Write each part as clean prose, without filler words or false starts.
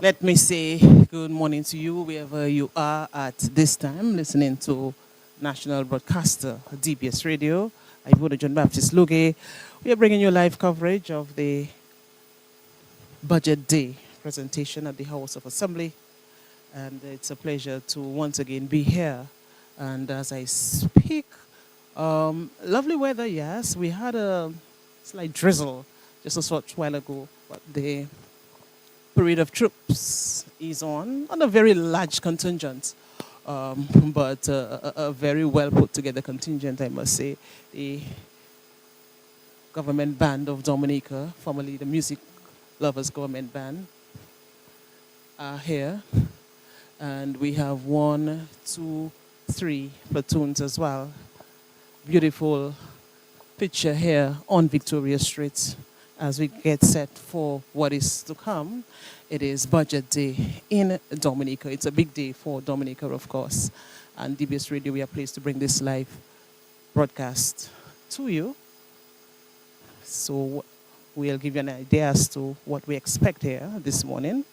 Let me say good morning to you wherever you are at this time, listening to National Broadcaster DBS Radio. I'm Brother John Baptist Luge. We are bringing you live coverage of the Budget Day presentation at the House of Assembly, and it's a pleasure to once again be here. And as I speak, lovely weather, yes. We had a slight drizzle just a short while ago, but the parade of troops is on a very large contingent, but a very well put together contingent, I must say. The government band of Dominica, formerly the Music Lovers Government Band, are here, and we have one, two, three platoons as well. Beautiful picture here on Victoria Street as we get set for what is to come. It is Budget Day in Dominica. It's a big day for Dominica, of course. And DBS Radio, we are pleased to bring this live broadcast to you. So we'll give you an idea as to what we expect here this morning.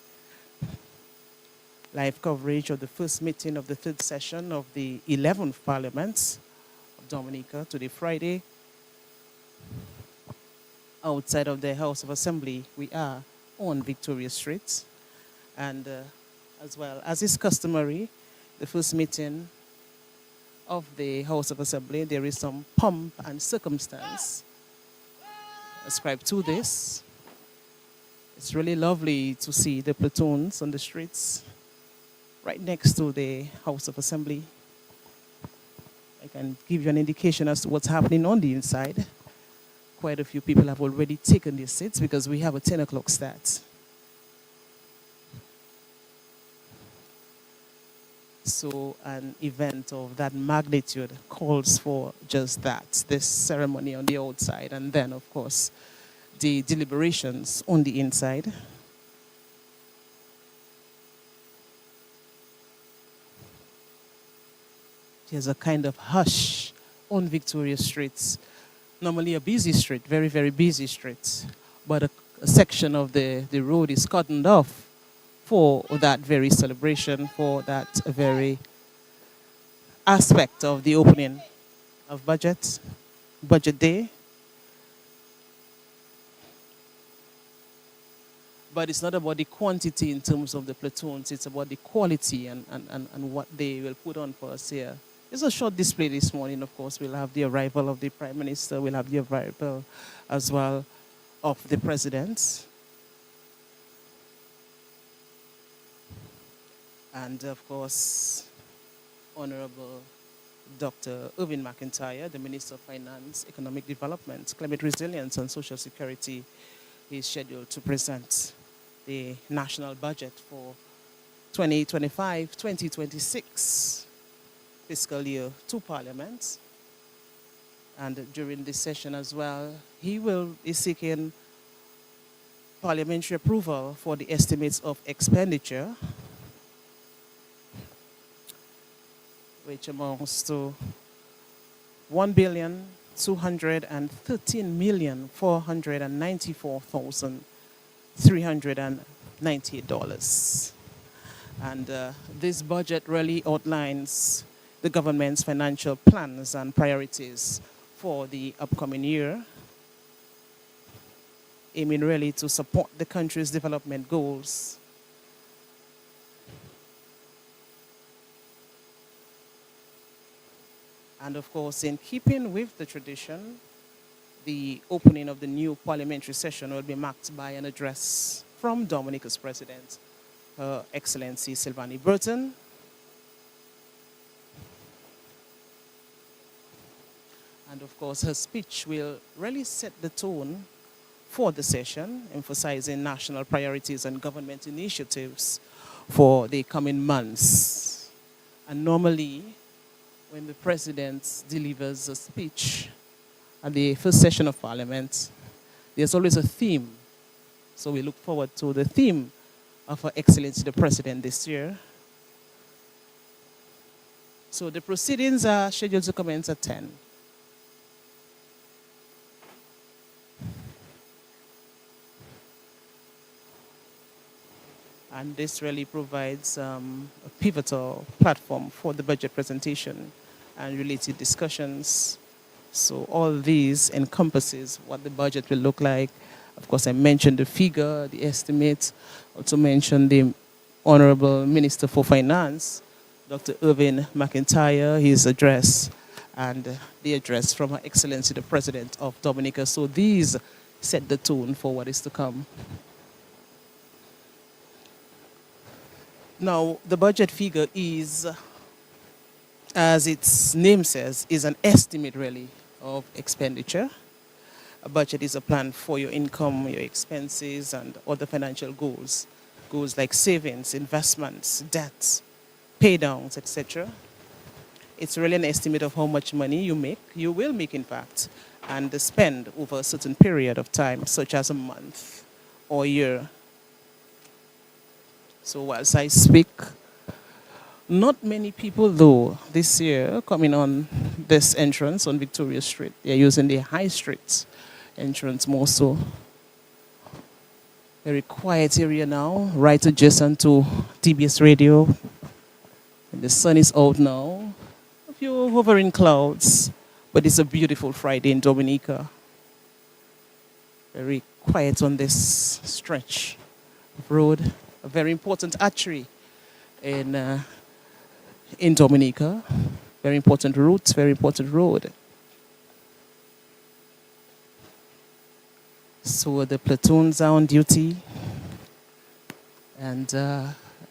Live coverage of the first meeting of the third session of the 11th Parliament of Dominica today, Friday. Outside of the House of Assembly, we are on Victoria Street. And as well, as is customary, the first meeting of the House of Assembly, there is some pomp and circumstance ascribed to this. It's really lovely to see the platoons on the streets right next to the House of Assembly. I can give you an indication as to what's happening on the inside. Quite a few people have already taken their seats because we have a 10 o'clock start. So an event of that magnitude calls for just that, this ceremony on the outside, and then, of course, the deliberations on the inside. There's a kind of hush on Victoria Street. Normally a busy street, very, very busy street, but a section of the road is cordoned off for that very celebration, for that very aspect of the opening of Budget Day. But it's not about the quantity in terms of the platoons, it's about the quality and what they will put on for us here. It's a short display this morning, of course. We'll have the arrival of the Prime Minister, we'll have the arrival as well of the President. And of course, Honorable Dr. Irvin McIntyre, the Minister of Finance, Economic Development, Climate Resilience and Social Security, is scheduled to present the national budget for 2025-2026 fiscal year to Parliament. And during this session as well, he will be seeking parliamentary approval for the estimates of expenditure, which amounts to $1,213,494,398. And this budget really outlines the government's financial plans and priorities for the upcoming year, aiming really to support the country's development goals. And of course, in keeping with the tradition, the opening of the new parliamentary session will be marked by an address from Dominica's President, Her Excellency Sylvanie Burton. And of course, her speech will really set the tone for the session, emphasizing national priorities and government initiatives for the coming months. And normally, when the President delivers a speech at the first session of Parliament, there's always a theme. So we look forward to the theme of Her Excellency the President this year. So the proceedings are scheduled to commence at 10. And this really provides a pivotal platform for the budget presentation and related discussions. So all these encompasses what the budget will look like. Of course, I mentioned the figure, the estimate, also mentioned the Honorable Minister for Finance, Dr. Irvin McIntyre, his address, and the address from Her Excellency the President of Dominica. So these set the tone for what is to come. Now, the budget figure is, as its name says, is an estimate really of expenditure. A budget is a plan for your income, your expenses, and other financial goals. Goals like savings, investments, debts, pay downs, etc. It's really an estimate of how much money you will make in fact, and spend over a certain period of time, such as a month or year. So whilst I speak, not many people though this year coming on this entrance on Victoria Street. They're using the High Street entrance more so. Very quiet area now, right adjacent to DBS Radio. And the sun is out now. A few hovering clouds, but it's a beautiful Friday in Dominica. Very quiet on this stretch of road. A very important artery in Dominica. Very important route, very important road. So the platoons are on duty. And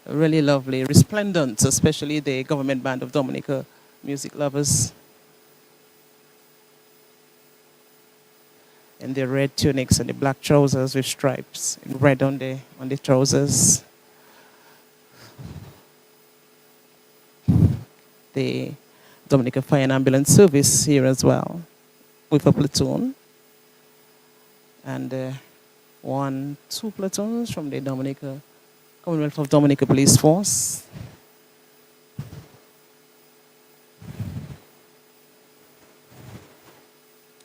really lovely, resplendent, especially the government band of Dominica, music lovers. And the red tunics and the black trousers with stripes, and red on the trousers. The Dominica Fire and Ambulance Service here as well, with a platoon. And two platoons from the Commonwealth of Dominica Police Force.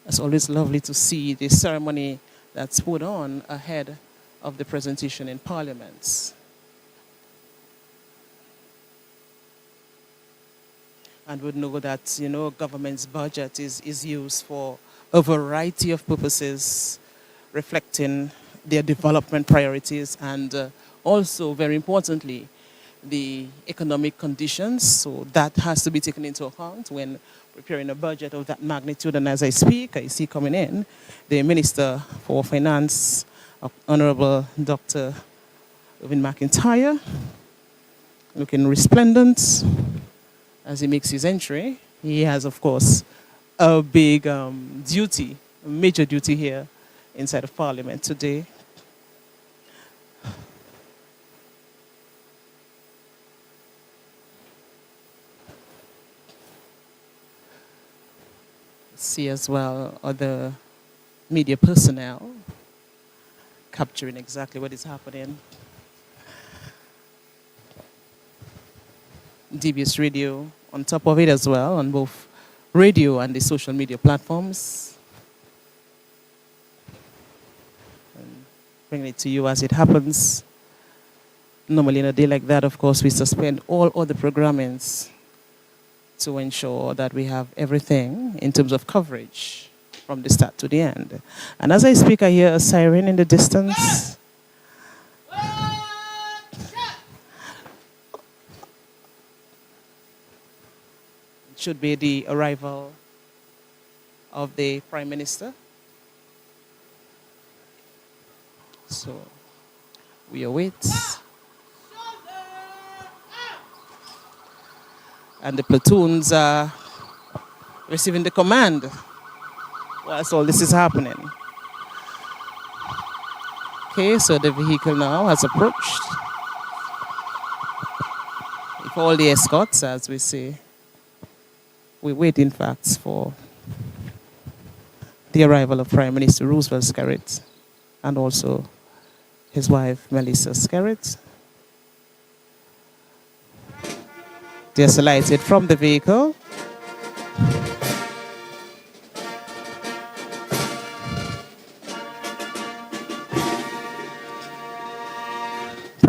It's always lovely to see the ceremony that's put on ahead of the presentation in Parliament. And we know that, government's budget is used for a variety of purposes, reflecting their development priorities and also, very importantly, the economic conditions. So that has to be taken into account when preparing a budget of that magnitude. And as I speak, I see coming in the Minister for Finance, Honorable Dr. Irvin McIntyre, looking resplendent as he makes his entry. He has, of course, a big duty, a major duty here inside of Parliament today. See as well other media personnel capturing exactly what is happening. DBS Radio on top of it as well, on both radio and the social media platforms. And bringing it to you as it happens. Normally in a day like that, of course, we suspend all other programmings to ensure that we have everything in terms of coverage from the start to the end. And as I speak, I hear a siren in the distance. It should be the arrival of the Prime Minister. So we await. And the platoons are receiving the command whilst all this is happening. Okay, so the vehicle now has approached. With all the escorts, as we say, we wait in fact for the arrival of Prime Minister Roosevelt Skerrit and also his wife Melissa Skerrit. They're selected from the vehicle.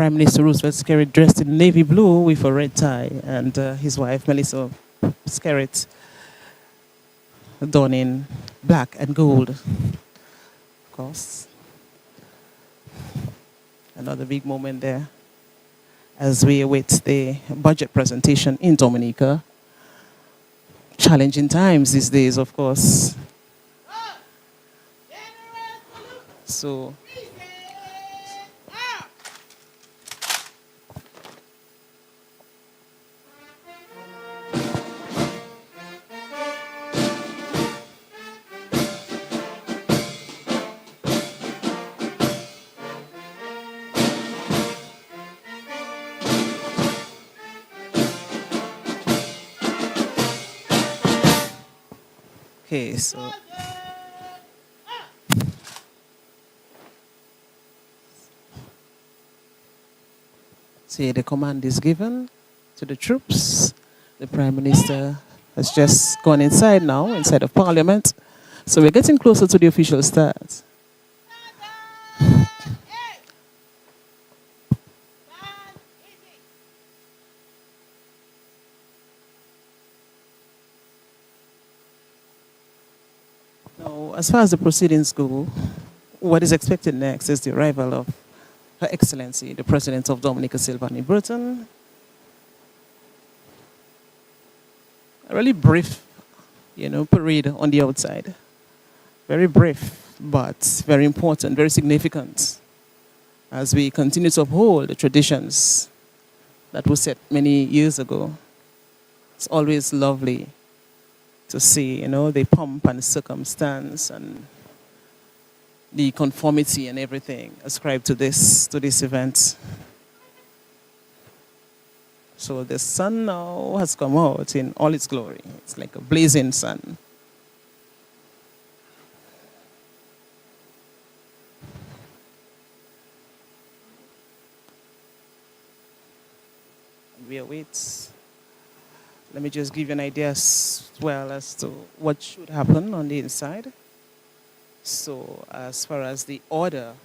Prime Minister Roosevelt Skerrit dressed in navy blue with a red tie, and his wife Melissa Skerrit donning black and gold. Of course, another big moment there as we await the budget presentation in Dominica. Challenging times these days, of course. So, okay, so. See, the command is given to the troops. The Prime Minister has just gone inside now, inside of Parliament. So we're getting closer to the official start. Now, as far as the proceedings go, what is expected next is the arrival of Her Excellency, the President of Dominica, Sylvanie Burton. A really brief, parade on the outside. Very brief, but very important, very significant as we continue to uphold the traditions that were set many years ago. It's always lovely to see, the pomp and circumstance and the conformity and everything ascribed to this event. So the sun now has come out in all its glory. It's like a blazing sun. We await. Let me just give you an idea as well as to what should happen on the inside. So as far as the order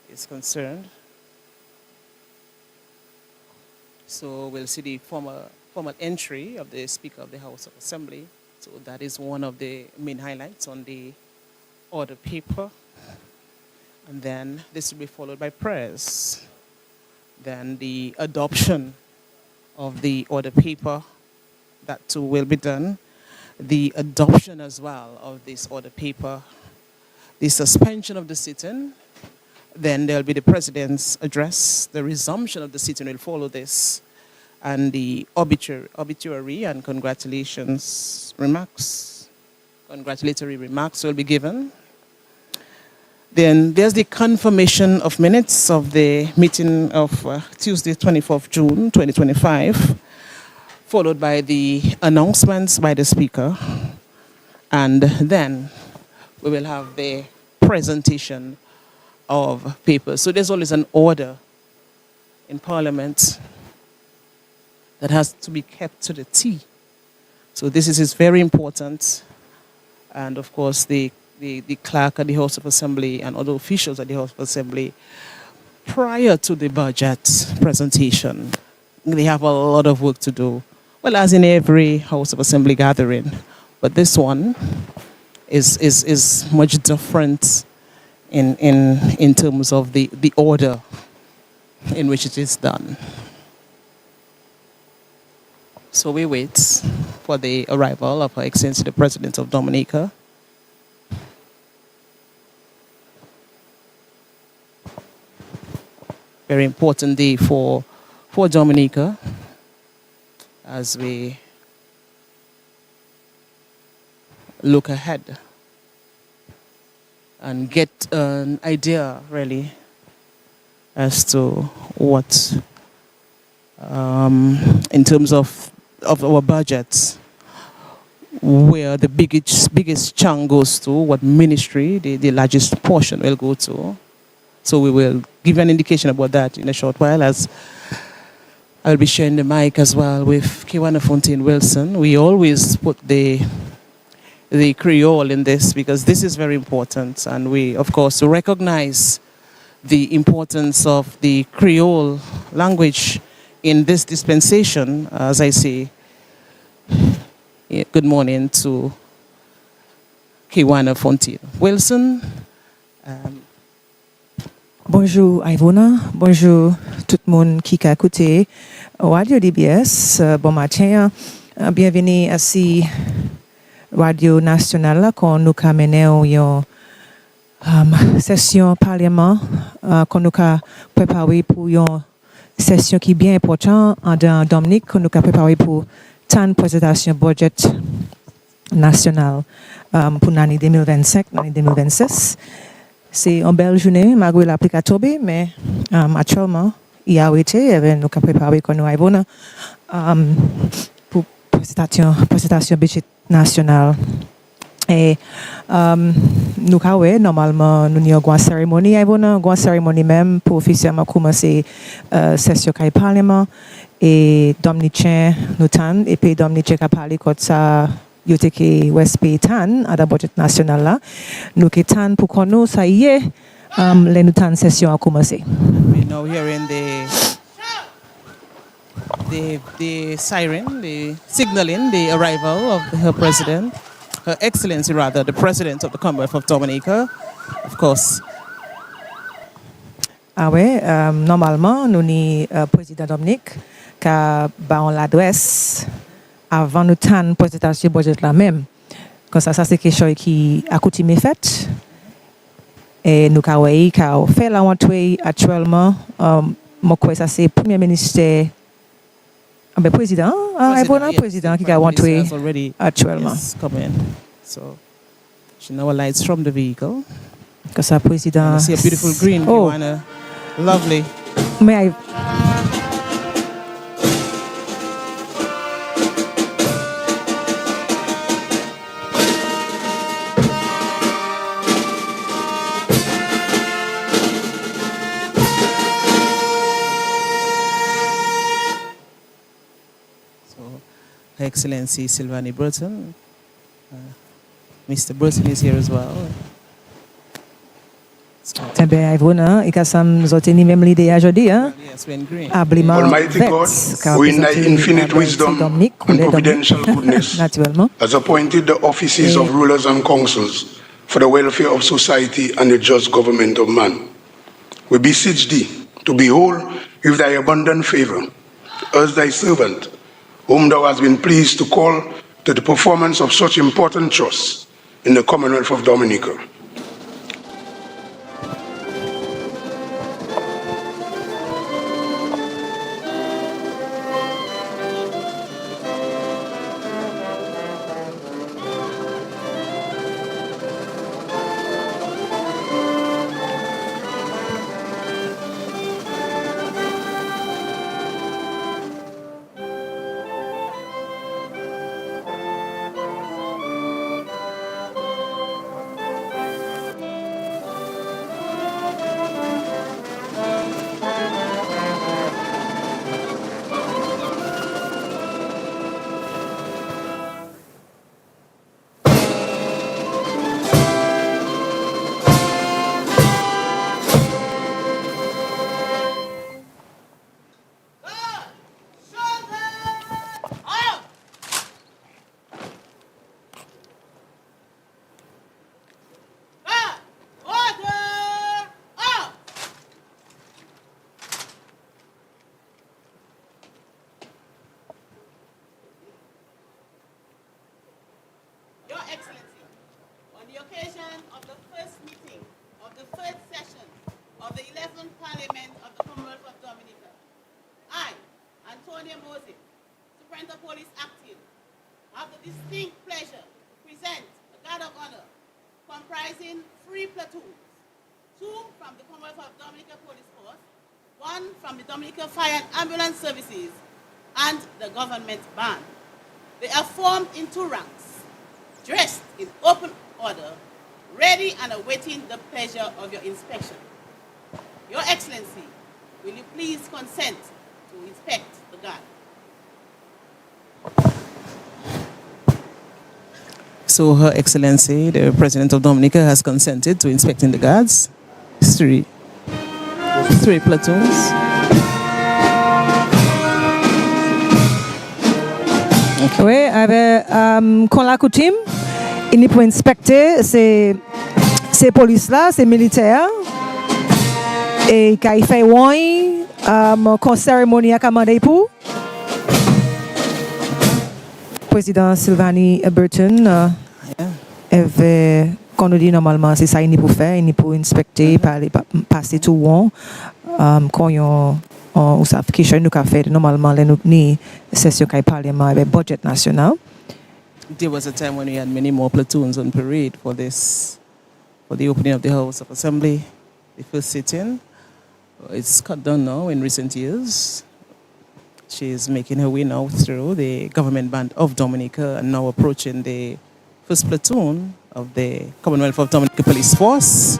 is concerned, so we'll see the formal entry of the Speaker of the House of Assembly. So that is one of the main highlights on the order paper. And then this will be followed by prayers. Then the adoption of the order paper, that too will be done. The adoption as well of this order paper, the suspension of the sitting, then there'll be the President's address, the resumption of the sitting will follow this, and the obituary and congratulatory remarks will be given. Then there's the confirmation of minutes of the meeting of Tuesday, 24th June, 2025, followed by the announcements by the Speaker. And then we will have the presentation of papers. So there's always an order in Parliament that has to be kept to the T. So this is very important. And of course, the clerk at the House of Assembly and other officials at the House of Assembly, prior to the budget presentation, they have a lot of work to do. Well, as in every House of Assembly gathering. But this one is much different in terms of the order in which it is done. So we wait for the arrival of Her Excellency the President of Dominica. Very important day for Dominica as we look ahead and get an idea really as to what in terms of our budgets, where the biggest chunk goes to, what ministry the largest portion will go to. So we will give an indication about that in a short while, as I'll be sharing the mic as well with Kiwana Fontaine Wilson. We always put the Creole in this because this is very important, and we, of course, recognize the importance of the Creole language in this dispensation. As I say, good morning to Kiwana Fontaine Wilson. Bonjour Ivona, bonjour tout le monde qui a écouté Radio DBS. Bon matin, bienvenue à cette Radio Nationale qu'on nous a mené une session Parlement qu'on nous a préparé pour une session qui est bien importante dans Dominique qu'on nous a préparé pour une présentation budget national pour l'année 2025, l'année 2026. C'est une belle journée, malgré l'application tombée, mais actuellement, il y a été, nous avons préparé comme nous avons pour présentation budget national. Et nous avons normalement nous avons une cérémonie, une cérémonie même pour officiellement commencer session du Parlement et Dominicain nous tan et puis Dominicain a parlé comme ça. Yo te ke Westpay tan à la budget national là nous ke tan pour qu'on nous ça y est les nous tan session a commencé. We now hearing the siren, the signaling the arrival of her president, Her Excellency rather, the President of the Commonwealth of Dominica, of course. Ah ouais, normalement nous ni président Dominique qui a l'adresse avant nous tan présentation budget là même. Comme ça c'est quelque chose qui a coutumé fait. Et nous avons fait la entrée actuellement. Moi crois ça c'est premier ministre président président qui a entré actuellement. So she now alights from the vehicle. Que ça président. I see a beautiful green, Kiwana. Lovely. May I Her Excellency Sylvanie Burton. Mr. Burton is here as well. Eh bien, Ivona, et que nous avons tenu même l'idée aujourd'hui, hein? Almighty God, who in thy infinite wisdom and providential goodness has appointed the offices of rulers and councils for the welfare of society and the just government of man. We beseech thee to behold with thy abundant favor as thy servant, whom thou hast been pleased to call to the performance of such important trusts in the Commonwealth of Dominica. Services and the government band. They are formed in two ranks, dressed in open order, ready and awaiting the pleasure of your inspection. Your Excellency, will you please consent to inspect the guard? So Her Excellency, the President of Dominica, has consented to inspecting the guards. History. 3 platoons. Okay. Oui, avec quand la coutume, il n'y peut inspecter ces polices là, ces militaires, et quand il fait quand cérémonie a commandé pour président Sylvanie Burton avait qu'on nous dit normalement c'est ça il n'y peut faire, il n'y peut inspecter, passer tout rond quand on savent que nous avons fait normalement les sessions du Parlement avec budget national. There was a time when we had many more platoons on parade for the opening of the House of Assembly, the first sitting. It's cut down now in recent years. She's making her way now through the government band of Dominica and now approaching the first platoon of the Commonwealth of Dominica Police Force.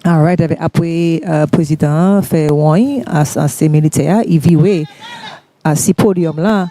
All right, après président fait à ces militaires, il vit à ce podium là.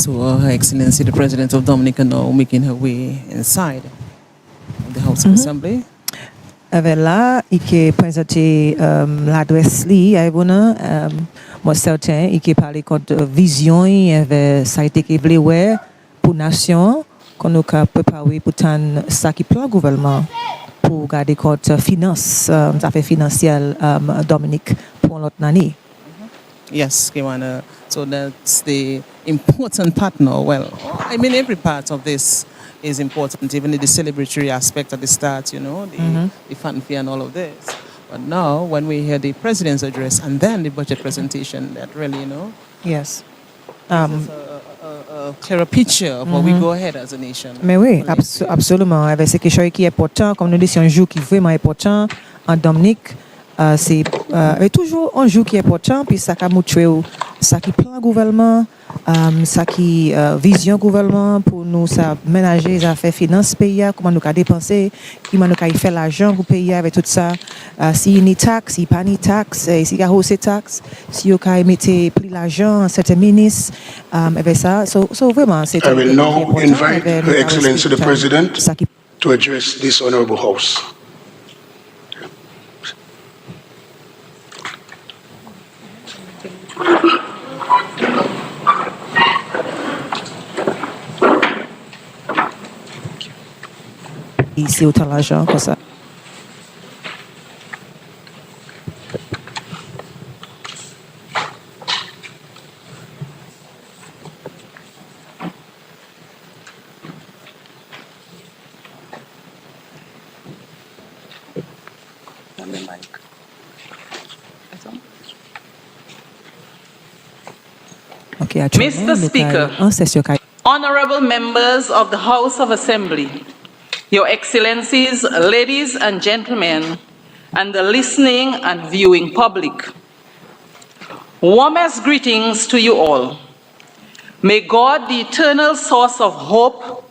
So Her Excellency the President of Dominica now making her way inside of the House of Assembly. Avec là, il a présenté l'adresse li, moi certain, il a parlé contre vision, avec ça a été qu'il voulait pour nation, qu'on nous a préparé pour tant ça qui plan gouvernement pour garder contre finance, affaires financières Dominique pour l'autre année. Yes, Kiwana. So that's the important part now. Well, I mean, every part of this is important, even the celebratory aspect at the start, you know, the fanfare and all of this. But now, when we hear the president's address and then the budget presentation, that really, you know, yes, gives us a clearer picture of what we go ahead as a nation. Mais oui, absolument. Avec ce quelque chose qui est important, comme nous disons, c'est un jour qui est vraiment important en Dominique. C'est toujours un jour qui est important, puis ça a montré ça qui plan gouvernement, ça qui vision gouvernement pour nous ça ménager les affaires finances pays, comment nous dépenser, comment nous faire l'argent pour payer avec tout ça. Si ni taxe, si pas ni taxe, si y a hausse taxe, si you can mettre plus l'argent certains ministres, avec ça, so vraiment c'est. I will now invite Her Excellency the President to address this honorable House. Ici autant l'argent comme ça. Mr. Speaker, honorable members of the House of Assembly, Your Excellencies, ladies and gentlemen, and the listening and viewing public, warmest greetings to you all. May God, the eternal source of hope,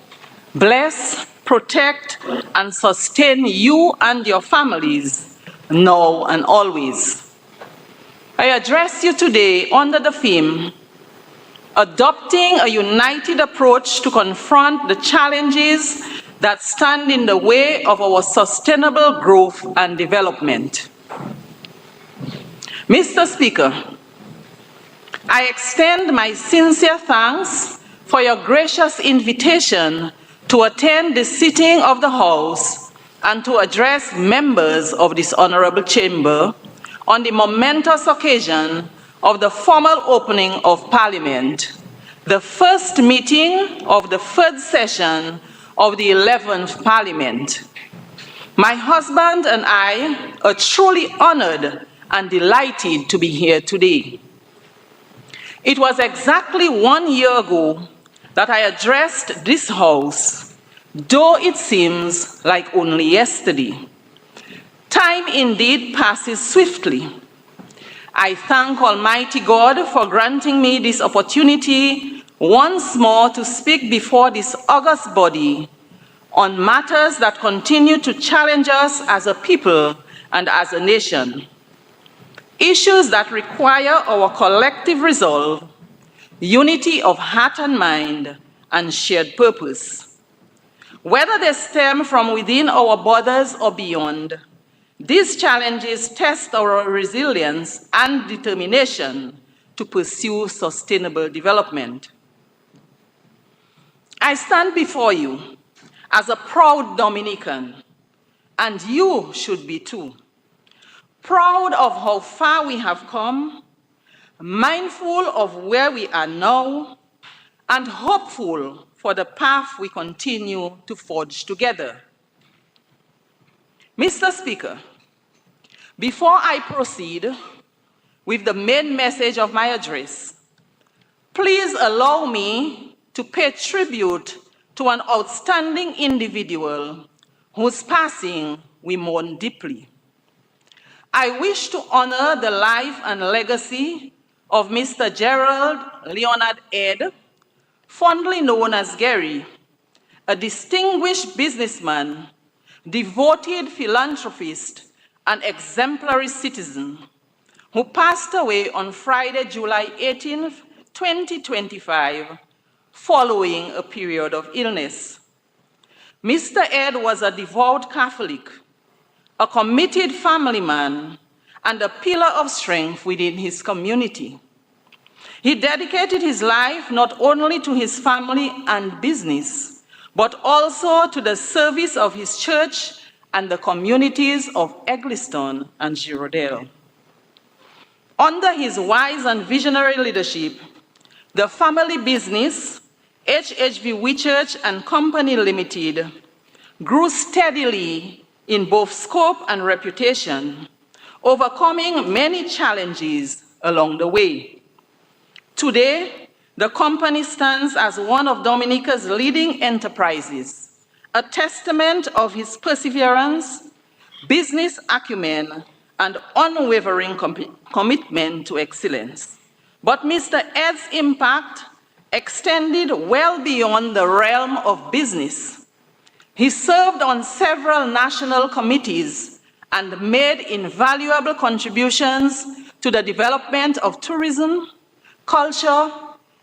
bless, protect, and sustain you and your families now and always. I address you today under the theme, Adopting a United Approach to Confront the Challenges that Stand in the Way of Our Sustainable Growth and Development. Mr. Speaker, I extend my sincere thanks for your gracious invitation to attend the sitting of the House and to address members of this honorable chamber on the momentous occasion of the formal opening of Parliament, the first meeting of the third session of the 11th Parliament. My husband and I are truly honored and delighted to be here today. It was exactly 1 year ago that I addressed this House, though it seems like only yesterday. Time indeed passes swiftly. I thank Almighty God for granting me this opportunity once more to speak before this august body on matters that continue to challenge us as a people and as a nation. Issues that require our collective resolve, unity of heart and mind, and shared purpose. Whether they stem from within our borders or beyond, these challenges test our resilience and determination to pursue sustainable development. I stand before you as a proud Dominican, and you should be too. Proud of how far we have come, mindful of where we are now, and hopeful for the path we continue to forge together. Mr. Speaker, before I proceed with the main message of my address, please allow me to pay tribute to an outstanding individual whose passing we mourn deeply. I wish to honor the life and legacy of Mr. Gerald Leonard Ed, fondly known as Gary, a distinguished businessman, devoted philanthropist, and exemplary citizen, who passed away on Friday, July 18, 2025, following a period of illness. Mr. Ed was a devout Catholic, a committed family man, and a pillar of strength within his community. He dedicated his life not only to his family and business, but also to the service of his church and the communities of Eggleston and Girondale. Under his wise and visionary leadership, the family business, HHV Whitchurch and Company Limited, grew steadily in both scope and reputation, overcoming many challenges along the way. Today, the company stands as one of Dominica's leading enterprises, a testament of his perseverance, business acumen, and unwavering commitment to excellence. But Mr. Ed's impact extended well beyond the realm of business. He served on several national committees and made invaluable contributions to the development of tourism, culture,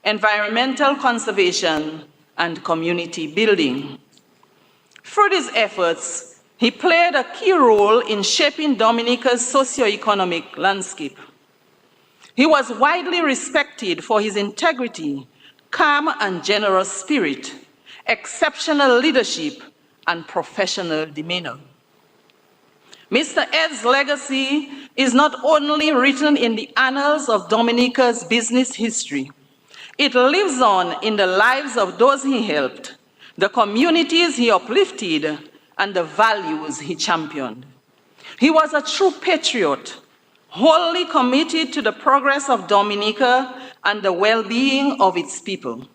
environmental conservation, and community building. Through these efforts, he played a key role in shaping Dominica's socio-economic landscape. He was widely respected for his integrity, calm and generous spirit, exceptional leadership, and professional demeanor. Mr. Ed's legacy is not only written in the annals of Dominica's business history, it lives on in the lives of those he helped, the communities he uplifted, and the values he championed. He was a true patriot, wholly committed to the progress of Dominica and the well-being of its people.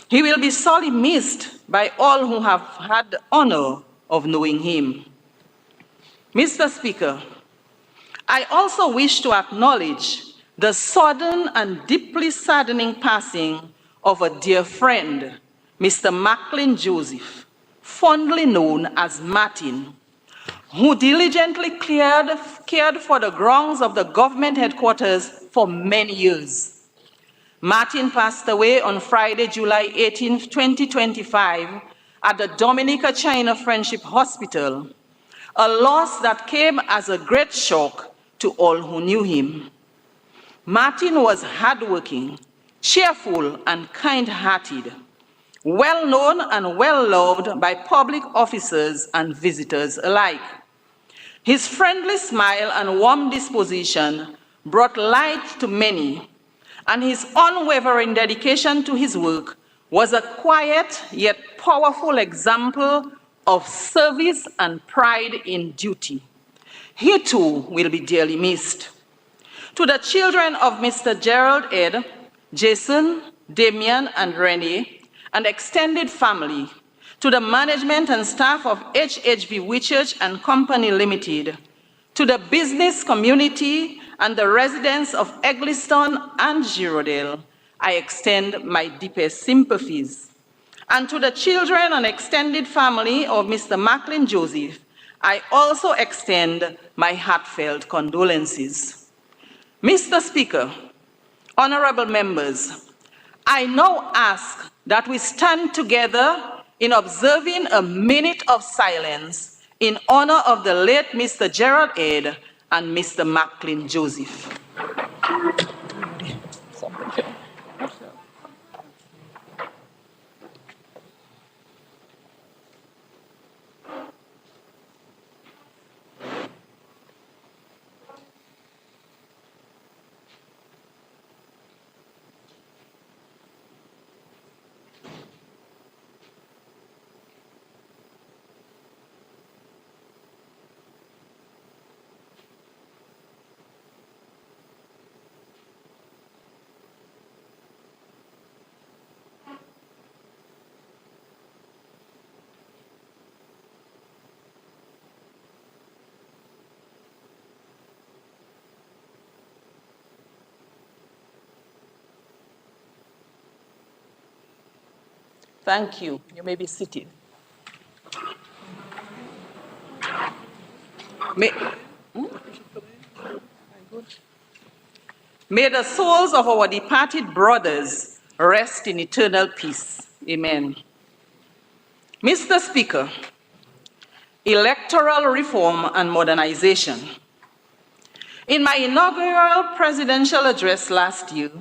He will be sorely missed by all who have had the honor of knowing him. Mr. Speaker, I also wish to acknowledge the sudden and deeply saddening passing of a dear friend, Mr. Macklin Joseph, fondly known as Martin, who diligently cared for the grounds of the government headquarters for many years. Martin passed away on Friday, July 18, 2025, at the Dominica China Friendship Hospital, a loss that came as a great shock to all who knew him. Martin was hardworking, cheerful, and kind-hearted, well-known and well-loved by public officers and visitors alike. His friendly smile and warm disposition brought light to many, and his unwavering dedication to his work was a quiet yet powerful example of service and pride in duty. He too will be dearly missed. To the children of Mr. Gerald Ed, Jason, Damian, and Renee, and extended family, to the management and staff of HHB Whitchurch and Company Limited, to the business community and the residents of Eggleston and Girodale, I extend my deepest sympathies. And to the children and extended family of Mr. Macklin Joseph, I also extend my heartfelt condolences. Mr. Speaker, honorable members, I now ask that we stand together in observing a minute of silence in honor of the late Mr. Gerald Ed and Mr. Macklin Joseph. Thank you. You may be seated. May the souls of our departed brothers rest in eternal peace. Amen. Mr. Speaker, electoral reform and modernization. In my inaugural presidential address last year,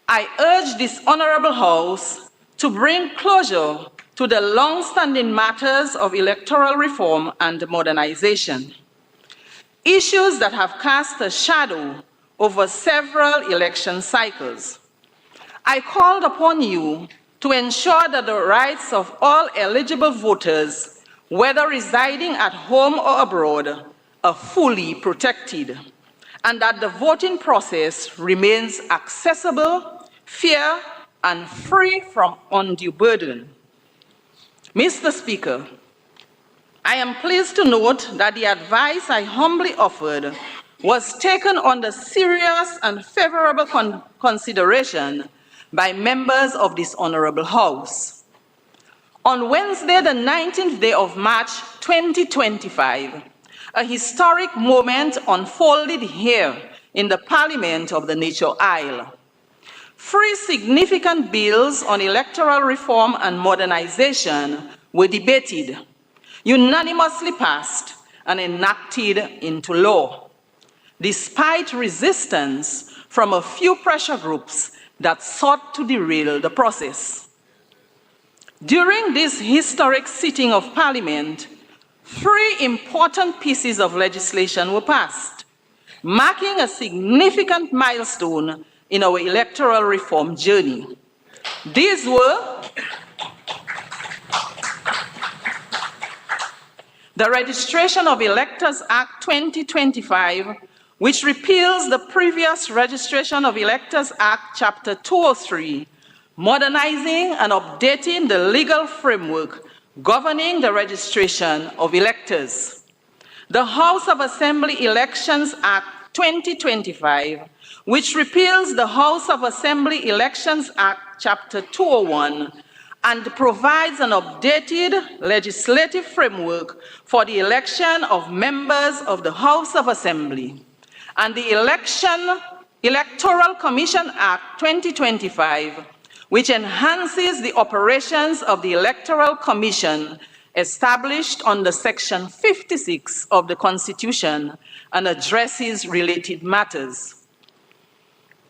I urged this honorable House to bring closure to the long-standing matters of electoral reform and modernization, issues that have cast a shadow over several election cycles. I called upon you to ensure that the rights of all eligible voters, whether residing at home or abroad, are fully protected, and that the voting process remains accessible, fair, and free from undue burden. Mr. Speaker, I am pleased to note that the advice I humbly offered was taken under serious and favorable consideration by members of this Honorable House. On Wednesday, the 19th day of March 2025, a historic moment unfolded here in the Parliament of the Nature Isle. 3 significant bills on electoral reform and modernization were debated, unanimously passed, and enacted into law, despite resistance from a few pressure groups that sought to derail the process. During this historic sitting of Parliament, 3 important pieces of legislation were passed, marking a significant milestone in our electoral reform journey. These were the Registration of Electors Act 2025, which repeals the previous Registration of Electors Act, Chapter 203, modernizing and updating the legal framework governing the registration of electors. The House of Assembly Elections Act 2025, which repeals the House of Assembly Elections Act, Chapter 201, and provides an updated legislative framework for the election of members of the House of Assembly, and the Electoral Commission Act 2025, which enhances the operations of the Electoral Commission established under Section 56 of the Constitution and addresses related matters.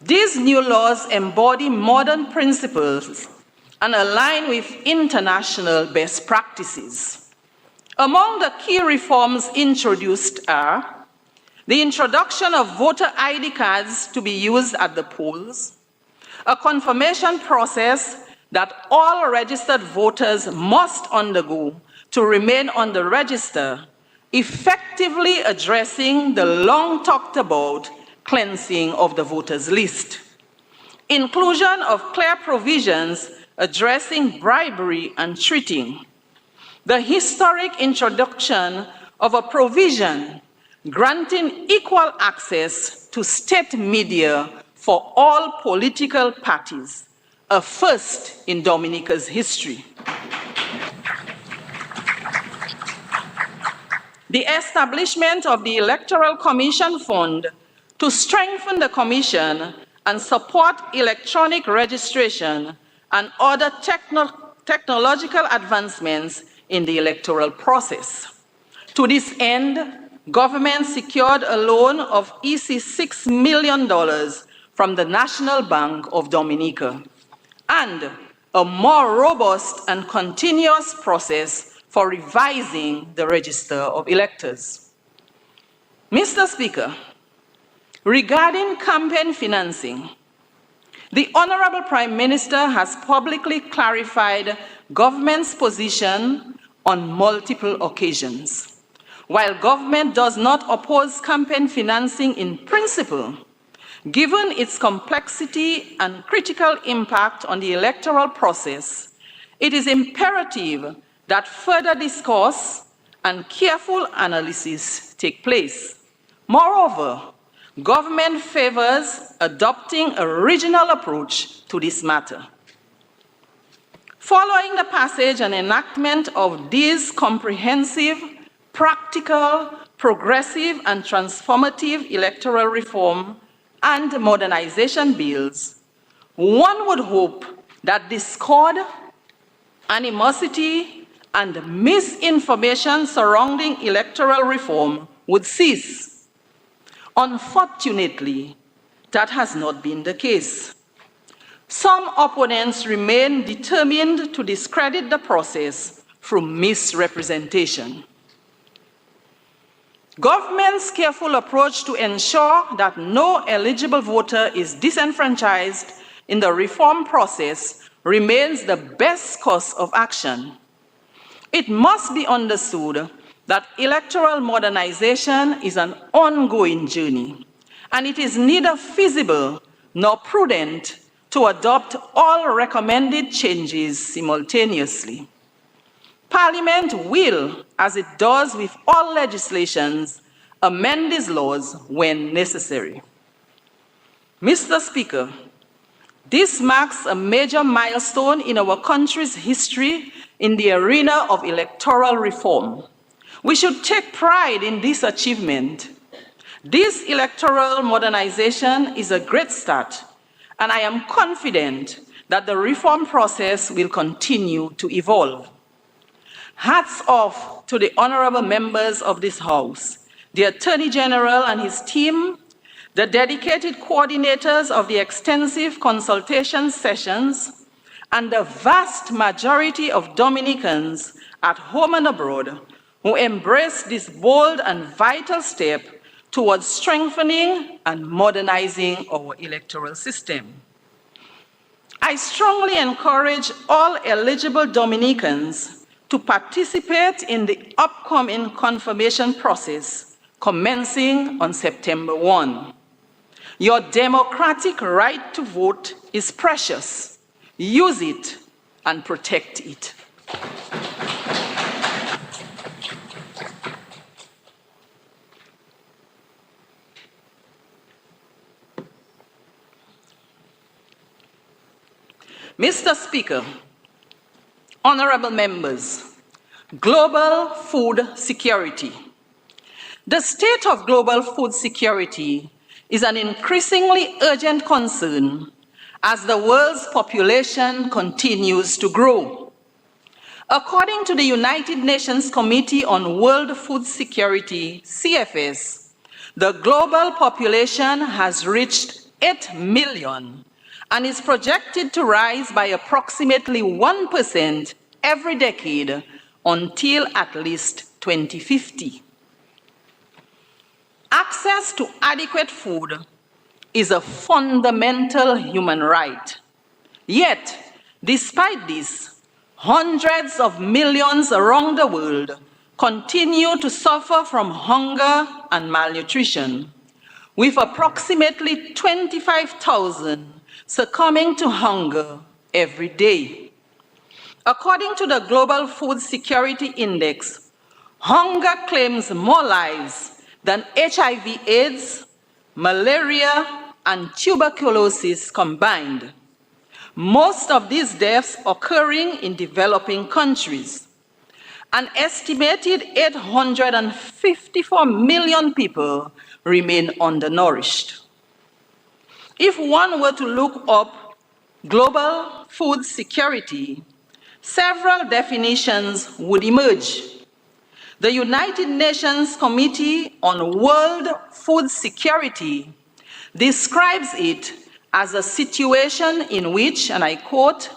These new laws embody modern principles and align with international best practices. Among the key reforms introduced are the introduction of voter ID cards to be used at the polls, a confirmation process that all registered voters must undergo to remain on the register, effectively addressing the long talked about cleansing of the voters list. Inclusion of clear provisions addressing bribery and cheating. The historic introduction of a provision granting equal access to state media for all political parties, a first in Dominica's history. The establishment of the Electoral Commission Fund to strengthen the Commission and support electronic registration and other technological advancements in the electoral process. To this end, government secured a loan of $6 million from the National Bank of Dominica, and a more robust and continuous process for revising the register of electors. Mr. Speaker, regarding campaign financing, the Honorable Prime Minister has publicly clarified government's position on multiple occasions. While government does not oppose campaign financing in principle, given its complexity and critical impact on the electoral process, it is imperative that further discourse and careful analysis take place. Moreover, government favors adopting a regional approach to this matter. Following the passage and enactment of these comprehensive, practical, progressive, and transformative electoral reform and modernization bills, one would hope that discord, animosity, and misinformation surrounding electoral reform would cease. Unfortunately, that has not been the case. Some opponents remain determined to discredit the process through misrepresentation. Government's careful approach to ensure that no eligible voter is disenfranchised in the reform process remains the best course of action. It must be understood that electoral modernization is an ongoing journey, and it is neither feasible nor prudent to adopt all recommended changes simultaneously. Parliament will, as it does with all legislations, amend these laws when necessary. Mr. Speaker, This marks a major milestone in our country's history in the arena of electoral reform. We should take pride in this achievement. This electoral modernization is a great start, and I am confident that the reform process will continue to evolve. Hats off to the honorable members of this House, the Attorney General and his team, the dedicated coordinators of the extensive consultation sessions, and the vast majority of Dominicans at home and abroad who embrace this bold and vital step towards strengthening and modernizing our electoral system. I strongly encourage all eligible Dominicans to participate in the upcoming confirmation process commencing on September 1. Your democratic right to vote is precious. Use it and protect it. Mr. Speaker, honorable members, global food security. The state of global food security is an increasingly urgent concern as the world's population continues to grow. According to the United Nations Committee on World Food Security, CFS, the global population has reached 8 million and is projected to rise by approximately 1% every decade until at least 2050. Access to adequate food is a fundamental human right. Yet, despite this, hundreds of millions around the world continue to suffer from hunger and malnutrition, with approximately 25,000 succumbing to hunger every day. According to the Global Food Security Index, hunger claims more lives than HIV/AIDS, malaria, and tuberculosis combined. Most of these deaths occurring in developing countries. An estimated 854 million people remain undernourished. If one were to look up global food security, several definitions would emerge. The United Nations Committee on World Food Security describes it as a situation in which, and I quote,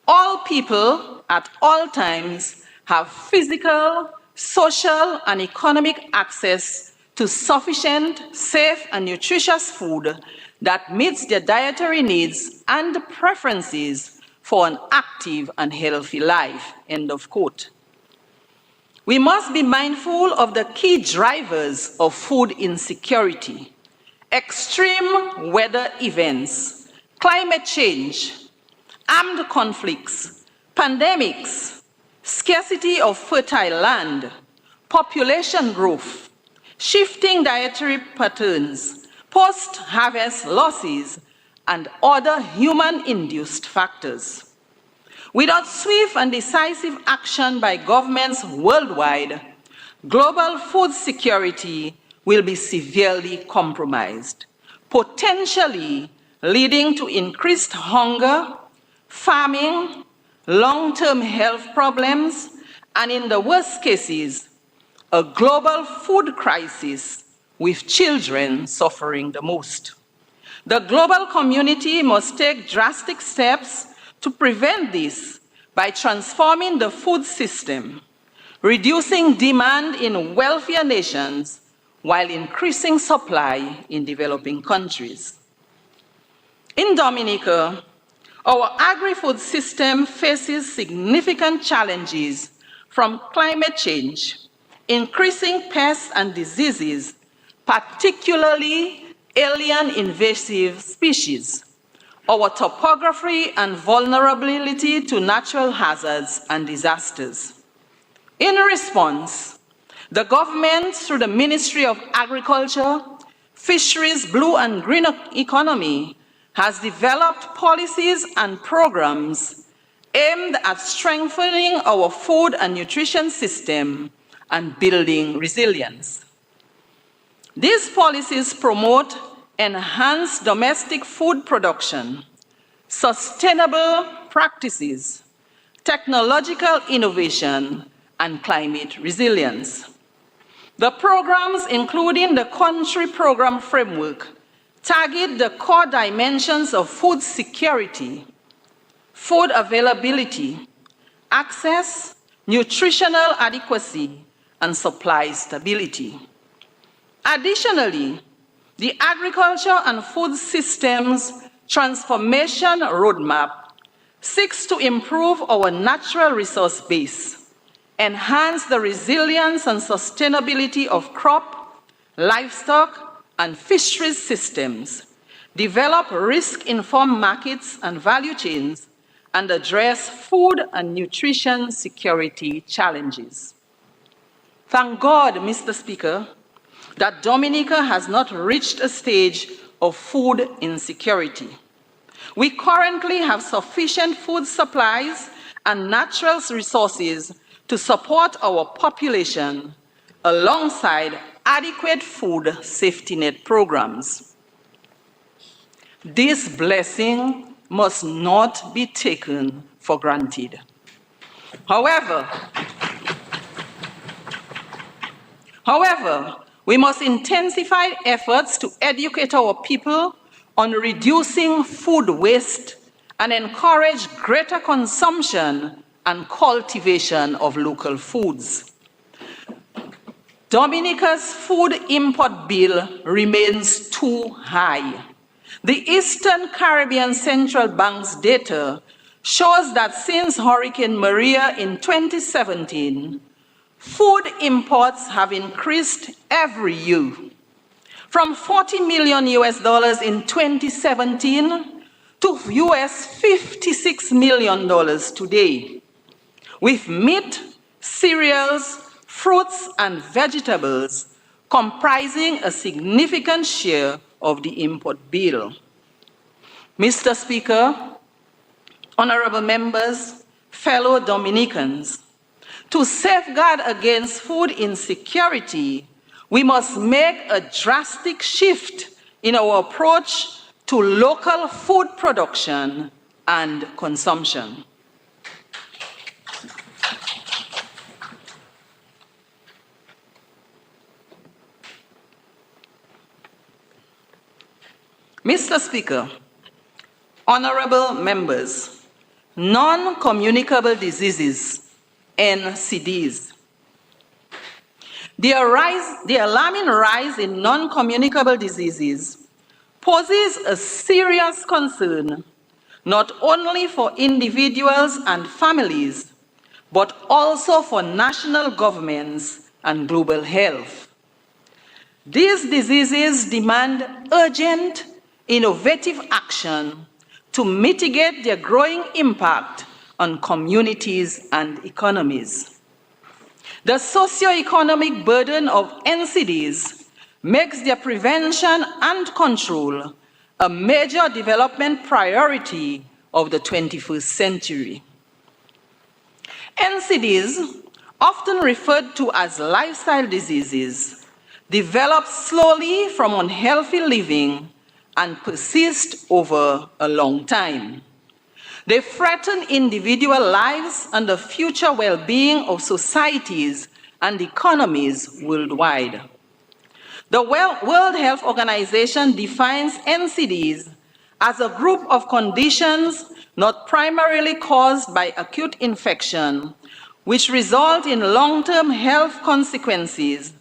all people at all times have physical, social, and economic access to sufficient, safe, and nutritious food that meets their dietary needs and preferences for an active and healthy life, end of quote. We must be mindful of the key drivers of food insecurity: extreme weather events, climate change, armed conflicts, pandemics, scarcity of fertile land, population growth, shifting dietary patterns, post-harvest losses, and other human-induced factors. Without swift and decisive action by governments worldwide, global food security will be severely compromised, potentially leading to increased hunger, famine, long-term health problems, and in the worst cases, a global food crisis with children suffering the most. The global community must take drastic steps to prevent this by transforming the food system, reducing demand in wealthier nations while increasing supply in developing countries. In Dominica, our agri-food system faces significant challenges from climate change, increasing pests and diseases, particularly alien invasive species, our topography and vulnerability to natural hazards and disasters. In response, the government, through the Ministry of Agriculture, Fisheries, Blue and Green Economy, has developed policies and programs aimed at strengthening our food and nutrition system and building resilience. These policies promote enhanced domestic food production, sustainable practices, technological innovation, and climate resilience. The programs, including the country program framework, target the core dimensions of food security, food availability, access, nutritional adequacy, and supply stability. Additionally, the Agriculture and Food Systems Transformation Roadmap seeks to improve our natural resource base, enhance the resilience and sustainability of crop, livestock, and fisheries systems, develop risk-informed markets and value chains, and address food and nutrition security challenges. Thank God, Mr. Speaker, that Dominica has not reached a stage of food insecurity. We currently have sufficient food supplies and natural resources to support our population alongside adequate food safety net programs. This blessing must not be taken for granted. However, we must intensify efforts to educate our people on reducing food waste and encourage greater consumption and cultivation of local foods. Dominica's food import bill remains too high. The Eastern Caribbean Central Bank's data shows that since Hurricane Maria in 2017, food imports have increased every year, from $40 million in 2017 to $56 million today, with meat, cereals, fruits, and vegetables comprising a significant share of the import bill. Mr. Speaker, honorable members, fellow Dominicans, to safeguard against food insecurity, we must make a drastic shift in our approach to local food production and consumption. Mr. Speaker, honorable members, non-communicable diseases, NCDs. The alarming rise in non-communicable diseases poses a serious concern, not only for individuals and families, but also for national governments and global health. These diseases demand urgent, innovative action to mitigate their growing impact on communities and economies. The socio-economic burden of NCDs makes their prevention and control a major development priority of the 21st century. NCDs, often referred to as lifestyle diseases, develop slowly from unhealthy living and persist over a long time. They threaten individual lives and the future well-being of societies and economies worldwide. The World Health Organization defines NCDs as a group of conditions not primarily caused by acute infection, which result in long-term health consequences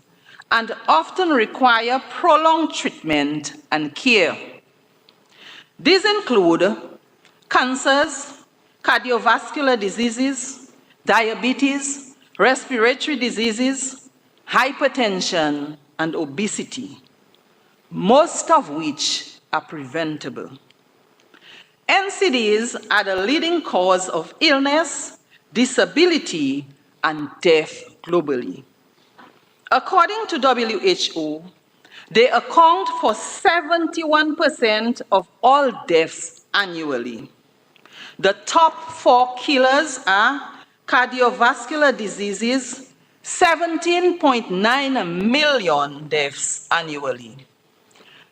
and often require prolonged treatment and care. These include cancers, cardiovascular diseases, diabetes, respiratory diseases, hypertension, and obesity, most of which are preventable. NCDs are the leading cause of illness, disability, and death globally. According to WHO, They account for 71% of all deaths annually. The top 4 killers are cardiovascular diseases, 17.9 million deaths annually.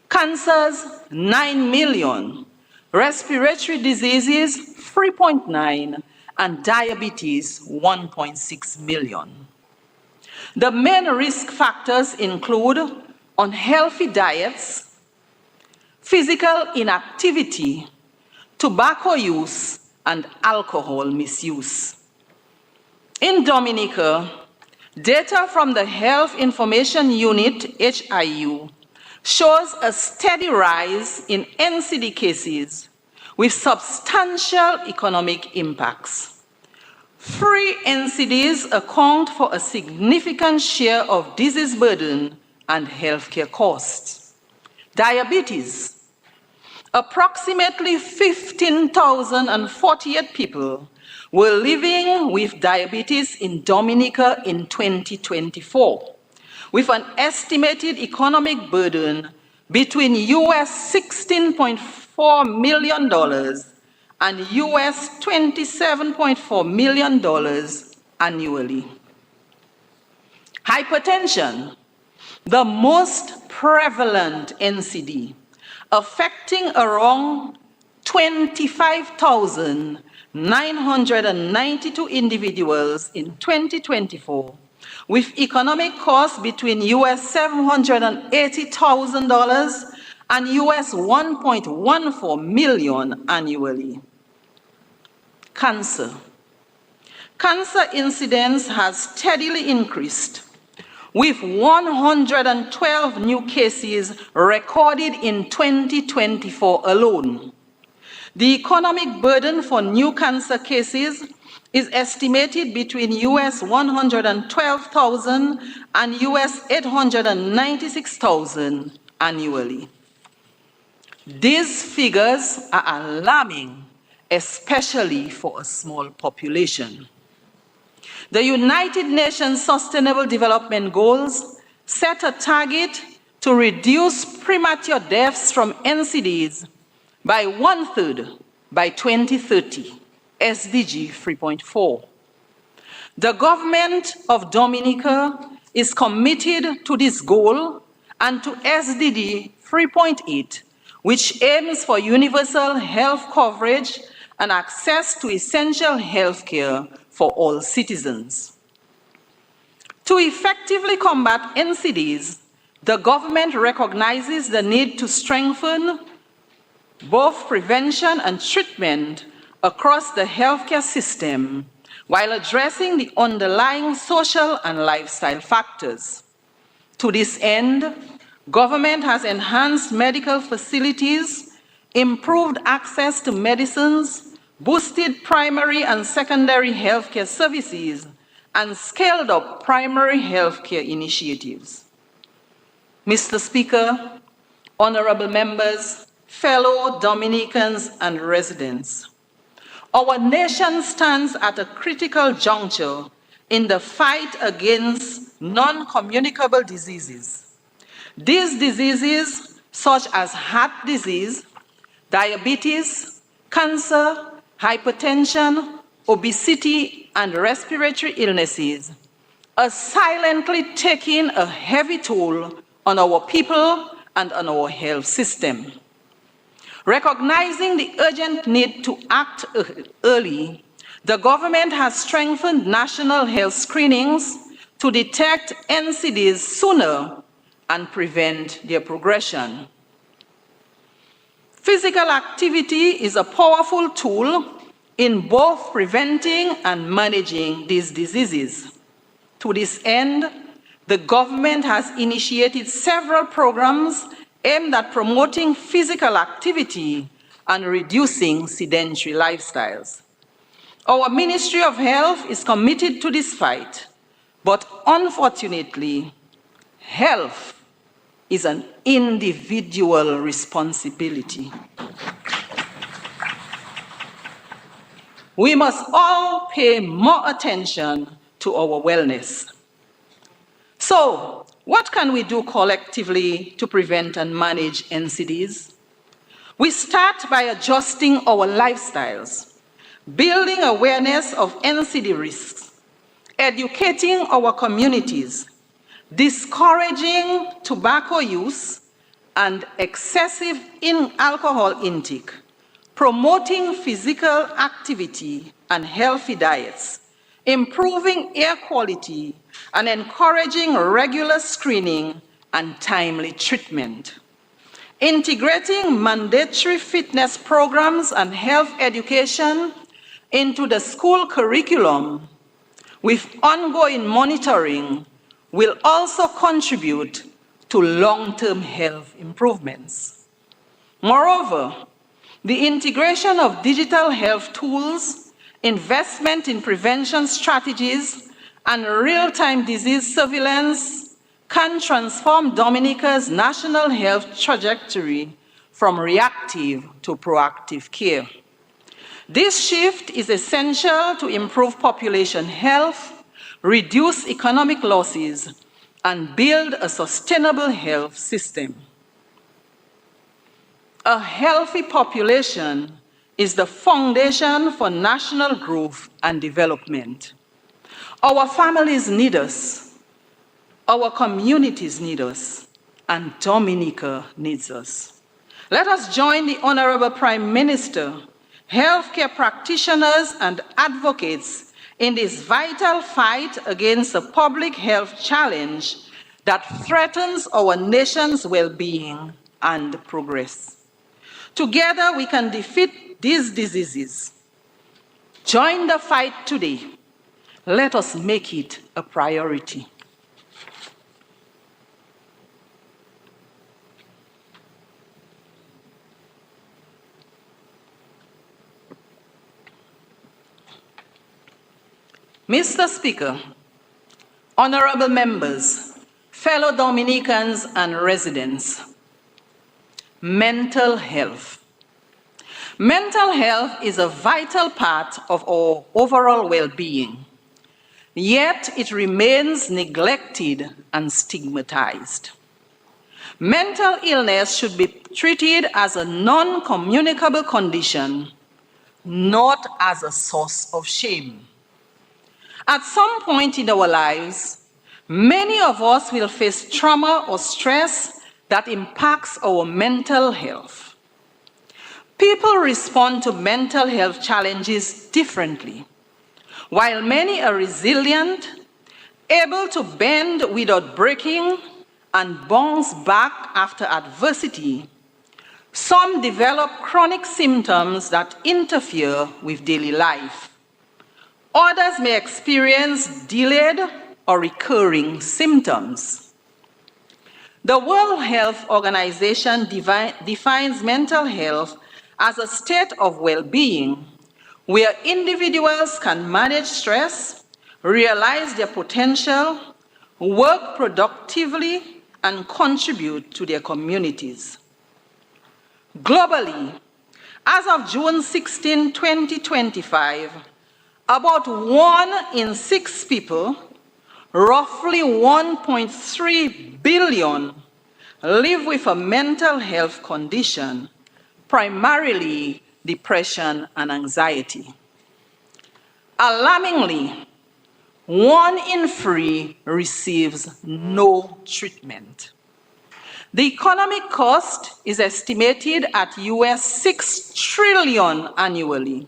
Cancers, 9 million. Respiratory diseases, 3.9, and diabetes, 1.6 million. The main risk factors include unhealthy diets, physical inactivity, tobacco use, and alcohol misuse. In Dominica, data from the Health Information Unit, HIU, shows a steady rise in NCD cases with substantial economic impacts. Free NCDs account for a significant share of disease burden and healthcare costs. Diabetes. Approximately 15,048 people were living with diabetes in Dominica in 2024, with an estimated economic burden between US $16.4 million and US $27.4 million annually. Hypertension, the most prevalent NCD, affecting around 25,992 individuals in 2024, with economic costs between US $780,000 and US $1.14 million annually. Cancer. Cancer incidence has steadily increased, with 112 new cases recorded in 2024 alone. The economic burden for new cancer cases is estimated between US $112,000 and US $896,000 annually. These figures are alarming, especially for a small population. The United Nations Sustainable Development Goals set a target to reduce premature deaths from NCDs by 1/3 by 2030, SDG 3.4. The government of Dominica is committed to this goal and to SDG 3.8, which aims for universal health coverage and access to essential health care for all citizens. To effectively combat NCDs, the government recognizes the need to strengthen both prevention and treatment across the healthcare system while addressing the underlying social and lifestyle factors. To this end, government has enhanced medical facilities, improved access to medicines, boosted primary and secondary healthcare services, and scaled up primary healthcare initiatives. Mr. Speaker, honorable members, fellow Dominicans and residents, our nation stands at a critical juncture in the fight against non-communicable diseases. These diseases, such as heart disease, diabetes, cancer, hypertension, obesity, and respiratory illnesses, are silently taking a heavy toll on our people and on our health system. Recognizing the urgent need to act early, the government has strengthened national health screenings to detect NCDs sooner and prevent their progression. Physical activity is a powerful tool in both preventing and managing these diseases. To this end, the government has initiated several programs aimed at promoting physical activity and reducing sedentary lifestyles. Our Ministry of Health is committed to this fight, but unfortunately, health is an individual responsibility. We must all pay more attention to our wellness. So, What can we do collectively to prevent and manage NCDs? We start by adjusting our lifestyles, building awareness of NCD risks, educating our communities, discouraging tobacco use and excessive alcohol intake, promoting physical activity and healthy diets, improving air quality, and encouraging regular screening and timely treatment. Integrating mandatory fitness programs and health education into the school curriculum with ongoing monitoring will also contribute to long-term health improvements. Moreover, the integration of digital health tools, investment in prevention strategies, and real-time disease surveillance can transform Dominica's national health trajectory from reactive to proactive care. This shift is essential to improve population health, reduce economic losses, and build a sustainable health system. A healthy population is the foundation for national growth and development. Our families need us, our communities need us, and Dominica needs us. Let us join the Honorable Prime Minister, healthcare practitioners, and advocates in this vital fight against a public health challenge that threatens our nation's well-being and progress. Together, we can defeat these diseases. Join the fight today. Let us make it a priority. Mr. Speaker, honorable members, fellow Dominicans and residents, mental health. Mental health is a vital part of our overall well-being, yet it remains neglected and stigmatized. Mental illness should be treated as a non-communicable condition, not as a source of shame. At some point in our lives, many of us will face trauma or stress that impacts our mental health. People respond to mental health challenges differently. While many are resilient, able to bend without breaking, and bounce back after adversity, some develop chronic symptoms that interfere with daily life. Others may experience delayed or recurring symptoms. The World Health Organization defines mental health as a state of well-being where individuals can manage stress, realize their potential, work productively, and contribute to their communities. Globally, as of June 16, 2025, about 1 in 6 people, roughly 1.3 billion, live with a mental health condition, primarily depression and anxiety. Alarmingly, 1 in 3 receives no treatment. The economic cost is estimated at US $6 trillion annually,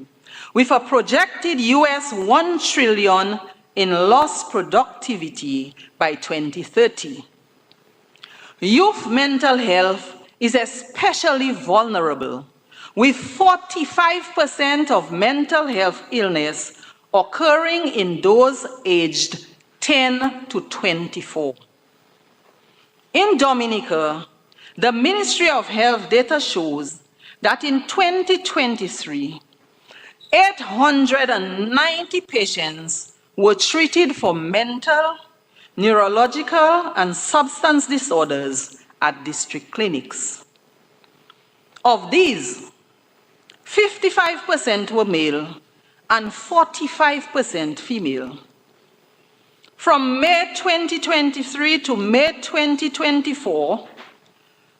with a projected US $1 trillion in lost productivity by 2030. Youth mental health is especially vulnerable, with 45% of mental health illness occurring in those aged 10 to 24. In Dominica, the Ministry of Health data shows that in 2023, 890 patients were treated for mental, neurological, and substance disorders at district clinics. Of these, 55% were male and 45% female. From May 2023 to May 2024,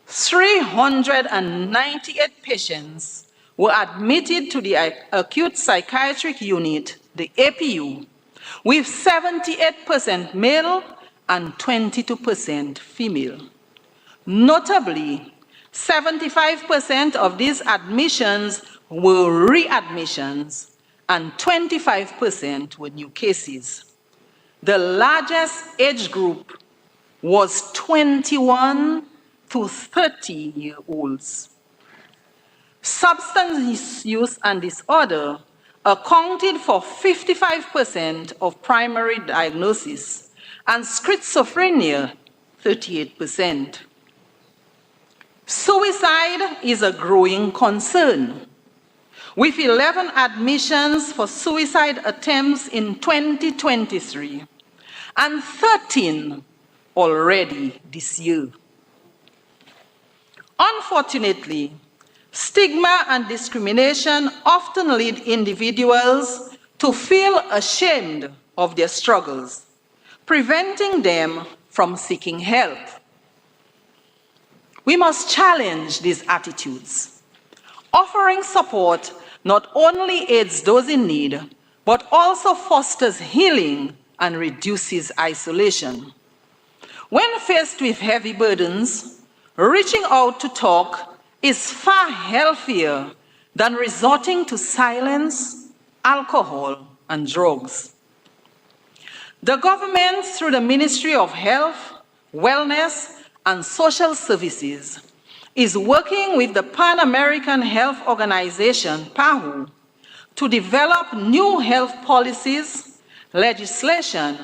398 patients were admitted to the acute psychiatric unit, the APU, with 78% male and 22% female. Notably, 75% of these admissions were readmissions and 25% were new cases. The largest age group was 21 to 30-year-olds. Substance use and disorder accounted for 55% of primary diagnosis and schizophrenia 38%. Suicide is a growing concern, with 11 admissions for suicide attempts in 2023 and 13 already this year. Unfortunately, stigma and discrimination often lead individuals to feel ashamed of their struggles, preventing them from seeking help. We must challenge these attitudes. Offering support not only aids those in need, but also fosters healing and reduces isolation. When faced with heavy burdens, reaching out to talk is far healthier than resorting to silence, alcohol, and drugs. The government, through the Ministry of Health, Wellness, and Social Services, is working with the Pan-American Health Organization, PAHO, to develop new health policies, legislation,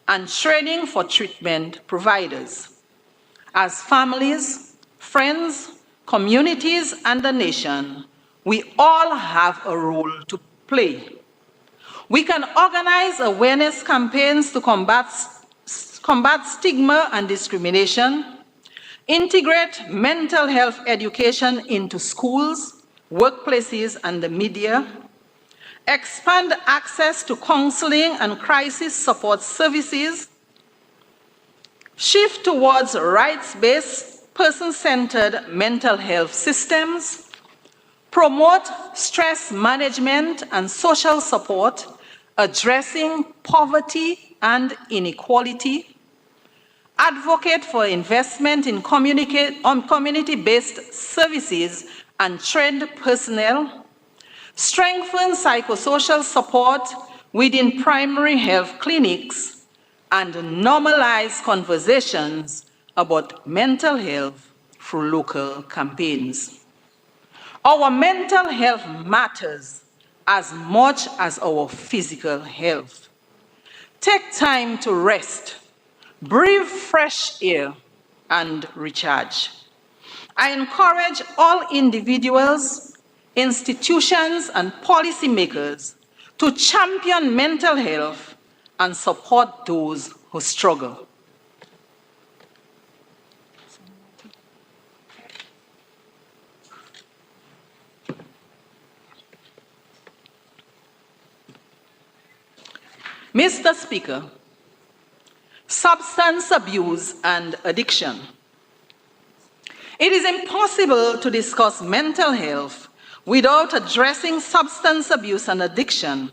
and training for treatment providers. As families, friends, communities, and the nation, we all have a role to play. We can organize awareness campaigns to combat stigma and discrimination, integrate mental health education into schools, workplaces, and the media, expand access to counseling and crisis support services, shift towards rights-based, person-centered mental health systems, promote stress management and social support, addressing poverty and inequality, advocate for investment in community-based services and trained personnel, strengthen psychosocial support within primary health clinics, and normalize conversations about mental health through local campaigns. Our mental health matters as much as our physical health. Take time to rest, breathe fresh air, and recharge. I encourage all individuals, institutions, and policymakers to champion mental health and support those who struggle. Mr. Speaker, substance abuse and addiction. It is impossible to discuss mental health without addressing substance abuse and addiction,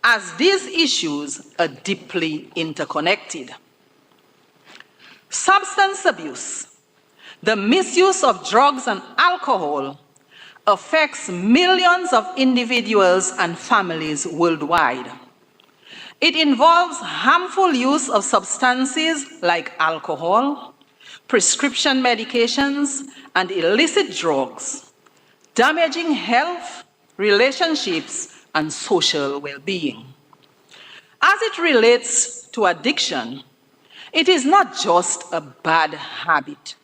as these issues are deeply interconnected. Substance abuse, the misuse of drugs and alcohol, affects millions of individuals and families worldwide. It involves harmful use of substances like alcohol, prescription medications, and illicit drugs, damaging health, relationships, and social well-being. As it relates to addiction, it is not just a bad habit.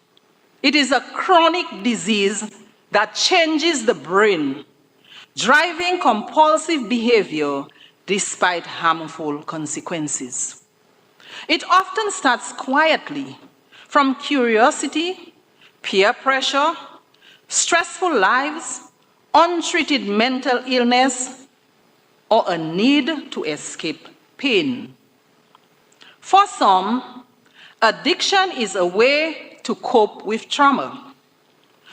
It is a chronic disease that changes the brain, driving compulsive behavior despite harmful consequences. It often starts quietly, from curiosity, peer pressure, stressful lives, untreated mental illness, or a need to escape pain. For some, addiction is a way to cope with trauma.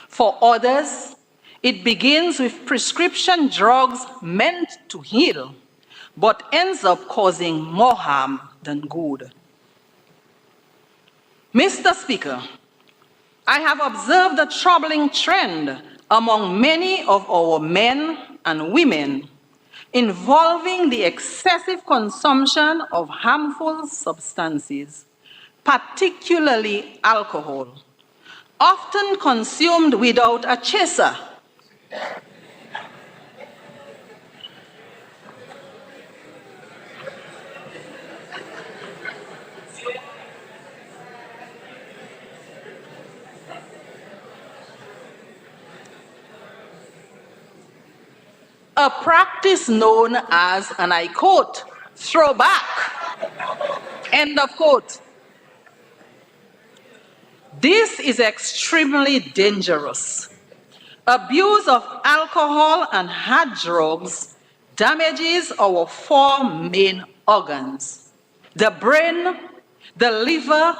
For others, it begins with prescription drugs meant to heal, but ends up causing more harm than good. Mr. Speaker, I have observed a troubling trend among many of our men and women involving the excessive consumption of harmful substances, particularly alcohol, often consumed without a chaser. A practice known as, and I quote, throwback, end of quote. This is extremely dangerous. Abuse of alcohol and hard drugs damages our four main organs: the brain, the liver,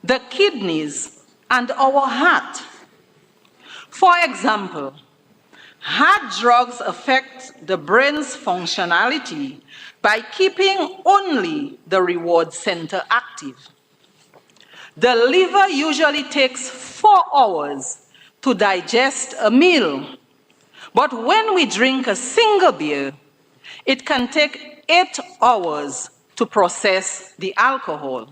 the kidneys, and our heart. For example, hard drugs affect the brain's functionality by keeping only the reward center active. The liver usually takes 4 hours to digest a meal, but when we drink a single beer, it can take 8 hours to process the alcohol.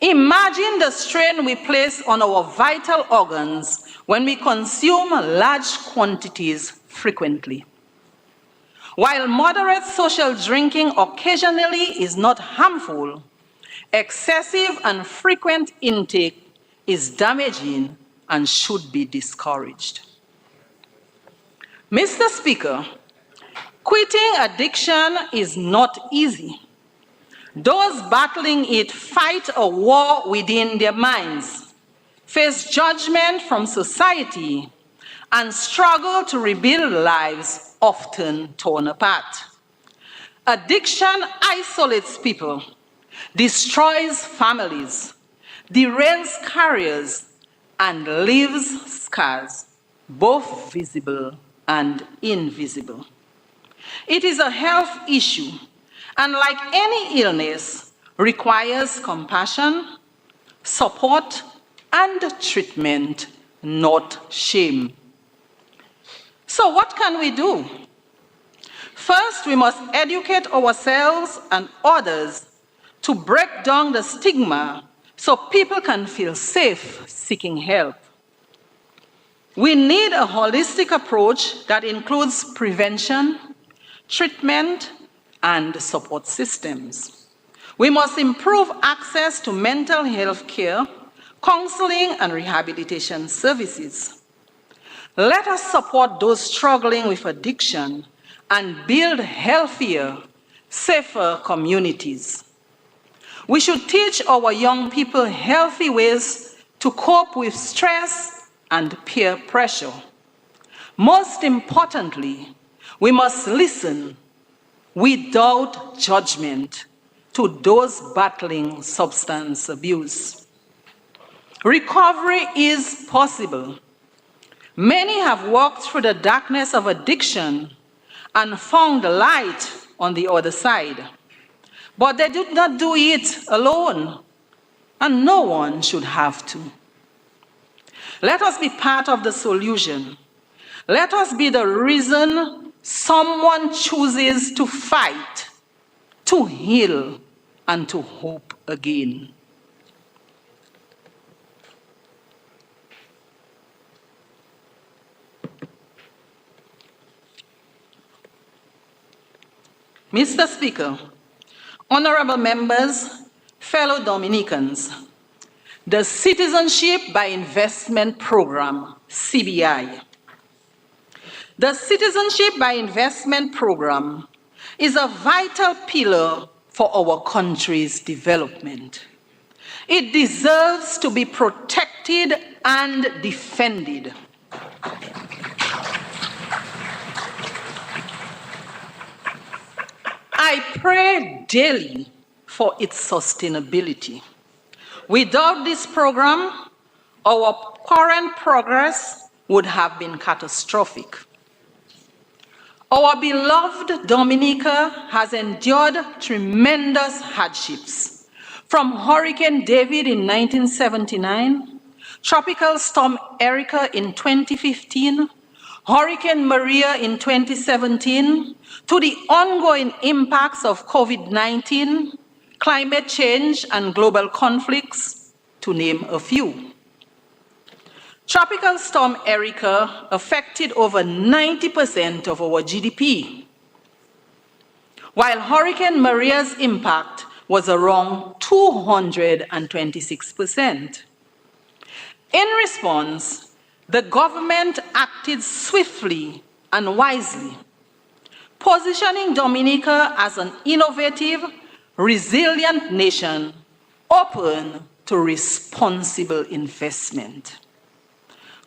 Imagine the strain we place on our vital organs when we consume large quantities frequently. While moderate social drinking occasionally is not harmful, excessive and frequent intake is damaging and should be discouraged. Mr. Speaker, quitting addiction is not easy. Those battling it fight a war within their minds, face judgment from society, and struggle to rebuild lives often torn apart. Addiction isolates people, destroys families, derails careers, and leaves scars, both visible and invisible. It is a health issue, and like any illness, requires compassion, support, and treatment, not shame. So what can we do? First, we must educate ourselves and others to break down the stigma so people can feel safe seeking help. We need a holistic approach that includes prevention, treatment, and support systems. We must improve access to mental health care, counseling, and rehabilitation services. Let us support those struggling with addiction and build healthier, safer communities. We should teach our young people healthy ways to cope with stress and peer pressure. Most importantly, we must listen without judgment to those battling substance abuse. Recovery is possible. Many have walked through the darkness of addiction and found the light on the other side. But they did not do it alone, and no one should have to. Let us be part of the solution. Let us be the reason someone chooses to fight, to heal, and to hope again. Mr. Speaker, honorable members, fellow Dominicans, the Citizenship by Investment Program, CBI. The Citizenship by Investment Program is a vital pillar for our country's development. It deserves to be protected and defended. I pray daily for its sustainability. Without this program, our current progress would have been catastrophic. Our beloved Dominica has endured tremendous hardships, from Hurricane David in 1979, Tropical Storm Erica in 2015, Hurricane Maria in 2017, to the ongoing impacts of COVID-19, climate change, and global conflicts, to name a few. Tropical Storm Erica affected over 90% of our GDP, while Hurricane Maria's impact was around 226%. In response, the government acted swiftly and wisely, positioning Dominica as an innovative, resilient nation open to responsible investment.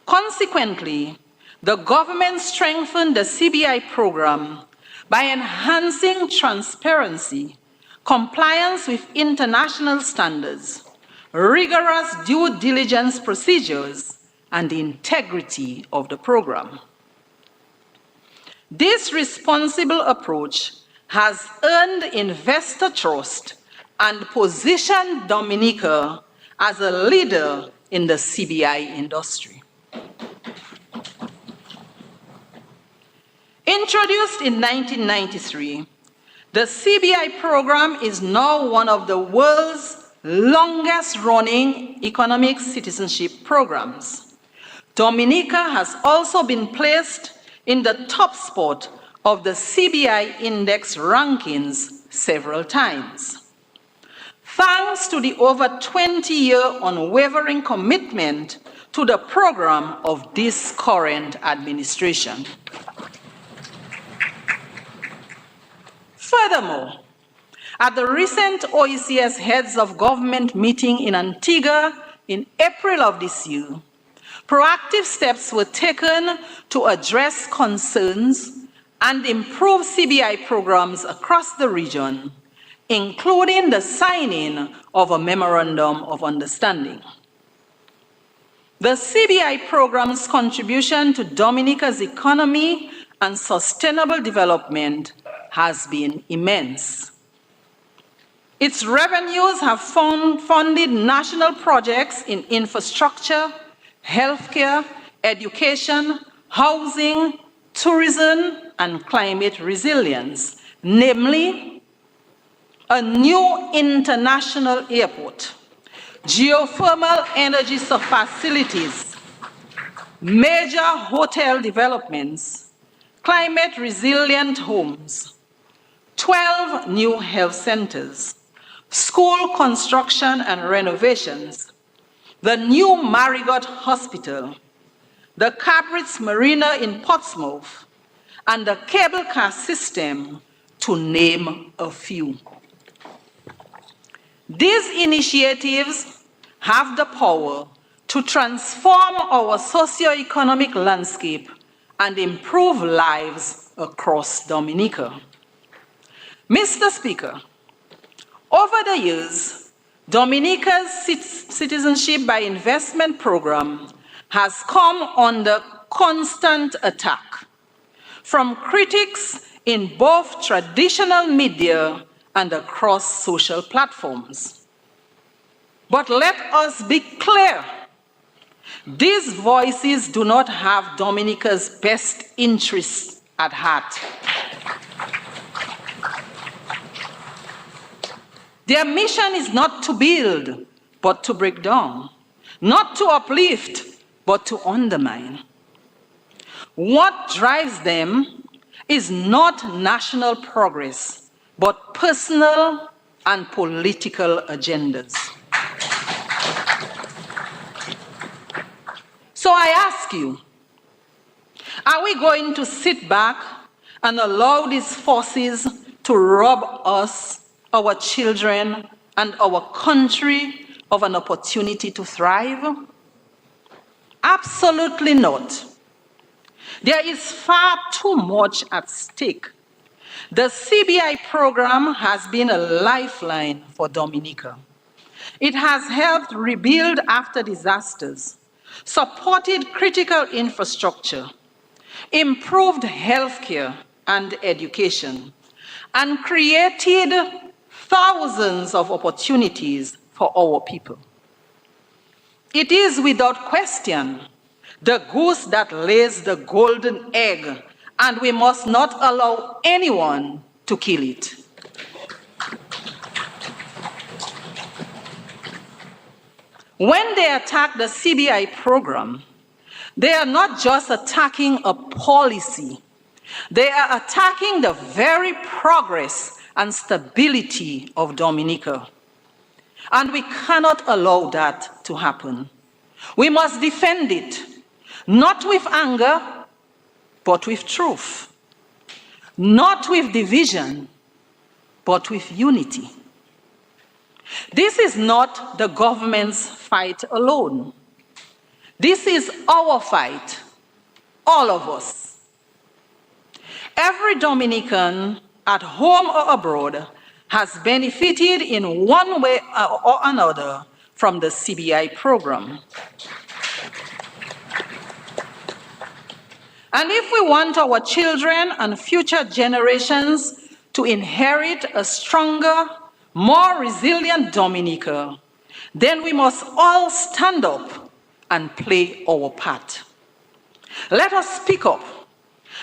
Consequently, the government strengthened the CBI program by enhancing transparency, compliance with international standards, rigorous due diligence procedures, and the integrity of the program. This responsible approach has earned investor trust and positioned Dominica as a leader in the CBI industry. Introduced in 1993, the CBI program is now one of the world's longest-running economic citizenship programs. Dominica has also been placed in the top spot of the CBI Index rankings several times. Thanks to the over 20-year unwavering commitment to the program of this current administration. Furthermore, at the recent OECS Heads of Government meeting in Antigua in April of this year, proactive steps were taken to address concerns and improve CBI programs across the region, including the signing of a Memorandum of Understanding. The CBI program's contribution to Dominica's economy and sustainable development has been immense. Its revenues have funded national projects in infrastructure, healthcare, education, housing, tourism, and climate resilience, namely a new international airport, geothermal energy facilities, major hotel developments, climate resilient homes, 12 new health centers, school construction and renovations, the new Marigot Hospital, the Cabritz Marina in Portsmouth, and the cable car system, to name a few. These initiatives have the power to transform our socio-economic landscape and improve lives across Dominica. Mr. Speaker, over the years, Dominica's Citizenship by Investment program has come under constant attack from critics in both traditional media and across social platforms. But let us be clear, these voices do not have Dominica's best interests at heart. Their mission is not to build, but to break down, not to uplift, but to undermine. What drives them is not national progress, but personal and political agendas. So I ask you, are we going to sit back and allow these forces to rob us, our children, and our country of an opportunity to thrive? Absolutely not. There is far too much at stake. The CBI program has been a lifeline for Dominica. It has helped rebuild after disasters, supported critical infrastructure, improved healthcare and education, and created thousands of opportunities for our people. It is without question the goose that lays the golden egg, and we must not allow anyone to kill it. When they attack the CBI program, they are not just attacking a policy, they are attacking the very progress and stability of Dominica. And we cannot allow that to happen. We must defend it, not with anger, but with truth. Not with division, but with unity. This is not the government's fight alone. This is our fight, all of us. Every Dominican, at home or abroad, has benefited in one way or another from the CBI program. And if we want our children and future generations to inherit a stronger, more resilient Dominica, then we must all stand up and play our part. Let us speak up.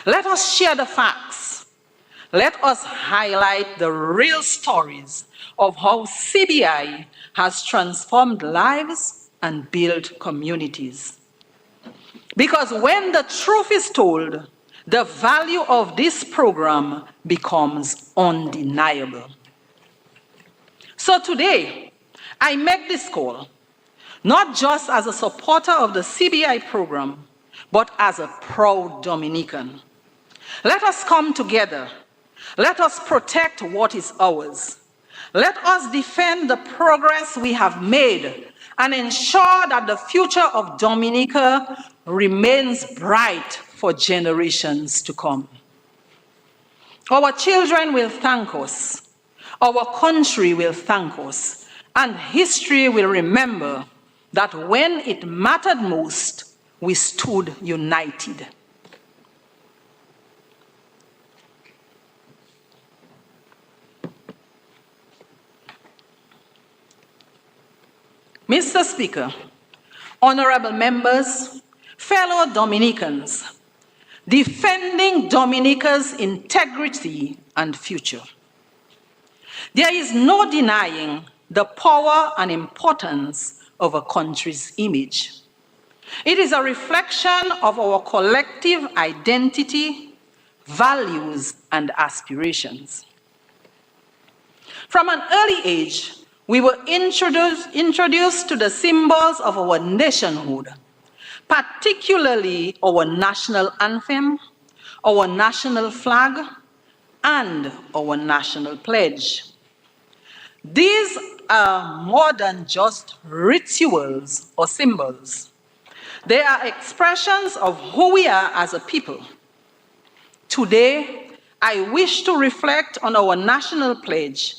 Let us share the facts. Let us highlight the real stories of how CBI has transformed lives and built communities. Because when the truth is told, the value of this program becomes undeniable. So today, I make this call, not just as a supporter of the CBI program, but as a proud Dominican. Let us come together. Let us protect what is ours. Let us defend the progress we have made and ensure that the future of Dominica remains bright for generations to come. Our children will thank us. Our country will thank us. And history will remember that when it mattered most, we stood united. Mr. Speaker, honorable members, fellow Dominicans, defending Dominica's integrity and future. There is no denying the power and importance of a country's image. It is a reflection of our collective identity, values, and aspirations. From an early age, we were introduced to the symbols of our nationhood, particularly our national anthem, our national flag, and our national pledge. These are more than just rituals or symbols. They are expressions of who we are as a people. Today, I wish to reflect on our national pledge,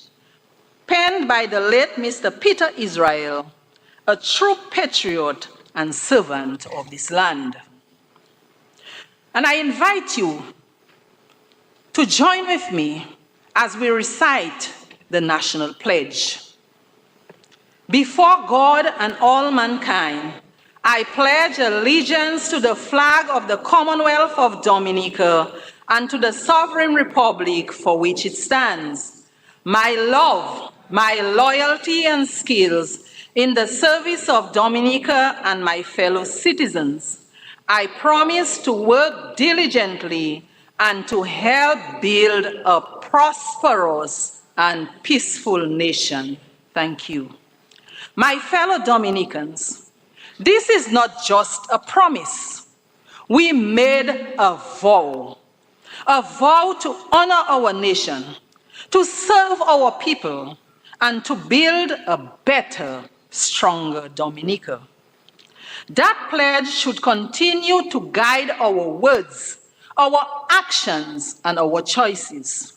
penned by the late Mr. Peter Israel, a true patriot and servant of this land. And I invite you to join with me as we recite the national pledge. Before God and all mankind, I pledge allegiance to the flag of the Commonwealth of Dominica and to the sovereign republic for which it stands. My love, my loyalty and skills in the service of Dominica and my fellow citizens. I promise to work diligently and to help build a prosperous and peaceful nation. Thank you. My fellow Dominicans, this is not just a promise. We made a vow to honor our nation, to serve our people, and to build a better, stronger Dominica. That pledge should continue to guide our words, our actions, and our choices.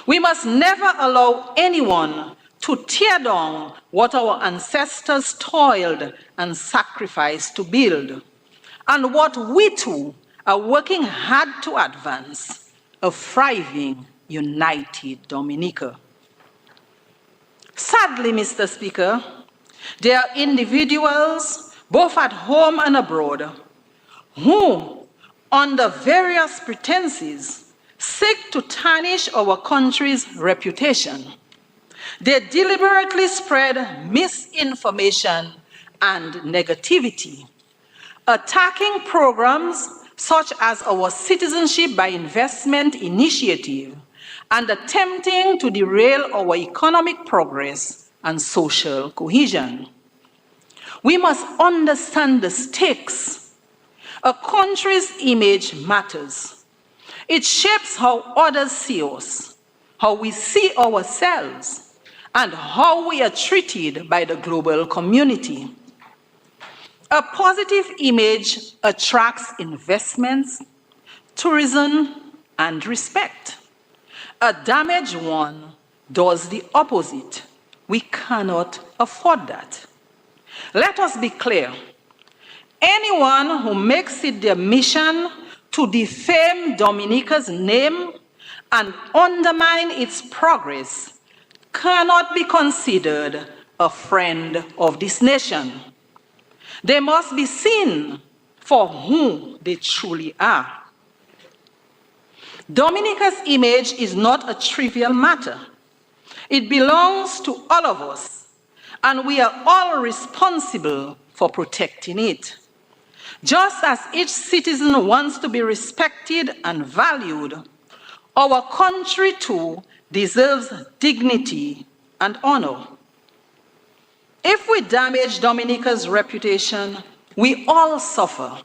We must never allow anyone to tear down what our ancestors toiled and sacrificed to build, and what we too are working hard to advance, a thriving, united Dominica. Sadly, Mr. Speaker, there are individuals, both at home and abroad, who, under various pretenses, seek to tarnish our country's reputation. They deliberately spread misinformation and negativity, attacking programs such as our Citizenship by Investment initiative and attempting to derail our economic progress and social cohesion. We must understand the stakes. A country's image matters. It shapes how others see us, how we see ourselves, and how we are treated by the global community. A positive image attracts investments, tourism, and respect. A damaged one does the opposite. We cannot afford that. Let us be clear. Anyone who makes it their mission to defame Dominica's name and undermine its progress cannot be considered a friend of this nation. They must be seen for who they truly are. Dominica's image is not a trivial matter. It belongs to all of us, and we are all responsible for protecting it. Just as each citizen wants to be respected and valued, our country too deserves dignity and honor. If we damage Dominica's reputation, we all suffer.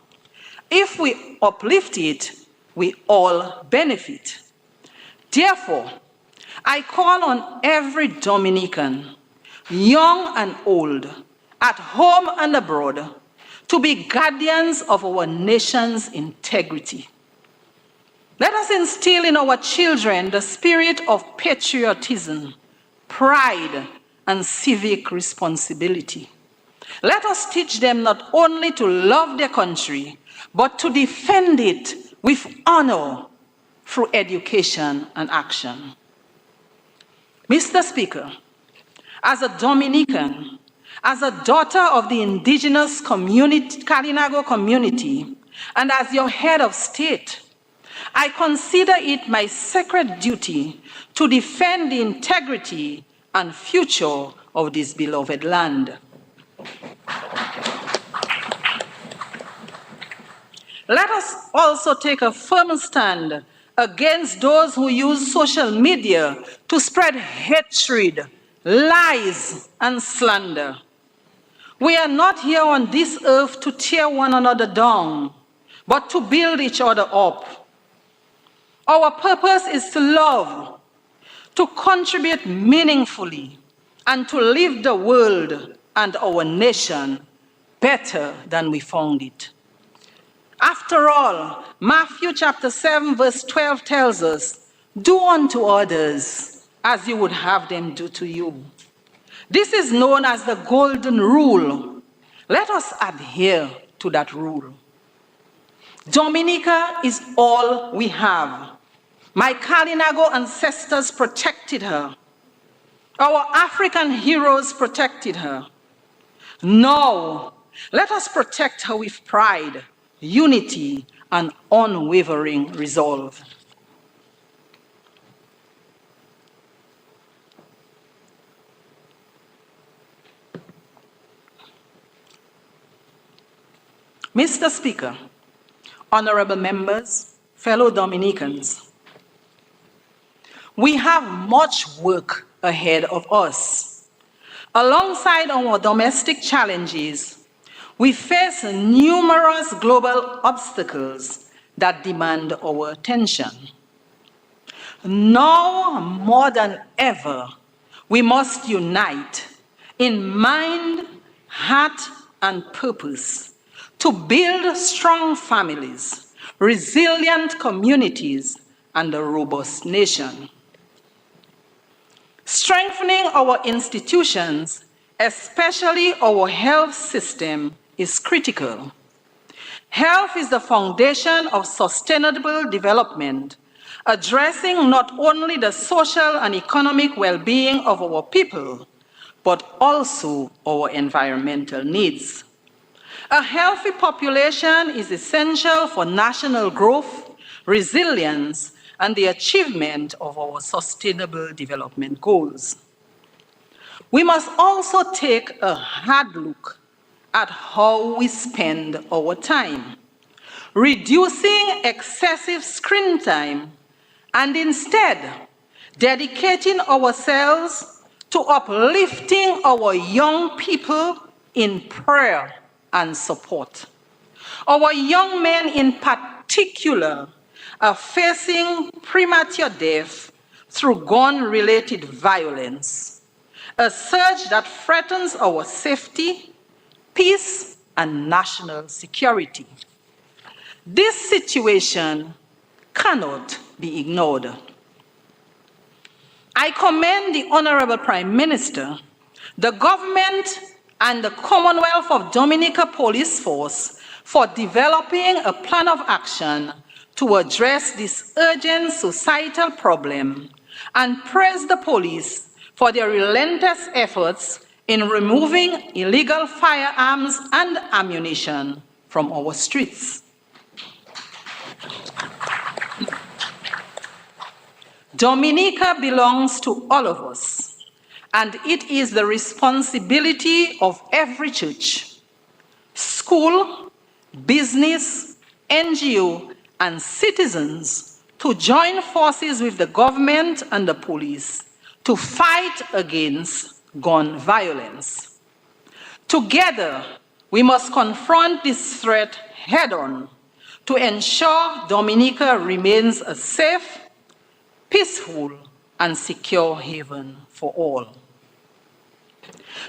If we uplift it, we all benefit. Therefore, I call on every Dominican, young and old, at home and abroad, to be guardians of our nation's integrity. Let us instill in our children the spirit of patriotism, pride, and civic responsibility. Let us teach them not only to love their country, but to defend it with honor through education and action. Mr. Speaker, as a Dominican, as a daughter of the indigenous community, Kalinago community, and as your head of state, I consider it my sacred duty to defend the integrity and future of this beloved land. Let us also take a firm stand against those who use social media to spread hatred, lies, and slander. We are not here on this earth to tear one another down, but to build each other up. Our purpose is to love, to contribute meaningfully, and to leave the world and our nation better than we found it. After all, Matthew chapter 7 verse 12 tells us, "Do unto others as you would have them do to you." This is known as the golden rule. Let us adhere to that rule. Dominica is all we have. My Kalinago ancestors protected her. Our African heroes protected her. Now, let us protect her with pride, unity, and unwavering resolve. Mr. Speaker, honorable members, fellow Dominicans, we have much work ahead of us. Alongside our domestic challenges, we face numerous global obstacles that demand our attention. Now more than ever, we must unite in mind, heart, and purpose to build strong families, resilient communities, and a robust nation. Strengthening our institutions, especially our health system, is critical. Health is the foundation of sustainable development, addressing not only the social and economic well-being of our people, but also our environmental needs. A healthy population is essential for national growth, resilience, and the achievement of our sustainable development goals. We must also take a hard look at how we spend our time, reducing excessive screen time and instead dedicating ourselves to uplifting our young people in prayer and support. Our young men in particular are facing premature death through gun-related violence, a surge that threatens our safety, peace, and national security. This situation cannot be ignored. I commend the Honorable Prime Minister, the government, and the Commonwealth of Dominica Police Force for developing a plan of action to address this urgent societal problem, and praise the police for their relentless efforts in removing illegal firearms and ammunition from our streets. Dominica belongs to all of us, and it is the responsibility of every church, school, business, NGO, and citizens to join forces with the government and the police to fight against gun violence. Together, we must confront this threat head-on to ensure Dominica remains a safe, peaceful, and secure haven for all.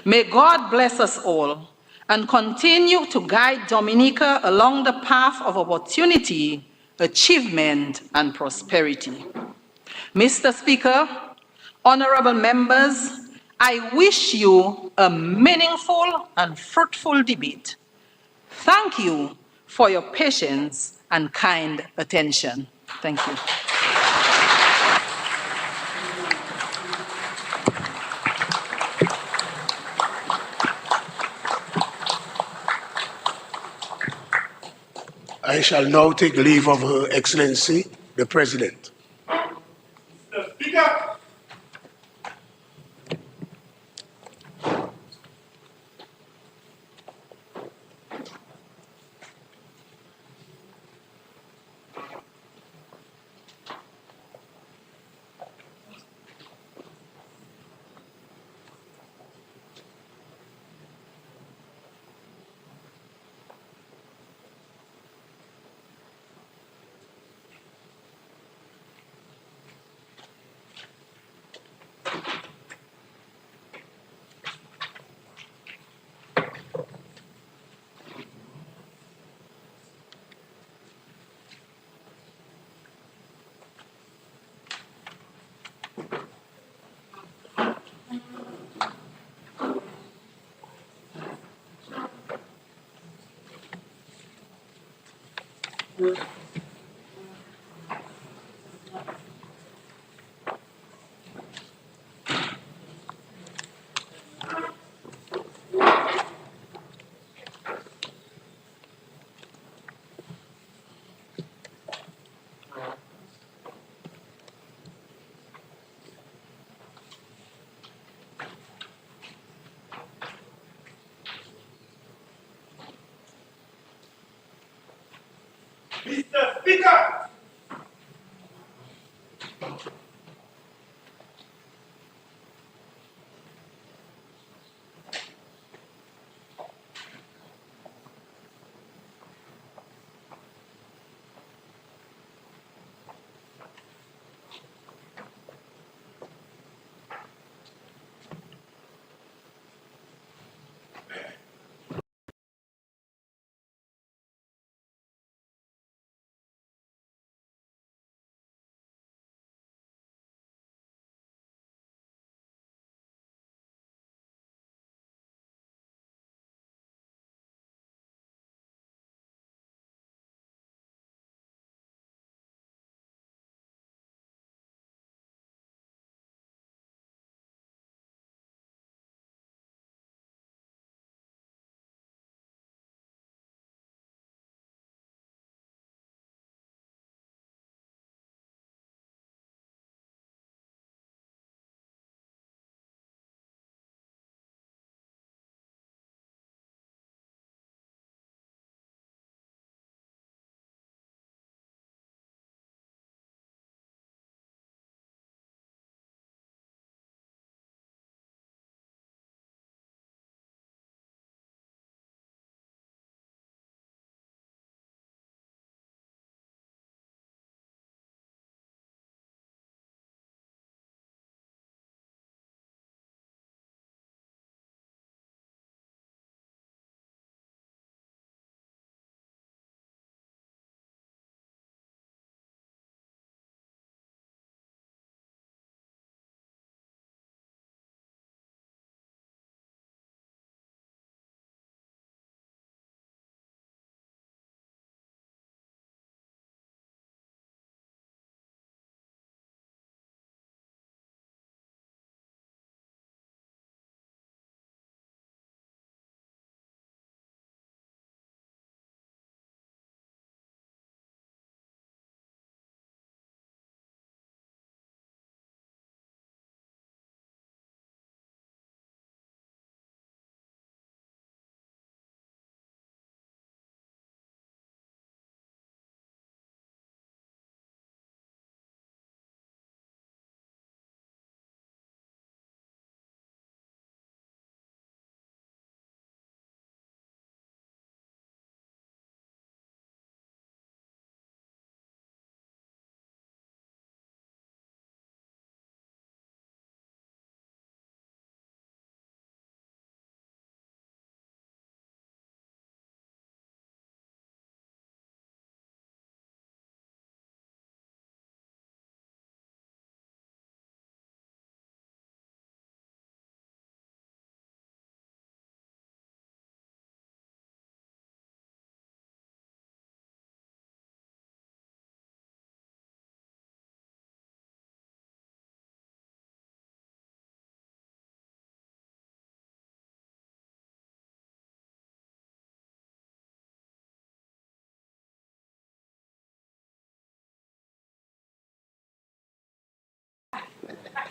May God bless us all and continue to guide Dominica along the path of opportunity, achievement, and prosperity. Mr. Speaker, honorable members, I wish you a meaningful and fruitful debate. Thank you for your patience and kind attention. Thank you. I shall now take leave of Her Excellency, the President. Mr. Speaker, Mr. Speaker.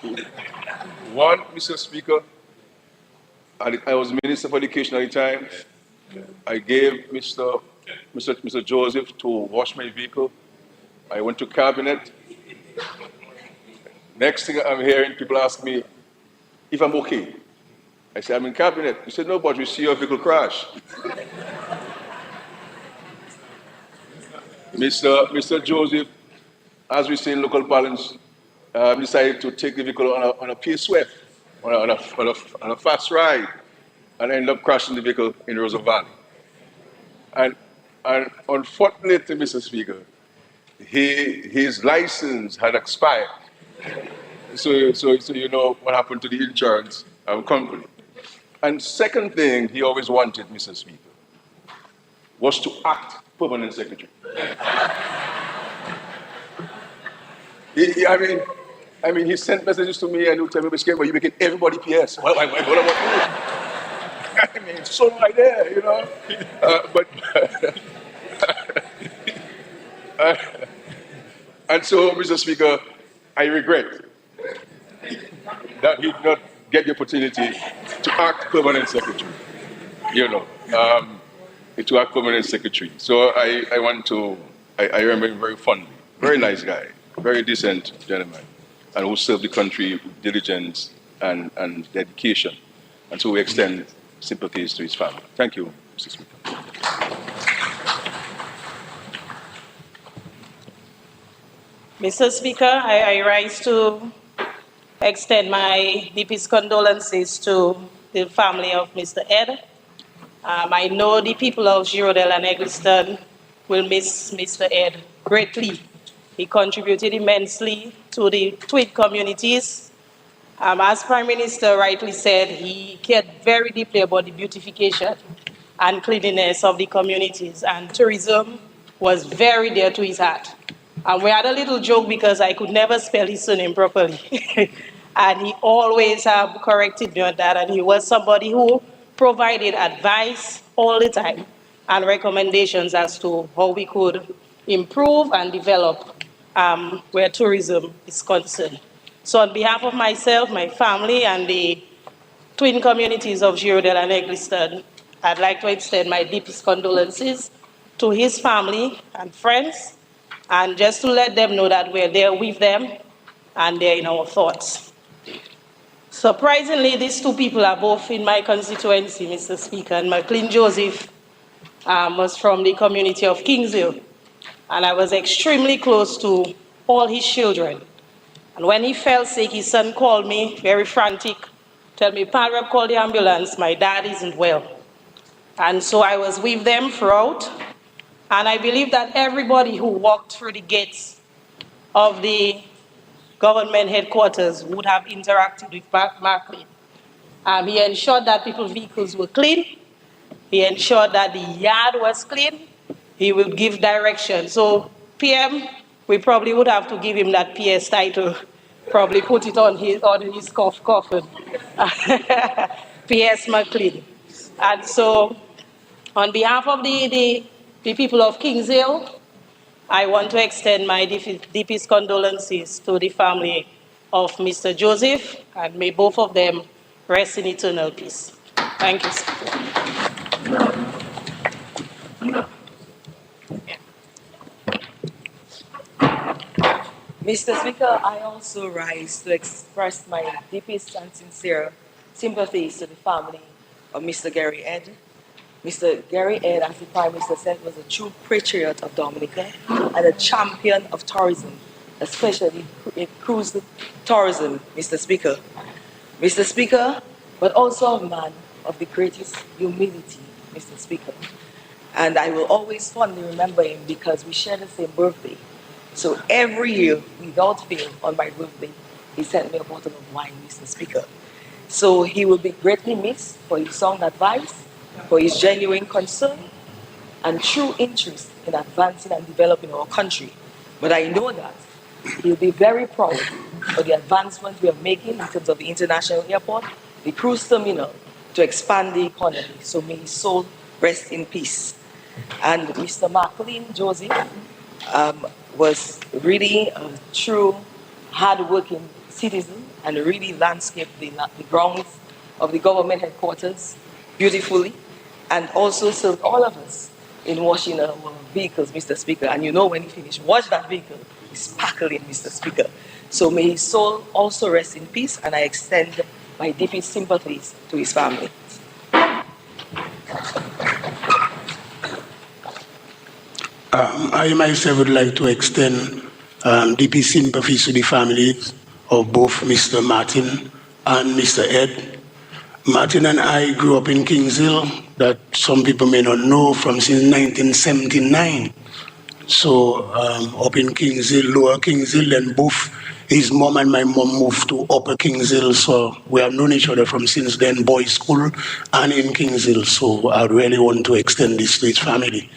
One, Mr. Speaker, I was Minister for Education at the time. I gave Mr. Joseph to wash my vehicle. I went to cabinet. Next thing I'm hearing, people ask me if I'm okay. I said, I'm in cabinet. He said, no, but we see your vehicle crash. Mr. Joseph, as we say in local parlance, decided to take the vehicle on a P-Swift, on a fast ride, and ended up crashing the vehicle in Rosa Valley. And unfortunately, Mr. Speaker, his license had expired. So you know what happened to the insurance company. And second thing he always wanted, Mr. Speaker, was to act permanent secretary. I mean, he sent messages to me and he would tell me, Mr. Well, you're making everybody PS. What about you? I mean, so right there, you know. And so, Mr. Speaker, I regret that he did not get the opportunity to act permanent secretary, you know, to act permanent secretary. So I remember him very fondly. Very nice guy, very decent gentleman, and who served the country with diligence and dedication. And so we extend sympathies to his family. Thank you, Mr. Speaker. Mr. Speaker, I rise to extend my deepest condolences to the family of Mr. Ed. I know the people of Girondale and Eggleston will miss Mr. Ed greatly. He contributed immensely to the twin communities. As Prime Minister rightly said, he cared very deeply about the beautification and cleanliness of the communities, and tourism was very dear to his heart. And we had a little joke because I could never spell his surname properly. And he always corrected me on that. And he was somebody who provided advice all the time and recommendations as to how we could improve and develop where tourism is concerned. So on behalf of myself, my family, and the twin communities of Girondale and Eggleston, I'd like to extend my deepest condolences to his family and friends, and just to let them know that we're there with them and they're in our thoughts. Surprisingly, these two people are both in my constituency, Mr. Speaker, and McLean Joseph was from the community of Kingshill, and I was extremely close to all his children. And when he fell sick, his son called me, very frantic, tell me, Parrot, call the ambulance, my dad isn't well. And so I was with them throughout. And I believe that everybody who walked through the gates of the government headquarters would have interacted with Marklin. He ensured that people's vehicles were clean. He ensured that the yard was clean. He would give direction. So PM, we probably would have to give him that PS title, probably put it on his coffin. PS McLean. And so on behalf of the people of Kingshill, I want to extend my deepest condolences to the family of Mr. Joseph, and may both of them rest in eternal peace. Thank you, Speaker. Mr. Speaker, I also rise to express my deepest and sincere sympathies to the family of Mr. Gary Ed. Mr. Gary Ed, as the Prime Minister said, was a true patriot of Dominica and a champion of tourism, especially in cruise tourism, Mr. Speaker. Mr. Speaker, but also a man of the greatest humility, Mr. Speaker. And I will always fondly remember him because we share the same birthday. So every year, without fail, on my birthday, he sent me a bottle of wine, Mr. Speaker. So he will be greatly missed for his sound advice, for his genuine concern, and true interest in advancing and developing our country. But I know that he'll be very proud of the advancements we are making in terms of the international airport, the cruise terminal, to expand the economy. So may his soul rest in peace. And Mr. McLean Joseph was really a true hard-working citizen and really landscape the grounds of the government headquarters beautifully, and also served all of us in washing our vehicles, Mr. Speaker. And you know, when he finished, wash that vehicle, it's sparkling, Mr. Speaker. So may his soul also rest in peace, and I extend my deepest sympathies to his family. I myself would like to extend deepest sympathies to the families of both Mr. Martin and Mr. Ed. Martin and I grew up in Kings Hill, that some people may not know, from since 1979. So up in Kings Hill, Lower Kings Hill, and both his mom and my mom moved to Upper Kings Hill. So we have known each other from since then, boys' school and in Kings Hill. So I really want to extend this to his family.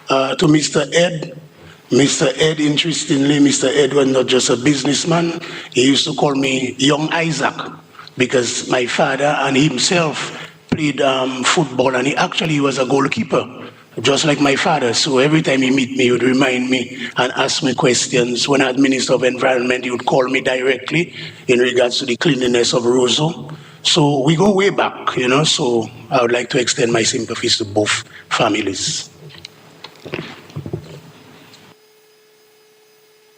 To Mr. Ed, interestingly, Mr. Ed was not just a businessman. He used to call me Young Isaac because my father and himself played football, and he was a goalkeeper, just like my father. So every time he meet me, he would remind me and ask me questions. When I was Minister of Environment, he would call me directly in regards to the cleanliness of Roseau. So we go way back, so I would like to extend my sympathies to both families.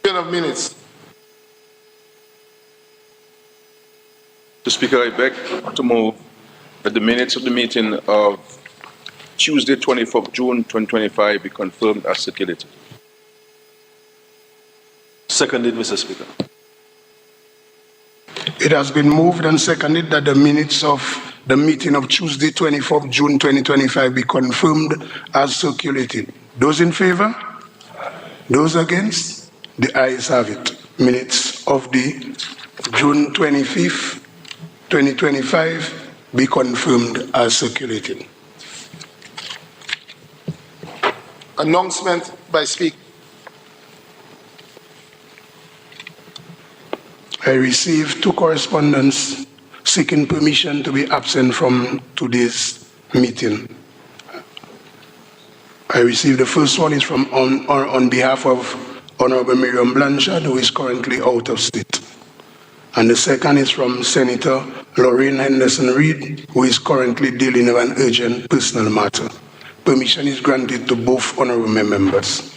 Of minutes. Mr. Speaker, I beg to move that the minutes of the meeting of Tuesday, 24th June 2025 be confirmed as circulated. Seconded, Mr. Speaker. It has been moved and seconded that the minutes of the meeting of Tuesday, 24th June 2025 be confirmed as circulated. Those in favor? Those against? The ayes have it. Minutes of the June 25th, 2025 be confirmed as circulated. Announcement by Speaker. I received two correspondence seeking permission to be absent from today's meeting. I received the first one is from on behalf of Honorable Miriam Blanchard, who is currently out of state. And the second is from Senator Lorraine Henderson-Reed, who is currently dealing with an urgent personal matter. Permission is granted to both honorable members.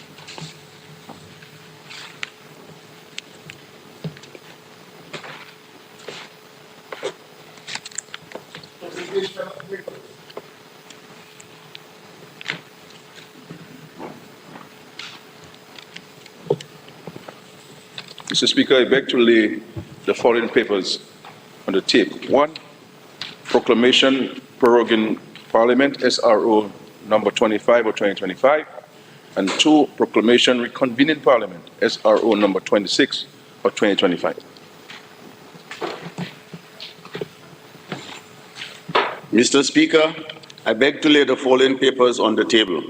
Mr. Speaker, I beg to lay the following papers on the table. 1, Proclamation Proroguing Parliament, SRO number 25 of 2025, and 2, Proclamation Reconvening Parliament, SRO number 26 of 2025. Mr. Speaker, I beg to lay the following papers on the table.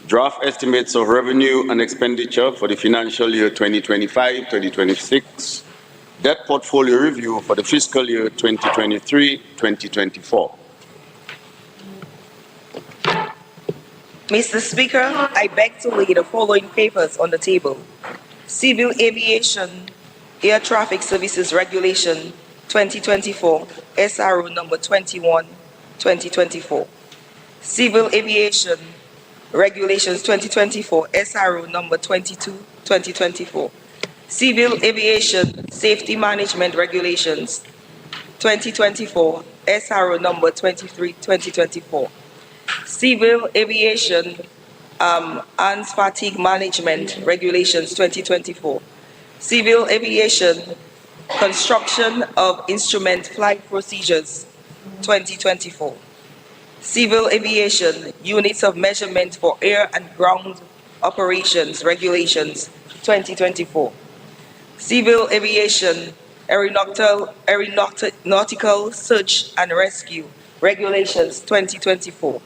Draft estimates of revenue and expenditure for the financial year 2025-2026, debt portfolio review for the fiscal year 2023-2024. Mr. Speaker, I beg to lay the following papers on the table. Civil Aviation Air Traffic Services Regulation 2024, SRO number 21, 2024. Civil Aviation Regulations 2024, SRO number 22, 2024. Civil Aviation Safety Management Regulations 2024, SRO number 23, 2024. Civil Aviation Arms Fatigue Management Regulations 2024. Civil Aviation Construction of Instrument Flight Procedures 2024. Civil Aviation Units of Measurement for Air and Ground Operations Regulations 2024. Civil Aviation Aeronautical Search and Rescue Regulations 2024.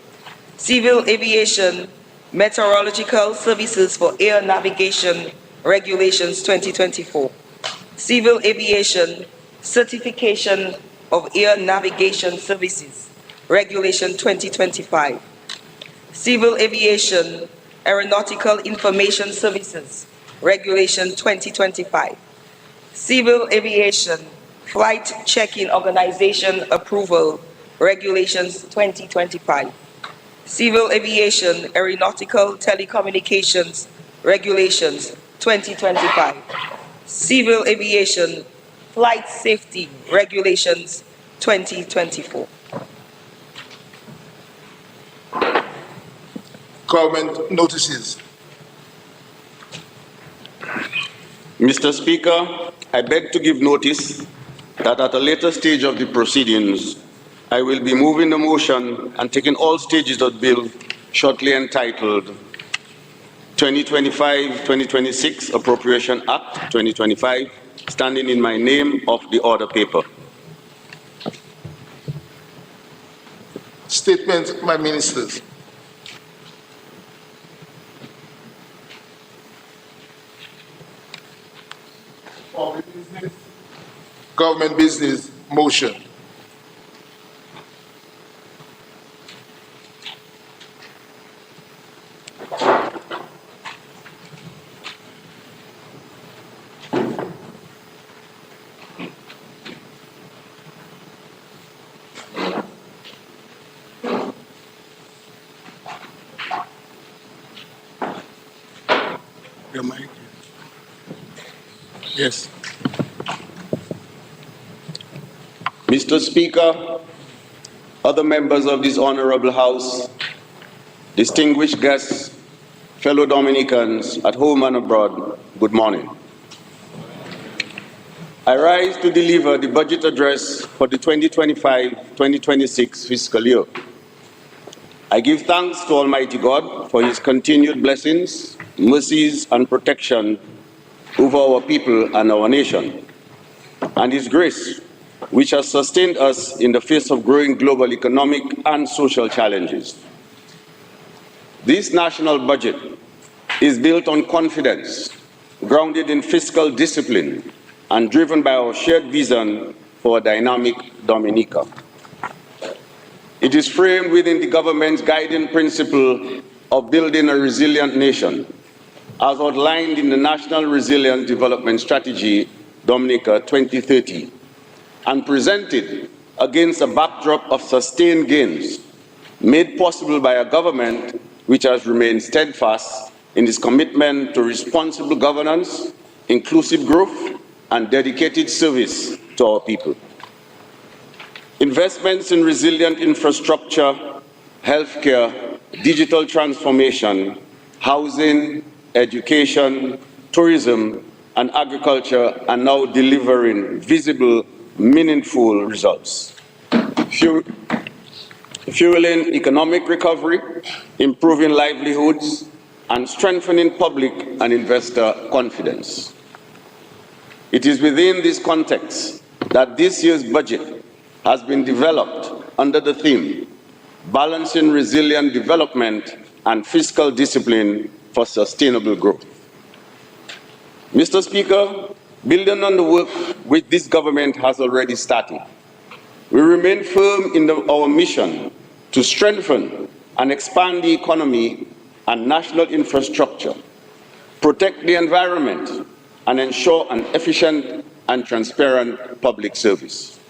Civil Aviation Meteorological Services for Air Navigation Regulations 2024. Civil Aviation Certification of Air Navigation Services Regulation 2025. Civil Aviation Aeronautical Information Services Regulation 2025. Civil Aviation Flight Checking Organization Approval Regulations 2025. Civil Aviation Aeronautical Telecommunications Regulations 2025. Civil Aviation Flight Safety Regulations 2024. Government notices. Mr. Speaker, I beg to give notice that at a later stage of the proceedings, I will be moving the motion and taking all stages of the bill shortly entitled 2025-2026 Appropriation Act 2025, standing in my name of the order paper. Statement by ministers. Government business motion. Your mic. Yes. Mr. Speaker, other members of this Honorable House, distinguished guests, fellow Dominicans at home and abroad, good morning. I rise to deliver the budget address for the 2025-2026 fiscal year. I give thanks to Almighty God for His continued blessings, mercies, and protection over our people and our nation, and His grace, which has sustained us in the face of growing global economic and social challenges. This national budget is built on confidence, grounded in fiscal discipline, and driven by our shared vision for a dynamic Dominica. It is framed within the government's guiding principle of building a resilient nation, as outlined in the National Resilience Development Strategy, Dominica 2030, and presented against a backdrop of sustained gains made possible by a government which has remained steadfast in its commitment to responsible governance, inclusive growth, and dedicated service to our people. Investments in resilient infrastructure, healthcare, digital transformation, housing, education, tourism, and agriculture are now delivering visible, meaningful results, fueling economic recovery, improving livelihoods, and strengthening public and investor confidence. It is within this context that this year's budget has been developed under the theme, Balancing Resilient Development and Fiscal Discipline for Sustainable Growth. Mr. Speaker, building on the work which this government has already started, we remain firm in our mission to strengthen and expand the economy and national infrastructure, protect the environment, and ensure an efficient and transparent public service.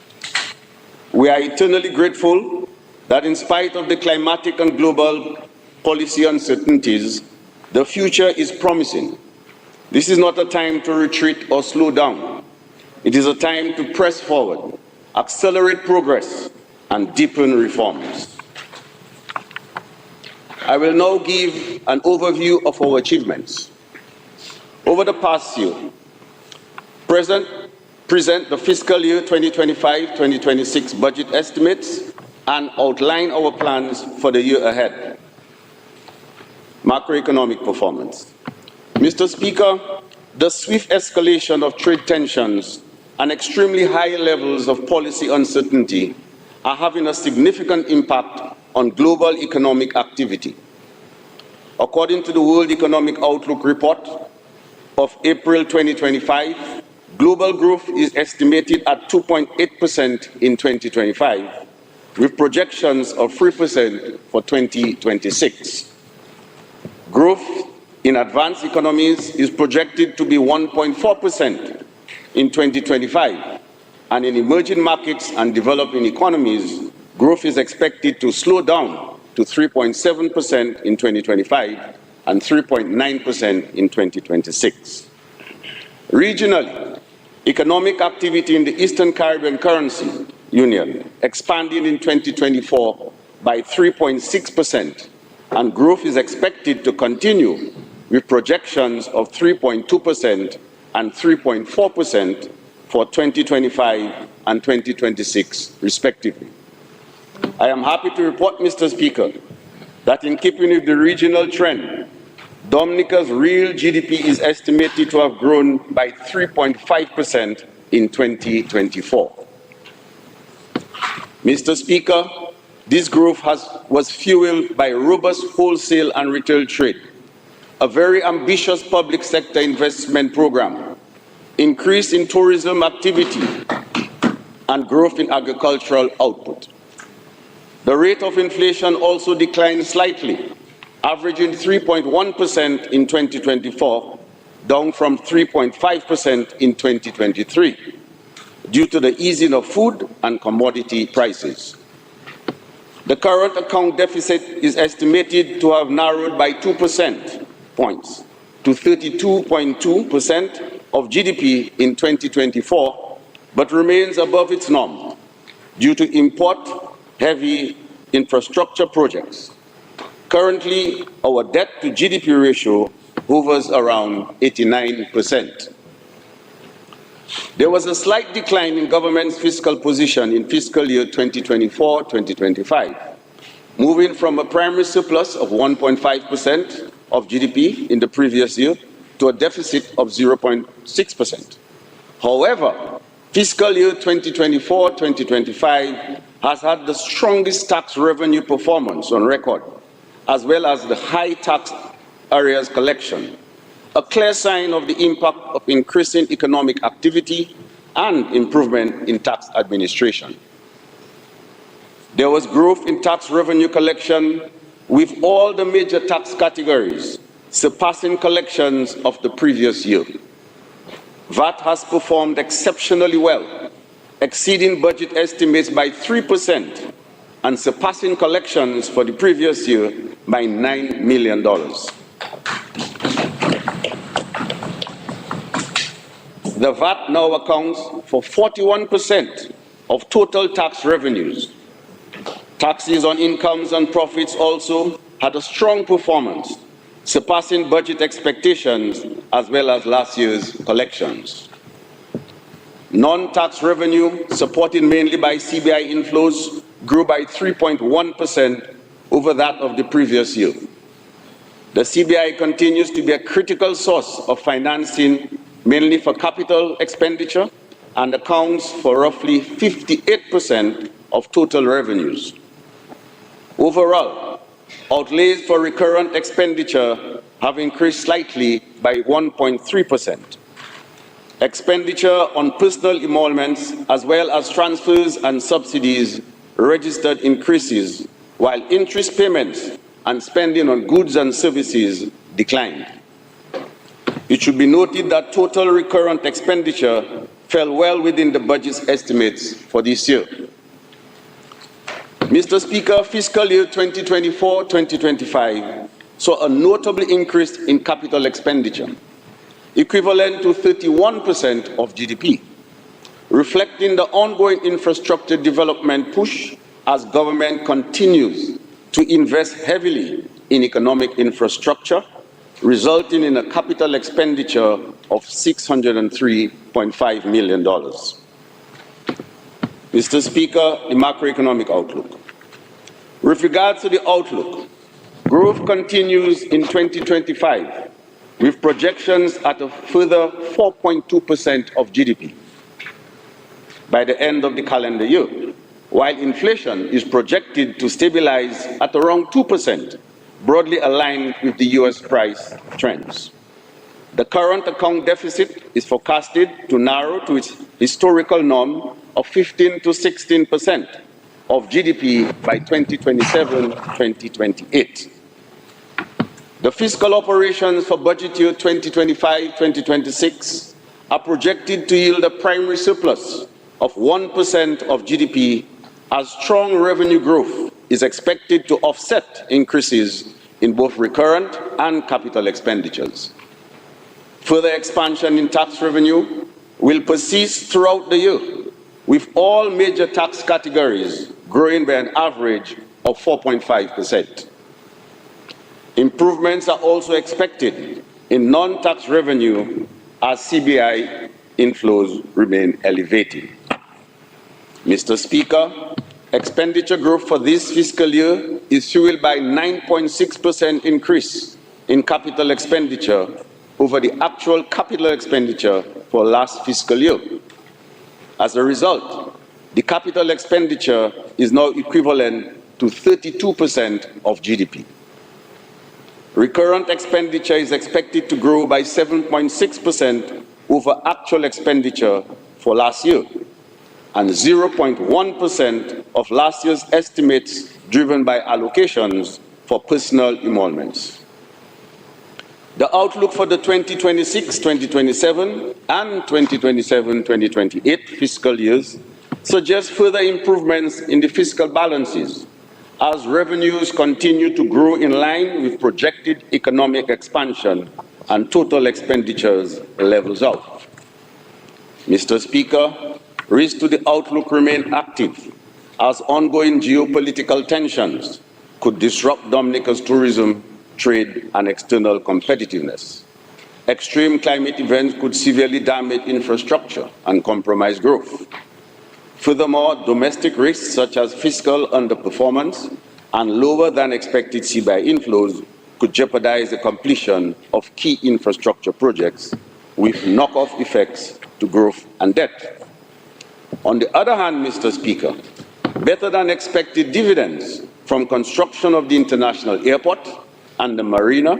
We are eternally grateful that in spite of the climatic and global policy uncertainties, the future is promising. This is not a time to retreat or slow down. It is a time to press forward, accelerate progress, and deepen reforms. I will now give an overview of our achievements. Over the past year, present the fiscal year 2025-2026 budget estimates and outline our plans for the year ahead. Macroeconomic performance. Mr. Speaker, the swift escalation of trade tensions and extremely high levels of policy uncertainty are having a significant impact on global economic activity. According to the World Economic Outlook report of April 2025, global growth is estimated at 2.8% in 2025, with projections of 3% for 2026. Growth in advanced economies is projected to be 1.4% in 2025 and in emerging markets and developing economies, growth is expected to slow down to 3.7% in 2025 and 3.9% in 2026. Regionally, economic activity in the Eastern Caribbean Currency Union expanded in 2024 by 3.6%, and growth is expected to continue with projections of 3.2% and 3.4% for 2025 and 2026, respectively. I am happy to report, Mr. Speaker, that in keeping with the regional trend, Dominica's real GDP is estimated to have grown by 3.5% in 2024. Mr. Speaker, this growth was fueled by robust wholesale and retail trade, a very ambitious public sector investment program, increase in tourism activity, and growth in agricultural output. The rate of inflation also declined slightly, averaging 3.1% in 2024, down from 3.5% in 2023, due to the easing of food and commodity prices. The current account deficit is estimated to have narrowed by 2% points to 32.2% of GDP in 2024, but remains above its norm due to import-heavy infrastructure projects. Currently, our debt to GDP ratio hovers around 89%. There was a slight decline in government's fiscal position in fiscal year 2024-2025, moving from a primary surplus of 1.5% of GDP in the previous year to a deficit of 0.6%. However, fiscal year 2024-2025 has had the strongest tax revenue performance on record, as well as the high tax areas collection, a clear sign of the impact of increasing economic activity and improvement in tax administration. There was growth in tax revenue collection, with all the major tax categories surpassing collections of the previous year. VAT has performed exceptionally well, exceeding budget estimates by 3% and surpassing collections for the previous year by $9 million. The VAT now accounts for 41% of total tax revenues. Taxes on incomes and profits also had a strong performance, surpassing budget expectations as well as last year's collections. Non-tax revenue, supported mainly by CBI inflows, grew by 3.1% over that of the previous year. The CBI continues to be a critical source of financing, mainly for capital expenditure, and accounts for roughly 58% of total revenues. Overall, outlays for recurrent expenditure have increased slightly by 1.3%. Expenditure on personal emoluments, as well as transfers and subsidies, registered increases, while interest payments and spending on goods and services declined. It should be noted that total recurrent expenditure fell well within the budget's estimates for this year. Mr. Speaker, fiscal year 2024-2025 saw a notable increase in capital expenditure, equivalent to 31% of GDP, reflecting the ongoing infrastructure development push as government continues to invest heavily in economic infrastructure, resulting in a capital expenditure of $603.5 million. Mr. Speaker, the macroeconomic outlook. With regards to the outlook, growth continues in 2025, with projections at a further 4.2% of GDP by the end of the calendar year, while inflation is projected to stabilize at around 2%, broadly aligned with the US price trends. The current account deficit is forecasted to narrow to its historical norm of 15 to 16% of GDP by 2027-2028. The fiscal operations for budget year 2025-2026 are projected to yield a primary surplus of 1% of GDP, as strong revenue growth is expected to offset increases in both recurrent and capital expenditures. Further expansion in tax revenue will persist throughout the year, with all major tax categories growing by an average of 4.5%. Improvements are also expected in non-tax revenue as CBI inflows remain elevated. Mr. Speaker, expenditure growth for this fiscal year is fueled by 9.6% increase in capital expenditure over the actual capital expenditure for last fiscal year. As a result, the capital expenditure is now equivalent to 32% of GDP. Recurrent expenditure is expected to grow by 7.6% over actual expenditure for last year, and 0.1% of last year's estimates driven by allocations for personal emoluments. The outlook for the 2026-2027 and 2027-2028 fiscal years suggests further improvements in the fiscal balances as revenues continue to grow in line with projected economic expansion and total expenditures levels out. Mr. Speaker, risks to the outlook remain active as ongoing geopolitical tensions could disrupt Dominica's tourism, trade, and external competitiveness. Extreme climate events could severely damage infrastructure and compromise growth. Furthermore, domestic risks such as fiscal underperformance and lower than expected CBI inflows could jeopardize the completion of key infrastructure projects with knock-off effects to growth and debt. On the other hand, Mr. Speaker, better than expected dividends from construction of the international airport and the marina,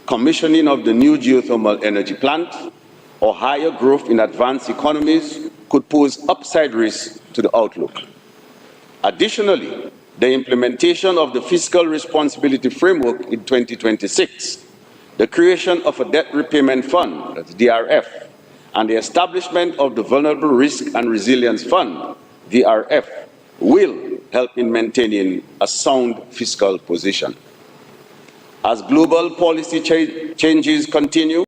commissioning of the new geothermal energy plant, or higher growth in advanced economies could pose upside risks to the outlook. Additionally, the implementation of the Fiscal Responsibility Framework in 2026, the creation of a debt repayment fund, that's DRF, and the establishment of the Vulnerable Risk and Resilience Fund, VRF, will help in maintaining a sound fiscal position. As global policy changes continue,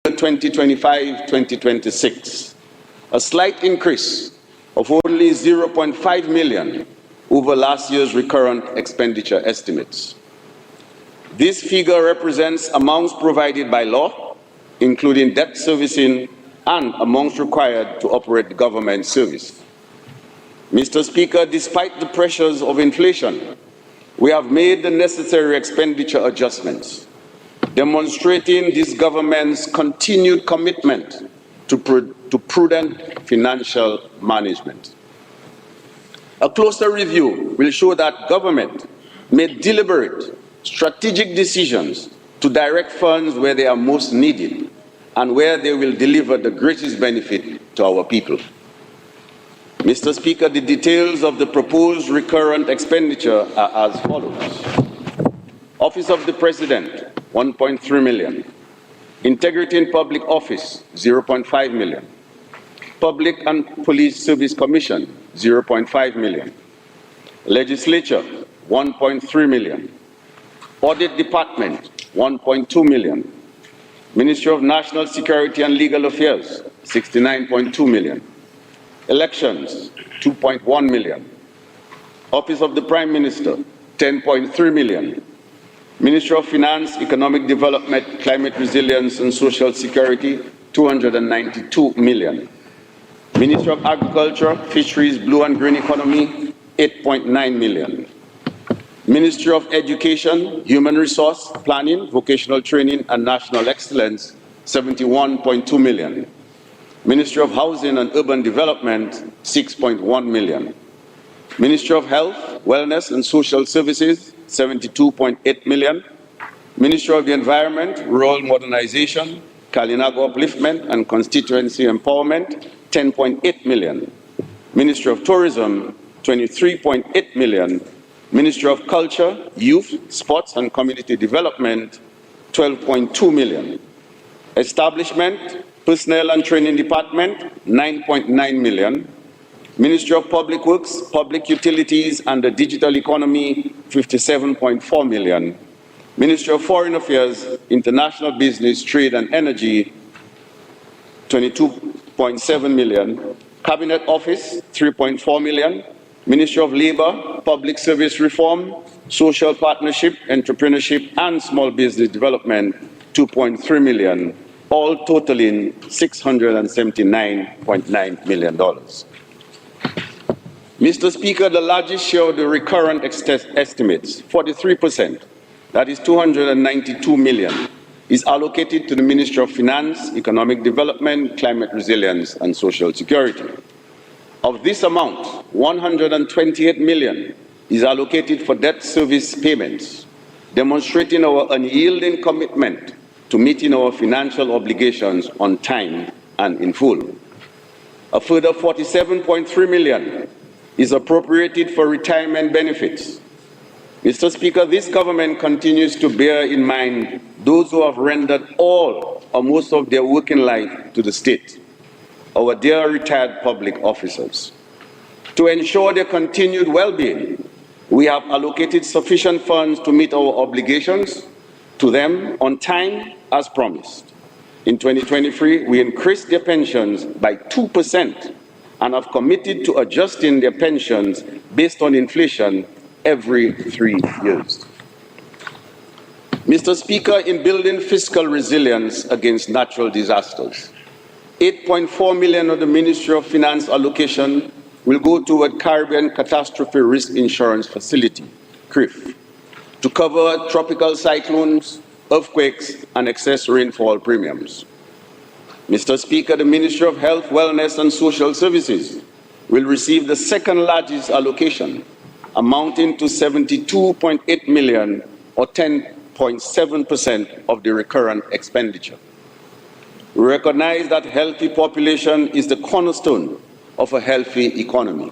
the 2025-2026, a slight increase of only 0.5 million over last year's recurrent expenditure estimates. This figure represents amounts provided by law, including debt servicing and amounts required to operate the government service. Mr. Speaker, despite the pressures of inflation, we have made the necessary expenditure adjustments, demonstrating this government's continued commitment to prudent financial management. A closer review will show that government made deliberate, strategic decisions to direct funds where they are most needed and where they will deliver the greatest benefit to our people. Mr. Speaker, the details of the proposed recurrent expenditure are as follows. Office of the President, 1.3 million. Integrity in Public Office, 0.5 million. Public and Police Service Commission, 0.5 million. Legislature, 1.3 million. Audit Department, 1.2 million. Ministry of National Security and Legal Affairs, 69.2 million. Elections, 2.1 million. Office of the Prime Minister, 10.3 million. Ministry of Finance, Economic Development, Climate Resilience and Social Security, 292 million. Ministry of Agriculture, Fisheries, Blue and Green Economy, 8.9 million. Ministry of Education, Human Resource Planning, Vocational Training and National Excellence, 71.2 million. Ministry of Housing and Urban Development, 6.1 million. Ministry of Health, Wellness and Social Services, 72.8 million. Ministry of the Environment, Rural Modernization, Kalinago Upliftment and Constituency Empowerment, 10.8 million. Ministry of Tourism, 23.8 million. Ministry of Culture, Youth, Sports and Community Development, 12.2 million. Establishment, Personnel and Training Department, 9.9 million. Ministry of Public Works, Public Utilities and the Digital Economy, 57.4 million. Ministry of Foreign Affairs, International Business, Trade and Energy, 22.7 million. Cabinet Office, 3.4 million. Ministry of Labor, Public Service Reform, Social Partnership, Entrepreneurship and Small Business Development, 2.3 million, all totaling $679.9 million. Mr. Speaker, the largest share of the recurrent estimates, 43%, that is 292 million, is allocated to the Ministry of Finance, Economic Development, Climate Resilience and Social Security. Of this amount, 128 million is allocated for debt service payments, demonstrating our unyielding commitment to meeting our financial obligations on time and in full. A further 47.3 million is appropriated for retirement benefits. Mr. Speaker, this government continues to bear in mind those who have rendered all or most of their working life to the state, our dear retired public officers. To ensure their continued well-being, we have allocated sufficient funds to meet our obligations to them on time as promised. In 2023, we increased their pensions by 2% and have committed to adjusting their pensions based on inflation every 3 years. Mr. Speaker, in building fiscal resilience against natural disasters, 8.4 million of the Ministry of Finance allocation will go toward Caribbean Catastrophe Risk Insurance Facility, CRIF, to cover tropical cyclones, earthquakes, and excess rainfall premiums. Mr. Speaker, the Ministry of Health, Wellness and Social Services will receive the second largest allocation, amounting to 72.8 million or 10.7% of the recurrent expenditure. We recognize that healthy population is the cornerstone of a healthy economy,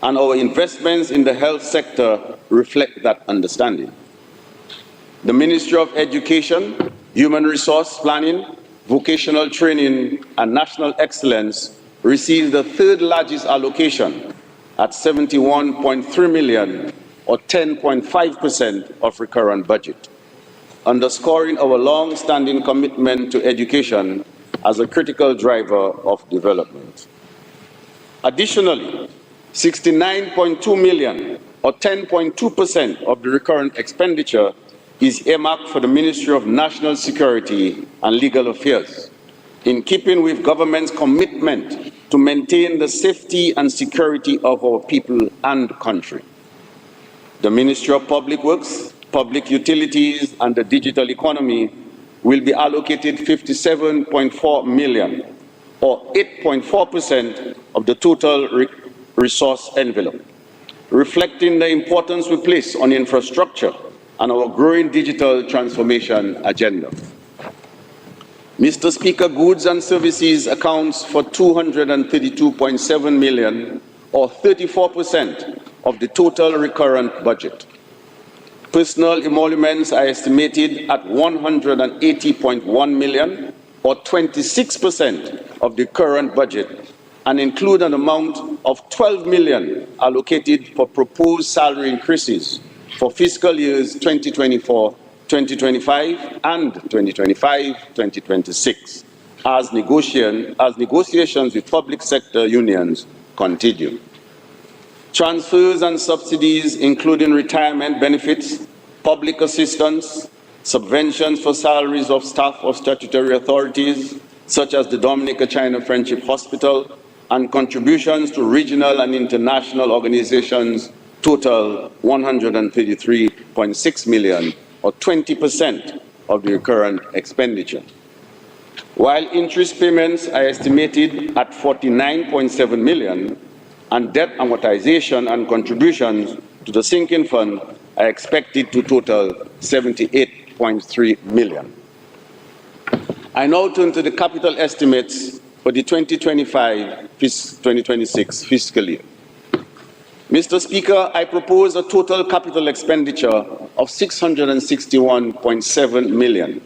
and our investments in the health sector reflect that understanding. The Ministry of Education, Human Resource Planning, Vocational Training and National Excellence receives the third largest allocation at 71.3 million or 10.5% of recurrent budget, underscoring our long-standing commitment to education as a critical driver of development. Additionally, 69.2 million or 10.2% of the recurrent expenditure is earmarked for the Ministry of National Security and Legal Affairs, in keeping with government's commitment to maintain the safety and security of our people and country. The Ministry of Public Works, Public Utilities and the Digital Economy will be allocated 57.4 million, or 8.4% of the total resource envelope, reflecting the importance we place on infrastructure and our growing digital transformation agenda. Mr. Speaker, goods and services accounts for 232.7 million, or 34% of the total recurrent budget. Personal emoluments are estimated at 180.1 million, or 26% of the current budget, and include an amount of 12 million allocated for proposed salary increases for fiscal years 2024, 2025 and 2025-2026 as negotiations with public sector unions continue. Transfers and subsidies, including retirement benefits, public assistance, subventions for salaries of staff of statutory authorities, such as the Dominica-China Friendship Hospital, and contributions to regional and international organizations total 133.6 million, or 20% of the recurrent expenditure. While interest payments are estimated at 49.7 million, and debt amortization and contributions to the sinking fund are expected to total 78.3 million. I now turn to the capital estimates for the 2025-2026 fiscal year. Mr. Speaker, I propose a total capital expenditure of 661.7 million,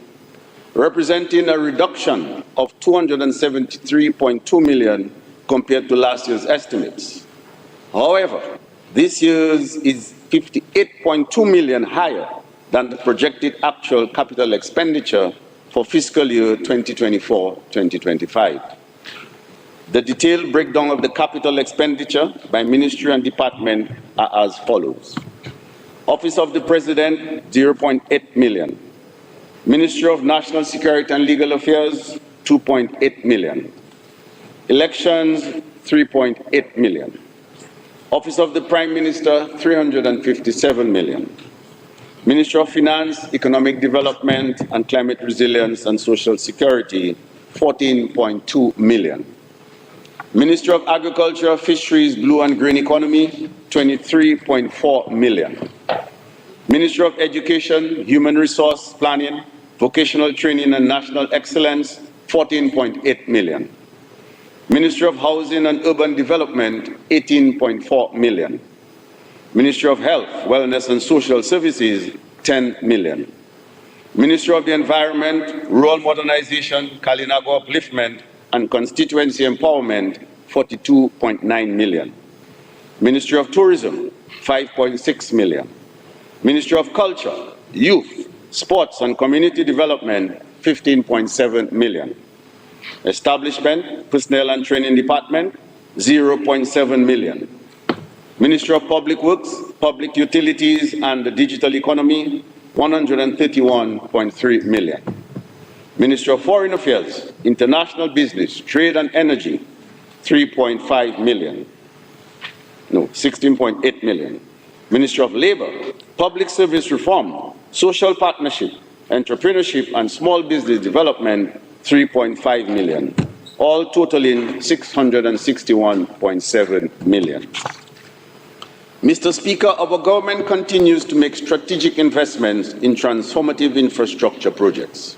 representing a reduction of 273.2 million compared to last year's estimates. However, this year's is 58.2 million higher than the projected actual capital expenditure for fiscal year 2024-2025. The detailed breakdown of the capital expenditure by ministry and department are as follows. Office of the President, 0.8 million. Ministry of National Security and Legal Affairs, 2.8 million. Elections, 3.8 million. Office of the Prime Minister, 357 million. Ministry of Finance, Economic Development and Climate Resilience and Social Security, 14.2 million. Ministry of Agriculture, Fisheries, Blue and Green Economy, 23.4 million. Ministry of Education, Human Resource Planning, Vocational Training and National Excellence, 14.8 million. Ministry of Housing and Urban Development, 18.4 million. Ministry of Health, Wellness and Social Services, 10 million. Ministry of the Environment, Rural Modernization, Kalinago Upliftment and Constituency Empowerment, 42.9 million. Ministry of Tourism, 5.6 million. Ministry of Culture, Youth, Sports and Community Development, 15.7 million. Establishment, Personnel and Training Department, 0.7 million. Ministry of Public Works, Public Utilities and the Digital Economy, 131.3 million. Ministry of Foreign Affairs, International Business, Trade and Energy, 3.5 million. No, 16.8 million. Ministry of Labor, Public Service Reform, Social Partnership, Entrepreneurship and Small Business Development, 3.5 million, all totaling 661.7 million. Mr. Speaker, our government continues to make strategic investments in transformative infrastructure projects,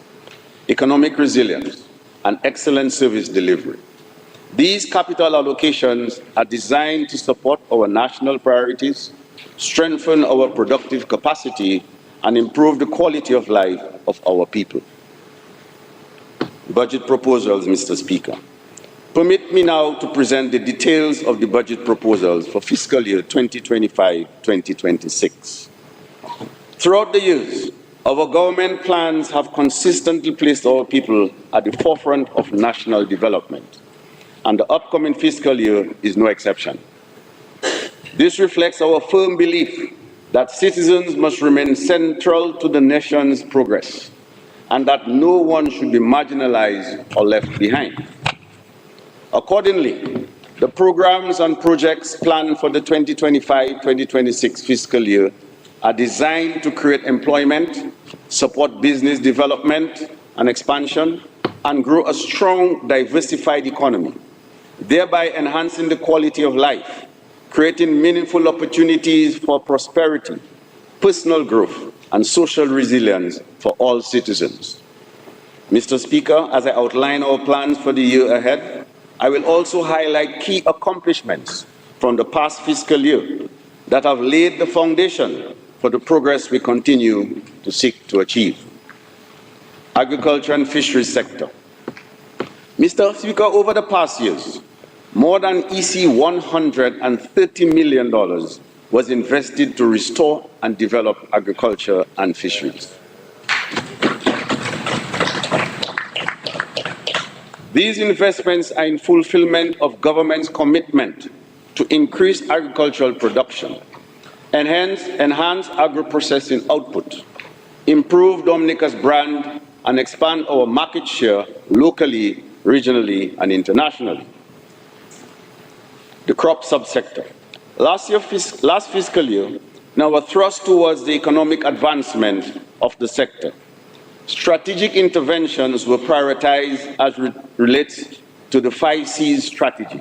economic resilience, and excellent service delivery. These capital allocations are designed to support our national priorities, strengthen our productive capacity, and improve the quality of life of our people. Budget proposals, Mr. Speaker. Permit me now to present the details of the budget proposals for fiscal year 2025-2026. Throughout the years, our government plans have consistently placed our people at the forefront of national development, and the upcoming fiscal year is no exception. This reflects our firm belief that citizens must remain central to the nation's progress, and that no one should be marginalized or left behind. Accordingly, the programs and projects planned for the 2025-2026 fiscal year are designed to create employment, support business development and expansion, and grow a strong, diversified economy, thereby enhancing the quality of life, creating meaningful opportunities for prosperity, personal growth, and social resilience for all citizens. Mr. Speaker, as I outline our plans for the year ahead, I will also highlight key accomplishments from the past fiscal year that have laid the foundation for the progress we continue to seek to achieve. Agriculture and fisheries sector. Mr. Speaker, over the past years, more than $130 million was invested to restore and develop agriculture and fisheries. These investments are in fulfillment of government's commitment to increase agricultural production, enhance agro-processing output, improve Dominica's brand, and expand our market share locally, regionally, and internationally. The crop subsector. Last fiscal year, in our thrust towards the economic advancement of the sector, strategic interventions were prioritized as relates to the 5 C's strategy,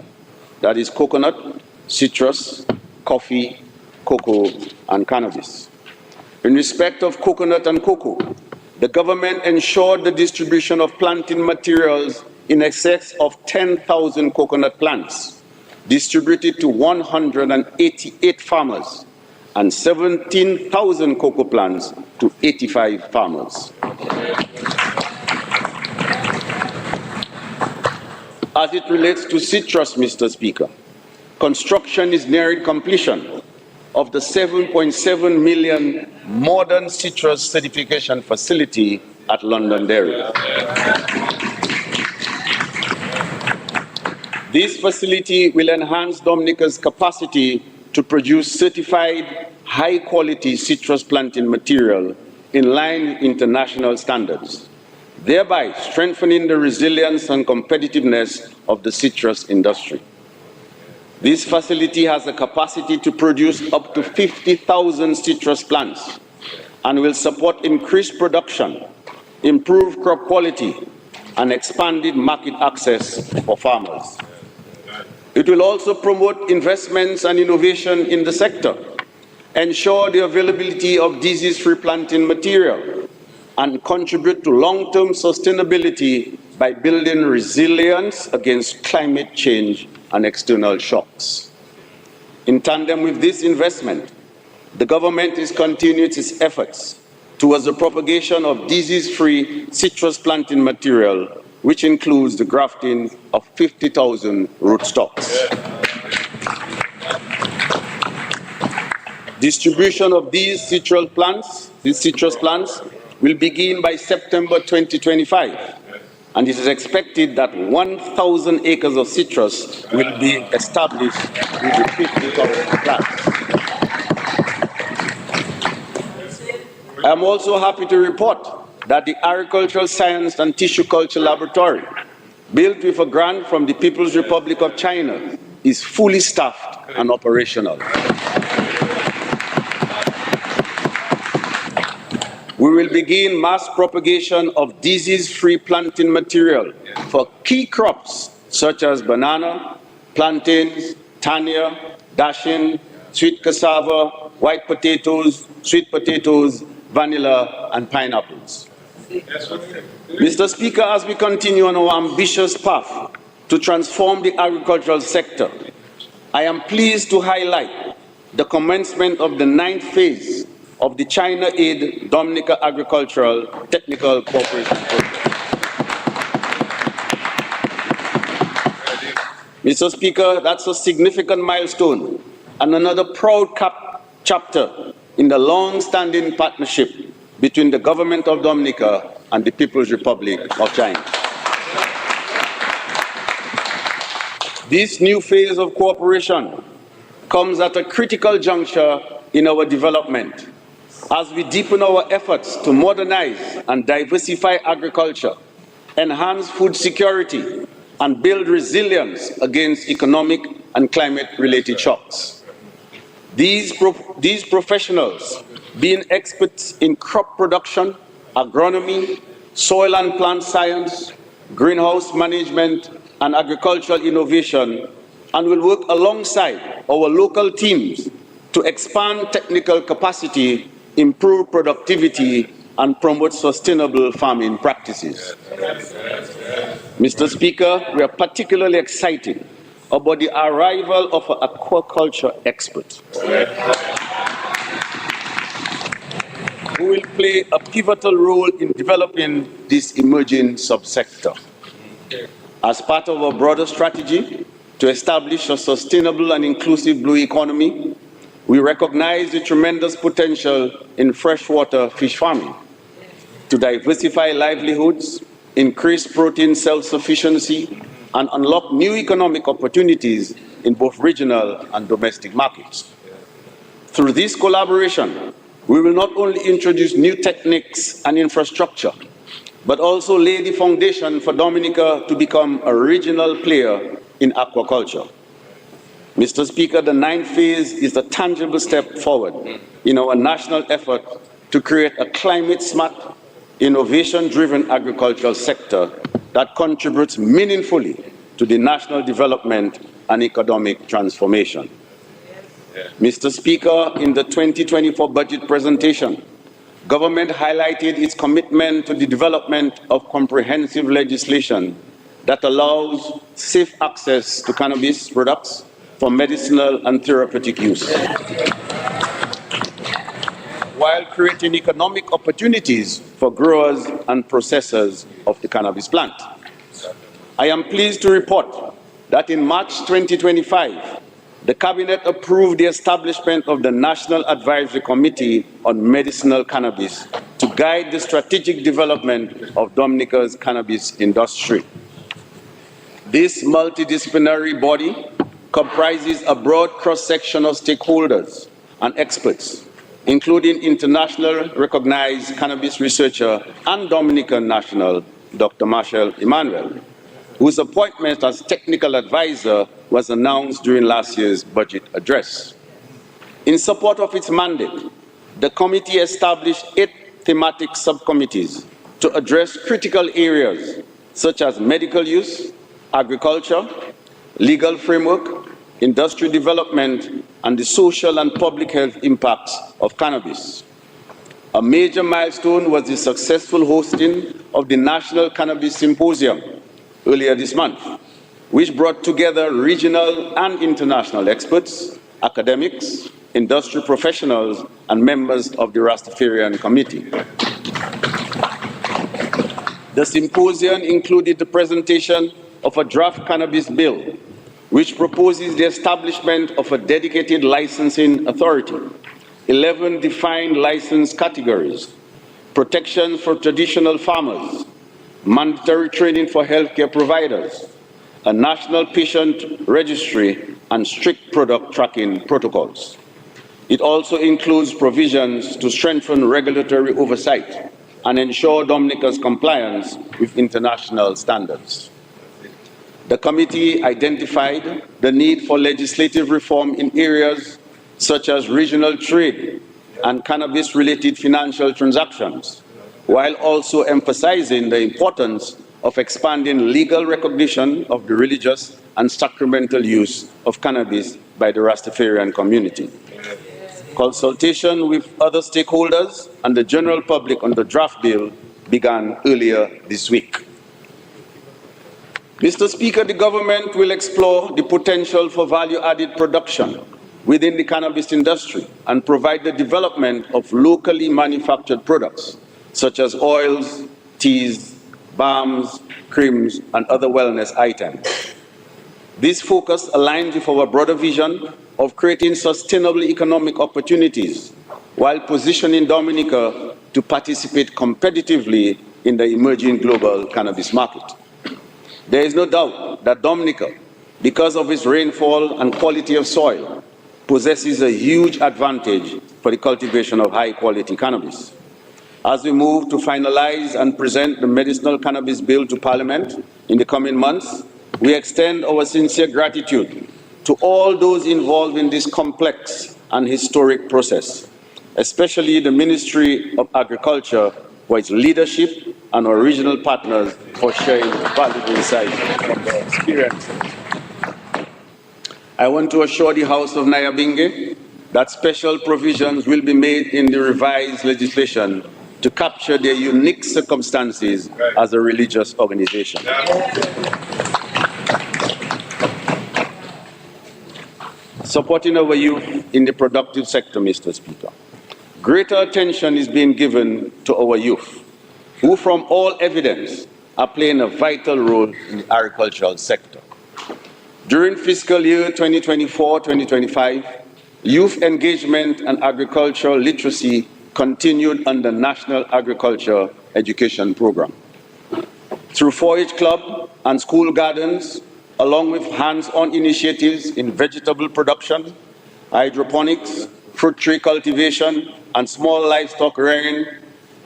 that is coconut, citrus, coffee, cocoa, and cannabis. In respect of coconut and cocoa, the government ensured the distribution of planting materials in excess of 10,000 coconut plants, distributed to 188 farmers, and 17,000 cocoa plants to 85 farmers. As it relates to citrus, Mr. Speaker, construction is nearing completion of the 7.7 million modern citrus certification facility at Londonderry. This facility will enhance Dominica's capacity to produce certified, high-quality citrus planting material in line with international standards, thereby strengthening the resilience and competitiveness of the citrus industry. This facility has a capacity to produce up to 50,000 citrus plants and will support increased production, improved crop quality, and expanded market access for farmers. It will also promote investments and innovation in the sector, ensure the availability of disease-free planting material, and contribute to long-term sustainability by building resilience against climate change and external shocks. In tandem with this investment, the government is continuing its efforts towards the propagation of disease-free citrus planting material, which includes the grafting of 50,000 rootstocks. Distribution of these citrus plants will begin by September 2025, and it is expected that 1,000 acres of citrus will be established with the 50,000 plants. I am also happy to report that the Agricultural Science and Tissue Culture Laboratory, built with a grant from the People's Republic of China, is fully staffed and operational. We will begin mass propagation of disease-free planting material for key crops such as banana, plantains, tania, dashing, sweet cassava, white potatoes, sweet potatoes, vanilla, and pineapples. Mr. Speaker, as we continue on our ambitious path to transform the agricultural sector, I am pleased to highlight the commencement of the 9th phase of the China Aid Dominica Agricultural Technical Cooperation Project. Mr. Speaker, that's a significant milestone and another proud chapter in the long-standing partnership between the government of Dominica and the People's Republic of China. This new phase of cooperation comes at a critical juncture in our development as we deepen our efforts to modernize and diversify agriculture, enhance food security, and build resilience against economic and climate-related shocks. These professionals, being experts in crop production, agronomy, soil and plant science, greenhouse management, and agricultural innovation, and will work alongside our local teams to expand technical capacity, improve productivity, and promote sustainable farming practices. Mr. Speaker, we are particularly excited about the arrival of an aquaculture expert who will play a pivotal role in developing this emerging subsector. As part of our broader strategy to establish a sustainable and inclusive blue economy, we recognize the tremendous potential in freshwater fish farming to diversify livelihoods, increase protein self-sufficiency, and unlock new economic opportunities in both regional and domestic markets. Through this collaboration, we will not only introduce new techniques and infrastructure, but also lay the foundation for Dominica to become a regional player in aquaculture. Mr. Speaker, the 9th phase is a tangible step forward in our national effort to create a climate-smart, innovation-driven agricultural sector that contributes meaningfully to the national development and economic transformation. Mr. Speaker, in the 2024 budget presentation, government highlighted its commitment to the development of comprehensive legislation that allows safe access to cannabis products for medicinal and therapeutic use, while creating economic opportunities for growers and processors of the cannabis plant. I am pleased to report that in March 2025, the Cabinet approved the establishment of the National Advisory Committee on Medicinal Cannabis to guide the strategic development of Dominica's cannabis industry. This multidisciplinary body comprises a broad cross-section of stakeholders and experts, including internationally recognized cannabis researcher and Dominican national, Dr. Marshall Emmanuel, whose appointment as technical advisor was announced during last year's budget address. In support of its mandate, the committee established 8 thematic subcommittees to address critical areas such as medical use, agriculture, legal framework, industry development, and the social and public health impacts of cannabis. A major milestone was the successful hosting of the National Cannabis Symposium earlier this month, which brought together regional and international experts, academics, industry professionals, and members of the Rastafarian Committee. The symposium included the presentation of a draft cannabis bill, which proposes the establishment of a dedicated licensing authority, 11 defined license categories, protection for traditional farmers, mandatory training for healthcare providers, a national patient registry, and strict product tracking protocols. It also includes provisions to strengthen regulatory oversight and ensure Dominica's compliance with international standards. The committee identified the need for legislative reform in areas such as regional trade and cannabis-related financial transactions, while also emphasizing the importance of expanding legal recognition of the religious and sacramental use of cannabis by the Rastafarian community. Consultation with other stakeholders and the general public on the draft bill began earlier this week. Mr. Speaker, the government will explore the potential for value-added production within the cannabis industry and provide the development of locally manufactured products such as oils, teas, balms, creams, and other wellness items. This focus aligns with our broader vision of creating sustainable economic opportunities while positioning Dominica to participate competitively in the emerging global cannabis market. There is no doubt that Dominica, because of its rainfall and quality of soil, possesses a huge advantage for the cultivation of high-quality cannabis. As we move to finalize and present the medicinal cannabis bill to Parliament in the coming months, we extend our sincere gratitude to all those involved in this complex and historic process, especially the Ministry of Agriculture for its leadership and our regional partners for sharing valuable insights from their experience. I want to assure the House of Nyabingi that special provisions will be made in the revised legislation to capture their unique circumstances as a religious organization. Supporting our youth in the productive sector, Mr. Speaker. Greater attention is being given to our youth, who from all evidence are playing a vital role in the agricultural sector. During fiscal year 2024-2025, youth engagement and agricultural literacy continued under National Agriculture Education Program. Through 4-H Club and school gardens, along with hands-on initiatives in vegetable production, hydroponics, fruit tree cultivation, and small livestock rearing,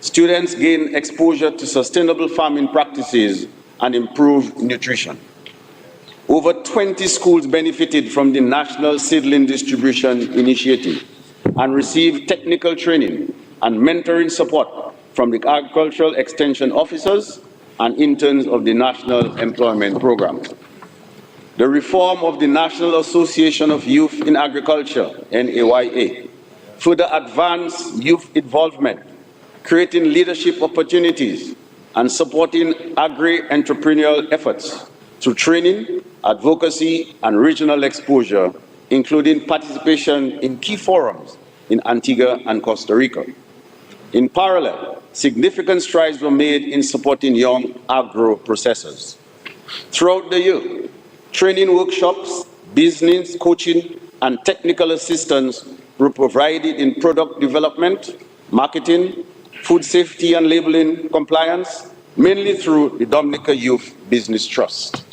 students gain exposure to sustainable farming practices and improved nutrition. Over 20 schools benefited from the National Seedling Distribution Initiative and received technical training and mentoring support from the agricultural extension officers and interns of the National Employment Program. The reform of the National Association of Youth in Agriculture, NAYA, further advanced youth involvement, creating leadership opportunities and supporting agri-entrepreneurial efforts through training, advocacy, and regional exposure, including participation in key forums in Antigua and Costa Rica. In parallel, significant strides were made in supporting young agro-processors. Throughout the year, training workshops, business coaching, and technical assistance were provided in product development, marketing, food safety and labeling compliance, mainly through the Dominica Youth Business Trust.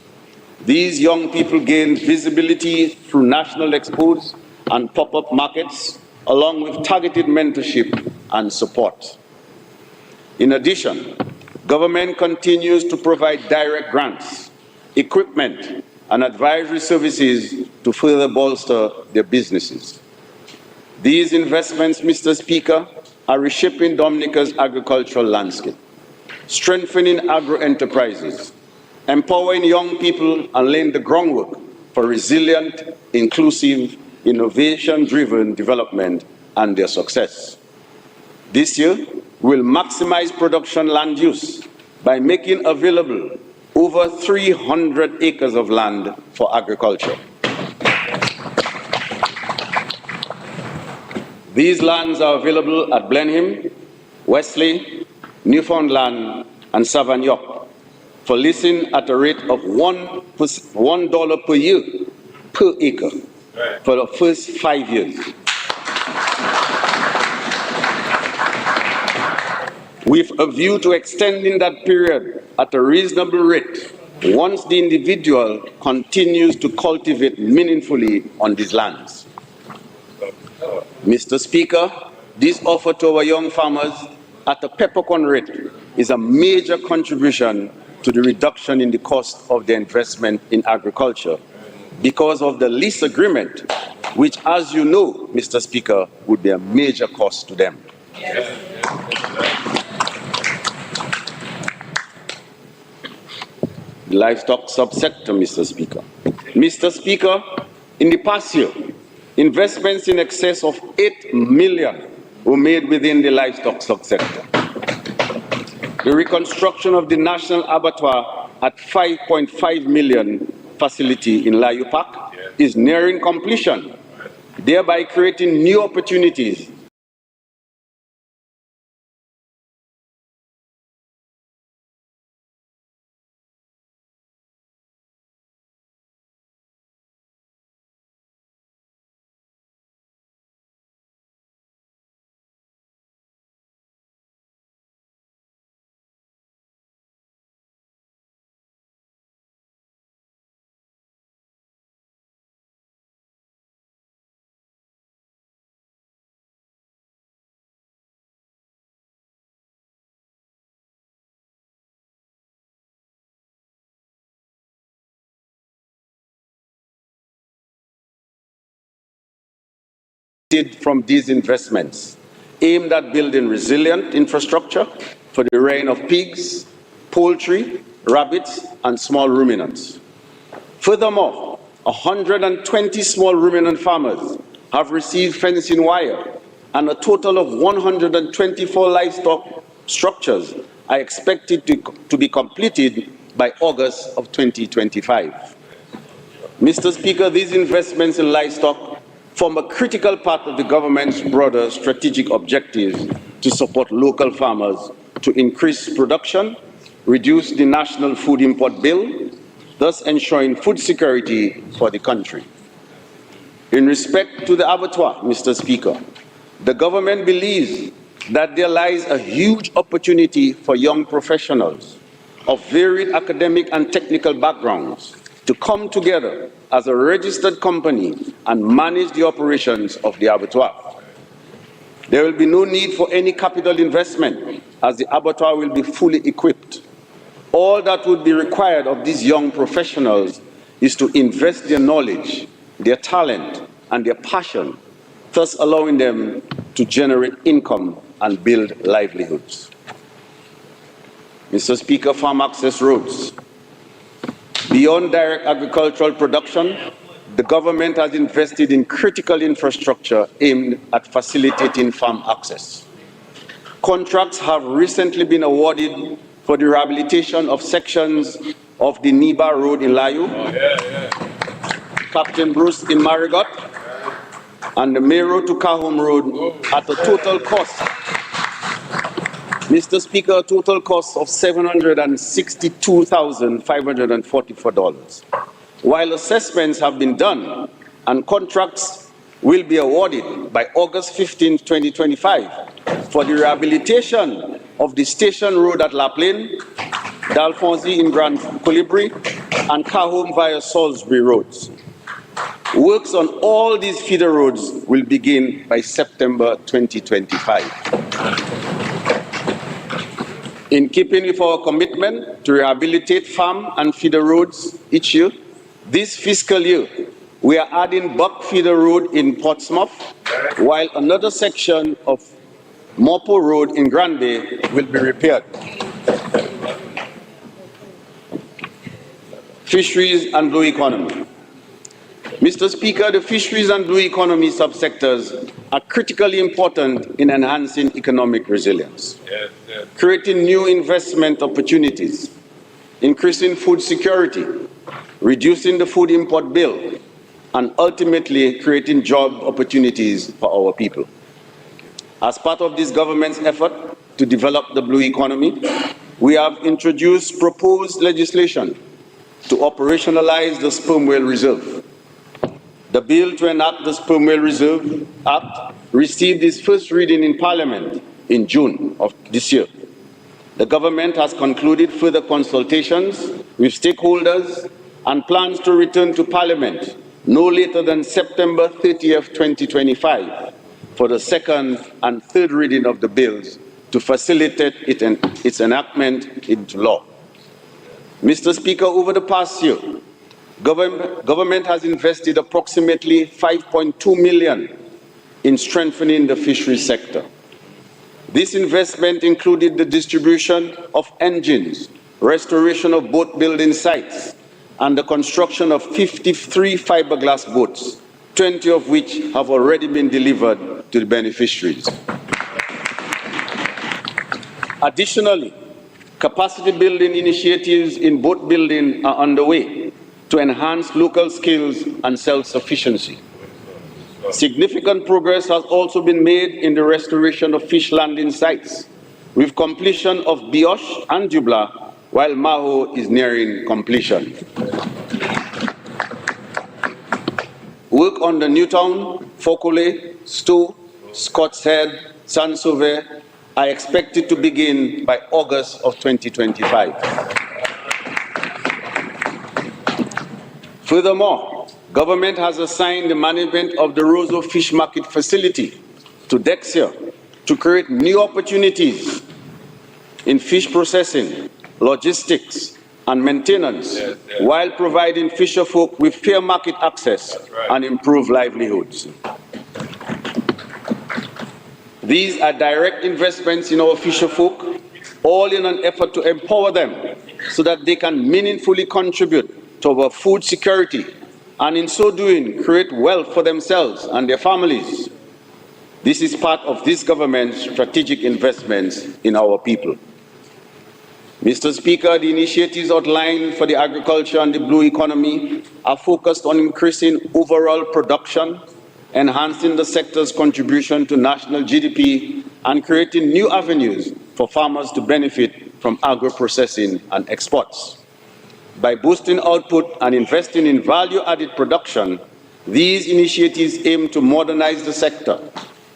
These young people gained visibility through national expos and pop-up markets, along with targeted mentorship and support. In addition, government continues to provide direct grants, equipment, and advisory services to further bolster their businesses. These investments, Mr. Speaker, are reshaping Dominica's agricultural landscape, strengthening agro-enterprises, empowering young people, and laying the groundwork for resilient, inclusive, innovation-driven development and their success. This year, we'll maximize production land use by making available over 300 acres of land for agriculture. These lands are available at Blenheim, Wesley, Newfoundland, and Savagnoc for leasing at a rate of $1 per year per acre for the first 5 years. With a view to extending that period at a reasonable rate once the individual continues to cultivate meaningfully on these lands. Mr. Speaker, this offer to our young farmers at a peppercorn rate is a major contribution to the reduction in the cost of their investment in agriculture because of the lease agreement, which, as you know, Mr. Speaker, would be a major cost to them. The livestock subsector, Mr. Speaker. Mr. Speaker, in the past year, investments in excess of $8 million were made within the livestock subsector. The reconstruction of the National Abattoir at $5.5 million facility in Layupak is nearing completion, thereby creating new opportunities from these investments aimed at building resilient infrastructure for the rearing of pigs, poultry, rabbits, and small ruminants. Furthermore, 120 small ruminant farmers have received fencing wire, and a total of 124 livestock structures are expected to be completed by August of 2025. Mr. Speaker, these investments in livestock form a critical part of the government's broader strategic objectives to support local farmers to increase production, reduce the national food import bill, thus ensuring food security for the country. In respect to the abattoir, Mr. Speaker, the government believes that there lies a huge opportunity for young professionals of varied academic and technical backgrounds to come together as a registered company and manage the operations of the abattoir. There will be no need for any capital investment as the abattoir will be fully equipped. All that would be required of these young professionals is to invest their knowledge, their talent, and their passion, thus allowing them to generate income and build livelihoods. Mr. Speaker, farm access roads. Beyond direct agricultural production, the government has invested in critical infrastructure aimed at facilitating farm access. Contracts have recently been awarded for the rehabilitation of sections of the Niba Road in Layu, Captain Bruce in Marigot, and the Mero to Kahum Road at a total cost, Mr. Speaker, a total cost of $762,544. While assessments have been done and contracts will be awarded by August 15, 2025 for the rehabilitation of the Station Road at La Plaine, Dalfonsi in Grand Colibri, and Kahum via Salisbury roads. Works on all these feeder roads will begin by September 2025. In keeping with our commitment to rehabilitate farm and feeder roads each year, this fiscal year, we are adding Buck Feeder Road in Portsmouth, while another section of Mopo Road in Grand Bay will be repaired. Fisheries and blue economy. Mr. Speaker, the fisheries and blue economy subsectors are critically important in enhancing economic resilience, creating new investment opportunities, increasing food security, reducing the food import bill, and ultimately creating job opportunities for our people. As part of this government's effort to develop the blue economy, we have introduced proposed legislation to operationalize the Sperm Whale Reserve. The bill to enact the Sperm Whale Reserve Act received its first reading in Parliament in June of this year. The government has concluded further consultations with stakeholders and plans to return to Parliament no later than September 30th, 2025 for the second and third reading of the bills to facilitate its enactment into law. Mr. Speaker, over the past year, Government has invested approximately $5.2 million in strengthening the fisheries sector. This investment included the distribution of engines, restoration of boat building sites, and the construction of 53 fiberglass boats, 20 of which have already been delivered to the beneficiaries. Additionally, capacity building initiatives in boat building are underway to enhance local skills and self-sufficiency. Significant progress has also been made in the restoration of fish landing sites, with completion of Bioche and Dubla, while Maho is nearing completion. Work on the Newtown, Fokole, Stowe, Scott's Head, Saint-Sauveur are expected to begin by August of 2025. Furthermore, government has assigned the management of the Roseau Fish Market facility to Dexia to create new opportunities in fish processing, logistics, and maintenance, while providing fisherfolk with fair market access and improved livelihoods. These are direct investments in our fisherfolk, all in an effort to empower them so that they can meaningfully contribute to our food security, and in so doing, create wealth for themselves and their families. This is part of this government's strategic investments in our people. Mr. Speaker, the initiatives outlined for the agriculture and the blue economy are focused on increasing overall production, enhancing the sector's contribution to national GDP, and creating new avenues for farmers to benefit from agro-processing and exports. By boosting output and investing in value-added production, these initiatives aim to modernize the sector,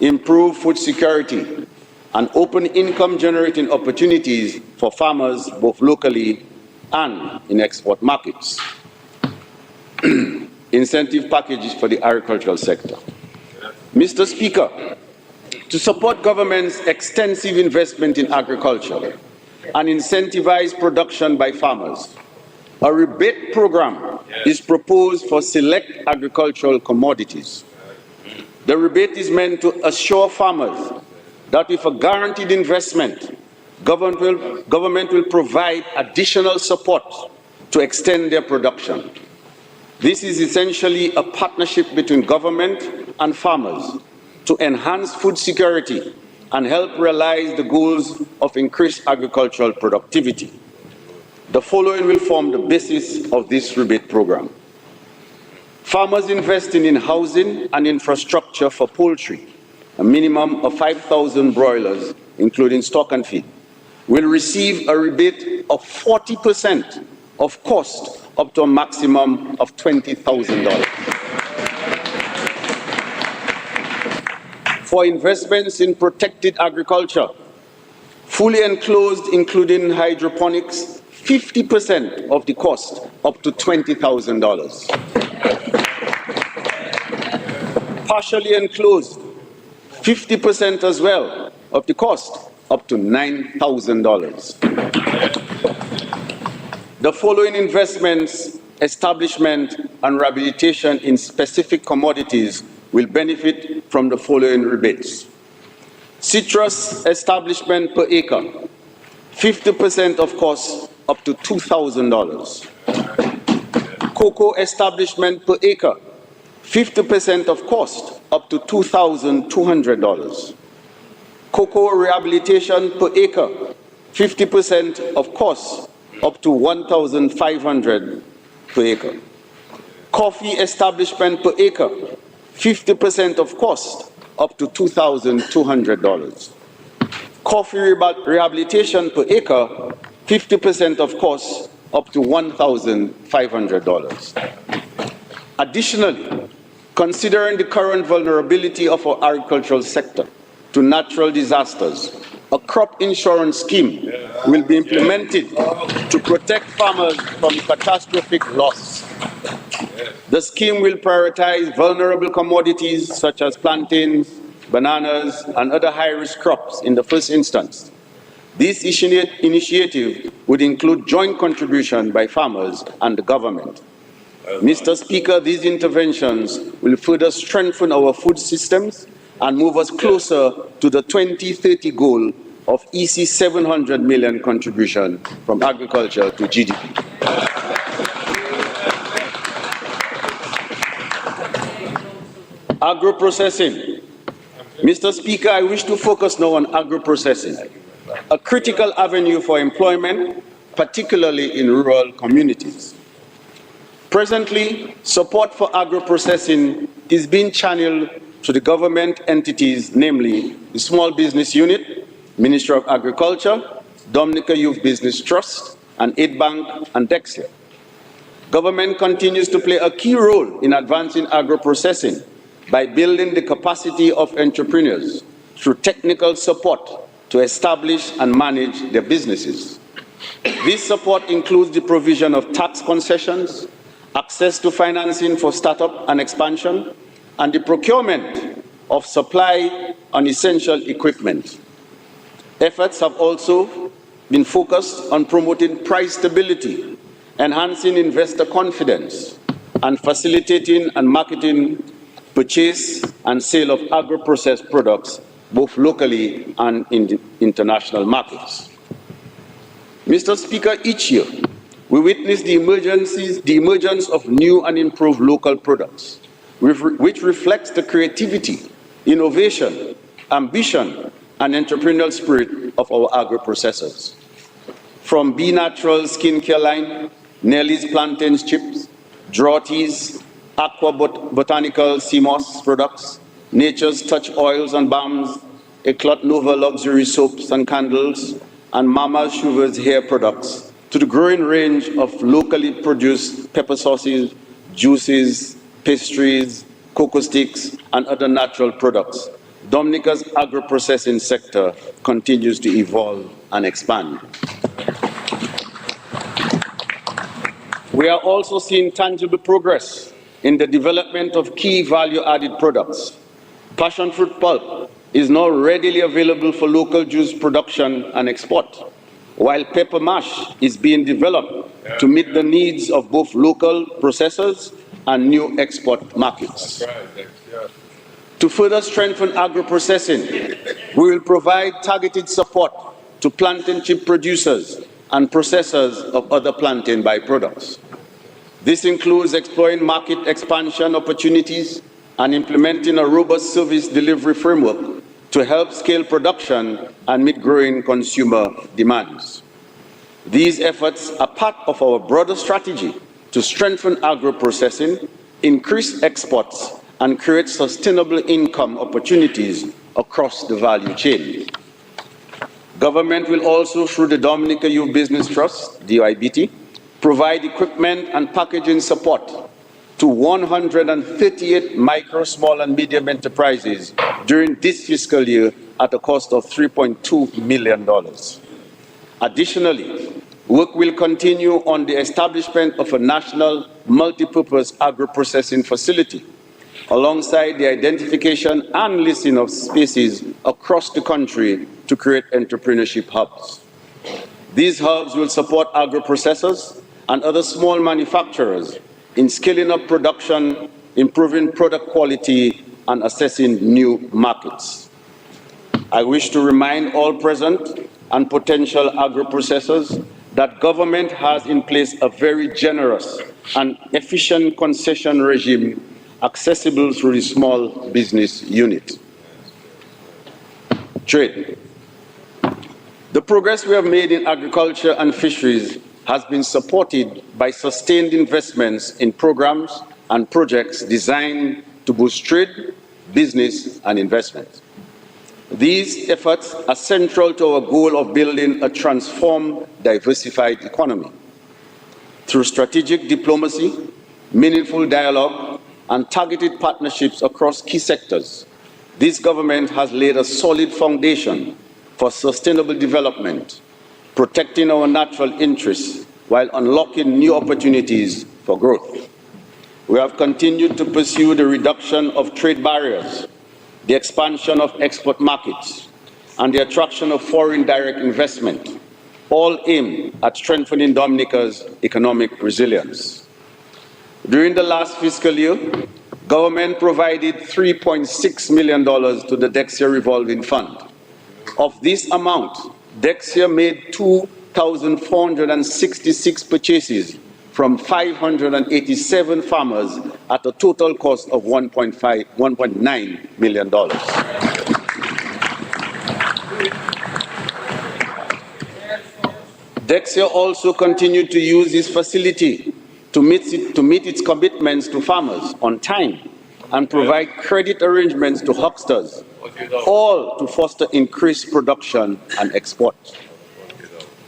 improve food security, and open income-generating opportunities for farmers both locally and in export markets. Incentive packages for the agricultural sector. Mr. Speaker, to support government's extensive investment in agriculture and incentivize production by farmers, A rebate program is proposed for select agricultural commodities. The rebate is meant to assure farmers that with a guaranteed investment, government will provide additional support to extend their production. This is essentially a partnership between government and farmers to enhance food security and help realize the goals of increased agricultural productivity. The following will form the basis of this rebate program. Farmers investing in housing and infrastructure for poultry, a minimum of 5,000 broilers, including stock and feed, will receive a rebate of 40% of cost up to a maximum of $20,000. For investments in protected agriculture, fully enclosed, including hydroponics, 50% of the cost up to $20,000. Partially enclosed, 50% as well of the cost up to $9,000. The following investments, establishment, and rehabilitation in specific commodities will benefit from the following rebates. Citrus establishment per acre, 50% of cost up to $2,000. Cocoa establishment per acre, 50% of cost up to $2,200. Cocoa rehabilitation per acre, 50% of cost up to $1,500 per acre. Coffee establishment per acre, 50% of cost up to $2,200. Coffee rehabilitation per acre, 50% of cost up to $1,500. Additionally, considering the current vulnerability of our agricultural sector to natural disasters, a crop insurance scheme will be implemented to protect farmers from catastrophic loss. The scheme will prioritize vulnerable commodities such as plantains, bananas, and other high-risk crops in the first instance. This initiative would include joint contribution by farmers and the government. Mr. Speaker, these interventions will further strengthen our food systems and move us closer to the 2030 goal of EC 700 million contribution from agriculture to GDP. Agro-processing. Mr. Speaker, I wish to focus now on agro-processing, a critical avenue for employment, particularly in rural communities. Presently, support for agro-processing is being channeled to the government entities, namely the Small Business Unit, Ministry of Agriculture, Dominica Youth Business Trust, and Aid Bank and Dexia. Government continues to play a key role in advancing agro-processing by building the capacity of entrepreneurs through technical support to establish and manage their businesses. This support includes the provision of tax concessions, access to financing for startup and expansion, and the procurement of supply and essential equipment. Efforts have also been focused on promoting price stability, enhancing investor confidence, and facilitating and marketing purchase and sale of agro-processed products, both locally and in the international markets. Mr. Speaker, each year, we witness the emergence of new and improved local products, which reflects the creativity, innovation, ambition, and entrepreneurial spirit of our agro-processors. From B Natural skincare line, Nelly's plantains chips, Draughties, Aqua Botanical sea moss products, Nature's Touch oils and balms, Eclat Nova luxury soaps and candles, and Mama Shuver's hair products, to the growing range of locally produced pepper sauces, juices, pastries, cocoa sticks, and other natural products. Dominica's agro-processing sector continues to evolve and expand. We are also seeing tangible progress in the development of key value-added products. Passion fruit pulp is now readily available for local juice production and export. while pepper mash is being developed to meet the needs of both local processors and new export markets. To further strengthen agro-processing, we will provide targeted support to plantain chip producers and processors of other plantain byproducts. This includes exploring market expansion opportunities and implementing a robust service delivery framework to help scale production and meet growing consumer demands. These efforts are part of our broader strategy to strengthen agro-processing, increase exports, and create sustainable income opportunities across the value chain. Government will also, through the Dominica Youth Business Trust, DYBT, provide equipment and packaging support to 138 micro, small, and medium enterprises during this fiscal year at a cost of $3.2 million. Additionally, work will continue on the establishment of a national multi-purpose agro-processing facility, alongside the identification and listing of spaces across the country to create entrepreneurship hubs. These hubs will support agro-processors and other small manufacturers in scaling up production, improving product quality, and assessing new markets. I wish to remind all present and potential agro-processors that government has in place a very generous and efficient concession regime accessible through the Small Business Unit. Trade. The progress we have made in agriculture and fisheries has been supported by sustained investments in programs and projects designed to boost trade, business, and investment. These efforts are central to our goal of building a transformed, diversified economy. Through strategic diplomacy, meaningful dialogue, and targeted partnerships across key sectors, this government has laid a solid foundation for sustainable development, protecting our natural interests while unlocking new opportunities for growth. We have continued to pursue the reduction of trade barriers, the expansion of export markets, and the attraction of foreign direct investment, all aimed at strengthening Dominica's economic resilience. During the last fiscal year, government provided $3.6 million to the Dexia Revolving Fund. Of this amount, Dexia made 2,466 purchases from 587 farmers at a total cost of $1.9 million. Dexia also continued to use this facility to meet its commitments to farmers on time and provide credit arrangements to hucksters, all to foster increased production and export.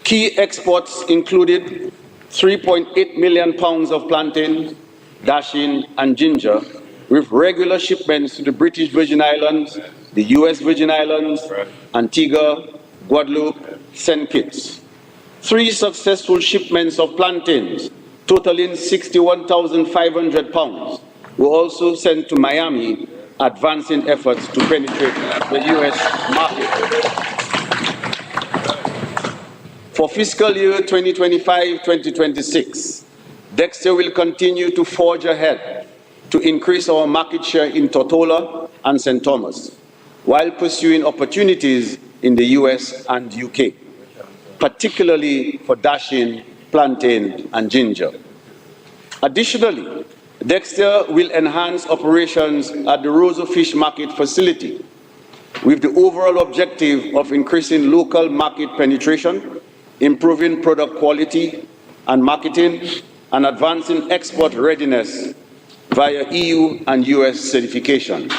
Key exports included 3.8 million pounds of plantain, dasheen, and ginger, with regular shipments to the British Virgin Islands, the US Virgin Islands, Antigua, Guadeloupe, St. Kitts. 3 successful shipments of plantains, totaling 61,500 pounds, were also sent to Miami, advancing efforts to penetrate the US market. For fiscal year 2025-2026, Dexia will continue to forge ahead to increase our market share in Tortola and St. Thomas, while pursuing opportunities in the US and UK, particularly for dasheen, plantain, and ginger. Additionally, Dexia will enhance operations at the Rosa Fish Market facility with the overall objective of increasing local market penetration, improving product quality and marketing, and advancing export readiness via EU and US certification.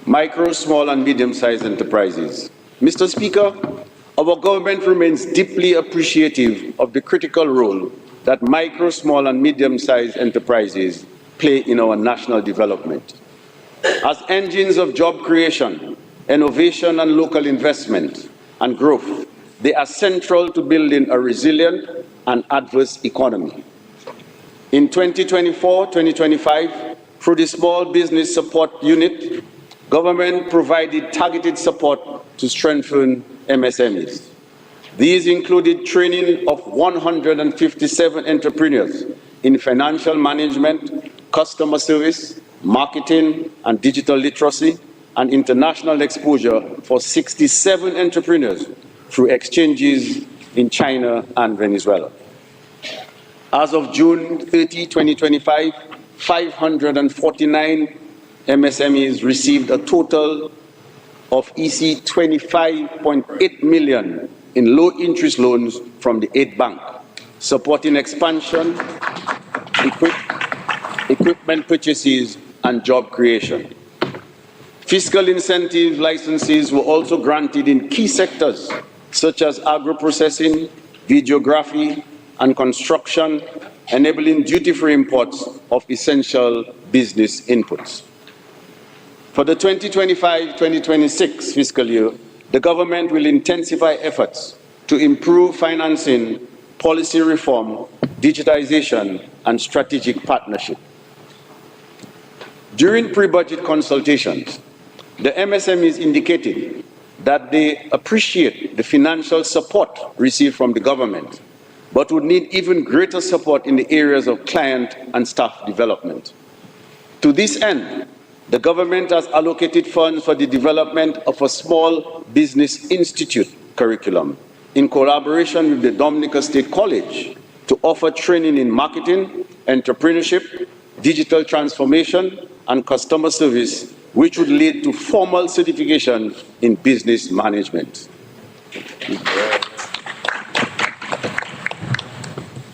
Micro, small, and medium-sized enterprises. Mr. Speaker, our government remains deeply appreciative of the critical role that micro, small, and medium-sized enterprises play in our national development. As engines of job creation, innovation, and local investment and growth, they are central to building a resilient and adverse economy. In 2024-2025, through the Small Business Support Unit, government provided targeted support to strengthen MSMEs. These included training of 157 entrepreneurs in financial management, customer service, marketing, and digital literacy, and international exposure for 67 entrepreneurs through exchanges in China and Venezuela. As of June 30, 2025, 549 MSMEs received a total of EC 25.8 million in low-interest loans from the aid bank, supporting expansion, equipment purchases, and job creation. Fiscal incentive licenses were also granted in key sectors such as agro-processing, videography, and construction, enabling duty-free imports of essential business inputs. For the 2025-2026 fiscal year, the government will intensify efforts to improve financing, policy reform, digitization, and strategic partnership. During pre-budget consultations, the MSMEs indicated that they appreciate the financial support received from the government, but would need even greater support in the areas of client and staff development. To this end, the government has allocated funds for the development of a small business institute curriculum in collaboration with the Dominica State College to offer training in marketing, entrepreneurship, digital transformation, and customer service, which would lead to formal certification in business management.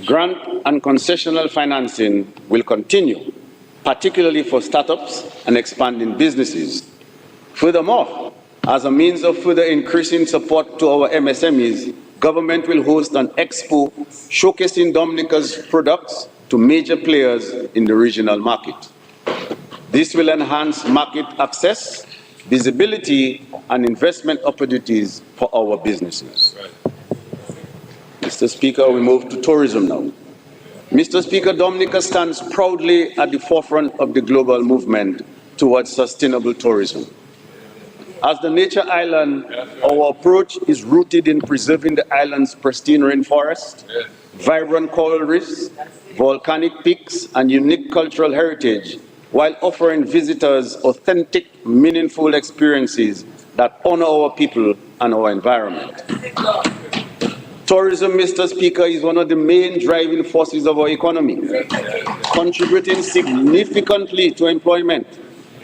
Grant and concessional financing will continue, particularly for startups and expanding businesses. Furthermore, as a means of further increasing support to our MSMEs, government will host an expo showcasing Dominica's products to major players in the regional market. This will enhance market access, visibility, and investment opportunities for our businesses. Mr. Speaker, we move to tourism now. Mr. Speaker, Dominica stands proudly at the forefront of the global movement towards sustainable tourism. As the nature island, our approach is rooted in preserving the island's pristine rainforest, vibrant coral reefs, volcanic peaks, and unique cultural heritage, while offering visitors authentic, meaningful experiences that honor our people and our environment. Tourism, Mr. Speaker, is one of the main driving forces of our economy, contributing significantly to employment,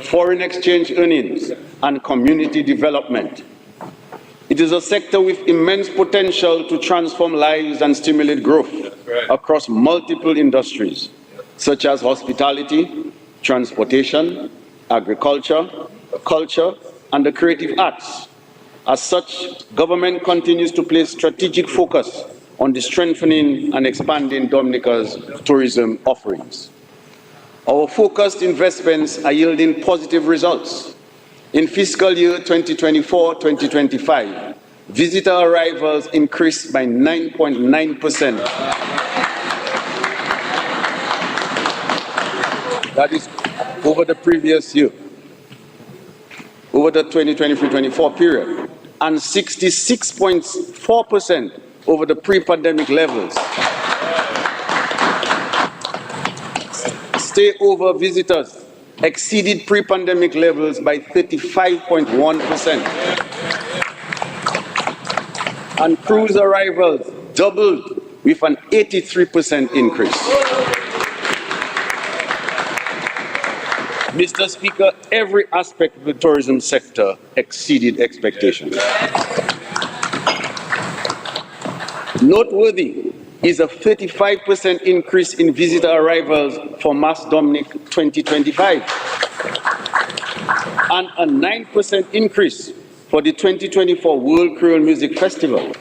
foreign exchange earnings, and community development. It is a sector with immense potential to transform lives and stimulate growth across multiple industries, such as hospitality, transportation, agriculture, culture, and the creative arts. As such, government continues to place strategic focus on the strengthening and expanding Dominica's tourism offerings. Our focused investments are yielding positive results. In fiscal year 2024-2025, visitor arrivals increased by 9.9%. That is over the previous year, over the 2023-24 period, and 66.4% over the pre-pandemic levels. Stay-over visitors exceeded pre-pandemic levels by 35.1%. And cruise arrivals doubled with an 83% increase. Mr. Speaker, every aspect of the tourism sector exceeded expectations. Noteworthy is a 35% increase in visitor arrivals for Mas Dominic 2025 and a 9% increase for the 2024 World Creole Music Festival.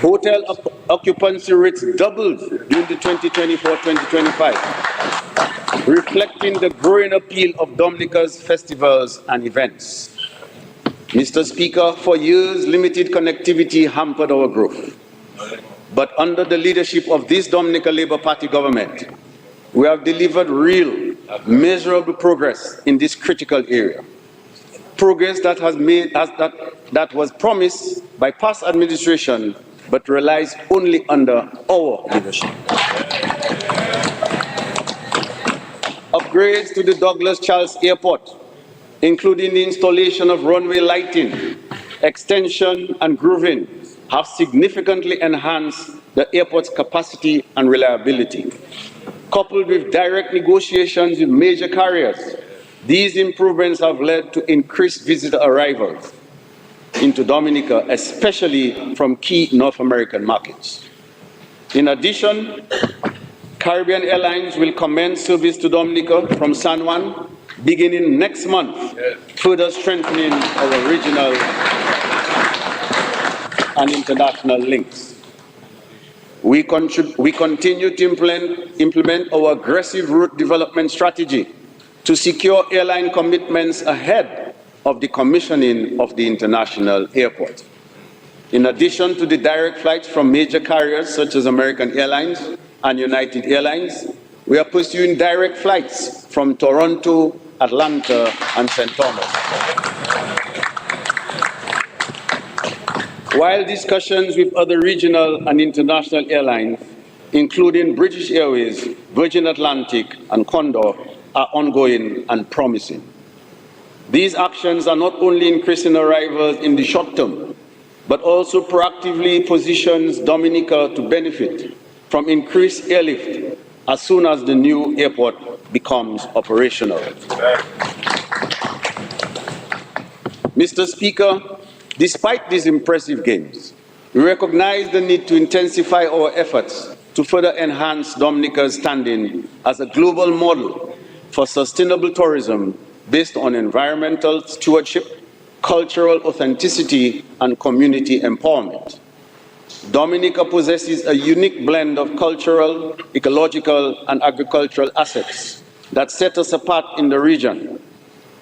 Hotel occupancy rates doubled during the 2024-2025, reflecting the growing appeal of Dominica's festivals and events. Mr. Speaker, for years, limited connectivity hampered our growth. But under the leadership of this Dominica Labour Party government, we have delivered real, measurable progress in this critical area. progress that was promised by past administration, but realized only under our leadership. Upgrades to the Douglas Charles Airport, including the installation of runway lighting, extension and grooving, have significantly enhanced the airport's capacity and reliability. Coupled with direct negotiations with major carriers, these improvements have led to increased visitor arrivals into Dominica, especially from key North American markets. In addition, Caribbean Airlines will commence service to Dominica from San Juan beginning next month, further strengthening our regional and international links. We continue to implement our aggressive route development strategy to secure airline commitments ahead of the commissioning of the international airport. In addition to the direct flights from major carriers such as American Airlines and United Airlines, we are pursuing direct flights from Toronto, Atlanta, and St. Thomas. While discussions with other regional and international airlines, including British Airways, Virgin Atlantic, and Condor, are ongoing and promising. These actions are not only increasing arrivals in the short term, but also proactively positions Dominica to benefit from increased airlift as soon as the new airport becomes operational. Mr. Speaker, despite these impressive gains, we recognize the need to intensify our efforts to further enhance Dominica's standing as a global model for sustainable tourism based on environmental stewardship, cultural authenticity, and community empowerment. Dominica possesses a unique blend of cultural, ecological, and agricultural assets that set us apart in the region.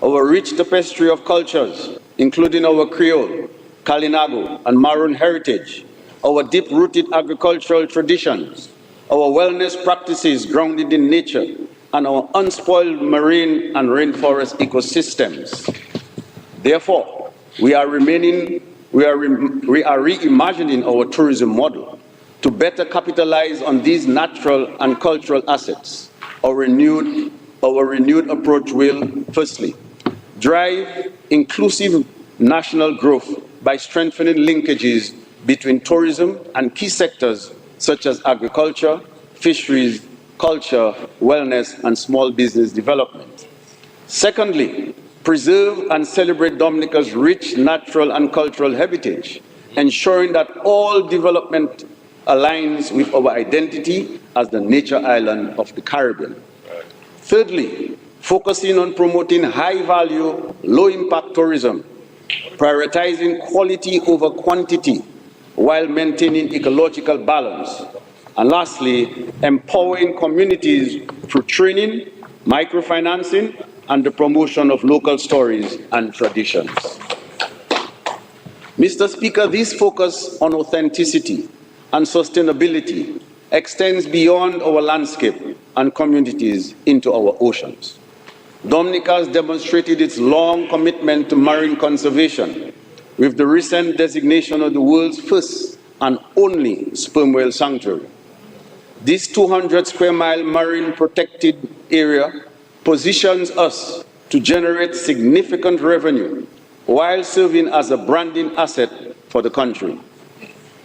Our rich tapestry of cultures, including our Creole, Kalinago, and Maroon heritage, our deep-rooted agricultural traditions, our wellness practices grounded in nature, and our unspoiled marine and rainforest ecosystems. Therefore, we are reimagining our tourism model to better capitalize on these natural and cultural assets. Our renewed approach will, firstly, drive inclusive national growth by strengthening linkages between tourism and key sectors such as agriculture, fisheries, culture, wellness, and small business development. Secondly, preserve and celebrate Dominica's rich natural and cultural heritage, ensuring that all development aligns with our identity as the nature island of the Caribbean. Thirdly, focusing on promoting high-value, low-impact tourism, prioritizing quality over quantity while maintaining ecological balance. And lastly, empowering communities through training, microfinancing, and the promotion of local stories and traditions. Mr. Speaker, this focus on authenticity and sustainability extends beyond our landscape and communities into our oceans. Dominica has demonstrated its long commitment to marine conservation with the recent designation of the world's first and only sperm whale sanctuary. This 200 square mile marine protected area positions us to generate significant revenue while serving as a branding asset for the country.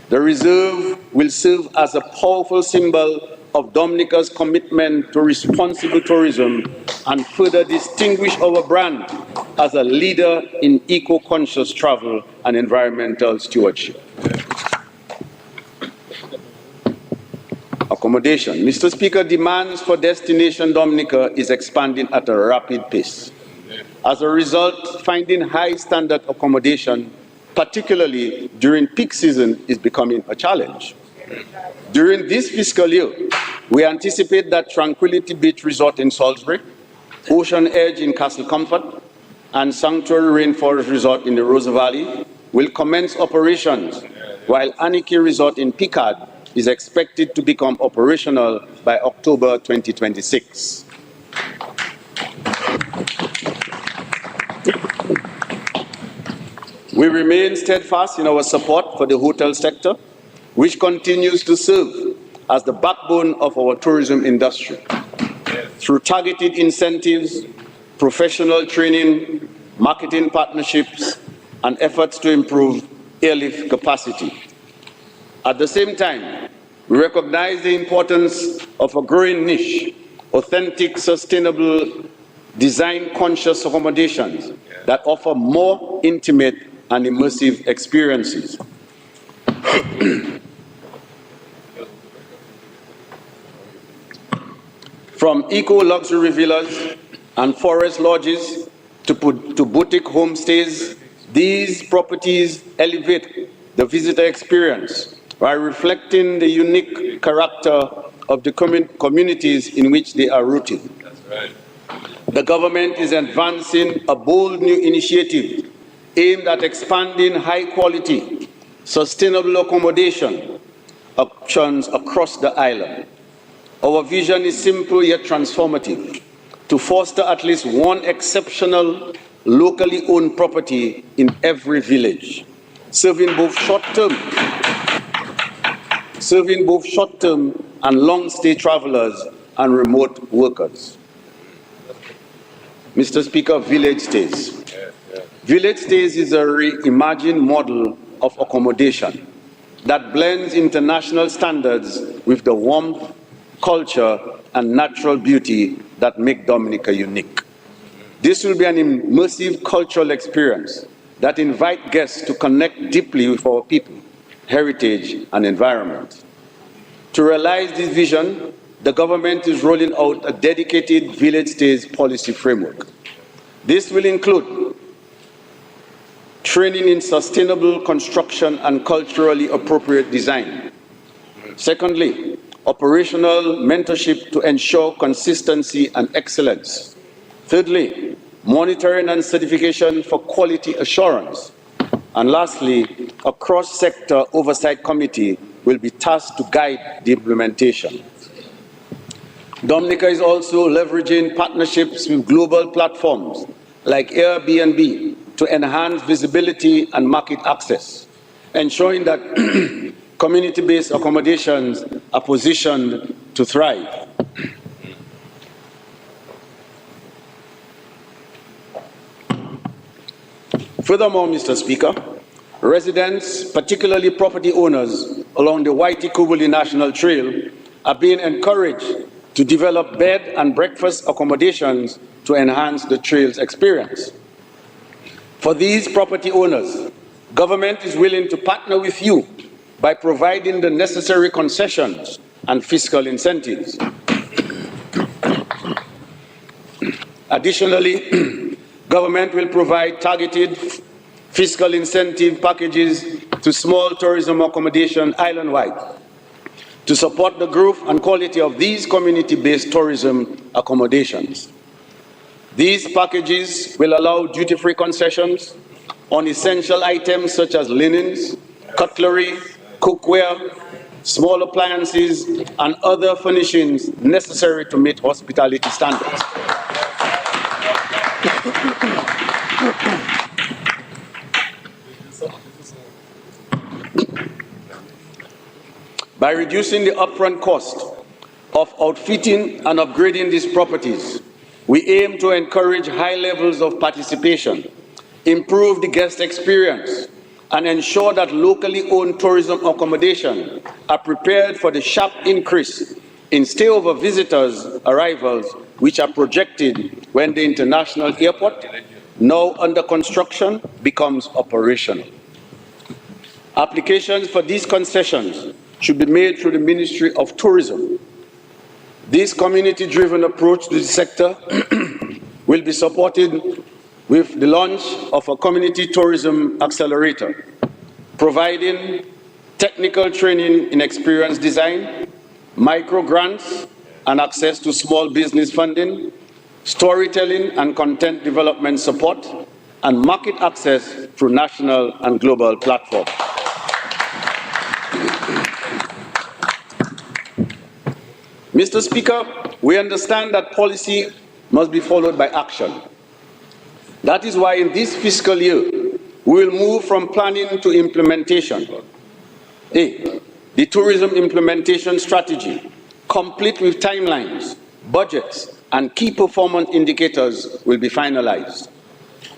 The reserve will serve as a powerful symbol of Dominica's commitment to responsible tourism and further distinguish our brand as a leader in eco-conscious travel and environmental stewardship. Accommodation. Mr. Speaker, demands for Destination Dominica is expanding at a rapid pace. As a result, finding high standard accommodation, particularly during peak season, is becoming a challenge. During this fiscal year, we anticipate that Tranquility Beach Resort in Salisbury, Ocean Edge in Castle Comfort, and Sanctuary Rainforest Resort in the Rose Valley will commence operations, while Aniki Resort in Picard is expected to become operational by October 2026. We remain steadfast in our support for the hotel sector, which continues to serve as the backbone of our tourism industry. Through targeted incentives, professional training, marketing partnerships, and efforts to improve airlift capacity. At the same time, we recognize the importance of a growing niche, authentic, sustainable, design-conscious accommodations that offer more intimate and immersive experiences. From eco-luxury villas and forest lodges to boutique homestays, these properties elevate the visitor experience by reflecting the unique character of the communities in which they are rooted. That's right. The government is advancing a bold new initiative aimed at expanding high-quality, sustainable accommodation options across the island. Our vision is simple yet transformative: to foster at least one exceptional, locally owned property in every village, serving both short-term and long-stay travelers and remote workers. Mr. Speaker, village stays. Village stays is a reimagined model of accommodation that blends international standards with the warmth, culture, and natural beauty that make Dominica unique. This will be an immersive cultural experience that invites guests to connect deeply with our people, heritage, and environment. To realize this vision, the government is rolling out a dedicated village stays policy framework. This will include training in sustainable construction and culturally appropriate design. Secondly, operational mentorship to ensure consistency and excellence. Thirdly, monitoring and certification for quality assurance. And lastly, a cross-sector oversight committee will be tasked to guide the implementation. Dominica is also leveraging partnerships with global platforms like Airbnb to enhance visibility and market access, ensuring that community-based accommodations are positioned to thrive. Furthermore, Mr. Speaker, residents, particularly property owners along the Waiti-Kubuli National Trail, are being encouraged to develop bed and breakfast accommodations to enhance the trail's experience. For these property owners, government is willing to partner with you by providing the necessary concessions and fiscal incentives. Additionally, government will provide targeted fiscal incentive packages to small tourism accommodation island-wide to support the growth and quality of these community-based tourism accommodations. These packages will allow duty-free concessions on essential items such as linens, cutlery, cookware, small appliances, and other furnishings necessary to meet hospitality standards. By reducing the upfront cost of outfitting and upgrading these properties, we aim to encourage high levels of participation, improve the guest experience, and ensure that locally owned tourism accommodation are prepared for the sharp increase in stayover visitors' arrivals, which are projected when the international airport, now under construction, becomes operational. Applications for these concessions should be made through the Ministry of Tourism. This community-driven approach to the sector will be supported with the launch of a community tourism accelerator, providing technical training in experience design, micro grants, and access to small business funding, storytelling and content development support, and market access through national and global platforms. Mr. Speaker, we understand that policy must be followed by action. That is why in this fiscal year, We will move from planning to implementation. A, the tourism implementation strategy, complete with timelines, budgets, and key performance indicators, will be finalized.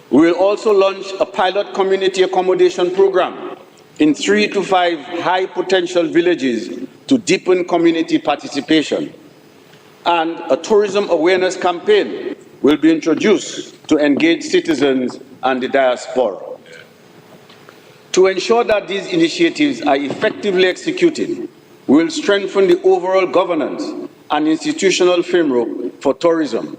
We will also launch a pilot community accommodation program in 3 to 5 high-potential villages to deepen community participation. And a tourism awareness campaign will be introduced to engage citizens and the diaspora. To ensure that these initiatives are effectively executed, we will strengthen the overall governance and institutional framework for tourism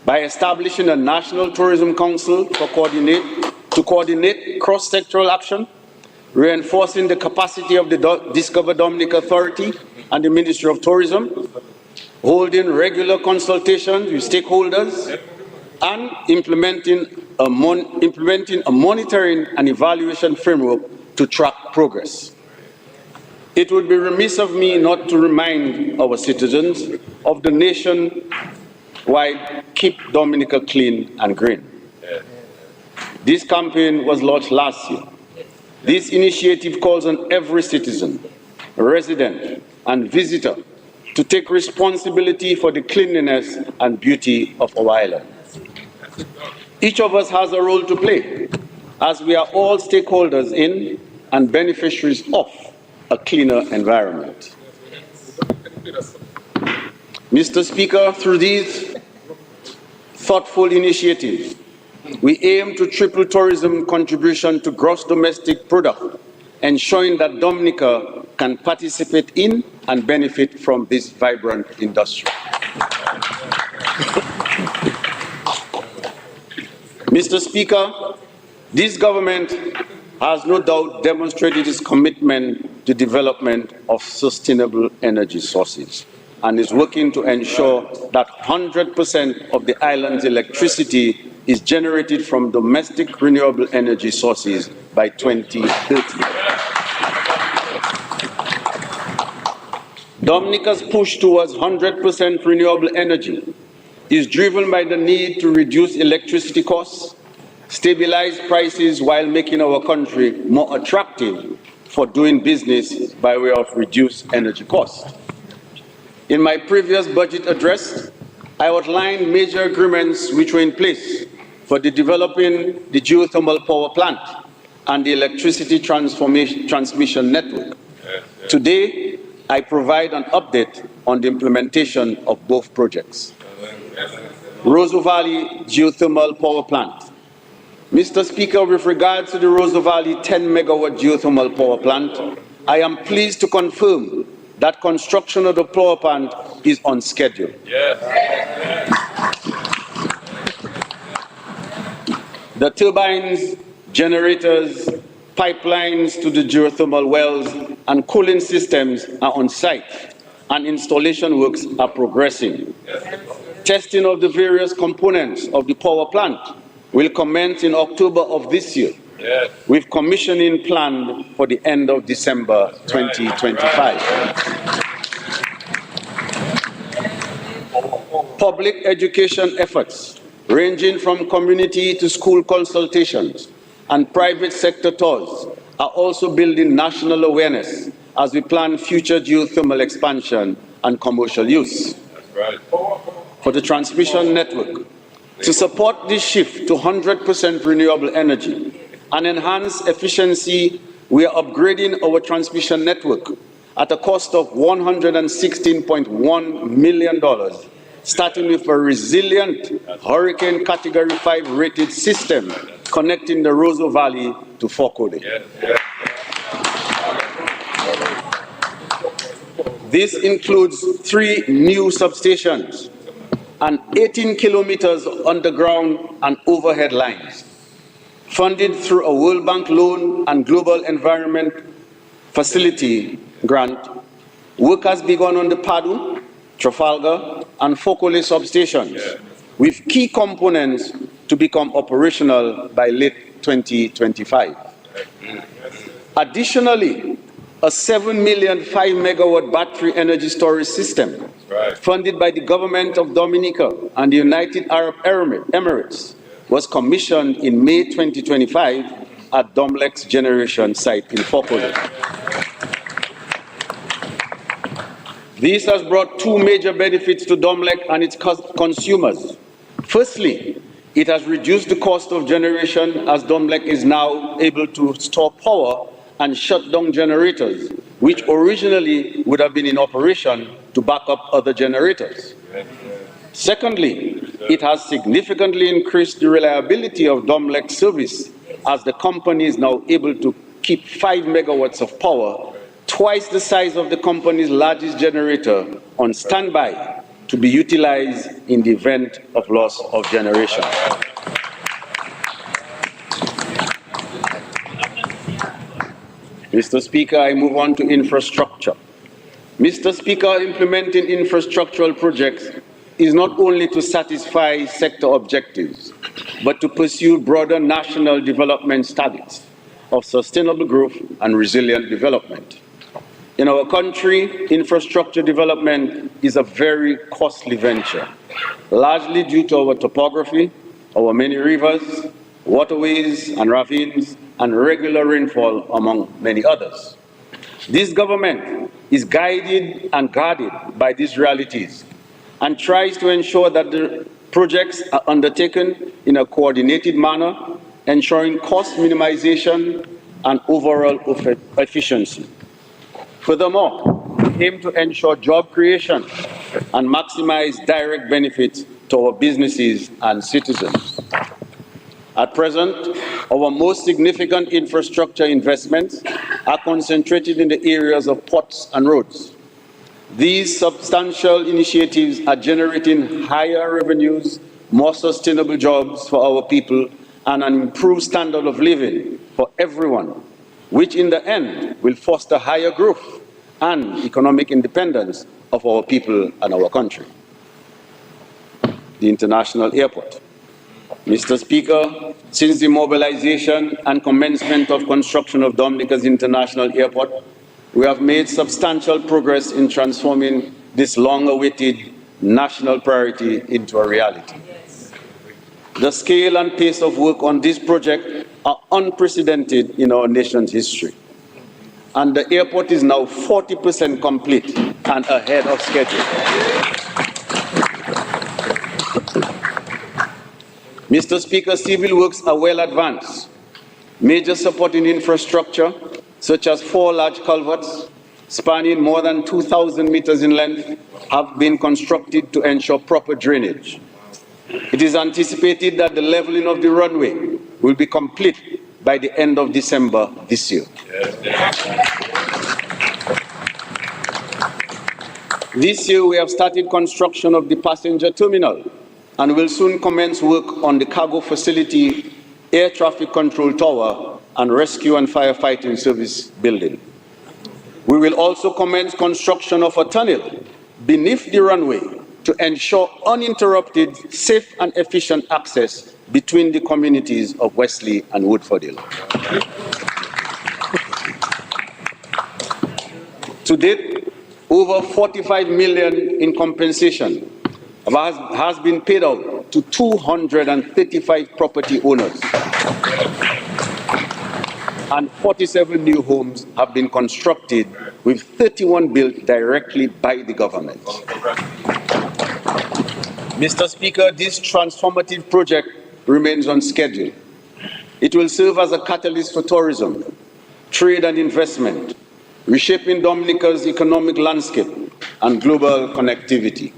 by establishing a National Tourism Council to coordinate cross-sectoral action, reinforcing the capacity of the Discover Dominic Authority and the Ministry of Tourism, holding regular consultations with stakeholders, and implementing a monitoring and evaluation framework to track progress. It would be remiss of me not to remind our citizens of the nationwide Keep Dominica Clean and Green. This campaign was launched last year. This initiative calls on every citizen, resident, and visitor to take responsibility for the cleanliness and beauty of our island. Each of us has a role to play, as we are all stakeholders in and beneficiaries of a cleaner environment. Mr. Speaker, through these thoughtful initiatives, we aim to triple tourism contribution to gross domestic product, ensuring that Dominica can participate in and benefit from this vibrant industry. Mr. Speaker, this government has no doubt demonstrated its commitment to development of sustainable energy sources and is working to ensure that 100% of the island's electricity is generated from domestic renewable energy sources by 2030. Dominica's push towards 100% renewable energy is driven by the need to reduce electricity costs, stabilize prices while making our country more attractive for doing business by way of reduced energy costs. In my previous budget address, I outlined major agreements which were in place for developing the geothermal power plant and the electricity transmission network. Today, I provide an update on the implementation of both projects. Roseau Valley Geothermal Power Plant. Mr. Speaker, with regard to the Roseau Valley 10-megawatt geothermal power plant, I am pleased to confirm that construction of the power plant is on schedule. Yes. The turbines, generators, pipelines to the geothermal wells, and cooling systems are on site, and installation works are progressing. Yes. Testing of the various components of the power plant will commence in October of this year, yes, with commissioning planned for the end of December 2025. Public education efforts, ranging from community to school consultations and private sector tours, are also building national awareness as we plan future geothermal expansion and commercial use. That's right. For the transmission network, to support this shift to 100% renewable energy and enhance efficiency, we are upgrading our transmission network at a cost of $116.1 million, starting with a resilient Hurricane Category 5 rated system connecting the Roseau Valley to Fokode. This includes 3 new substations and 18 kilometers underground and overhead lines. Funded through a World Bank loan and Global Environment Facility grant, work has begun on the Padu, Trafalgar, and Fokole substations, with key components to become operational by late 2025. Additionally, a $7 million 5-megawatt battery energy storage system, funded by the government of Dominica and the United Arab Emirates, was commissioned in May 2025 at Domlec's generation site in Fokolo. This has brought two major benefits to Domlec and its consumers. Firstly, it has reduced the cost of generation as Domlec is now able to store power and shut down generators, which originally would have been in operation to back up other generators. Secondly, it has significantly increased the reliability of Domlec service as the company is now able to keep 5 megawatts of power, twice the size of the company's largest generator, on standby to be utilized in the event of loss of generation. Mr. Speaker, I move on to infrastructure. Mr. Speaker, implementing infrastructural projects is not only to satisfy sector objectives, but to pursue broader national development targets of sustainable growth and resilient development. In our country, infrastructure development is a very costly venture, largely due to our topography, our many rivers, waterways and ravines, and regular rainfall, among many others. This government is guided and guarded by these realities and tries to ensure that the projects are undertaken in a coordinated manner, ensuring cost minimization and overall efficiency. Furthermore, we aim to ensure job creation and maximize direct benefits to our businesses and citizens. At present, our most significant infrastructure investments are concentrated in the areas of ports and roads. These substantial initiatives are generating higher revenues, more sustainable jobs for our people, and an improved standard of living for everyone, which in the end will foster higher growth and economic independence of our people and our country. The International Airport. Mr. Speaker, since the mobilization and commencement of construction of Dominica's International Airport, we have made substantial progress in transforming this long-awaited national priority into a reality. The scale and pace of work on this project are unprecedented in our nation's history. And the airport is now 40% complete and ahead of schedule. Mr. Speaker, civil works are well advanced. Major supporting infrastructure, such as 4 large culverts spanning more than 2,000 meters in length, have been constructed to ensure proper drainage. It is anticipated that the leveling of the runway will be complete by the end of December this year. This year, we have started construction of the passenger terminal and will soon commence work on the cargo facility, air traffic control tower, and rescue and firefighting service building. We will also commence construction of a tunnel beneath the runway to ensure uninterrupted, safe and efficient access between the communities of Wesley and Woodford Hill. To date, over 45 million in compensation has been paid out to 235 property owners, and 47 new homes have been constructed, with 31 built directly by the government. Mr. Speaker, this transformative project remains on schedule. It will serve as a catalyst for tourism, trade and investment, reshaping Dominica's economic landscape and global connectivity.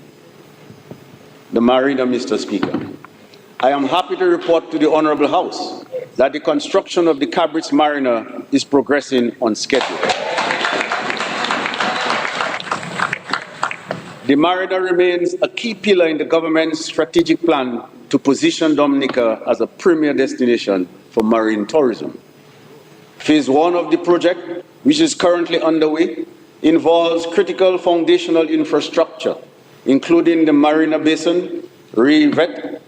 The Marina, Mr. Speaker. I am happy to report to the Honourable House that the construction of the Cabritz Marina is progressing on schedule. The Marina remains a key pillar in the government's strategic plan to position Dominica as a premier destination for marine tourism. Phase 1 of the project, which is currently underway, involves critical foundational infrastructure, including the Marina Basin, revetment,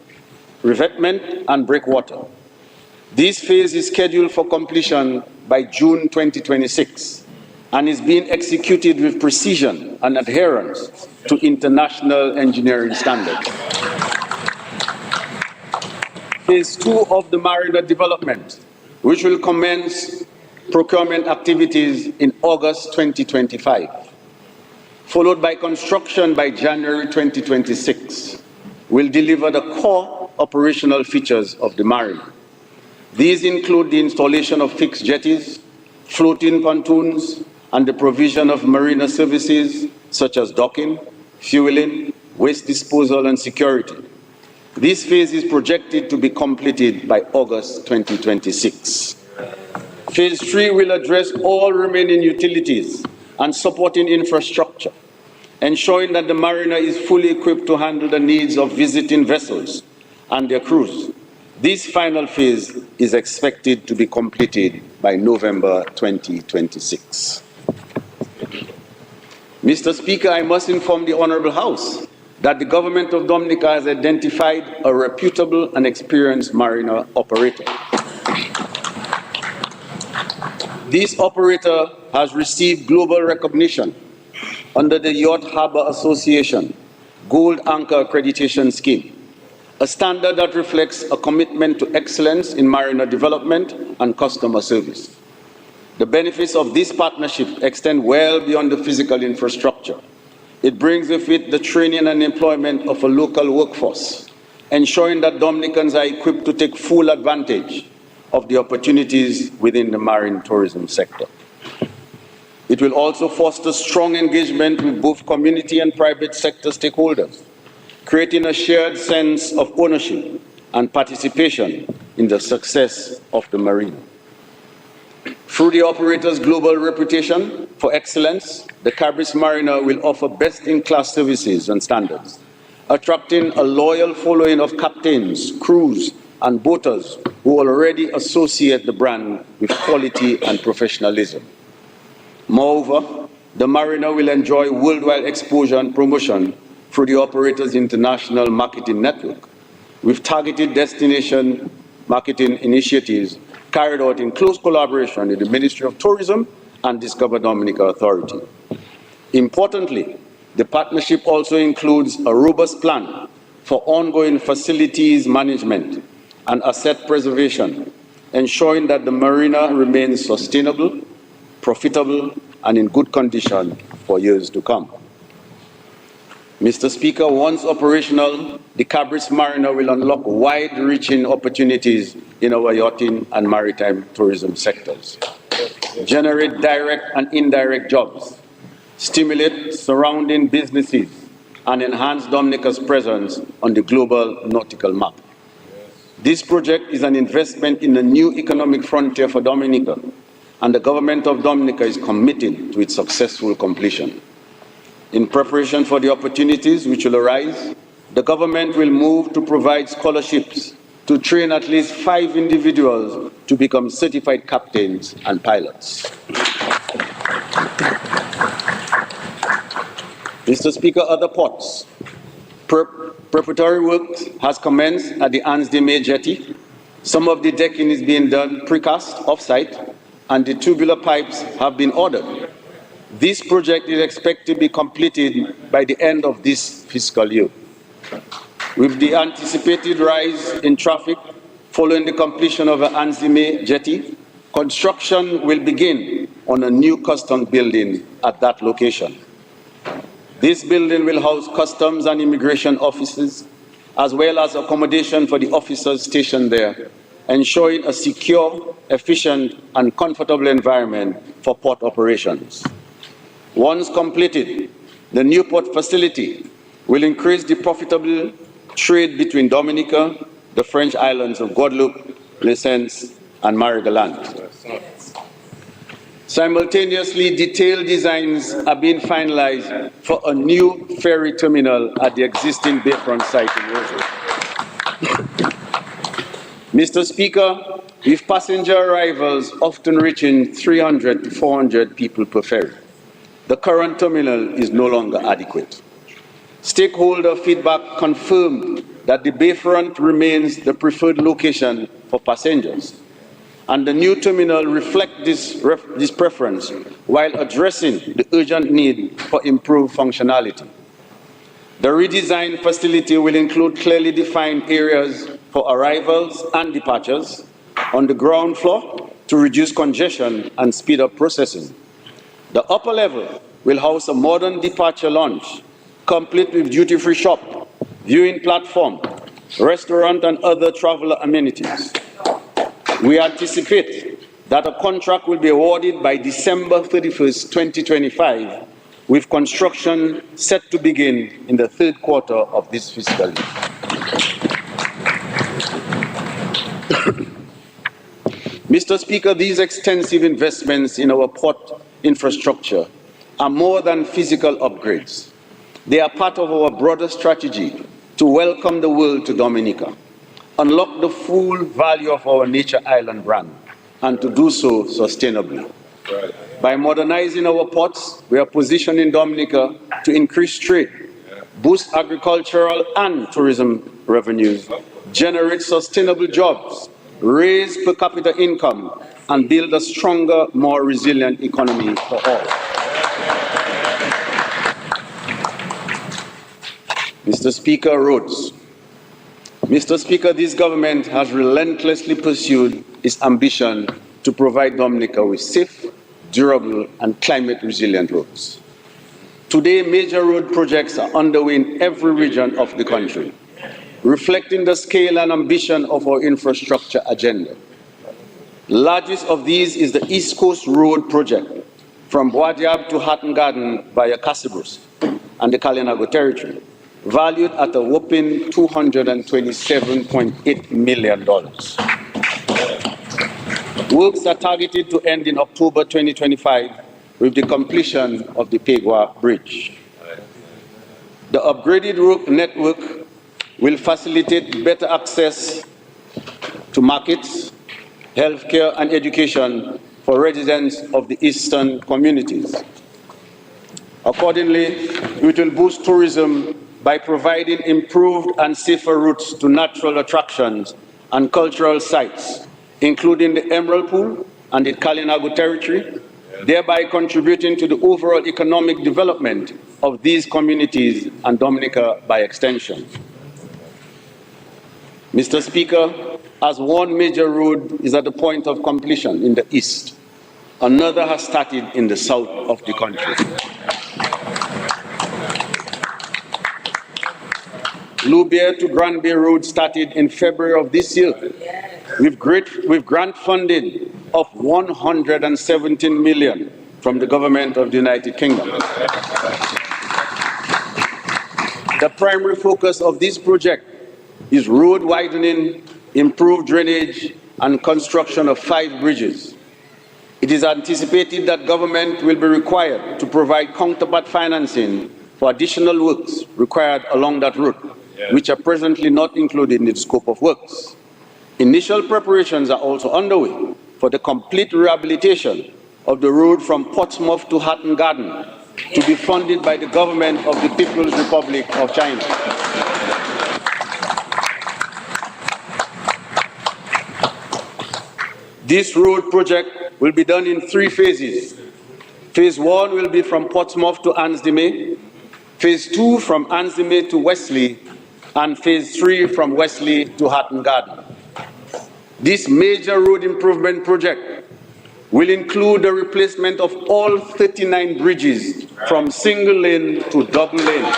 and breakwater. This phase is scheduled for completion by June 2026 and is being executed with precision and adherence to international engineering standards. Phase 2 of the Marina development which will commence procurement activities in August 2025, followed by construction by January 2026, will deliver the core operational features of the marina. These include the installation of fixed jetties, floating pontoons, and the provision of marina services such as docking, fueling, waste disposal, and security. This phase is projected to be completed by August 2026. Phase 3 will address all remaining utilities and supporting infrastructure, ensuring that the marina is fully equipped to handle the needs of visiting vessels and their crews. This final phase is expected to be completed by November 2026. Mr. Speaker, I must inform the Honourable House that the Government of Dominica has identified a reputable and experienced marina operator. This operator has received global recognition under the Yacht Harbour Association Gold Anchor Accreditation Scheme, a standard that reflects a commitment to excellence in marina development and customer service. The benefits of this partnership extend well beyond the physical infrastructure. It brings with it the training and employment of a local workforce, ensuring that Dominicans are equipped to take full advantage of the opportunities within the marine tourism sector. It will also foster strong engagement with both community and private sector stakeholders, creating a shared sense of ownership and participation in the success of the marina. Through the operator's global reputation for excellence, the Cabris Marina will offer best-in-class services and standards, attracting a loyal following of captains, crews, and boaters who already associate the brand with quality and professionalism. Moreover, the marina will enjoy worldwide exposure and promotion through the operator's international marketing network, with targeted destination marketing initiatives carried out in close collaboration with the Ministry of Tourism and Discover Dominica Authority. Importantly, the partnership also includes a robust plan for ongoing facilities management and asset preservation, ensuring that the marina remains sustainable, profitable, and in good condition for years to come. Mr. Speaker, once operational, the Cabris Marina will unlock wide-reaching opportunities in our yachting and maritime tourism sectors, generate direct and indirect jobs, stimulate surrounding businesses, and enhance Dominica's presence on the global nautical map. This project is an investment in a new economic frontier for Dominica, and the Government of Dominica is committed to its successful completion. In preparation for the opportunities which will arise, the government will move to provide scholarships to train at least 5 individuals to become certified captains and pilots. Mr. Speaker, other ports. Preparatory work has commenced at the Ansdeme jetty. Some of the decking is being done precast off-site, and the tubular pipes have been ordered. This project is expected to be completed by the end of this fiscal year. With the anticipated rise in traffic following the completion of the Ansdeme jetty, construction will begin on a new customs building at that location. This building will house customs and immigration offices, as well as accommodation for the officers stationed there, ensuring a secure, efficient, and comfortable environment for port operations. Once completed, the new port facility will increase the profitable trade between Dominica, the French islands of Guadeloupe, Lesseps, and Marie-Galante. Simultaneously, detailed designs are being finalized for a new ferry terminal at the existing bayfront site in Roseau. Mr. Speaker, with passenger arrivals often reaching 300 to 400 people per ferry, the current terminal is no longer adequate. Stakeholder feedback confirmed that the bayfront remains the preferred location for passengers, and the new terminal reflects this preference while addressing the urgent need for improved functionality. The redesigned facility will include clearly defined areas for arrivals and departures, on the ground floor to reduce congestion and speed up processing. The upper level will house a modern departure lounge, complete with duty-free shop, viewing platform, restaurant, and other traveler amenities. We anticipate that a contract will be awarded by December 31st, 2025, with construction set to begin in the third quarter of this fiscal year. Mr. Speaker, these extensive investments in our port infrastructure are more than physical upgrades. They are part of our broader strategy to welcome the world to Dominica, unlock the full value of our nature island brand, and to do so sustainably. By modernizing our ports, we are positioning Dominica to increase trade, boost agricultural and tourism revenues, generate sustainable jobs, raise per capita income, and build a stronger, more resilient economy for all. Mr. Speaker, roads. Mr. Speaker, this government has relentlessly pursued its ambition to provide Dominica with safe, durable, and climate-resilient roads. Today, major road projects are underway in every region of the country, reflecting the scale and ambition of our infrastructure agenda. The largest of these is the East Coast Road project from Boadiab to Hatton Garden via Cassibrus and the Kalinago territory, valued at a whopping $227.8 million. Works are targeted to end in October 2025 with the completion of the Pegua Bridge. The upgraded road network will facilitate better access to markets, healthcare, and education for residents of the eastern communities. Accordingly, it will boost tourism by providing improved and safer routes to natural attractions and cultural sites, including the Emerald Pool and the Kalinago territory, thereby contributing to the overall economic development of these communities and Dominica by extension. Mr. Speaker, as one major road is at the point of completion in the east, another has started in the south of the country. Loubier to Grand Bay Road started in February of this year with grant funding of $117 million from the government of the United Kingdom. The primary focus of this project is road widening, improved drainage, and construction of 5 bridges. It is anticipated that government will be required to provide counterpart financing for additional works required along that route, which are presently not included in the scope of works. Initial preparations are also underway for the complete rehabilitation of the road from Portsmouth to Hatton Garden to be funded by the government of the People's Republic of China. This road project will be done in 3 phases. Phase 1 will be from Portsmouth to Ansdime, Phase 2 from Ansdime to Wesley, and Phase 3 from Wesley to Hatton Garden. This major road improvement project will include the replacement of all 39 bridges from single lane to double lane,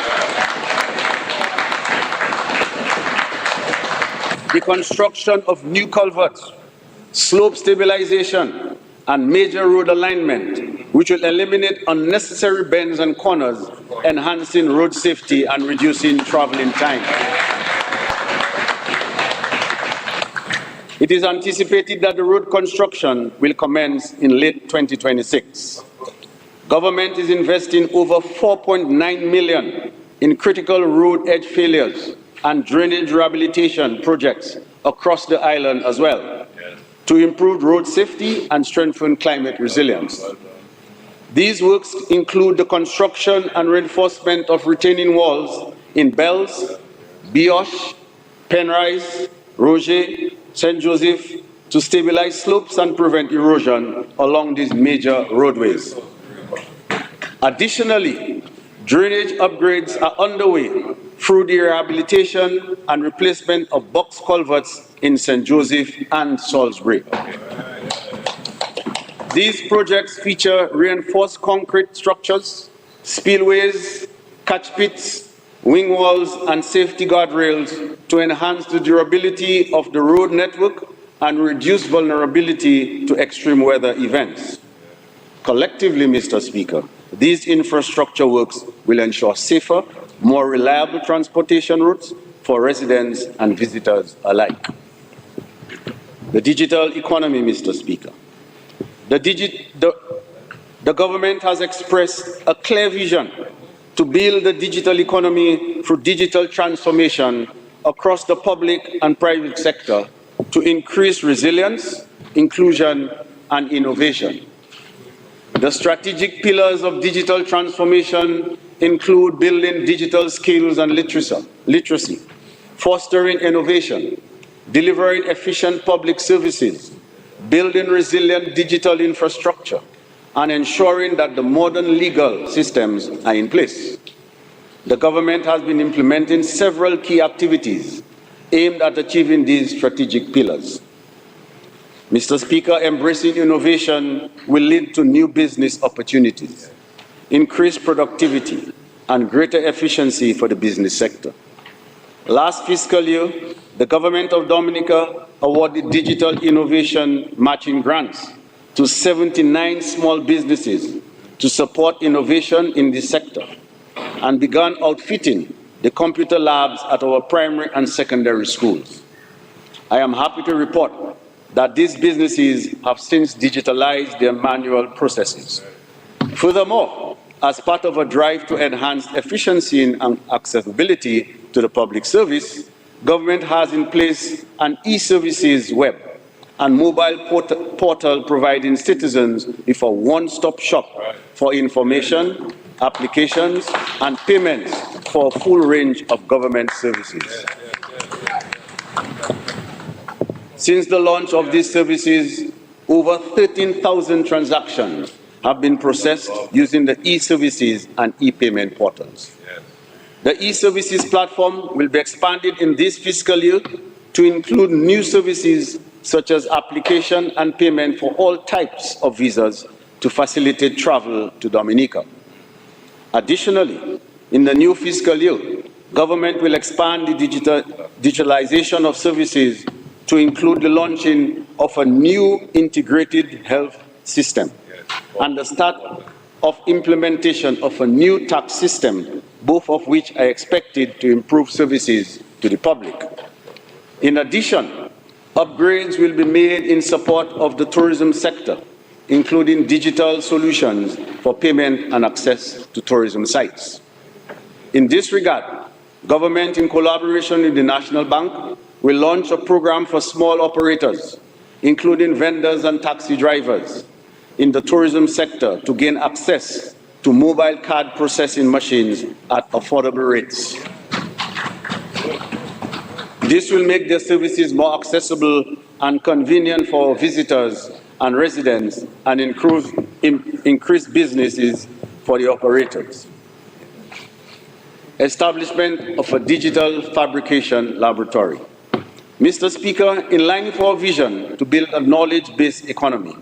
the construction of new culverts, slope stabilization, and major road alignment, which will eliminate unnecessary bends and corners, enhancing road safety and reducing traveling time. It is anticipated that the road construction will commence in late 2026. Government is investing over $4.9 million in critical road edge failures and drainage rehabilitation projects across the island as well, to improve road safety and strengthen climate resilience. These works include the construction and reinforcement of retaining walls in Bells, Bioche, Penrise, Roger, St. Joseph, to stabilize slopes and prevent erosion along these major roadways. Additionally, drainage upgrades are underway through the rehabilitation and replacement of box culverts in St. Joseph and Salisbury. These projects feature reinforced concrete structures, spillways, catch pits, wing walls, and safety guardrails to enhance the durability of the road network and reduce vulnerability to extreme weather events. Collectively, Mr. Speaker, these infrastructure works will ensure safer, more reliable transportation routes for residents and visitors alike. The digital economy, Mr. Speaker. The government has expressed a clear vision to build the digital economy through digital transformation across the public and private sector to increase resilience, inclusion, and innovation. The strategic pillars of digital transformation include building digital skills and literacy, fostering innovation, delivering efficient public services, building resilient digital infrastructure, and ensuring that the modern legal systems are in place. The government has been implementing several key activities aimed at achieving these strategic pillars. Mr. Speaker, embracing innovation will lead to new business opportunities, increased productivity, and greater efficiency for the business sector. Last fiscal year, the government of Dominica awarded digital innovation matching grants to 79 small businesses to support innovation in this sector and began outfitting the computer labs at our primary and secondary schools. I am happy to report that these businesses have since digitalized their manual processes. Furthermore, as part of a drive to enhance efficiency and accessibility to the public service, government has in place an e-services web and mobile portal providing citizens with a one-stop shop for information, applications, and payments for a full range of government services. Since the launch of these services, over 13,000 transactions have been processed using the e-services and e-payment portals. The e-services platform will be expanded in this fiscal year to include new services such as application and payment for all types of visas to facilitate travel to Dominica. Additionally, in the new fiscal year, government will expand the digitalization of services to include the launching of a new integrated health system and the start of implementation of a new tax system, both of which are expected to improve services to the public. In addition, upgrades will be made in support of the tourism sector, including digital solutions for payment and access to tourism sites. In this regard, government, in collaboration with the National Bank, will launch a program for small operators, including vendors and taxi drivers, in the tourism sector to gain access to mobile card processing machines at affordable rates. This will make their services more accessible and convenient for visitors and residents and increase businesses for the operators. Establishment of a digital fabrication laboratory. Mr. Speaker, in line with our vision to build a knowledge-based economy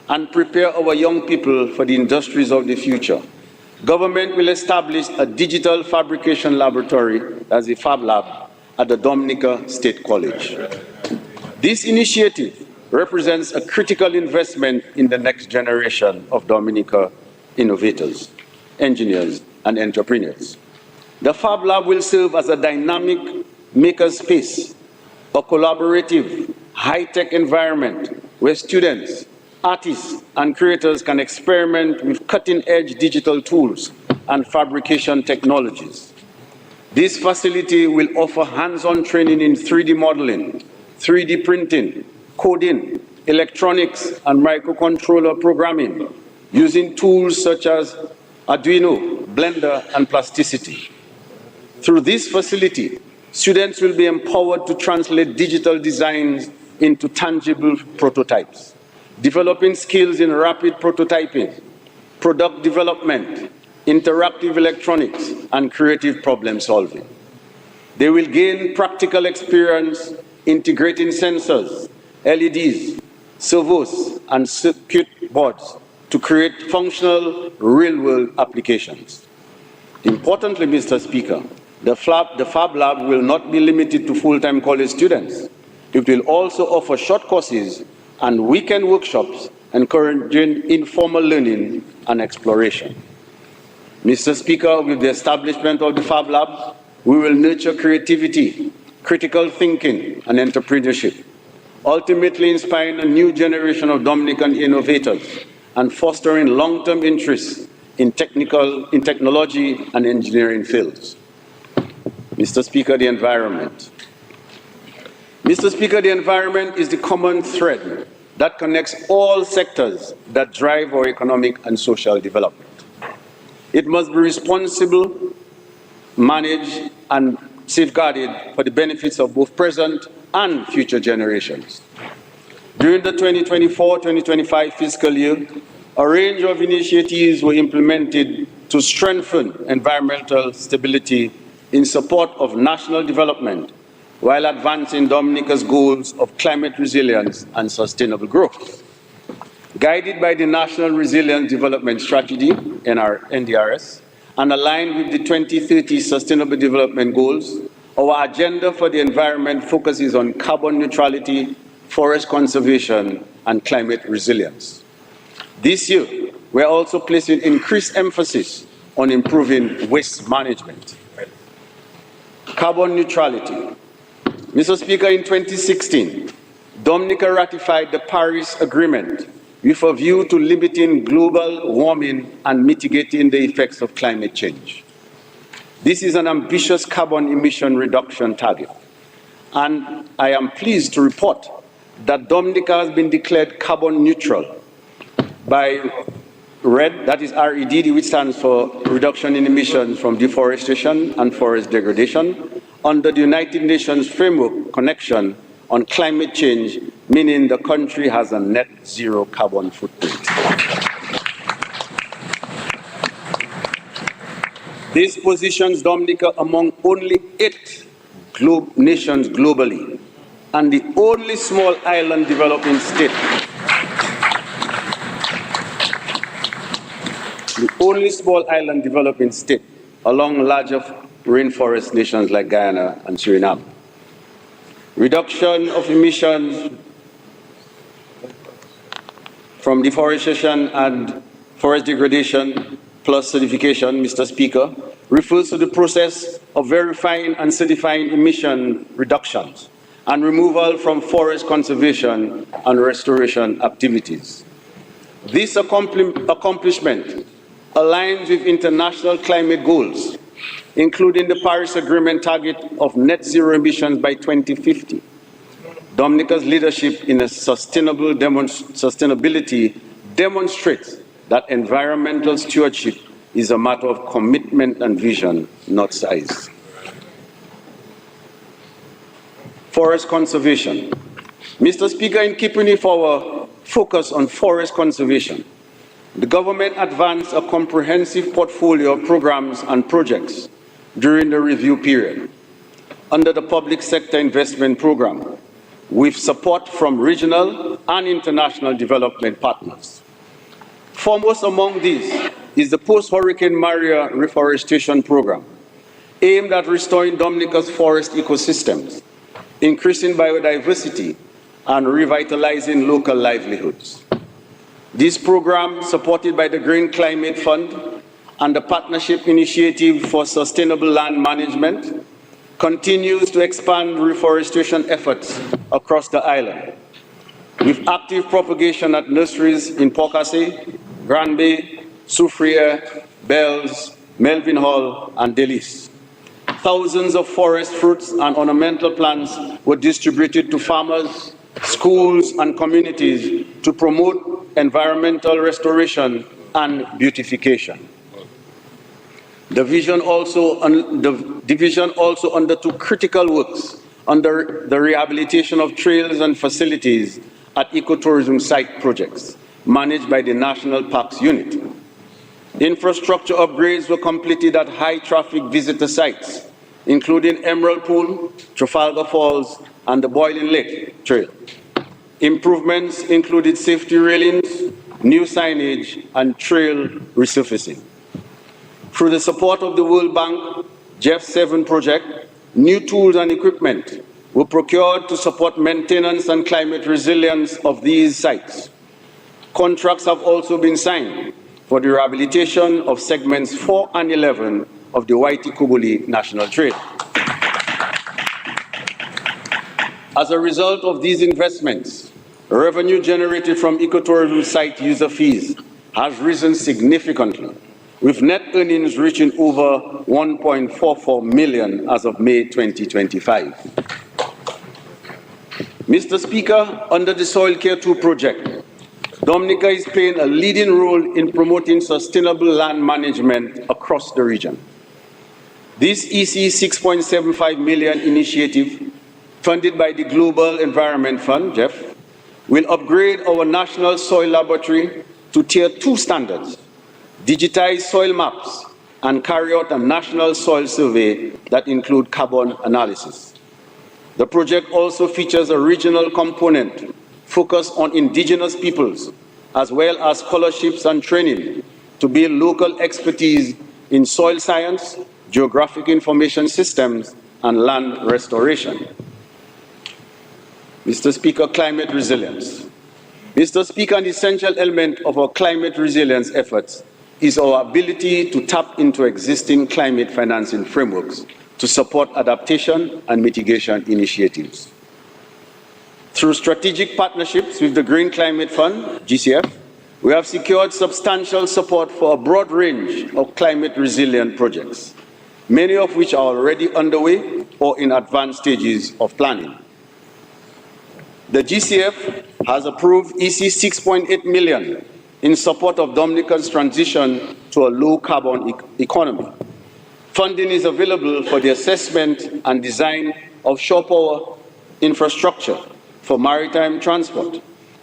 and prepare our young people for the industries of the future, government will establish a digital fabrication laboratory, as a Fab Lab, at the Dominica State College. This initiative represents a critical investment in the next generation of Dominica innovators, engineers, and entrepreneurs. The Fab Lab will serve as a dynamic makerspace, a collaborative, high-tech environment where students, artists, and creators can experiment with cutting-edge digital tools and fabrication technologies. This facility will offer hands-on training in 3D modeling, 3D printing, coding, electronics, and microcontroller programming, using tools such as Arduino, Blender, and Plasticity. Through this facility, students will be empowered to translate digital designs into tangible prototypes, developing skills in rapid prototyping, product development, interactive electronics, and creative problem solving. They will gain practical experience integrating sensors, LEDs, servos, and circuit boards to create functional real-world applications. Importantly, Mr. Speaker, the Fab Lab will not be limited to full-time college students. It will also offer short courses and weekend workshops encouraging informal learning and exploration. Mr. Speaker, with the establishment of the Fab Lab, we will nurture creativity, critical thinking, and entrepreneurship, ultimately inspiring a new generation of Dominican innovators and fostering long-term interest in technology and engineering fields. Mr. Speaker, the environment. Mr. Speaker, the environment is the common thread that connects all sectors that drive our economic and social development. It must be responsible, managed, and safeguarded for the benefits of both present and future generations. During the 2024-2025 fiscal year, a range of initiatives were implemented to strengthen environmental stability in support of national development while advancing Dominica's goals of climate resilience and sustainable growth. Guided by the National Resilience Development Strategy, NDRS, and aligned with the 2030 Sustainable Development Goals, our agenda for the environment focuses on carbon neutrality, forest conservation, and climate resilience. This year, we are also placing increased emphasis on improving waste management. Carbon neutrality. Mr. Speaker, in 2016, Dominica ratified the Paris Agreement with a view to limiting global warming and mitigating the effects of climate change. This is an ambitious carbon emission reduction target, and I am pleased to report that Dominica has been declared carbon neutral by RED, that is RED, which stands for Reduction in Emissions from Deforestation and Forest Degradation, under the United Nations Framework Connection on Climate Change, meaning the country has a net zero carbon footprint. This positions Dominica among only 8 nations globally and the only small island developing state. The only small island developing state along larger rainforest nations like Guyana and Suriname. Reduction of emissions from deforestation and forest degradation plus certification, Mr. Speaker, refers to the process of verifying and certifying emission reductions and removal from forest conservation and restoration activities. This accomplishment aligns with international climate goals, including the Paris Agreement target of net zero emissions by 2050. Dominica's leadership in sustainability demonstrates that environmental stewardship is a matter of commitment and vision, not size. Forest conservation. Mr. Speaker, in keeping with our focus on forest conservation, the government advanced a comprehensive portfolio of programs and projects during the review period under the Public Sector Investment Program, with support from regional and international development partners. Foremost among these is the post-Hurricane Maria reforestation program, aimed at restoring Dominica's forest ecosystems, increasing biodiversity, and revitalizing local livelihoods. This program, supported by the Green Climate Fund and the Partnership Initiative for Sustainable Land Management, continues to expand reforestation efforts across the island, with active propagation at nurseries in Pocasset, Grand Bay, Soufriere, Bells, Melvin Hall, and Delis. Thousands of forest fruits and ornamental plants were distributed to farmers, schools, and communities to promote environmental restoration and beautification. The division also undertook critical works under the rehabilitation of trails and facilities at ecotourism site projects managed by the National Parks Unit. Infrastructure upgrades were completed at high-traffic visitor sites, including Emerald Pool, Trafalgar Falls, and the Boiling Lake Trail. Improvements included safety railings, new signage, and trail resurfacing. Through the support of the World Bank Jeff 7 project, new tools and equipment were procured to support maintenance and climate resilience of these sites. Contracts have also been signed for the rehabilitation of segments 4 and 11 of the Waiti-Kubuli National Trail. As a result of these investments, revenue generated from ecotourism site user fees has risen significantly, with net earnings reaching over 1.44 million as of May 2025. Mr. Speaker, under the Soil Care 2 project, Dominica is playing a leading role in promoting sustainable land management across the region. This EC 6.75 million initiative, funded by the Global Environment Fund, Jeff, will upgrade our national soil laboratory to Tier 2 standards, digitize soil maps, and carry out a national soil survey that include carbon analysis. The project also features a regional component focused on indigenous peoples, as well as scholarships and training to build local expertise in soil science, geographic information systems, and land restoration. Mr. Speaker, climate resilience. Mr. Speaker, an essential element of our climate resilience efforts is our ability to tap into existing climate financing frameworks to support adaptation and mitigation initiatives. Through strategic partnerships with the Green Climate Fund, GCF, we have secured substantial support for a broad range of climate resilient projects, many of which are already underway or in advanced stages of planning. The GCF has approved EC 6.8 million in support of Dominica's transition to a low-carbon economy. Funding is available for the assessment and design of shore power infrastructure for maritime transport,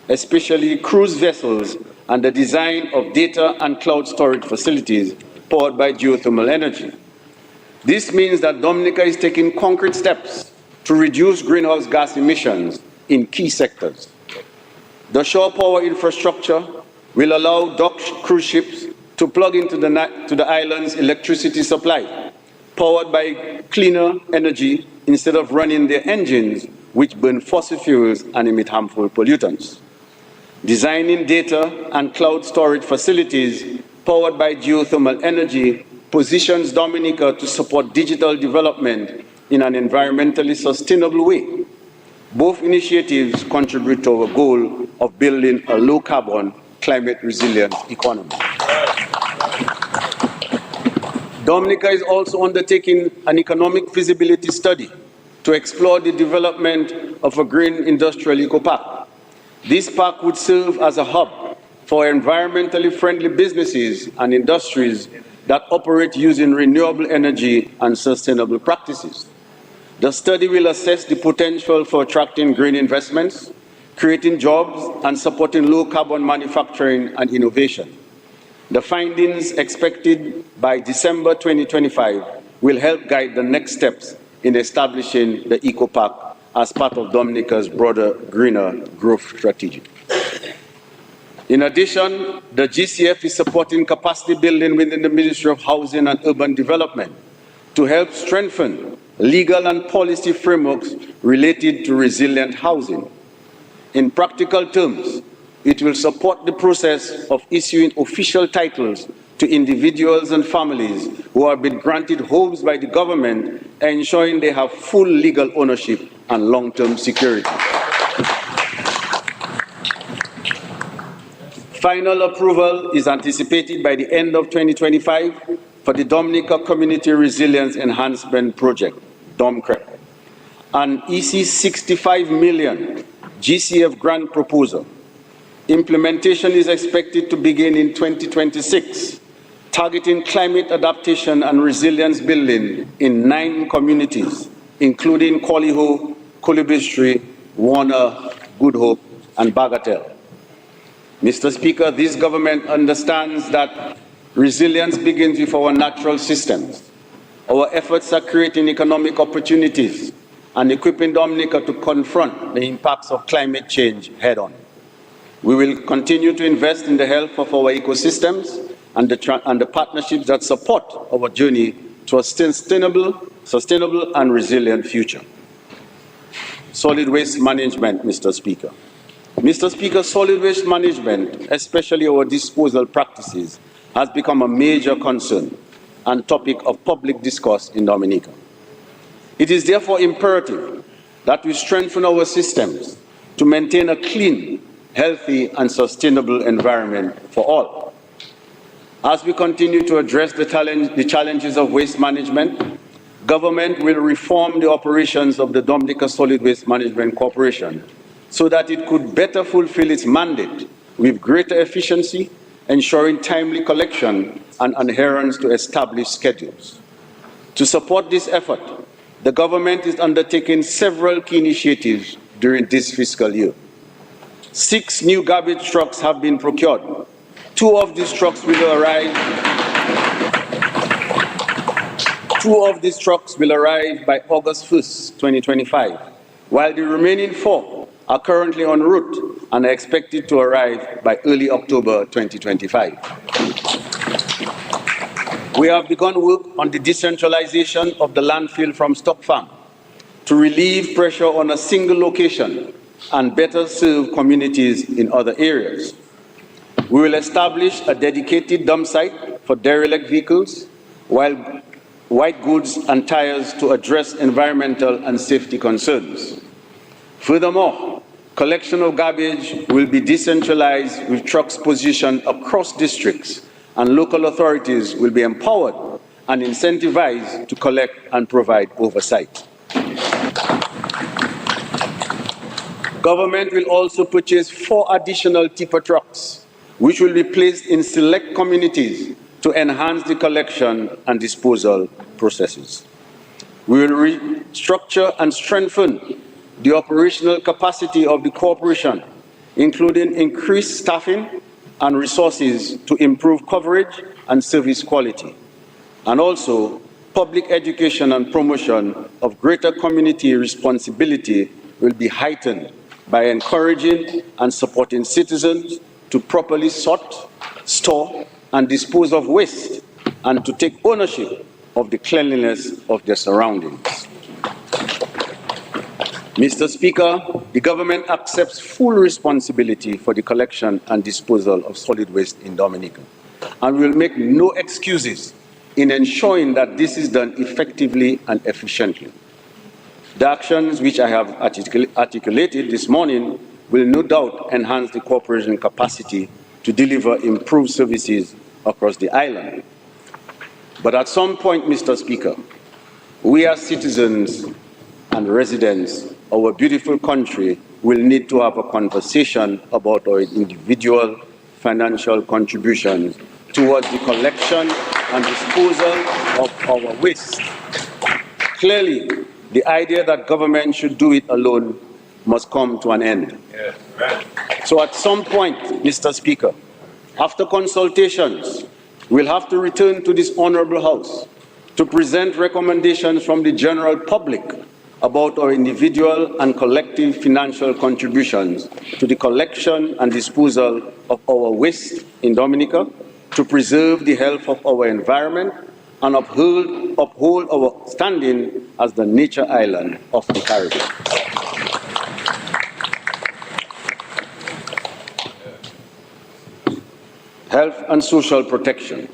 especially cruise vessels, and the design of data and cloud storage facilities powered by geothermal energy. This means that Dominica is taking concrete steps to reduce greenhouse gas emissions in key sectors. The shore power infrastructure will allow docked cruise ships to plug into the island's electricity supply, powered by cleaner energy instead of running their engines, which burn fossil fuels and emit harmful pollutants. Designing data and cloud storage facilities powered by geothermal energy positions Dominica to support digital development in an environmentally sustainable way. Both initiatives contribute to our goal of building a low-carbon, climate-resilient economy. Dominica is also undertaking an economic feasibility study to explore the development of a green industrial eco-park. This park would serve as a hub for environmentally friendly businesses and industries that operate using renewable energy and sustainable practices. The study will assess the potential for attracting green investments, creating jobs, and supporting low-carbon manufacturing and innovation. The findings expected by December 2025 will help guide the next steps in establishing the eco-park as part of Dominica's broader greener growth strategy. In addition, the GCF is supporting capacity building within the Ministry of Housing and Urban Development to help strengthen legal and policy frameworks related to resilient housing. In practical terms, it will support the process of issuing official titles to individuals and families who have been granted homes by the government, ensuring they have full legal ownership and long-term security. Final approval is anticipated by the end of 2025 for the Dominica Community Resilience Enhancement Project, DOMCREP, an EC 65 million GCF grant proposal. Implementation is expected to begin in 2026, targeting climate adaptation and resilience building in 9 communities, including Qualiho, Kulibistri, Warner, Good Hope, and Bagatelle. Mr. Speaker, this government understands that resilience begins with our natural systems. Our efforts are creating economic opportunities and equipping Dominica to confront the impacts of climate change head-on. We will continue to invest in the health of our ecosystems and the partnerships that support our journey to a sustainable and resilient future. Solid waste management, Mr. Speaker. Mr. Speaker, solid waste management, especially our disposal practices, has become a major concern and topic of public discourse in Dominica. It is therefore imperative that we strengthen our systems to maintain a clean, healthy, and sustainable environment for all. As we continue to address the challenges of waste management, government will reform the operations of the Dominica Solid Waste Management Corporation so that it could better fulfill its mandate with greater efficiency, ensuring timely collection and adherence to established schedules. To support this effort, the government is undertaking several key initiatives during this fiscal year. 6 new garbage trucks have been procured. 2 of these trucks will arrive by August 1st, 2025, while the remaining 4 are currently en route and are expected to arrive by early October 2025. We have begun work on the decentralization of the landfill from stock farm to relieve pressure on a single location and better serve communities in other areas. We will establish a dedicated dump site for derelict vehicles, while white goods and tires to address environmental and safety concerns. Furthermore, collection of garbage will be decentralized with trucks positioned across districts, and local authorities will be empowered and incentivized to collect and provide oversight. Government will also purchase 4 additional tipper trucks, which will be placed in select communities to enhance the collection and disposal processes. We will restructure and strengthen the operational capacity of the corporation, including increased staffing and resources to improve coverage and service quality, and also public education and promotion of greater community responsibility will be heightened by encouraging and supporting citizens to properly sort, store, and dispose of waste, and to take ownership of the cleanliness of their surroundings. Mr. Speaker, the government accepts full responsibility for the collection and disposal of solid waste in Dominica, and will make no excuses in ensuring that this is done effectively and efficiently. The actions which I have articulated this morning will no doubt enhance the corporation capacity to deliver improved services across the island. But at some point, Mr. Speaker, we as citizens and residents, our beautiful country, will need to have a conversation about our individual financial contributions towards the collection and disposal of our waste. Clearly, the idea that government should do it alone must come to an end. Yeah, right. So at some point, Mr. Speaker, after consultations, we'll have to return to this honorable House to present recommendations from the general public about our individual and collective financial contributions to the collection and disposal of our waste in Dominica, to preserve the health of our environment and uphold our standing as the nature island of the Caribbean. Health and social protection.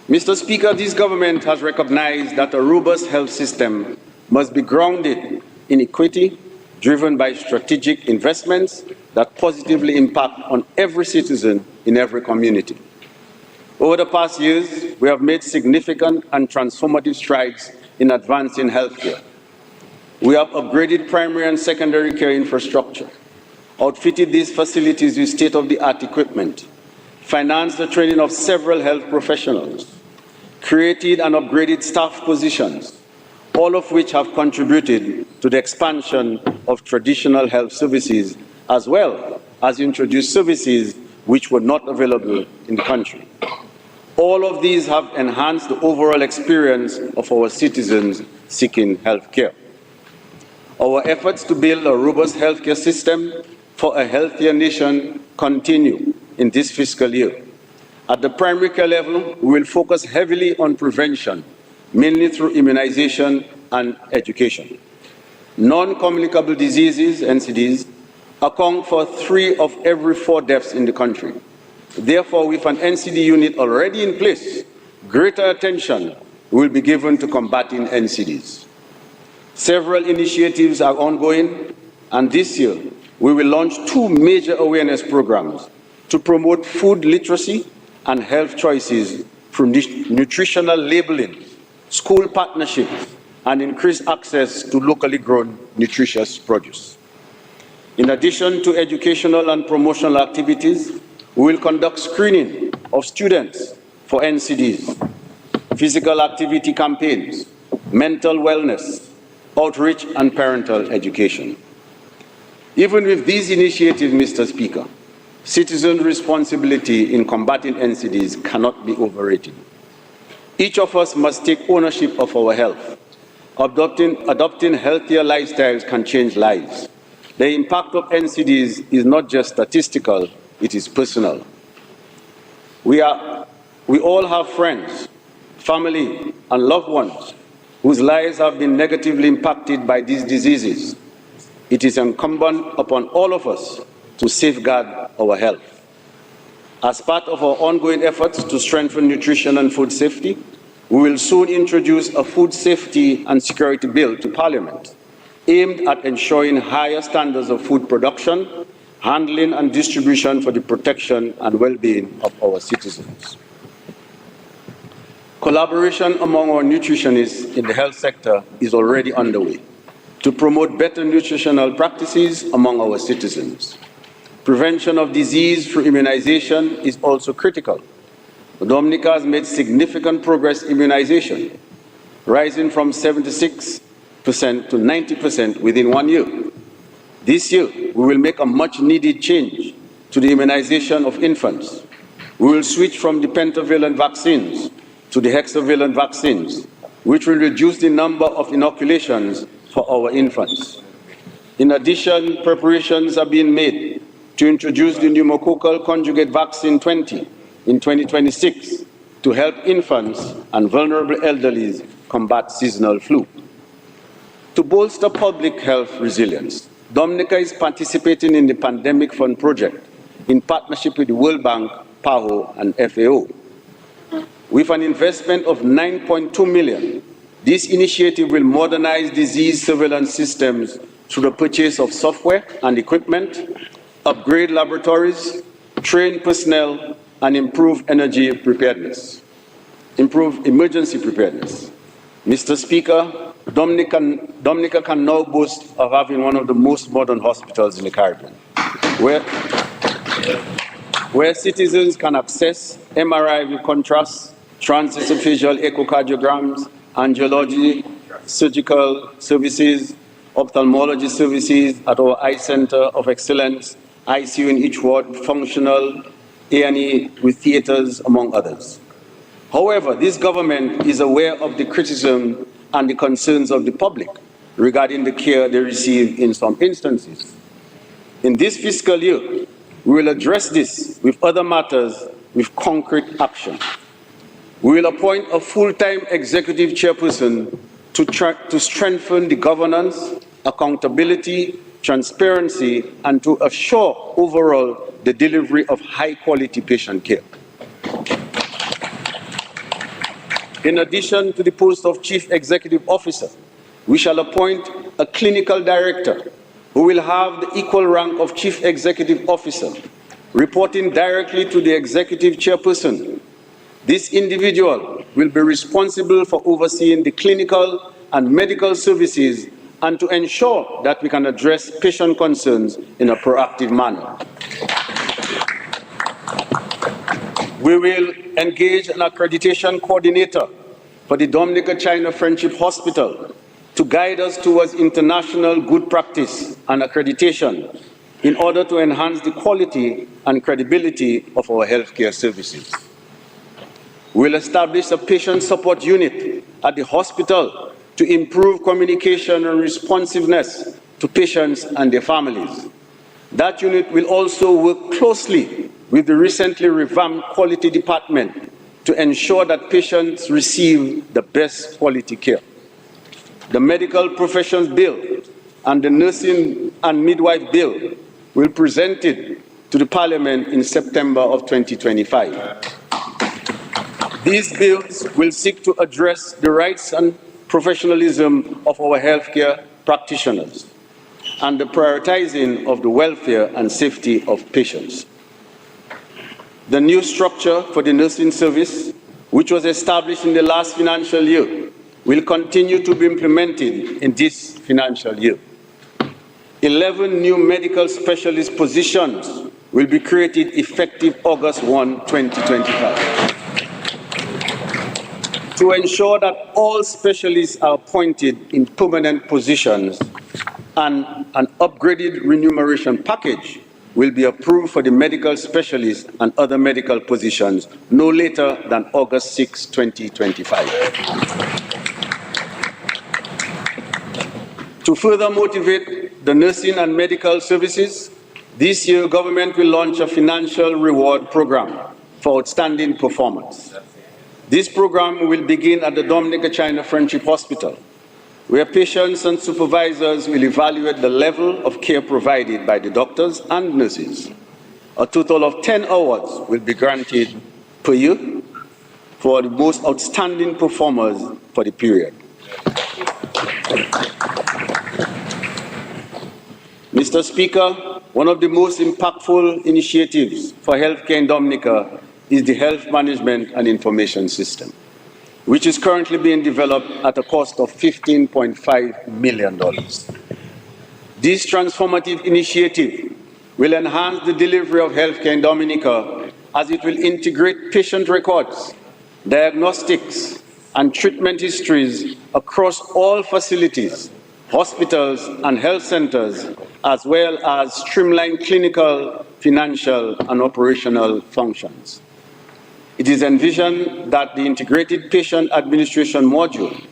Mr. Speaker, this government has recognized that a robust health system must be grounded in equity, driven by strategic investments that positively impact on every citizen in every community. Over the past years, we have made significant and transformative strides in advancing healthcare. We have upgraded primary and secondary care infrastructure, outfitted these facilities with state-of-the-art equipment, financed the training of several health professionals, created and upgraded staff positions, all of which have contributed to the expansion of traditional health services, as well as introduced services which were not available in the country. All of these have enhanced the overall experience of our citizens seeking health care. Our efforts to build a robust healthcare system for a healthier nation continue in this fiscal year. At the primary care level, we will focus heavily on prevention, mainly through immunization and education. Non-communicable diseases, NCDs, account for 3 of every 4 deaths in the country. Therefore, with an NCD unit already in place, greater attention will be given to combating NCDs. Several initiatives are ongoing, and this year we will launch 2 major awareness programs to promote food literacy and health choices through nutritional labeling, school partnerships, and increased access to locally grown nutritious produce. In addition to educational and promotional activities, we will conduct screening of students for NCDs, physical activity campaigns, mental wellness, outreach, and parental education. Even with these initiatives, Mr. Speaker, citizen responsibility in combating NCDs cannot be overrated. Each of us must take ownership of our health. Adopting healthier lifestyles can change lives. The impact of NCDs is not just statistical, it is personal. We all have friends, family, and loved ones whose lives have been negatively impacted by these diseases. It is incumbent upon all of us to safeguard our health. As part of our ongoing efforts to strengthen nutrition and food safety, we will soon introduce a food safety and security bill to Parliament, aimed at ensuring higher standards of food production, handling, and distribution for the protection and well-being of our citizens. Collaboration among our nutritionists in the health sector is already underway to promote better nutritional practices among our citizens. Prevention of disease through immunization is also critical. Dominica has made significant progress in immunization, rising from 76% to 90% within 1 year. This year, we will make a much-needed change to the immunization of infants. We will switch from the pentavalent vaccines to the hexavalent vaccines, which will reduce the number of inoculations for our infants. In addition, preparations are being made to introduce the pneumococcal conjugate vaccine 20 in 2026 to help infants and vulnerable elderly combat seasonal flu. To bolster public health resilience, Dominica is participating in the Pandemic Fund project in partnership with the World Bank, PAHO, and FAO. With an investment of $9.2 million, this initiative will modernize disease surveillance systems through the purchase of software and equipment, upgrade laboratories, train personnel, and improve emergency preparedness. Mr. Speaker, Dominica can now boast of having one of the most modern hospitals in the Caribbean, where citizens can access MRI with contrast, transesophageal echocardiograms, angiology, surgical services, ophthalmology services at our Eye Center of Excellence, ICU in each ward, functional, A&E with theaters, among others. However, this government is aware of the criticism and the concerns of the public regarding the care they receive in some instances. In this fiscal year, we will address this with other matters with concrete action. We will appoint a full-time executive chairperson to strengthen the governance, accountability, transparency, and to assure overall the delivery of high-quality patient care. In addition to the post of Chief Executive Officer, we shall appoint a clinical director who will have the equal rank of Chief Executive Officer, reporting directly to the Executive Chairperson. This individual will be responsible for overseeing the clinical and medical services and to ensure that we can address patient concerns in a proactive manner. We will engage an accreditation coordinator for the Dominica China Friendship Hospital to guide us towards international good practice and accreditation in order to enhance the quality and credibility of our healthcare services. We will establish a patient support unit at the hospital to improve communication and responsiveness to patients and their families. That unit will also work closely with the recently revamped quality department to ensure that patients receive the best quality care. The Medical Professions Bill and the Nursing and Midwife Bill will be presented to the Parliament in September of 2025. These bills will seek to address the rights and professionalism of our healthcare practitioners and the prioritizing of the welfare and safety of patients. The new structure for the nursing service, which was established in the last financial year, will continue to be implemented in this financial year. 11 new medical specialist positions will be created effective August 1, 2025. To ensure that all specialists are appointed in permanent positions, and an upgraded remuneration package will be approved for the medical specialists and other medical positions no later than August 6, 2025. To further motivate the nursing and medical services, this year government will launch a financial reward program for outstanding performance. This program will begin at the Dominica China Friendship Hospital, where patients and supervisors will evaluate the level of care provided by the doctors and nurses. A total of 10 awards will be granted per year for the most outstanding performers for the period. Mr. Speaker, one of the most impactful initiatives for healthcare in Dominica is the Health Management and Information System, which is currently being developed at a cost of $15.5 million. This transformative initiative will enhance the delivery of healthcare in Dominica as it will integrate patient records, diagnostics, and treatment histories across all facilities, hospitals, and health centers, as well as streamline clinical, financial, and operational functions. It is envisioned that the Integrated Patient Administration Module,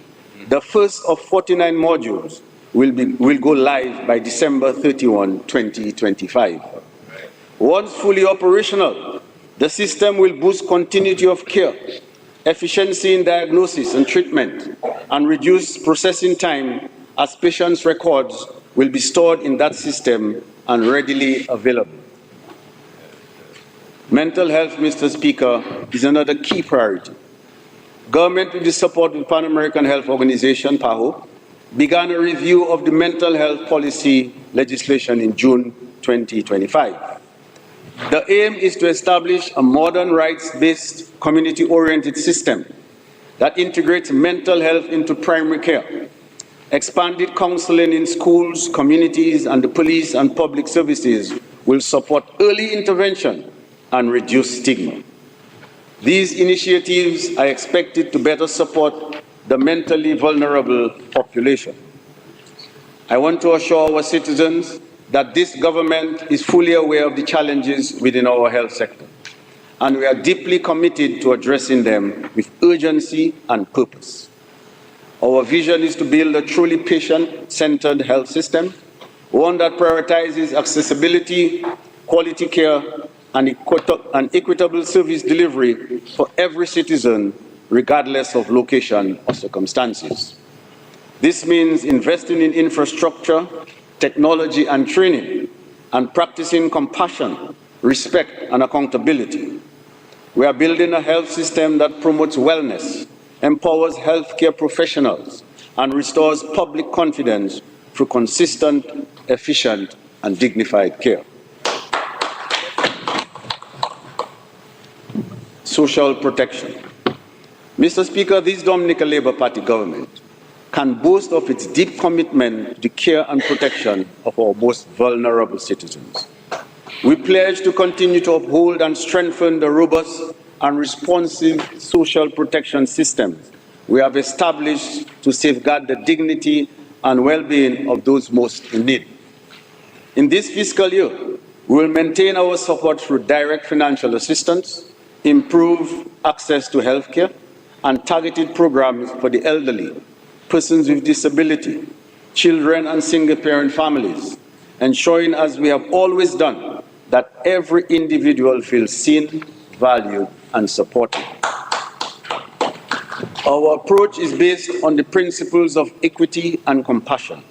the first of 49 modules, will go live by December 31, 2025. Once fully operational, the system will boost continuity of care, efficiency in diagnosis and treatment, and reduce processing time as patients' records will be stored in that system and readily available. Mental health, Mr. Speaker, is another key priority. Government, with the support of the Pan American Health Organization, PAHO, began a review of the mental health policy legislation in June 2025. The aim is to establish a modern, rights-based, community-oriented system that integrates mental health into primary care, expanded counseling in schools, communities, and the police and public services will support early intervention and reduce stigma. These initiatives are expected to better support the mentally vulnerable population. I want to assure our citizens that this government is fully aware of the challenges within our health sector, and we are deeply committed to addressing them with urgency and purpose. Our vision is to build a truly patient-centered health system, one that prioritizes accessibility, quality care, and equitable service delivery for every citizen, regardless of location or circumstances. This means investing in infrastructure, technology, and training, and practicing compassion, respect, and accountability. We are building a health system that promotes wellness, empowers healthcare professionals, and restores public confidence through consistent, efficient, and dignified care. Social protection. Mr. Speaker, this Dominica Labour Party government can boast of its deep commitment to the care and protection of our most vulnerable citizens. We pledge to continue to uphold and strengthen the robust and responsive social protection systems we have established to safeguard the dignity and well-being of those most in need. In this fiscal year, we will maintain our support through direct financial assistance, improve access to healthcare, and targeted programs for the elderly, persons with disability, children and single-parent families, ensuring, as we have always done, that every individual feels seen, valued, and supported. Our approach is based on the principles of equity and compassion.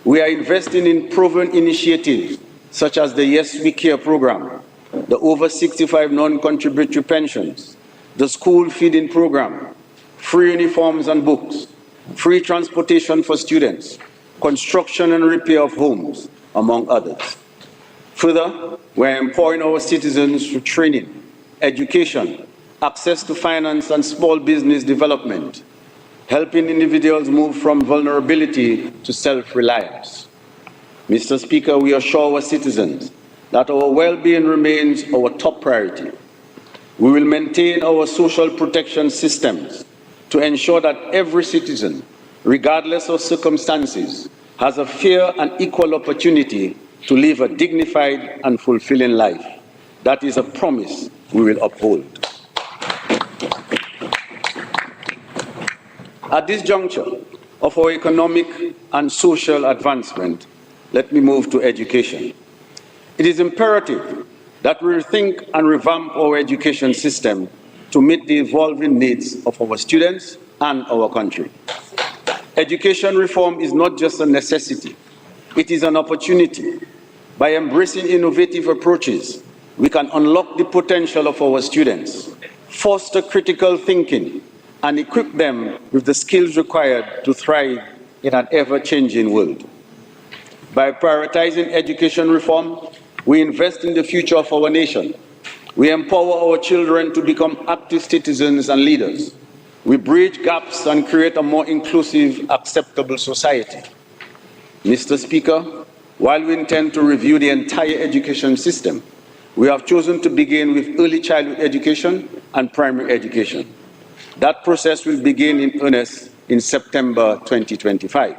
We are investing in proven initiatives such as the Yes We Care program, the over 65 non-contributory pensions, the school feeding program, free uniforms and books, free transportation for students, construction and repair of homes, among others. Further, we are empowering our citizens through training, education, access to finance and small business development, helping individuals move from vulnerability to self-reliance. Mr. Speaker, we assure our citizens that our well-being remains our top priority. We will maintain our social protection systems to ensure that every citizen, regardless of circumstances, has a fair and equal opportunity to live a dignified and fulfilling life. That is a promise we will uphold. At this juncture of our economic and social advancement, let me move to education. It is imperative that we rethink and revamp our education system to meet the evolving needs of our students and our country. Education reform is not just a necessity, it is an opportunity. By embracing innovative approaches, we can unlock the potential of our students, foster critical thinking, and equip them with the skills required to thrive in an ever-changing world. By prioritizing education reform, we invest in the future of our nation. We empower our children to become active citizens and leaders. We bridge gaps and create a more inclusive, acceptable society. Mr. Speaker, while we intend to review the entire education system, we have chosen to begin with early childhood education and primary education. That process will begin in earnest in September 2025.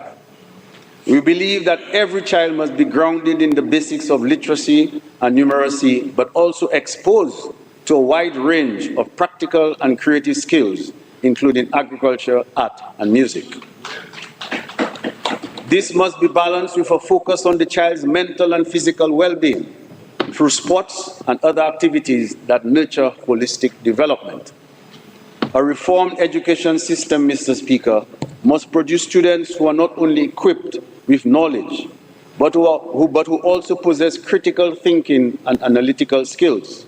We believe that every child must be grounded in the basics of literacy and numeracy, but also exposed to a wide range of practical and creative skills, including agriculture, art, and music. This must be balanced with a focus on the child's mental and physical well-being through sports and other activities that nurture holistic development. A reformed education system, Mr. Speaker, must produce students who are not only equipped with knowledge, but who also possess critical thinking and analytical skills,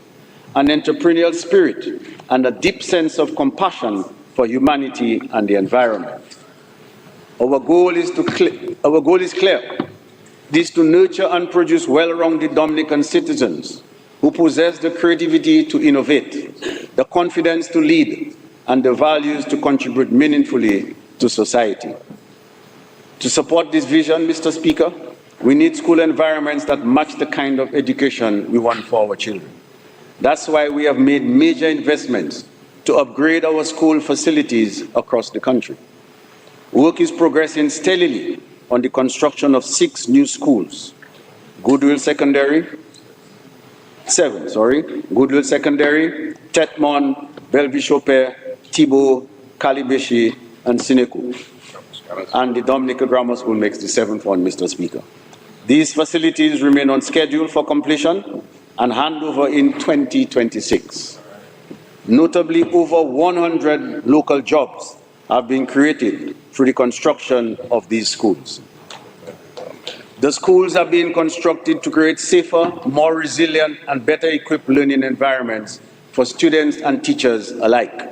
an entrepreneurial spirit, and a deep sense of compassion for humanity and the environment. Our goal is clear. It is to nurture and produce well-rounded Dominican citizens who possess the creativity to innovate, the confidence to lead, and the values to contribute meaningfully to society. To support this vision, Mr. Speaker, we need school environments that match the kind of education we want for our children. That's why we have made major investments to upgrade our school facilities across the country. Work is progressing steadily on the construction of 6 new schools. Goodwill Secondary, Tetmon, Bellevue-Chopin, Thibault, Calibeshi, and Sineku. And the Dominica Grammar School makes the 7th one, Mr. Speaker. These facilities remain on schedule for completion and handover in 2026. Notably, over 100 local jobs have been created through the construction of these schools. The schools are being constructed to create safer, more resilient, and better equipped learning environments for students and teachers alike.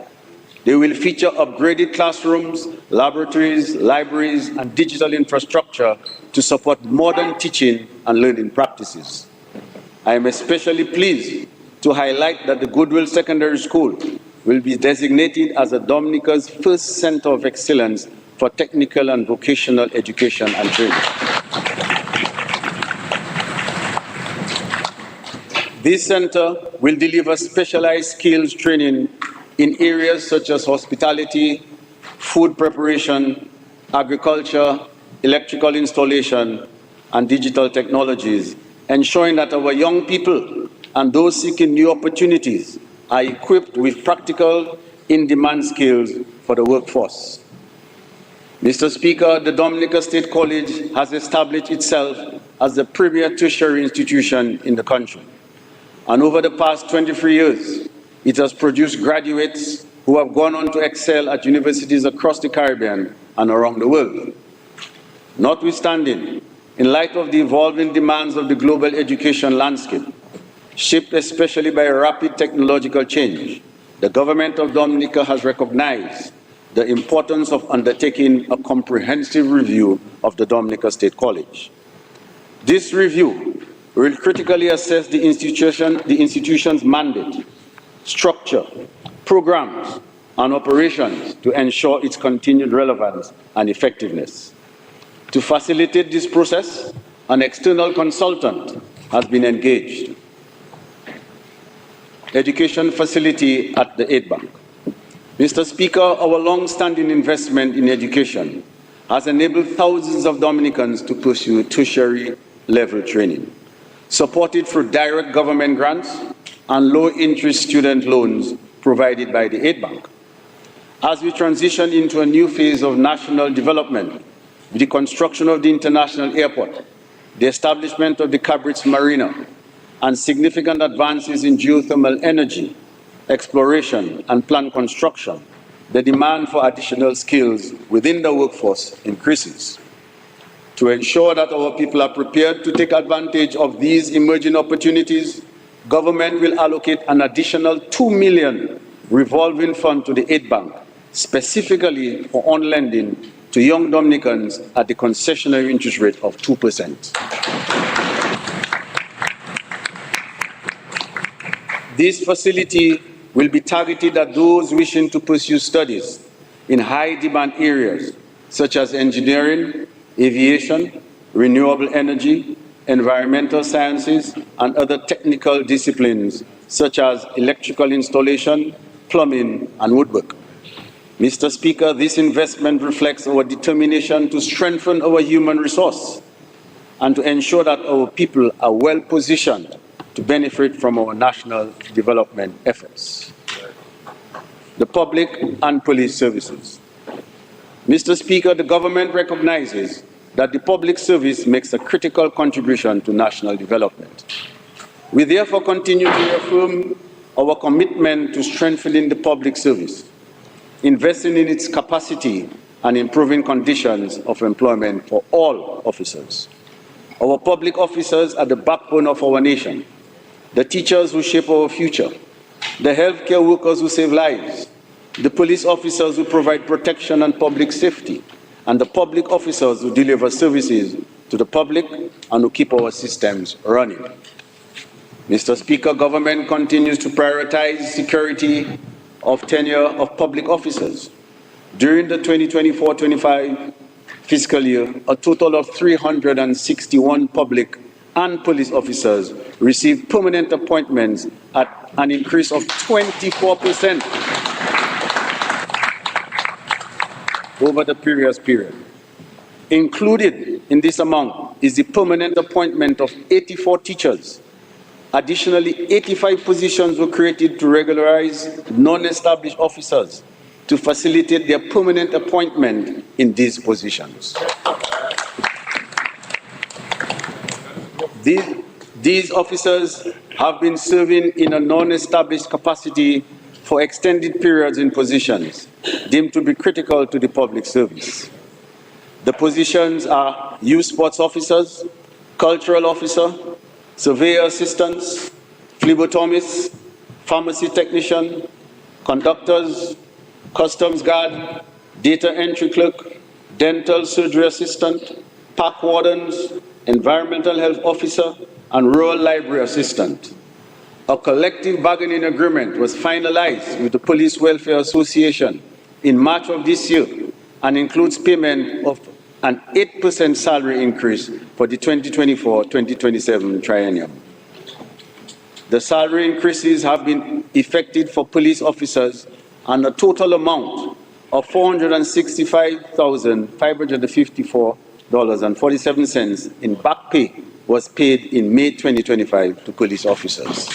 They will feature upgraded classrooms, laboratories, libraries, and digital infrastructure to support modern teaching and learning practices. I am especially pleased to highlight that the Goodwill Secondary School will be designated as Dominica's first center of excellence for technical and vocational education and training. This center will deliver specialized skills training in areas such as hospitality, food preparation, agriculture, electrical installation, and digital technologies, ensuring that our young people and those seeking new opportunities are equipped with practical, in-demand skills for the workforce. Mr. Speaker, the Dominica State College has established itself as the premier tertiary institution in the country. And over the past 23 years, it has produced graduates who have gone on to excel at universities across the Caribbean and around the world. Notwithstanding, in light of the evolving demands of the global education landscape, shaped especially by rapid technological change, the government of Dominica has recognized the importance of undertaking a comprehensive review of the Dominica State College. This review will critically assess the institution's mandate, structure, programs, and operations to ensure its continued relevance and effectiveness. To facilitate this process, an external consultant has been engaged. Education facility at the Aid Bank. Mr. Speaker, our long-standing investment in education has enabled thousands of Dominicans to pursue tertiary-level training, supported through direct government grants and low-interest student loans provided by the Aid Bank. As we transition into a new phase of national development, with the construction of the international airport, the establishment of the Cabritz Marina, and significant advances in geothermal energy, exploration, and plant construction, the demand for additional skills within the workforce increases. To ensure that our people are prepared to take advantage of these emerging opportunities, government will allocate an additional $2 million revolving fund to the Aid Bank, specifically for on-lending to young Dominicans at the concessionary interest rate of 2%. This facility will be targeted at those wishing to pursue studies in high-demand areas such as engineering, aviation, renewable energy, environmental sciences, and other technical disciplines such as electrical installation, plumbing, and woodwork. Mr. Speaker, this investment reflects our determination to strengthen our human resource and to ensure that our people are well positioned to benefit from our national development efforts. The public and police services. Mr. Speaker, the government recognizes that the public service makes a critical contribution to national development. We therefore continue to reaffirm our commitment to strengthening the public service, investing in its capacity and improving conditions of employment for all officers. Our public officers are the backbone of our nation, the teachers who shape our future, the healthcare workers who save lives, the police officers who provide protection and public safety, and the public officers who deliver services to the public and who keep our systems running. Mr. Speaker, government continues to prioritize security of tenure of public officers. During the 2024-25 fiscal year, a total of 361 public and police officers received permanent appointments at an increase of 24% over the previous period. Included in this amount is the permanent appointment of 84 teachers. Additionally, 85 positions were created to regularize non-established officers to facilitate their permanent appointment in these positions. These officers have been serving in a non-established capacity for extended periods in positions deemed to be critical to the public service. The positions are youth sports officers, cultural officer, surveyor assistants, phlebotomists, pharmacy technician, conductors, customs guard, data entry clerk, dental surgery assistant, park wardens, environmental health officer, and rural library assistant. A collective bargaining agreement was finalized with the Police Welfare Association in March of this year and includes payment of an 8% salary increase for the 2024-2027 triennium. The salary increases have been effected for police officers, and a total amount of $465,554.47 in back pay was paid in May 2025 to police officers.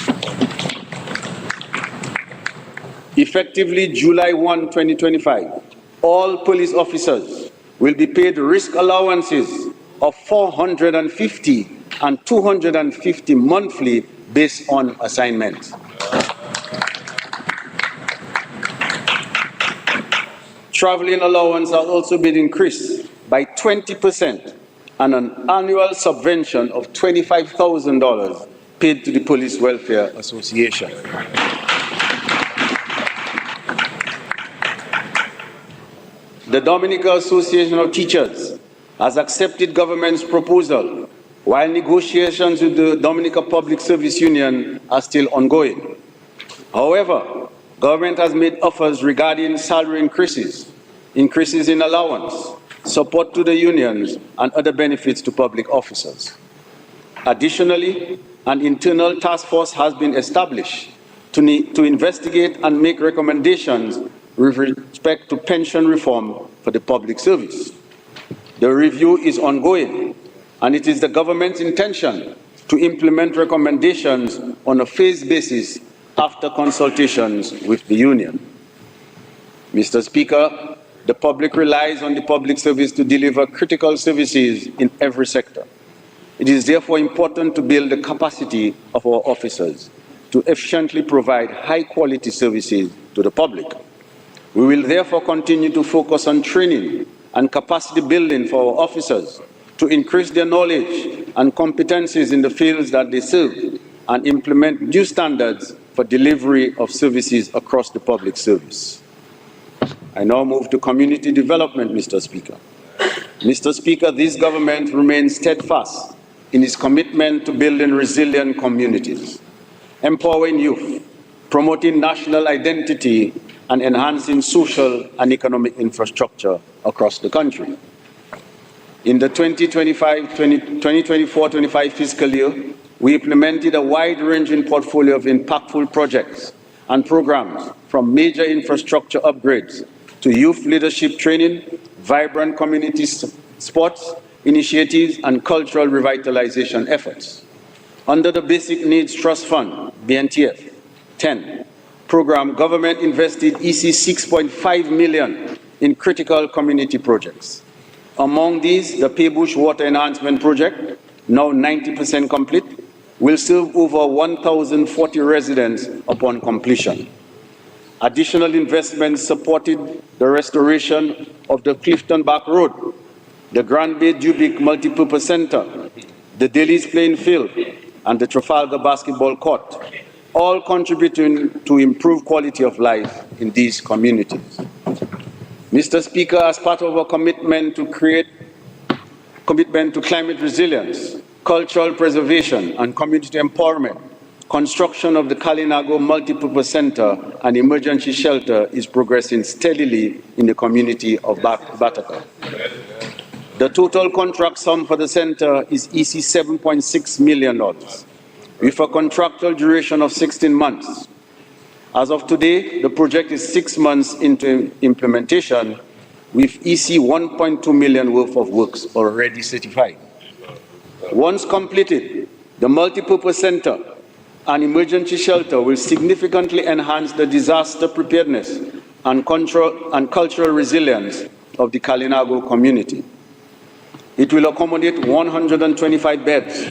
Effectively July 1, 2025, all police officers will be paid risk allowances of $450 and $250 monthly based on assignment. Traveling allowance has also been increased by 20% and an annual subvention of $25,000 paid to the Police Welfare Association. The Dominica Association of Teachers has accepted government's proposal, while negotiations with the Dominica Public Service Union are still ongoing. However, government has made offers regarding salary increases, increases in allowance, support to the unions, and other benefits to public officers. Additionally, an internal task force has been established to investigate and make recommendations with respect to pension reform for the public service. The review is ongoing, and it is the government's intention to implement recommendations on a phased basis after consultations with the union. Mr. Speaker, the public relies on the public service to deliver critical services in every sector. It is therefore important to build the capacity of our officers to efficiently provide high-quality services to the public. We will therefore continue to focus on training and capacity building for our officers to increase their knowledge and competencies in the fields that they serve and implement new standards for delivery of services across the public service. I now move to community development, Mr. Speaker. Mr. Speaker, this government remains steadfast in its commitment to building resilient communities, empowering youth, promoting national identity, and enhancing social and economic infrastructure across the country. In the 2024-25 fiscal year, we implemented a wide-ranging portfolio of impactful projects and programs, from major infrastructure upgrades to youth leadership training, vibrant community sports initiatives, and cultural revitalization efforts. Under the Basic Needs Trust Fund, BNTF 10 program, government invested EC 6.5 million in critical community projects. Among these, the Paybush Water Enhancement Project, now 90% complete, will serve over 1,040 residents upon completion. Additional investments supported the restoration of the Clifton Back Road, the Grand Bay Dubic Multipurpose Center, the Daly's Playing Field, and the Trafalgar Basketball Court, all contributing to improved quality of life in these communities. Mr. Speaker, as part of our commitment to climate resilience, cultural preservation, and community empowerment, construction of the Kalinago Multipurpose Center and emergency shelter is progressing steadily in the community of Bataka. The total contract sum for the center is EC $7.6 million, with a contractual duration of 16 months. As of today, the project is 6 months into implementation, with EC 1.2 million worth of works already certified. Once completed, the multipurpose center and emergency shelter will significantly enhance the disaster preparedness and cultural resilience of the Kalinago community. It will accommodate 125 beds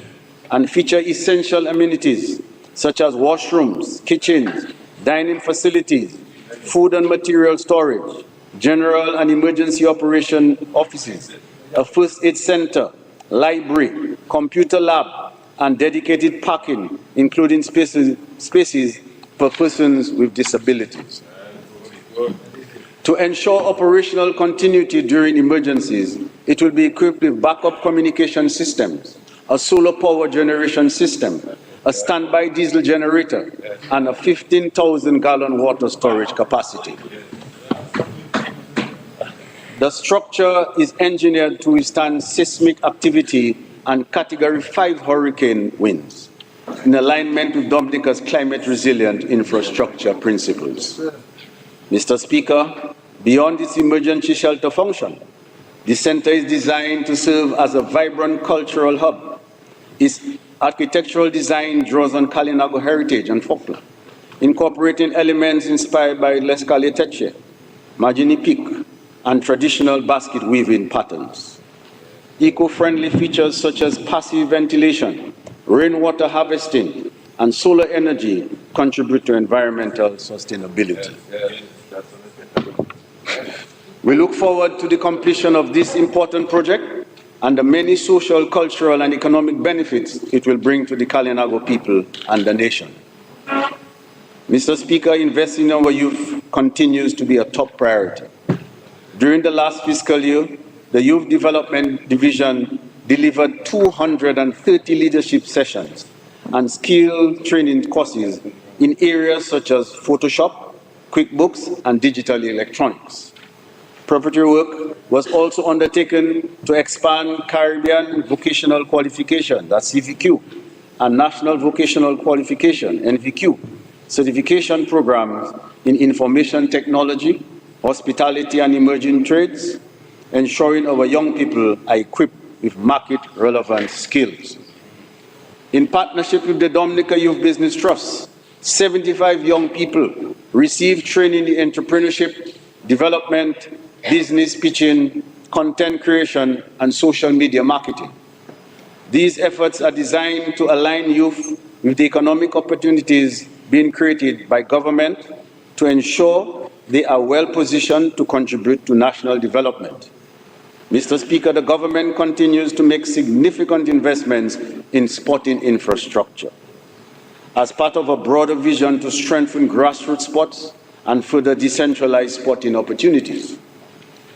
and feature essential amenities such as washrooms, kitchens, dining facilities, food and material storage, general and emergency operation offices, a first aid center, library, computer lab, and dedicated parking, including spaces for persons with disabilities. To ensure operational continuity during emergencies, it will be equipped with backup communication systems, a solar power generation system, a standby diesel generator, and a 15,000-gallon water storage capacity. The structure is engineered to withstand seismic activity and Category 5 hurricane winds, in alignment with Dominica's climate resilient infrastructure principles. Mr. Speaker, beyond its emergency shelter function, the center is designed to serve as a vibrant cultural hub. Its architectural design draws on Kalinago heritage and folklore. incorporating elements inspired by l'escalier teche, margini pique, and traditional basket weaving patterns. Eco-friendly features such as passive ventilation, rainwater harvesting, and solar energy contribute to environmental sustainability. We look forward to the completion of this important project and the many social, cultural, and economic benefits it will bring to the Kalinago people and the nation. Mr. Speaker, investing in our youth continues to be a top priority. During the last fiscal year, the Youth Development Division delivered 230 leadership sessions and skill training courses in areas such as Photoshop, QuickBooks, and digital electronics. Preparatory work was also undertaken to expand Caribbean Vocational Qualification, that's CVQ, and National Vocational Qualification, NVQ, certification programs in information technology, hospitality, and emerging trades, ensuring our young people are equipped with market-relevant skills. In partnership with the Dominica Youth Business Trust, 75 young people received training in entrepreneurship, development, business pitching, content creation, and social media marketing. These efforts are designed to align youth with the economic opportunities being created by government to ensure they are well positioned to contribute to national development. Mr. Speaker, the government continues to make significant investments in sporting infrastructure. As part of a broader vision to strengthen grassroots sports and further decentralize sporting opportunities,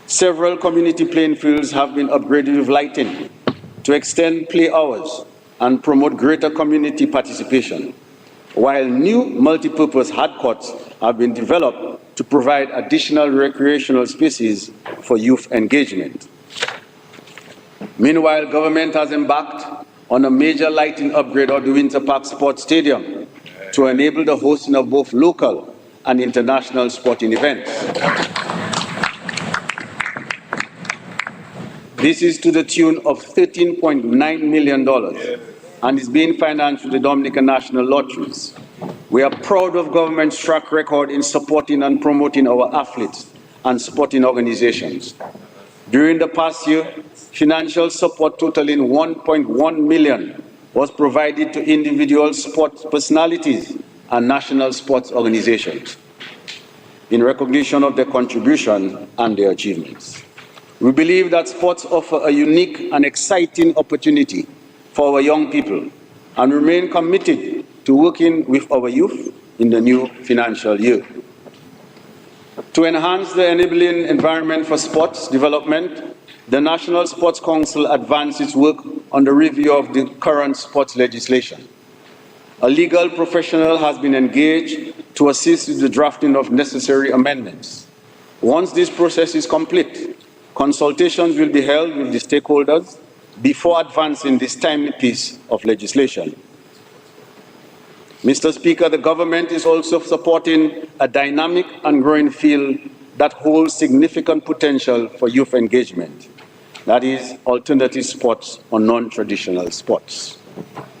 several community playing fields have been upgraded with lighting to extend play hours and promote greater community participation, while new multipurpose hard courts have been developed to provide additional recreational spaces for youth engagement. Meanwhile, government has embarked on a major lighting upgrade of the Winter Park Sports Stadium to enable the hosting of both local and international sporting events. This is to the tune of $13.9 million and is being financed through the Dominican National Lotteries. We are proud of government's track record in supporting and promoting our athletes and sporting organizations. During the past year, financial support totaling $1.1 million was provided to individual sports personalities and national sports organizations in recognition of their contribution and their achievements. We believe that sports offer a unique and exciting opportunity for our young people and remain committed to working with our youth in the new financial year. To enhance the enabling environment for sports development, the National Sports Council advanced its work on the review of the current sports legislation. A legal professional has been engaged to assist with the drafting of necessary amendments. Once this process is complete, consultations will be held with the stakeholders before advancing this timely piece of legislation. Mr. Speaker, the government is also supporting a dynamic and growing field that holds significant potential for youth engagement, that is, alternative sports or non-traditional sports.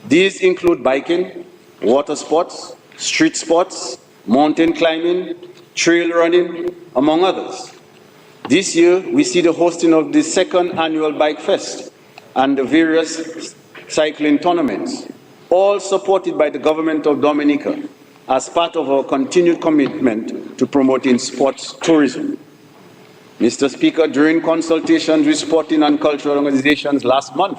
These include biking, water sports, street sports, mountain climbing, trail running, among others. This year, we see the hosting of the second annual Bike Fest and the various cycling tournaments, all supported by the government of Dominica as part of our continued commitment to promoting sports tourism. Mr. Speaker, during consultations with sporting and cultural organizations last month,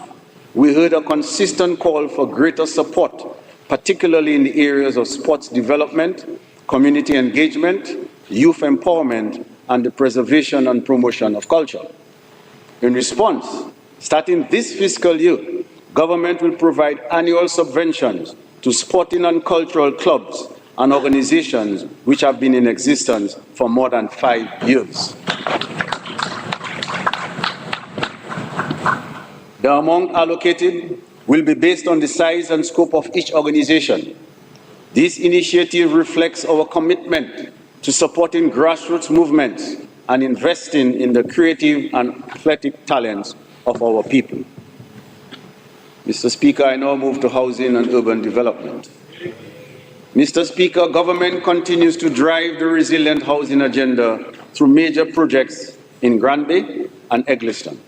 we heard a consistent call for greater support, particularly in the areas of sports development, community engagement, youth empowerment, and the preservation and promotion of culture. In response, starting this fiscal year, government will provide annual subventions to sporting and cultural clubs and organizations which have been in existence for more than 5 years. The amount allocated will be based on the size and scope of each organization. This initiative reflects our commitment to supporting grassroots movements and investing in the creative and athletic talents of our people. Mr. Speaker, I now move to housing and urban development. Mr. Speaker, government continues to drive the resilient housing agenda through major projects in Granby and Egliston,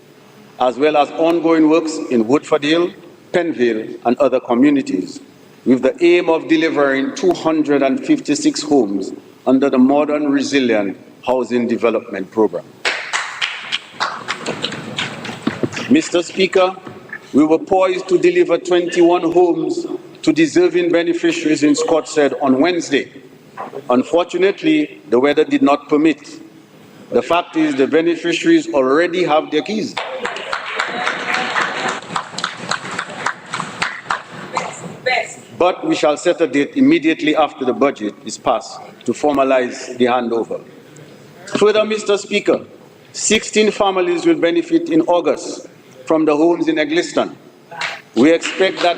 as well as ongoing works in Woodford Hill, Penville, and other communities, with the aim of delivering 256 homes under the Modern Resilient Housing Development Program. Mr. Speaker, we were poised to deliver 21 homes to deserving beneficiaries in Scottshead on Wednesday. Unfortunately, the weather did not permit. The fact is, the beneficiaries already have their keys. But we shall set a date immediately after the budget is passed to formalize the handover. Further, Mr. Speaker, 16 families will benefit in August from the homes in Egliston. We expect that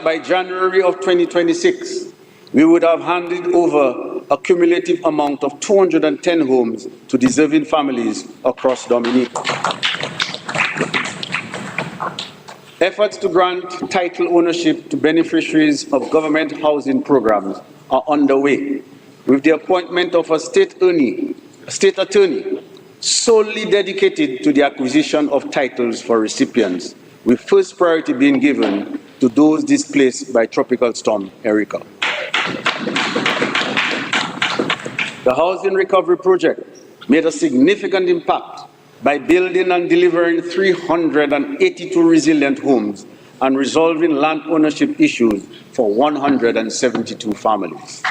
by January of 2026, we would have handed over a cumulative amount of 210 homes to deserving families across Dominica. Efforts to grant title ownership to beneficiaries of government housing programs are underway, with the appointment of a state attorney solely dedicated to the acquisition of titles for recipients, with first priority being given to those displaced by Tropical Storm Erika. The Housing Recovery Project made a significant impact by building and delivering 382 resilient homes and resolving land ownership issues for 172 families.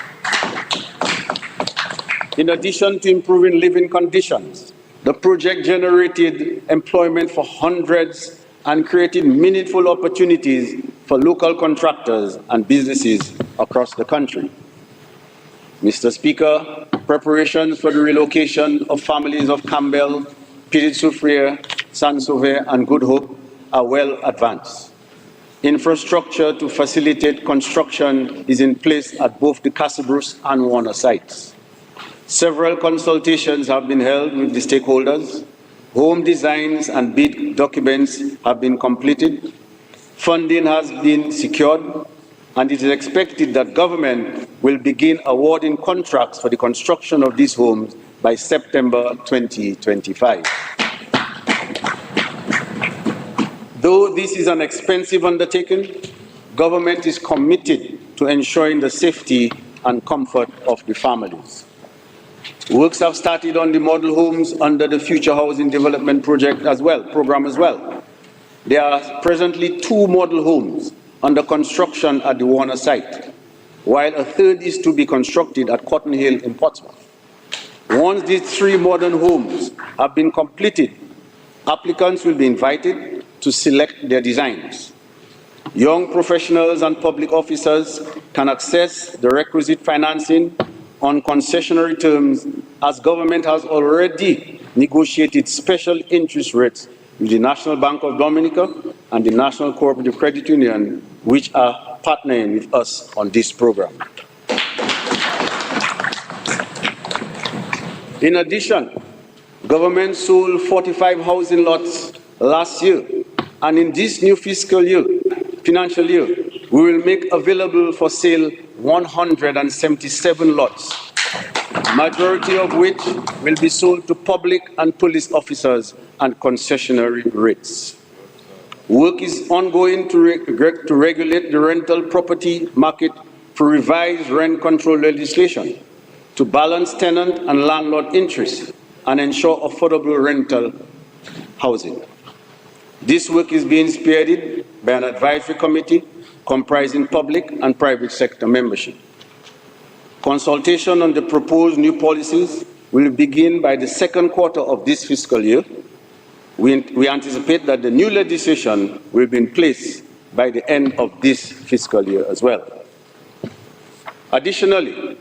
In addition to improving living conditions, the project generated employment for hundreds and created meaningful opportunities for local contractors and businesses across the country. Mr. Speaker, preparations for the relocation of families of Campbell, Petite-Soufrière, Saint-Sauveur, and Good Hope are well advanced. Infrastructure to facilitate construction is in place at both the Castlebruce and Warner sites. Several consultations have been held with the stakeholders. Home designs and bid documents have been completed. Funding has been secured, and it is expected that government will begin awarding contracts for the construction of these homes by September 2025. Though this is an expensive undertaking, government is committed to ensuring the safety and comfort of the families. Works have started on the model homes under the Future Housing Development program as well. There are presently 2 model homes under construction at the Warner site, while a third is to be constructed at Cotton Hill in Portsmouth. Once these 3 modern homes have been completed, applicants will be invited to select their designs. Young professionals and public officers can access the requisite financing on concessionary terms, as government has already negotiated special interest rates with the National Bank of Dominica and the National Cooperative Credit Union, which are partnering with us on this program. In addition, government sold 45 housing lots last year, and in this new financial year, we will make available for sale 177 lots, majority of which will be sold to public and police officers and concessionary rates. Work is ongoing to regulate the rental property market through revised rent control legislation to balance tenant and landlord interests and ensure affordable rental housing. This work is being spearheaded by an advisory committee comprising public and private sector membership. Consultation on the proposed new policies will begin by the second quarter of this fiscal year. We anticipate that the new legislation will be in place by the end of this fiscal year as well. Additionally,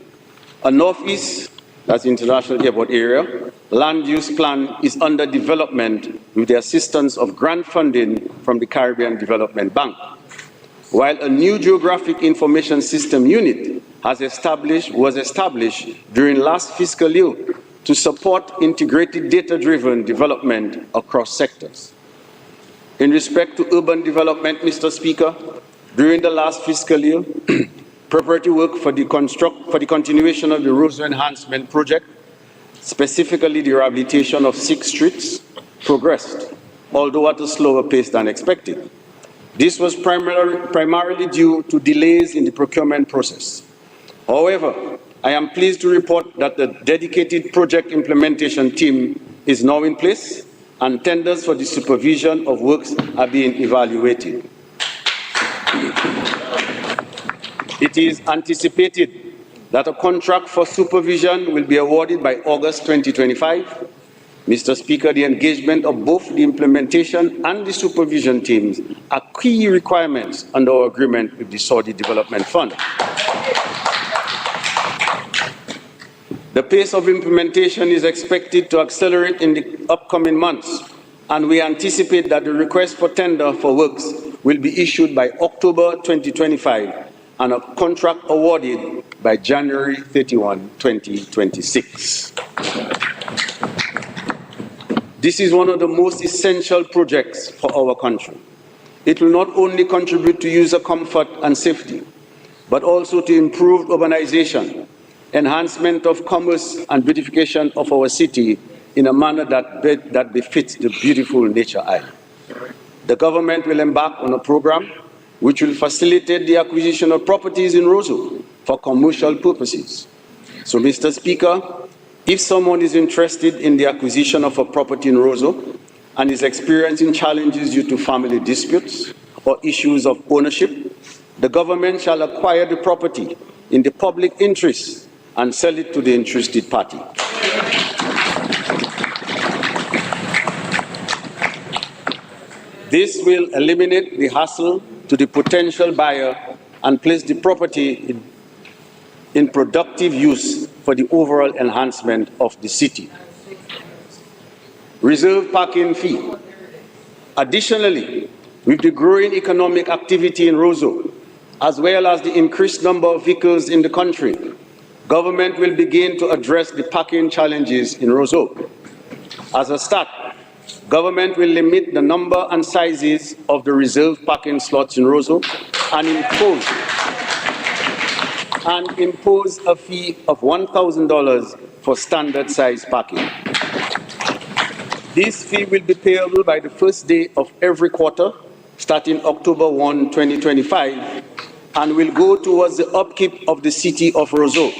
a Northeast, that's International Airport area, land use plan is under development with the assistance of grant funding from the Caribbean Development Bank, while a new geographic information system unit was established during last fiscal year to support integrated data-driven development across sectors. In respect to urban development, Mr. Speaker, During the last fiscal year, preparatory work for the continuation of the Roseau Enhancement Project, specifically the rehabilitation of 6 streets, progressed, although at a slower pace than expected. This was primarily due to delays in the procurement process. However, I am pleased to report that the dedicated project implementation team is now in place and tenders for the supervision of works are being evaluated. It is anticipated that a contract for supervision will be awarded by August 2025. Mr. Speaker, the engagement of both the implementation and the supervision teams are key requirements under our agreement with the Saudi Development Fund. The pace of implementation is expected to accelerate in the upcoming months, and we anticipate that the request for tender for works will be issued by October 2025 and a contract awarded by January 31, 2026. This is one of the most essential projects for our country. It will not only contribute to user comfort and safety, but also to improved urbanization, enhancement of commerce and beautification of our city in a manner that befits the beautiful nature island. The government will embark on a program which will facilitate the acquisition of properties in Roseau for commercial purposes. So, Mr. Speaker, if someone is interested in the acquisition of a property in Roseau and is experiencing challenges due to family disputes or issues of ownership, the government shall acquire the property in the public interest and sell it to the interested party. This will eliminate the hassle to the potential buyer and place the property in productive use for the overall enhancement of the city. Reserve parking fee. Additionally, with the growing economic activity in Roseau, as well as the increased number of vehicles in the country, government will begin to address the parking challenges in Roseau. As a start, government will limit the number and sizes of the reserved parking slots in Roseau and impose a fee of $1,000 for standard size parking. This fee will be payable by the first day of every quarter, starting October 1, 2025, and will go towards the upkeep of the city of Roseau.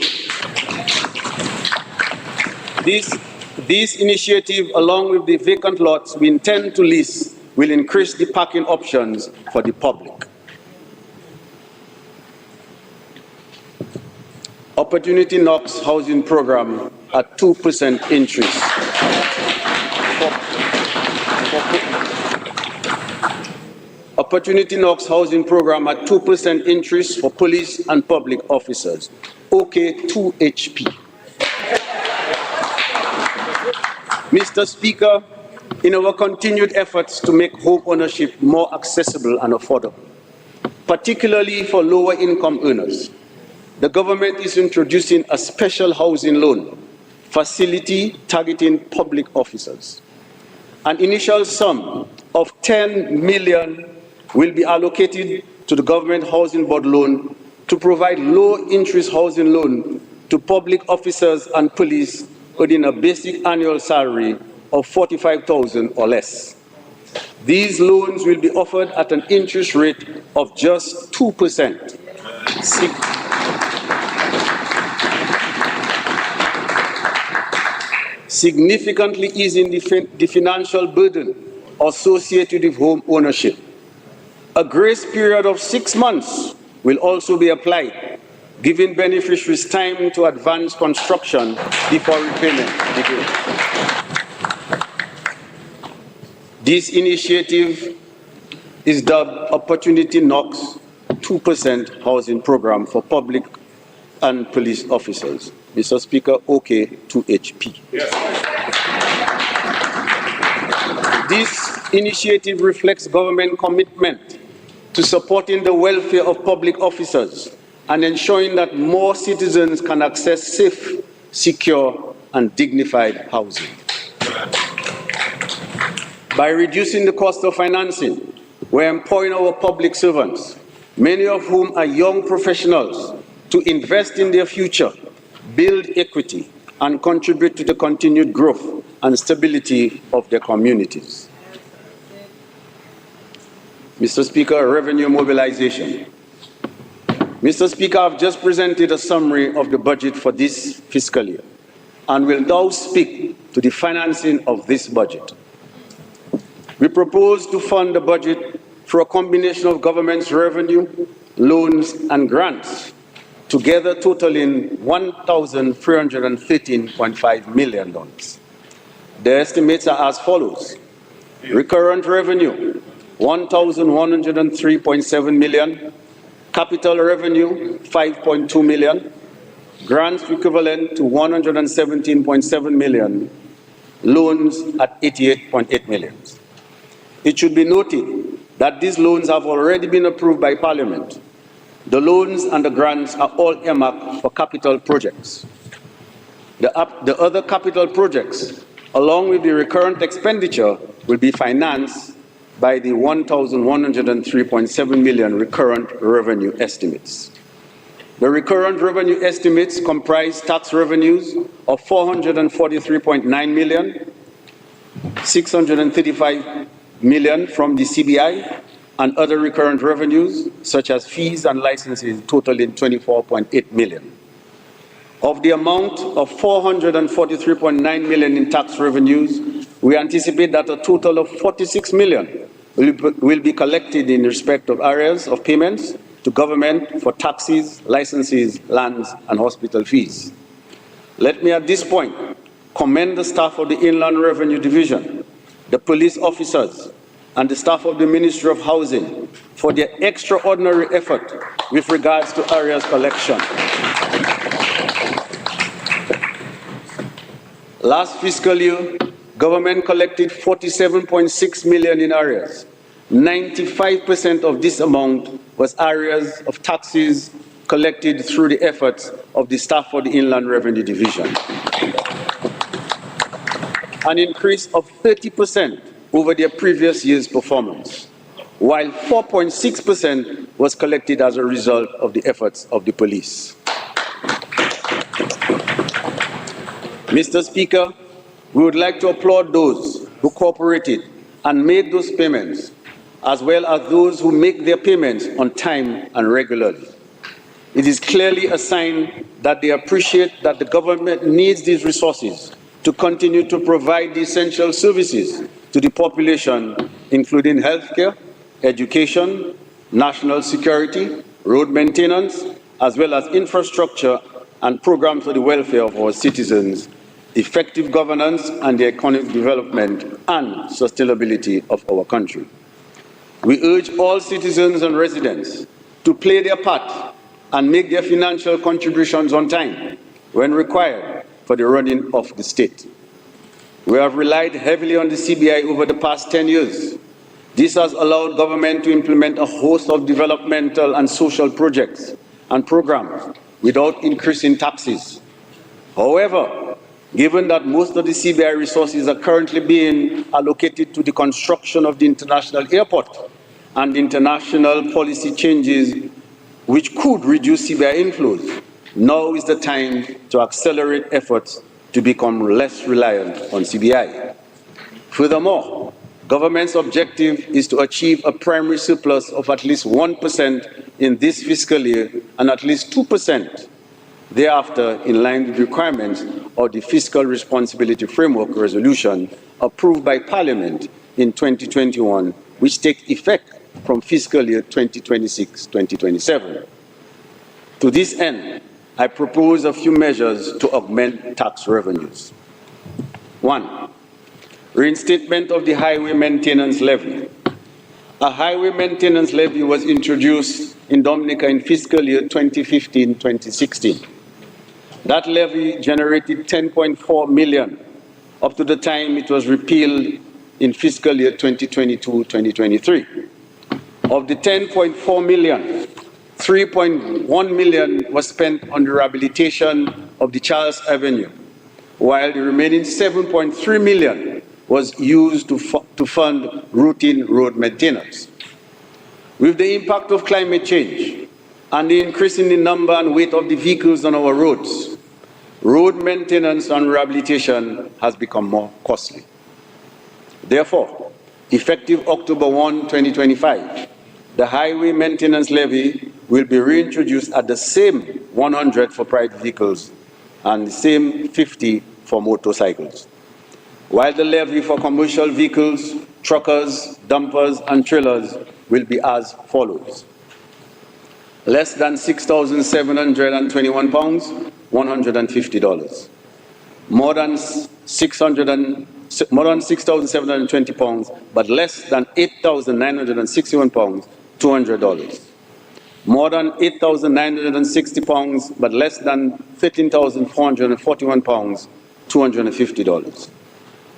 This initiative, along with the vacant lots we intend to lease, will increase the parking options for the public. Opportunity Knocks housing program at 2% interest. Opportunity Knocks housing program at 2% interest for police and public officers. OK2HP. Mr. Speaker, in our continued efforts to make home ownership more accessible and affordable, particularly for lower income earners, the government is introducing a special housing loan facility targeting public officers. An initial sum of $10 million will be allocated to the Government Housing Board loan to provide low-interest housing loan to public officers and police earning a basic annual salary of $45,000 or less. These loans will be offered at an interest rate of just 2%. Significantly easing the financial burden associated with home ownership. A grace period of 6 months will also be applied, giving beneficiaries time to advance construction before repayment begins. This initiative is dubbed Opportunity Knocks 2% housing program for public and police officers. Mr. Speaker, OK2HP. Yes. This initiative reflects government commitment to supporting the welfare of public officers and ensuring that more citizens can access safe, secure, and dignified housing. By reducing the cost of financing, we're empowering our public servants many of whom are young professionals, to invest in their future, build equity, and contribute to the continued growth and stability of their communities. Mr. Speaker, revenue mobilization. Mr. Speaker, I've just presented a summary of the budget for this fiscal year and will now speak to the financing of this budget. We propose to fund the budget through a combination of government's revenue, loans, and grants, together totaling $1,313.5 million. The estimates are as follows. Recurrent revenue, $1,103.7 million. Capital revenue, $5.2 million. Grants equivalent to $117.7 million. Loans at $88.8 million. It should be noted that these loans have already been approved by Parliament. The loans and the grants are all earmarked for capital projects. The other capital projects, along with the recurrent expenditure, will be financed by the $1,103.7 million recurrent revenue estimates. The recurrent revenue estimates comprise tax revenues of $443.9 million, $635 million from the CBI, and other recurrent revenues, such as fees and licenses, totaling $24.8 million. Of the amount of $443.9 million in tax revenues, we anticipate that a total of $46 million will be collected in respect of areas of payments to government for taxes, licenses, lands, and hospital fees. Let me at this point commend the staff of the Inland Revenue Division, the police officers, and the staff of the Ministry of Housing for their extraordinary effort with regards to areas collection. Last fiscal year, government collected $47.6 million in arrears. 95% of this amount was arrears of taxes collected through the efforts of the staff of the Inland Revenue Division. An increase of 30% over their previous year's performance, while 4.6% was collected as a result of the efforts of the police. Mr. Speaker, we would like to applaud those who cooperated and made those payments, as well as those who make their payments on time and regularly. It is clearly a sign that they appreciate that the government needs these resources to continue to provide the essential services to the population, including healthcare, education, national security, road maintenance, as well as infrastructure and programs for the welfare of our citizens, effective governance, and the economic development and sustainability of our country. We urge all citizens and residents to play their part and make their financial contributions on time when required for the running of the state. We have relied heavily on the CBI over the past 10 years. This has allowed government to implement a host of developmental and social projects and programs without increasing taxes. However, given that most of the CBI resources are currently being allocated to the construction of the international airport and international policy changes which could reduce CBI inflows, now is the time to accelerate efforts to become less reliant on CBI. Furthermore, government's objective is to achieve a primary surplus of at least 1% in this fiscal year and at least 2% thereafter, in line with the requirements of the Fiscal Responsibility Framework Resolution approved by Parliament in 2021, which takes effect from fiscal year 2026-2027. To this end, I propose a few measures to augment tax revenues. 1. Reinstatement of the highway maintenance levy. A highway maintenance levy was introduced in Dominica in fiscal year 2015-2016. That levy generated $10.4 million up to the time it was repealed in fiscal year 2022-2023. Of the $10.4 million, $3.1 million was spent on the rehabilitation of the Charles Avenue, while the remaining $7.3 million was used to fund routine road maintenance. With the impact of climate change and the increase in the number and weight of the vehicles on our roads, road maintenance and rehabilitation has become more costly. Therefore, effective October 1, 2025, the highway maintenance levy will be reintroduced at the same 100 for private vehicles and the same 50 for motorcycles, while the levy for commercial vehicles, truckers, dumpers, and trailers will be as follows. Less than £6,721, $150. More than £6,720, but less than £8,961, $200. More than £8,960, but less than £13,441, $250.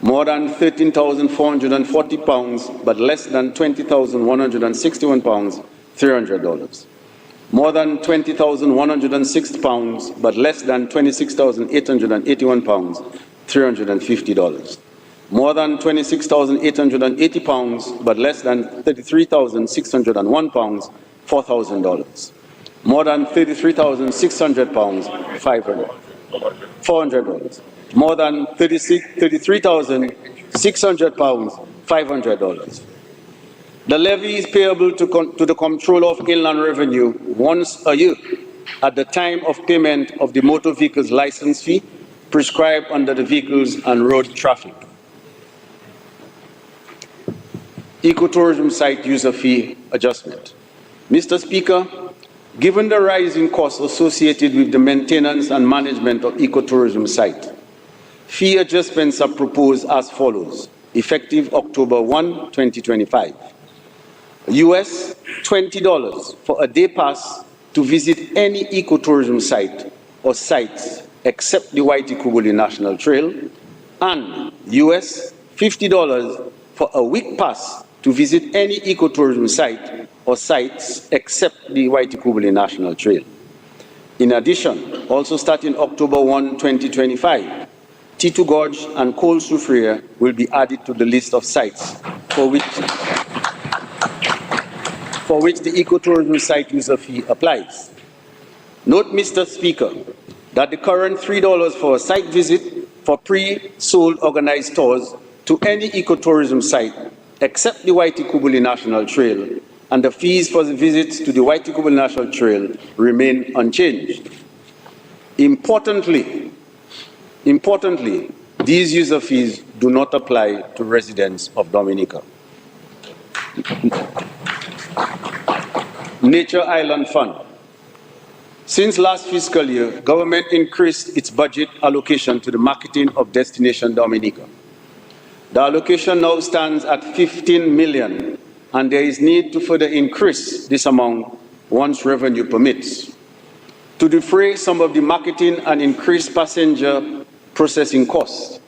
More than £13,440, but less than £20,161, $300. More than £20,160, but less than £26,881, $350. More than £26,880, but less than £33,601, $4,000. More than £33,600, $400. More than £33,600, $500. The levy is payable to the Comptroller of Inland Revenue once a year at the time of payment of the motor vehicles license fee prescribed under the Vehicles and Road Traffic Ecotourism Site User Fee Adjustment. Mr. Speaker, given the rising costs associated with the maintenance and management of ecotourism site, fee adjustments are proposed as follows, effective October 1, 2025. US $20 for a day pass to visit any ecotourism site or sites except the Waitikubuli National Trail, and US $50 for a week pass to visit any ecotourism site or sites except the Waitikubuli National Trail. In addition, also starting October 1, 2025, Titu Gorge and Coal Soufriere will be added to the list of sites for which the ecotourism site user fee applies. Note, Mr. Speaker, that the current $3 for a site visit for pre-sold organized tours to any ecotourism site except the Waitikubuli National Trail and the fees for the visits to the Waitikubuli National Trail remain unchanged. Importantly, these user fees do not apply to residents of Dominica. Nature Island Fund. Since last fiscal year, government increased its budget allocation to the marketing of Destination Dominica. The allocation now stands at $15 million, and there is need to further increase this amount once revenue permits. To defray some of the marketing and increased passenger processing costs,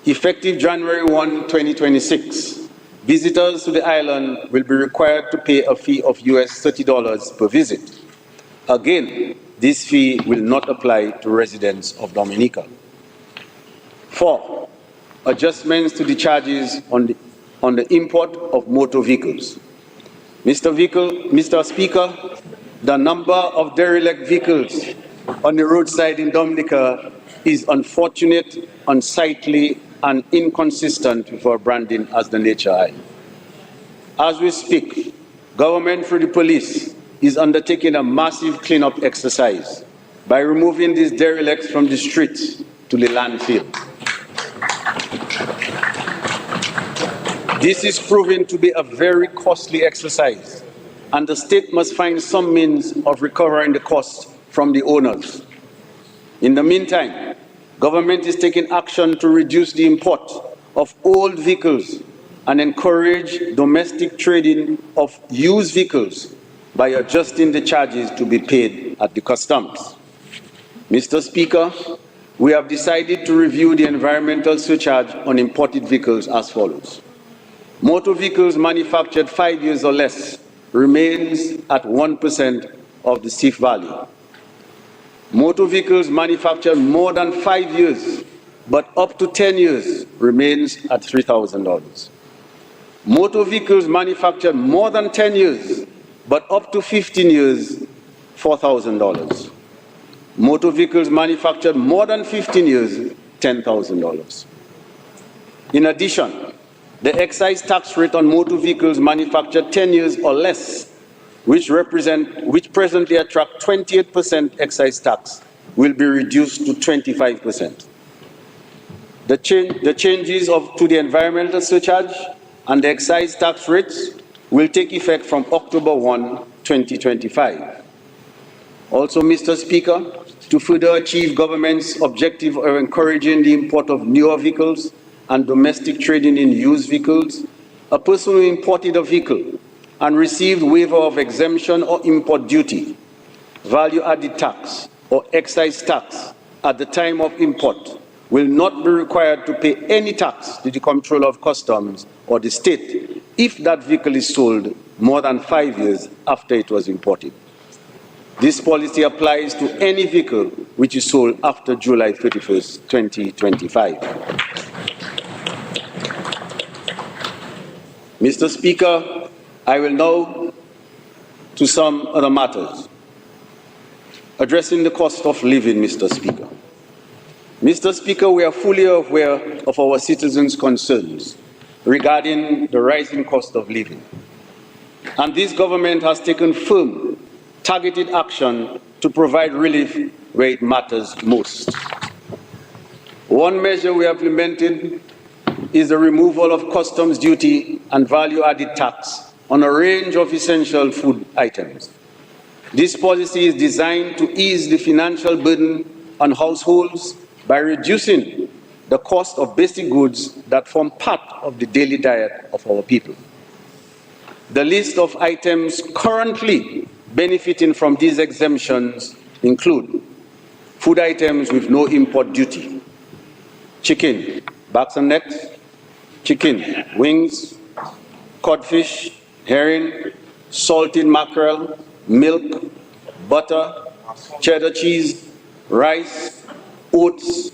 effective January 1, 2026, visitors to the island will be required to pay a fee of US $30 per visit. Again, this fee will not apply to residents of Dominica. 4. Adjustments to the charges on the import of motor vehicles. Mr. Speaker, the number of derelict vehicles on the roadside in Dominica is unfortunate, unsightly, and inconsistent with our branding as the Nature Island. As we speak, government through the police is undertaking a massive cleanup exercise by removing these derelicts from the streets to the landfill. This is proving to be a very costly exercise, and the state must find some means of recovering the costs from the owners. In the meantime, government is taking action to reduce the import of old vehicles and encourage domestic trading of used vehicles by adjusting the charges to be paid at the customs. Mr. Speaker, we have decided to review the environmental surcharge on imported vehicles as follows. Motor vehicles manufactured 5 years or less remains at 1% of the CIF value. Motor vehicles manufactured more than 5 years, but up to 10 years remains at $3,000. Motor vehicles manufactured more than 10 years, but up to 15 years, $4,000. Motor vehicles manufactured more than 15 years, $10,000. In addition, the excise tax rate on motor vehicles manufactured 10 years or less, which presently attract 28% excise tax, will be reduced to 25%. The changes to the environmental surcharge and the excise tax rates will take effect from October 1, 2025. Also, Mr. Speaker, to further achieve government's objective of encouraging the import of newer vehicles and domestic trading in used vehicles, a person who imported a vehicle and received waiver of exemption or import duty, value-added tax, or excise tax at the time of import will not be required to pay any tax to the Comptroller of Customs or the state if that vehicle is sold more than 5 years after it was imported. This policy applies to any vehicle which is sold after July 31st, 2025. Mr. Speaker, I will now to some other matters. Addressing the cost of living, Mr. Speaker. Mr. Speaker, we are fully aware of our citizens' concerns regarding the rising cost of living. And this government has taken firm, targeted action to provide relief where it matters most. One measure we have implemented is the removal of customs duty and value-added tax on a range of essential food items. This policy is designed to ease the financial burden on households by reducing the cost of basic goods that form part of the daily diet of our people. The list of items currently benefiting from these exemptions include food items with no import duty, chicken, backs and necks, chicken, wings, codfish, herring, salted mackerel, milk, butter, cheddar cheese, rice, oats,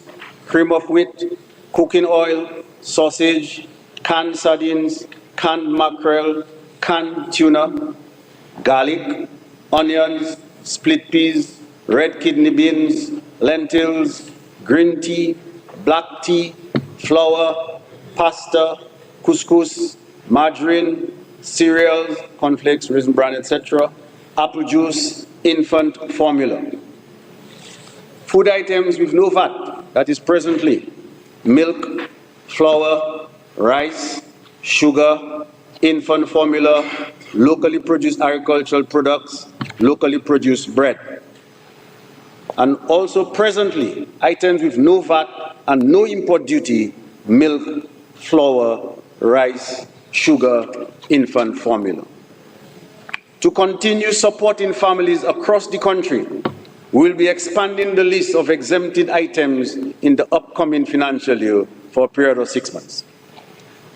cream of wheat, cooking oil, sausage, canned sardines, canned mackerel, canned tuna, garlic, onions, split peas, red kidney beans, lentils, green tea, black tea, flour, pasta, couscous, margarine, cereals, cornflakes, raisin bran, etc., apple juice, infant formula. Food items with no VAT, that is presently milk, flour, rice, sugar, infant formula, locally produced agricultural products, locally produced bread. And also presently, items with no VAT and no import duty, milk, flour, rice, sugar, infant formula. To continue supporting families across the country, we will be expanding the list of exempted items in the upcoming financial year for a period of 6 months.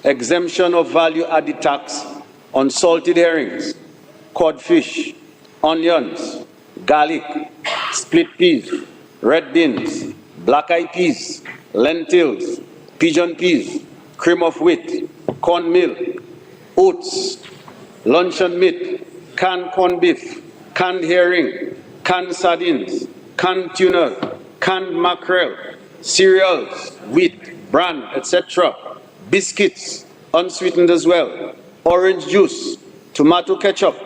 Exemption of value-added tax on salted herrings, codfish, onions, garlic, split peas, red beans, black-eyed peas, lentils, pigeon peas, cream of wheat, cornmeal, oats, luncheon meat, canned corned beef, canned herring, canned sardines, canned tuna, canned mackerel, cereals, wheat, bran, etc., biscuits, unsweetened as well, orange juice, tomato ketchup,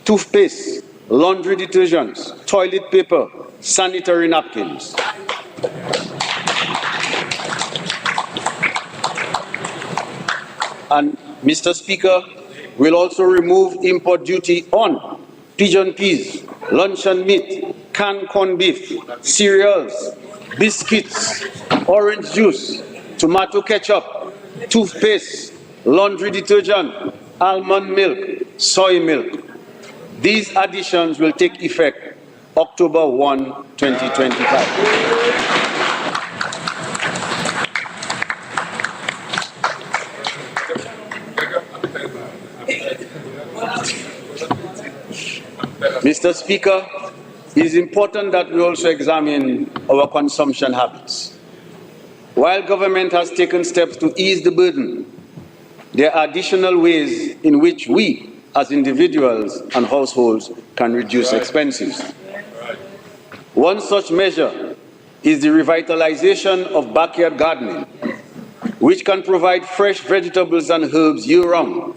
toothpaste, laundry detergents, toilet paper, sanitary napkins. And Mr. Speaker, we'll also remove import duty on pigeon peas, luncheon meat, canned corned beef, cereals, biscuits, orange juice, tomato ketchup, toothpaste, laundry detergent, almond milk, soy milk. These additions will take effect October 1, 2025. Mr. Speaker, it is important that we also examine our consumption habits. While government has taken steps to ease the burden, there are additional ways in which we, as individuals and households can reduce expenses. One such measure is the revitalization of backyard gardening, which can provide fresh vegetables and herbs year-round,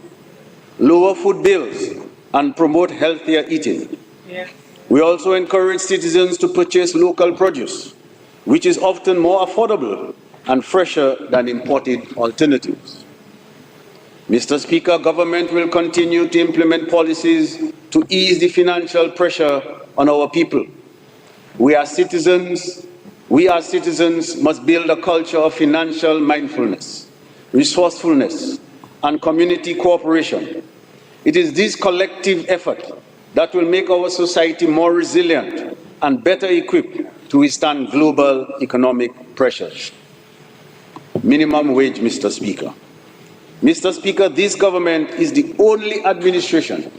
lower food bills, and promote healthier eating. We also encourage citizens to purchase local produce, which is often more affordable and fresher than imported alternatives. Mr. Speaker, government will continue to implement policies to ease the financial pressure on our people. We as citizens must build a culture of financial mindfulness, resourcefulness, and community cooperation. It is this collective effort that will make our society more resilient and better equipped to withstand global economic pressures. Minimum wage, Mr. Speaker. Mr. Speaker, this government is the only administration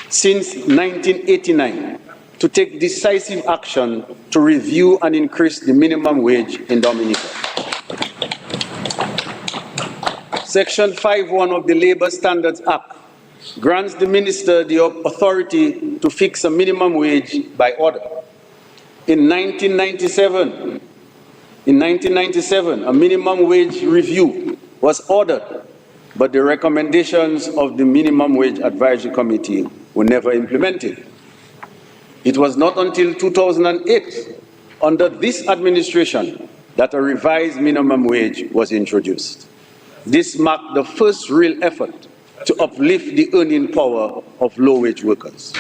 since 1989 to take decisive action to review and increase the minimum wage in Dominica. Section 5(1) of the Labour Standards Act grants the minister the authority to fix a minimum wage by order. In 1997, a minimum wage review was ordered, but the recommendations of the Minimum Wage Advisory Committee were never implemented. It was not until 2008, under this administration, that a revised minimum wage was introduced. This marked the first real effort to uplift the earning power of low-wage workers.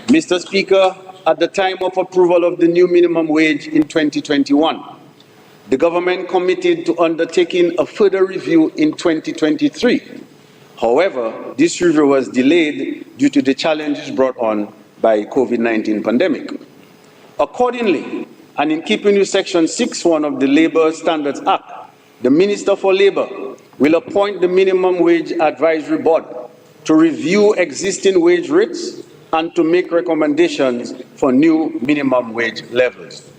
Mr. Speaker, at the time of approval of the new minimum wage in 2021, the government committed to undertaking a further review in 2023. However, this review was delayed due to the challenges brought on by COVID-19 pandemic. Accordingly, and in keeping with Section 6(1) of the Labour Standards Act, the Minister for Labour will appoint the Minimum Wage Advisory Board to review existing wage rates and to make recommendations for new minimum wage levels.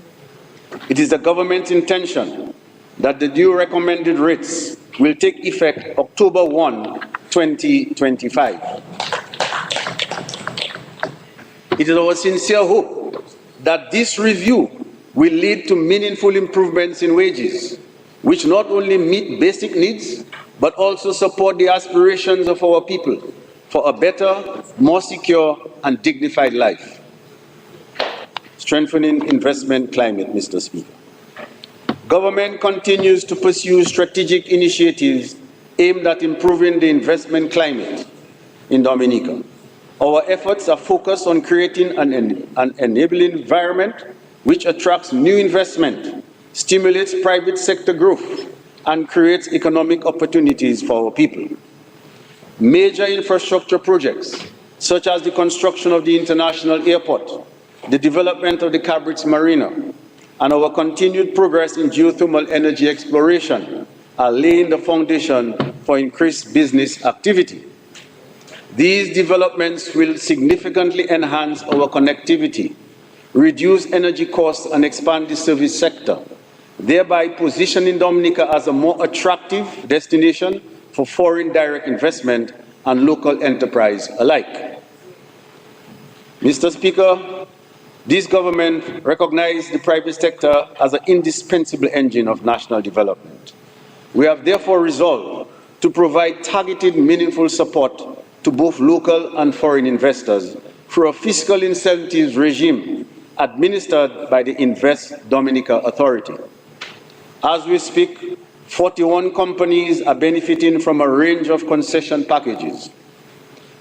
It is the government's intention that the new recommended rates will take effect October 1, 2025. It is our sincere hope that this review will lead to meaningful improvements in wages, which not only meet basic needs, but also support the aspirations of our people for a better, more secure, and dignified life. Strengthening investment climate, Mr. Speaker. Government continues to pursue strategic initiatives aimed at improving the investment climate in Dominica. Our efforts are focused on creating an enabling environment which attracts new investment, stimulates private sector growth, and creates economic opportunities for our people. Major infrastructure projects, such as the construction of the international airport, the development of the Cabrit's Marina, and our continued progress in geothermal energy exploration are laying the foundation for increased business activity. These developments will significantly enhance our connectivity, reduce energy costs, and expand the service sector, thereby positioning Dominica as a more attractive destination for foreign direct investment and local enterprise alike. Mr. Speaker, this government recognizes the private sector as an indispensable engine of national development. We have therefore resolved to provide targeted, meaningful support to both local and foreign investors through a fiscal incentives regime administered by the Invest Dominica Authority. As we speak, 41 companies are benefiting from a range of concession packages.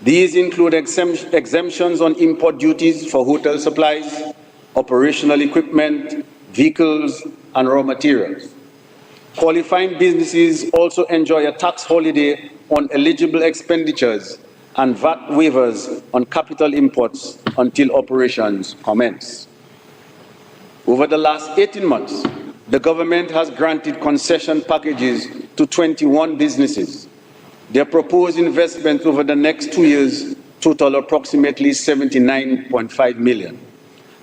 These include exemptions on import duties for hotel supplies, operational equipment, vehicles, and raw materials. Qualifying businesses also enjoy a tax holiday on eligible expenditures and VAT waivers on capital imports until operations commence. Over the last 18 months, the government has granted concession packages to 21 businesses. Their proposed investment over the next 2 years total approximately $79.5 million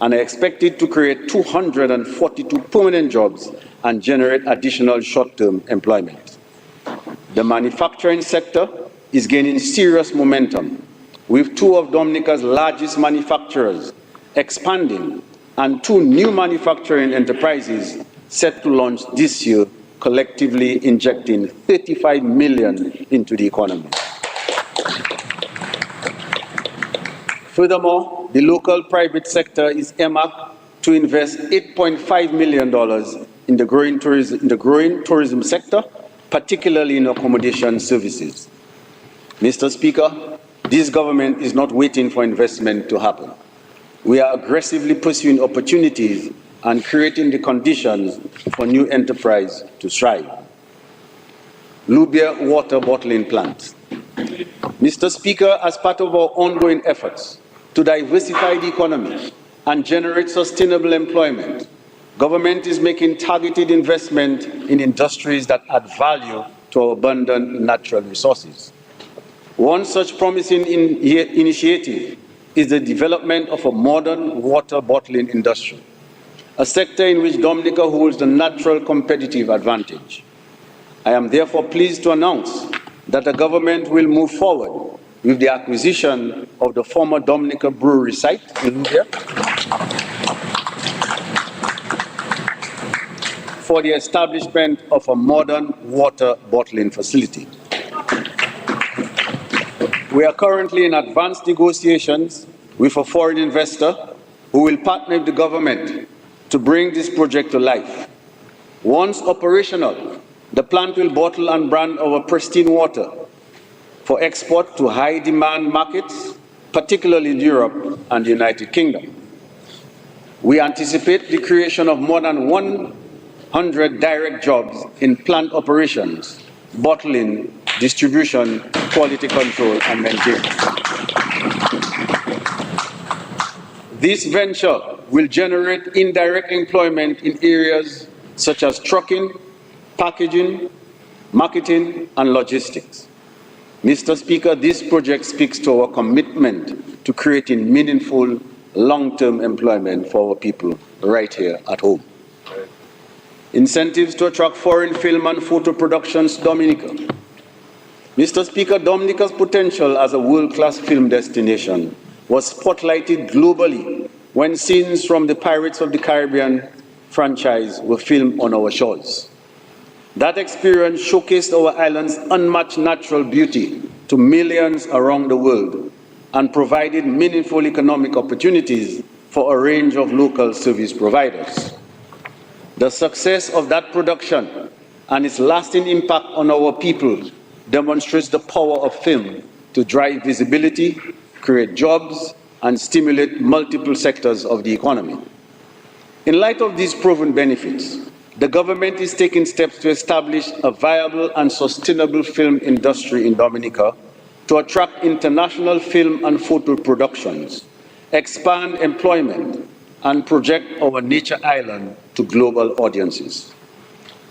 and are expected to create 242 permanent jobs and generate additional short-term employment. The manufacturing sector is gaining serious momentum, with 2 of Dominica's largest manufacturers expanding and 2 new manufacturing enterprises set to launch this year, collectively injecting $35 million into the economy. Furthermore, the local private sector is earmarked to invest $8.5 million in the growing tourism sector, particularly in accommodation services. Mr. Speaker, this government is not waiting for investment to happen. We are aggressively pursuing opportunities and creating the conditions for new enterprise to thrive. Lubia water bottling plant. Mr. Speaker, as part of our ongoing efforts to diversify the economy and generate sustainable employment, government is making targeted investment in industries that add value to our abundant natural resources. One such promising initiative is the development of a modern water bottling industry, a sector in which Dominica holds a natural competitive advantage. I am therefore pleased to announce that the government will move forward with the acquisition of the former Dominica Brewery site in Lubia for the establishment of a modern water bottling facility. We are currently in advanced negotiations with a foreign investor who will partner with the government to bring this project to life. Once operational, the plant will bottle and brand our pristine water for export to high-demand markets, particularly in Europe and the United Kingdom. We anticipate the creation of more than 100 direct jobs in plant operations, bottling, distribution, quality control, and maintenance. This venture will generate indirect employment in areas such as trucking, packaging, marketing, and logistics. Mr. Speaker, this project speaks to our commitment to creating meaningful, long-term employment for our people right here at home. Incentives to attract foreign film and photo productions to Dominica. Mr. Speaker, Dominica's potential as a world-class film destination was spotlighted globally when scenes from the Pirates of the Caribbean franchise were filmed on our shores. That experience showcased our island's unmatched natural beauty to millions around the world and provided meaningful economic opportunities for a range of local service providers. The success of that production and its lasting impact on our people demonstrates the power of film to drive visibility, create jobs, and stimulate multiple sectors of the economy. In light of these proven benefits, the government is taking steps to establish a viable and sustainable film industry in Dominica to attract international film and photo productions, expand employment, and project our nature island to global audiences.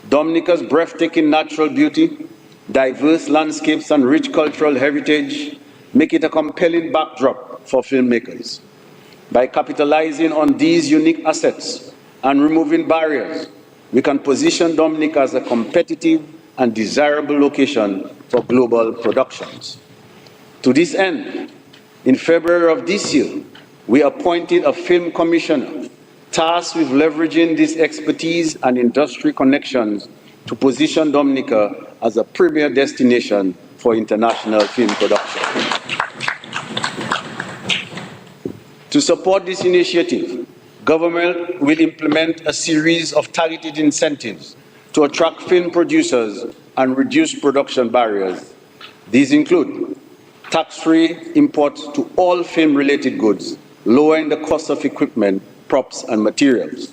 Dominica's breathtaking natural beauty, diverse landscapes, and rich cultural heritage make it a compelling backdrop for filmmakers. By capitalizing on these unique assets and removing barriers, we can position Dominica as a competitive and desirable location for global productions. To this end, in February of this year, we appointed a film commissioner tasked with leveraging this expertise and industry connections to position Dominica as a premier destination for international film production. To support this initiative, government will implement a series of targeted incentives to attract film producers and reduce production barriers. These include tax-free imports to all film-related goods, lowering the cost of equipment, props, and materials.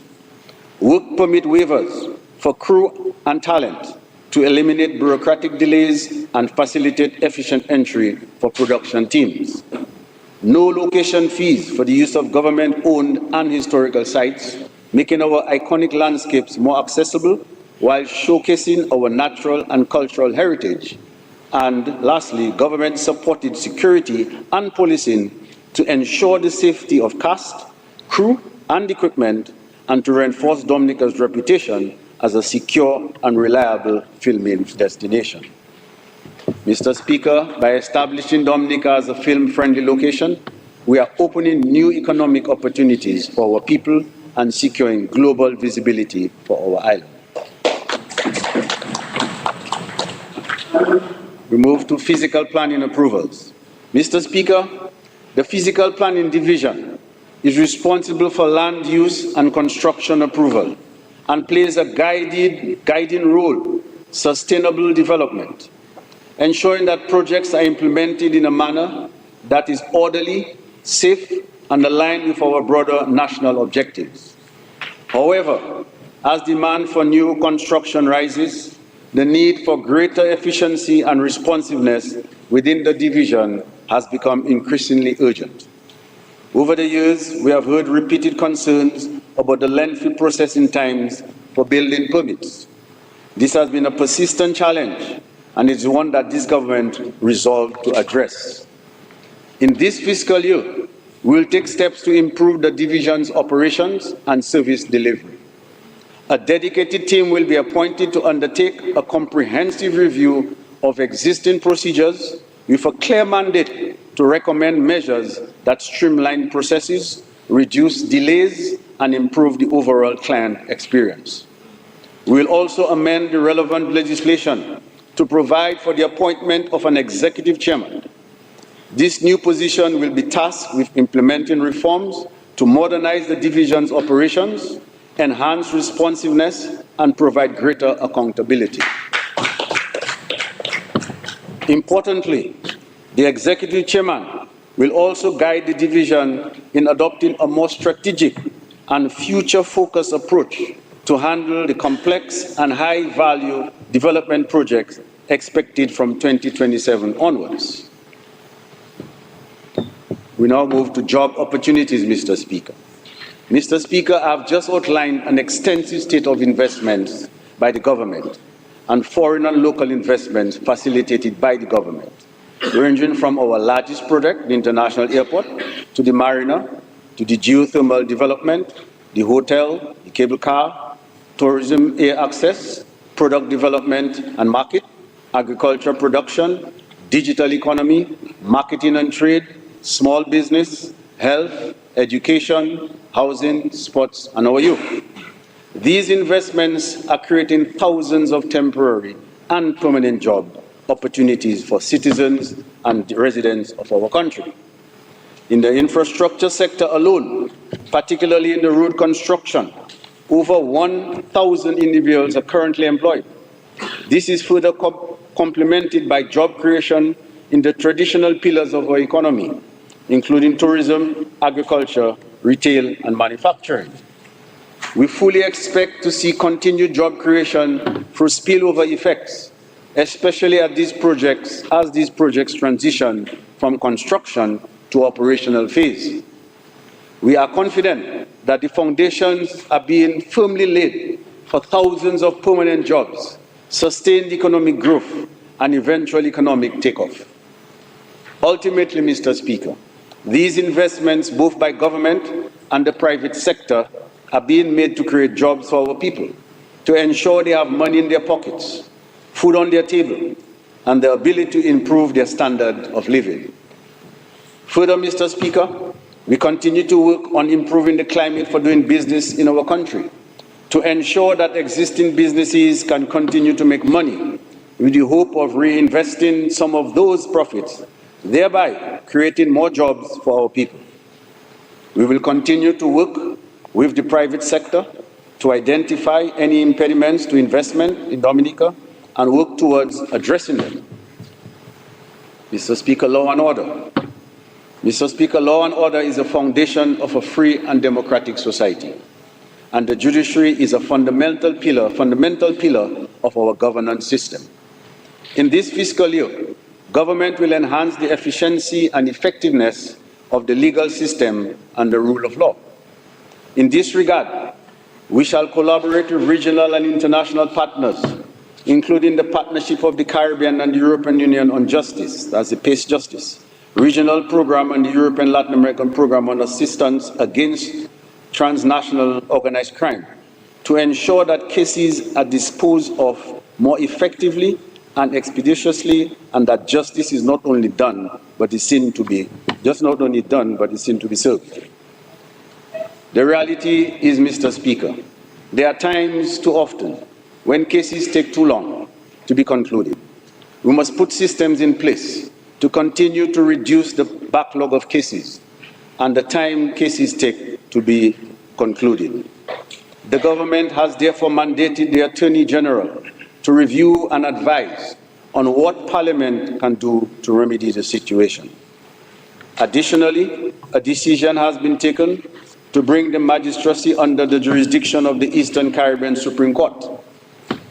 Work permit waivers for crew and talent to eliminate bureaucratic delays and facilitate efficient entry for production teams. No location fees for the use of government-owned and historical sites, making our iconic landscapes more accessible while showcasing our natural and cultural heritage. And lastly, government-supported security and policing to ensure the safety of cast, crew, and equipment, and to reinforce Dominica's reputation as a secure and reliable filming destination. Mr. Speaker, by establishing Dominica as a film-friendly location, we are opening new economic opportunities for our people and securing global visibility for our island. We move to physical planning approvals. Mr. Speaker, the Physical Planning Division is responsible for land use and construction approval and plays a guiding role, sustainable development, ensuring that projects are implemented in a manner that is orderly, safe, and aligned with our broader national objectives. However, as demand for new construction rises, the need for greater efficiency and responsiveness within the division has become increasingly urgent. Over the years, we have heard repeated concerns about the lengthy processing times for building permits. This has been a persistent challenge and is one that this government resolved to address. In this fiscal year, we will take steps to improve the division's operations and service delivery. A dedicated team will be appointed to undertake a comprehensive review of existing procedures with a clear mandate to recommend measures that streamline processes, reduce delays, and improve the overall client experience. We will also amend the relevant legislation to provide for the appointment of an executive chairman. This new position will be tasked with implementing reforms to modernize the division's operations, enhance responsiveness, and provide greater accountability. Importantly, the executive chairman will also guide the division in adopting a more strategic and future-focused approach to handle the complex and high-value development projects expected from 2027 onwards. We now move to job opportunities, Mr. Speaker. Mr. Speaker, I have just outlined an extensive state of investments by the government and foreign and local investments facilitated by the government, ranging from our largest project, the International Airport, to the Marina, to the geothermal development, the hotel, the cable car, tourism air access, product development and market, agriculture production, digital economy, marketing and trade, small business, health, education, housing, sports, and our youth. These investments are creating thousands of temporary and permanent job opportunities for citizens and residents of our country. In the infrastructure sector alone, particularly in the road construction, over 1,000 individuals are currently employed. This is further complemented by job creation in the traditional pillars of our economy, including tourism, agriculture, retail, and manufacturing. We fully expect to see continued job creation through spillover effects, especially as these projects transition from construction to operational phase. We are confident that the foundations are being firmly laid for thousands of permanent jobs, sustained economic growth, and eventual economic takeoff. Ultimately, Mr. Speaker, these investments, both by government and the private sector, are being made to create jobs for our people, to ensure they have money in their pockets, food on their table, and the ability to improve their standard of living. Further, Mr. Speaker, we continue to work on improving the climate for doing business in our country, to ensure that existing businesses can continue to make money with the hope of reinvesting some of those profits, thereby creating more jobs for our people. We will continue to work with the private sector to identify any impediments to investment in Dominica and work towards addressing them. Mr. Speaker, law and order. Mr. Speaker, law and order is the foundation of a free and democratic society, and the judiciary is a fundamental pillar of our governance system. In this fiscal year, government will enhance the efficiency and effectiveness of the legal system and the rule of law. In this regard, we shall collaborate with regional and international partners, including the Partnership of the Caribbean and the European Union on Justice, that's the PACE Justice, Regional Program and the European Latin American Program on Assistance Against Transnational Organized Crime, to ensure that cases are disposed of more effectively and expeditiously, and that justice is not only done, but is seen to be served. The reality is, Mr. Speaker, there are times too often when cases take too long to be concluded. We must put systems in place to continue to reduce the backlog of cases and the time cases take to be concluded. The government has therefore mandated the Attorney General to review and advise on what Parliament can do to remedy the situation. Additionally, a decision has been taken to bring the magistracy under the jurisdiction of the Eastern Caribbean Supreme Court.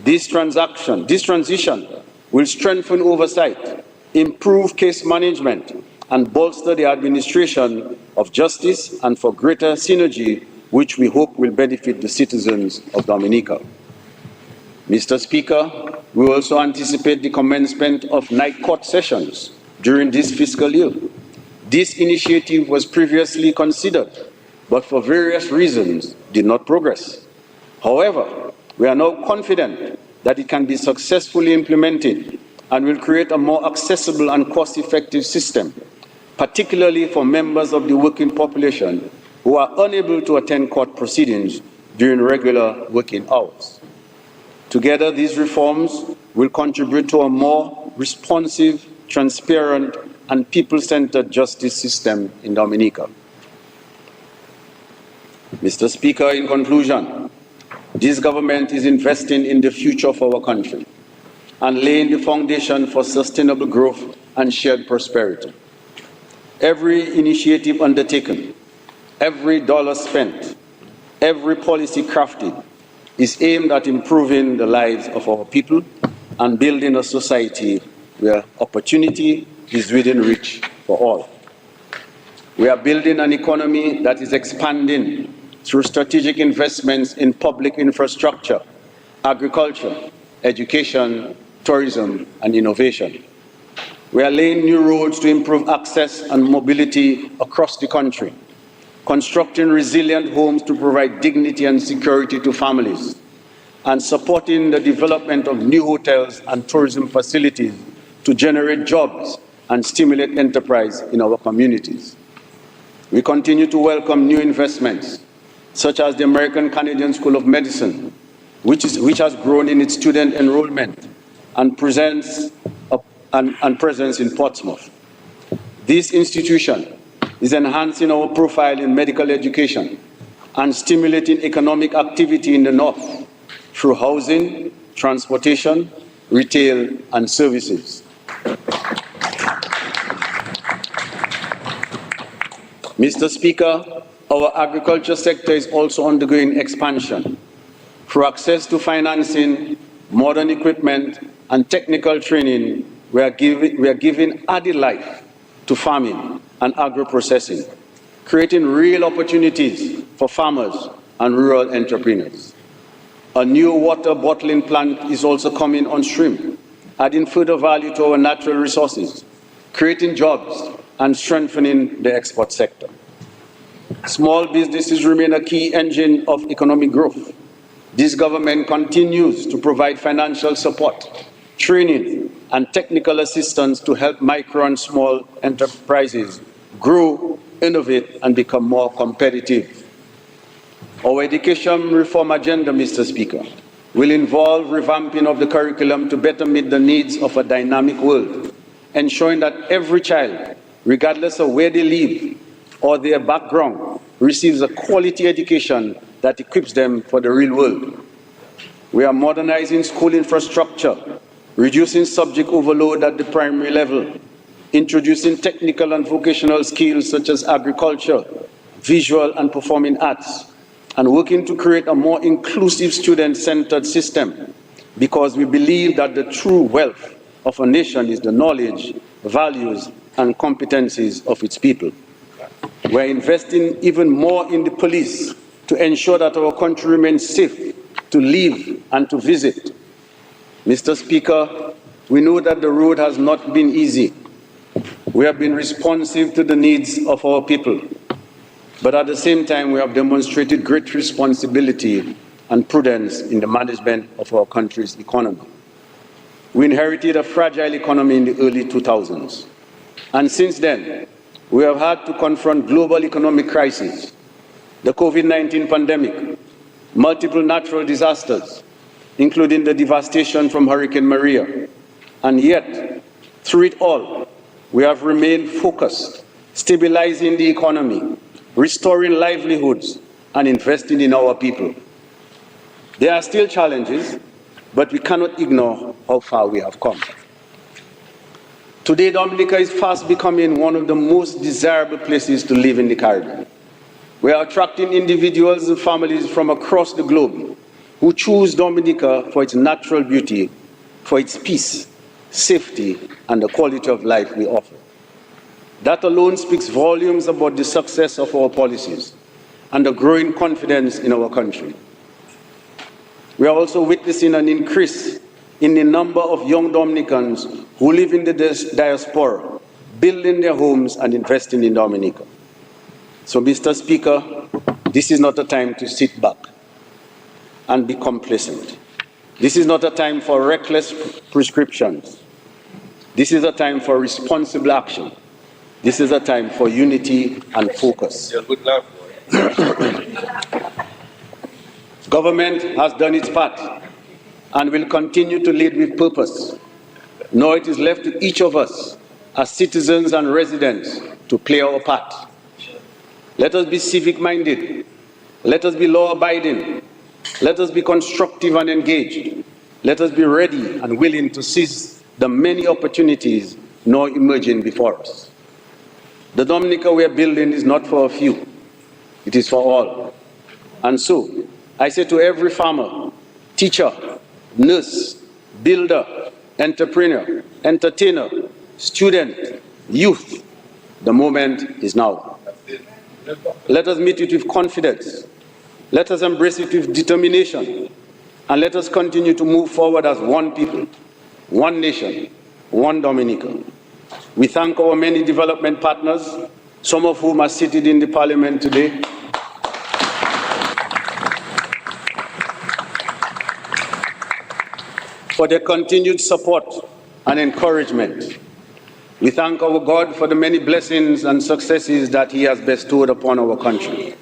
This transition will strengthen oversight, improve case management, and bolster the administration of justice and for greater synergy, which we hope will benefit the citizens of Dominica. Mr. Speaker, we also anticipate the commencement of night court sessions during this fiscal year. This initiative was previously considered, but for various reasons did not progress. However, we are now confident that it can be successfully implemented and will create a more accessible and cost-effective system, particularly for members of the working population who are unable to attend court proceedings during regular working hours. Together, these reforms will contribute to a more responsive, transparent, and people-centered justice system in Dominica. Mr. Speaker, in conclusion, this government is investing in the future of our country and laying the foundation for sustainable growth and shared prosperity. Every initiative undertaken, every dollar spent, every policy crafted is aimed at improving the lives of our people and building a society where opportunity is within reach for all. We are building an economy that is expanding through strategic investments in public infrastructure, agriculture, education, tourism, and innovation. We are laying new roads to improve access and mobility across the country, constructing resilient homes to provide dignity and security to families, and supporting the development of new hotels and tourism facilities to generate jobs and stimulate enterprise in our communities. We continue to welcome new investments, such as the American Canadian School of Medicine, which has grown in its student enrollment and presence in Portsmouth. This institution is enhancing our profile in medical education and stimulating economic activity in the North through housing, transportation, retail, and services. Mr. Speaker, our agriculture sector is also undergoing expansion. Through access to financing, modern equipment, and technical training, we are giving added life to farming and agro-processing, creating real opportunities for farmers and rural entrepreneurs. A new water bottling plant is also coming on stream, adding further value to our natural resources, creating jobs, and strengthening the export sector. Small businesses remain a key engine of economic growth. This government continues to provide financial support, training, and technical assistance to help micro and small enterprises grow, innovate, and become more competitive. Our education reform agenda, Mr. Speaker, will involve revamping of the curriculum to better meet the needs of a dynamic world, ensuring that every child, regardless of where they live or their background, receives a quality education that equips them for the real world. We are modernizing school infrastructure, reducing subject overload at the primary level, introducing technical and vocational skills such as agriculture, visual and performing arts, and working to create a more inclusive student-centered system, because we believe that the true wealth of a nation is the knowledge, values, and competencies of its people. We're investing even more in the police to ensure that our country remains safe to live and to visit. Mr. Speaker, we know that the road has not been easy. We have been responsive to the needs of our people, but at the same time, we have demonstrated great responsibility and prudence in the management of our country's economy. We inherited a fragile economy in the early 2000s. And since then, we have had to confront global economic crises, the COVID-19 pandemic, multiple natural disasters, including the devastation from Hurricane Maria. And yet, through it all, we have remained focused, stabilizing the economy, restoring livelihoods, and investing in our people. There are still challenges, but we cannot ignore how far we have come. Today, Dominica is fast becoming one of the most desirable places to live in the Caribbean. We are attracting individuals and families from across the globe who choose Dominica for its natural beauty, for its peace, safety, and the quality of life we offer. That alone speaks volumes about the success of our policies and the growing confidence in our country. We are also witnessing an increase in the number of young Dominicans who live in the diaspora, building their homes and investing in Dominica. So, Mr. Speaker, this is not a time to sit back and be complacent. This is not a time for reckless prescriptions. This is a time for responsible action. This is a time for unity and focus. Government has done its part and will continue to lead with purpose. Now it is left to each of us as citizens and residents to play our part. Let us be civic-minded. Let us be law-abiding. Let us be constructive and engaged. Let us be ready and willing to seize the many opportunities now emerging before us. The Dominica we are building is not for a few. It is for all. And so, I say to every farmer, teacher, nurse, builder, entrepreneur, entertainer, student, youth, the moment is now. Let us meet it with confidence. Let us embrace it with determination. And let us continue to move forward as one people, one nation, one Dominica. We thank our many development partners, some of whom are seated in the Parliament today. For their continued support and encouragement. We thank our God for the many blessings and successes that He has bestowed upon our country.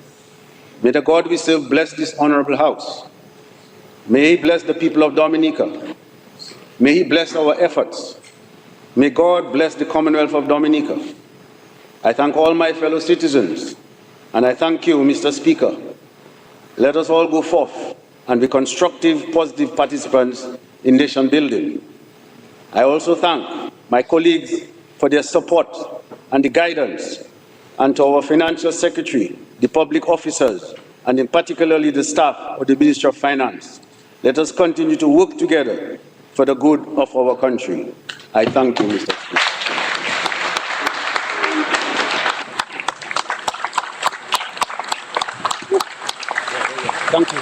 May the God we serve bless this honorable house. May He bless the people of Dominica. May He bless our efforts. May God bless the Commonwealth of Dominica. I thank all my fellow citizens, and I thank you, Mr. Speaker. Let us all go forth and be constructive, positive participants in nation building. I also thank my colleagues for their support and the guidance, and to our Financial Secretary, the public officers, and in particularly the staff of the Ministry of Finance. Let us continue to work together for the good of our country. I thank you, Mr. Speaker. Thank you.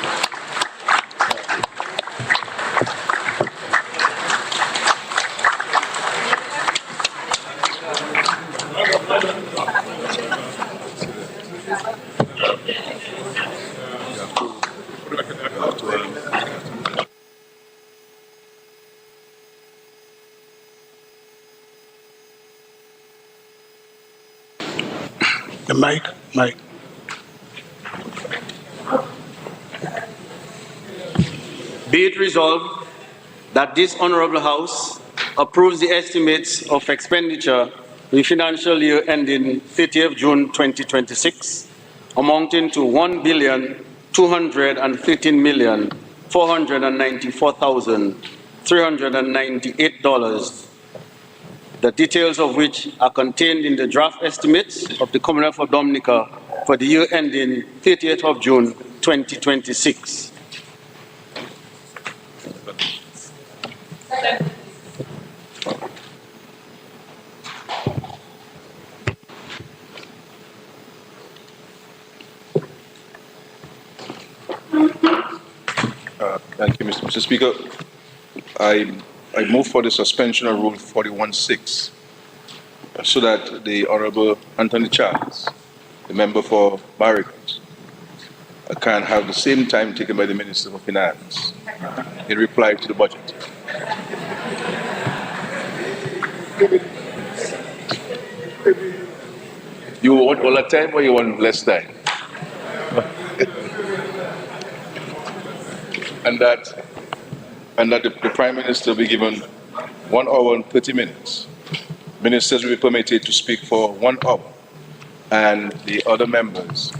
The mic. Be it resolved that this Honorable House approves the estimates of expenditure for the financial year ending 30th June 2026, amounting to $1,213,494,398, the details of which are contained in the draft estimates of the Commonwealth of Dominica for the year ending 30th of June 2026. Thank you, Mr. Speaker. I move for the suspension of Rule 41.6 so that the Honorable Anthony Charles, the member for Barracks, can have the same time taken by the Minister for Finance in reply to the budget. You want all the time or you want less time? and that the Prime Minister will be given 1 hour and 30 minutes. Ministers will be permitted to speak for 1 hour, and the other members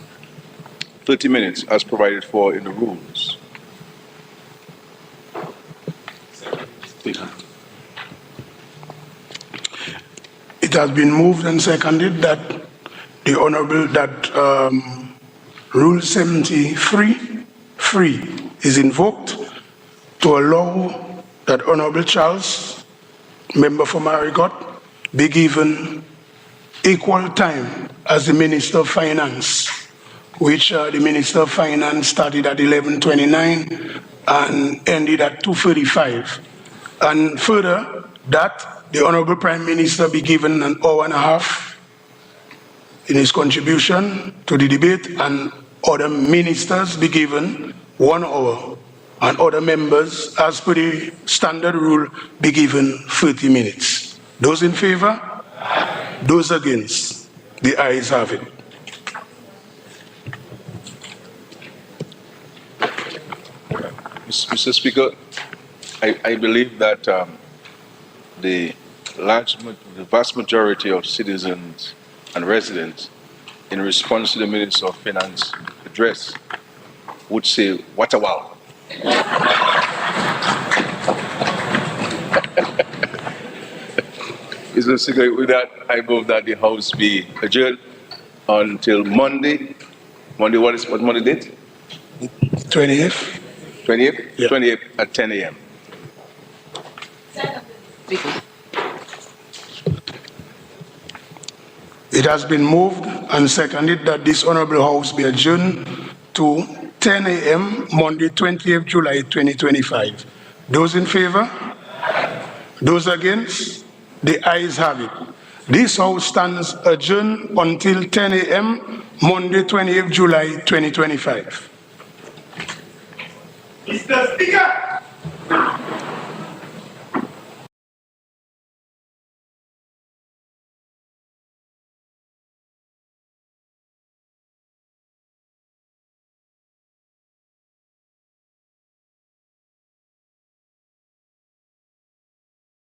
30 minutes as provided for in the rules. It has been moved and seconded that the Honorable, Rule 73 is invoked to allow that Honorable Charles, member for Marigot, be given equal time as the Minister of Finance, which the Minister of Finance started at 11:29 and ended at 2:35. And further, that the Honorable Prime Minister be given an hour and a half in his contribution to the debate, and other ministers be given 1 hour, and other members, as per the standard rule, be given 30 minutes. Those in favor? Those against? The ayes have it. Mr. Speaker, I believe that the vast majority of citizens and residents, in response to the Minister of Finance address, would say, "What a wow." Mr. Speaker, with that, I move that the House be adjourned until Monday. Monday, what Monday date? 20th. 20th? Yeah. 20th at 10 a.m. It has been moved and seconded that this Honorable House be adjourned to 10 a.m. Monday, 20th July 2025. Those in favor? Those against? The ayes have it. This House stands adjourned until 10 a.m. Monday, 20th July 2025. Mr. Speaker!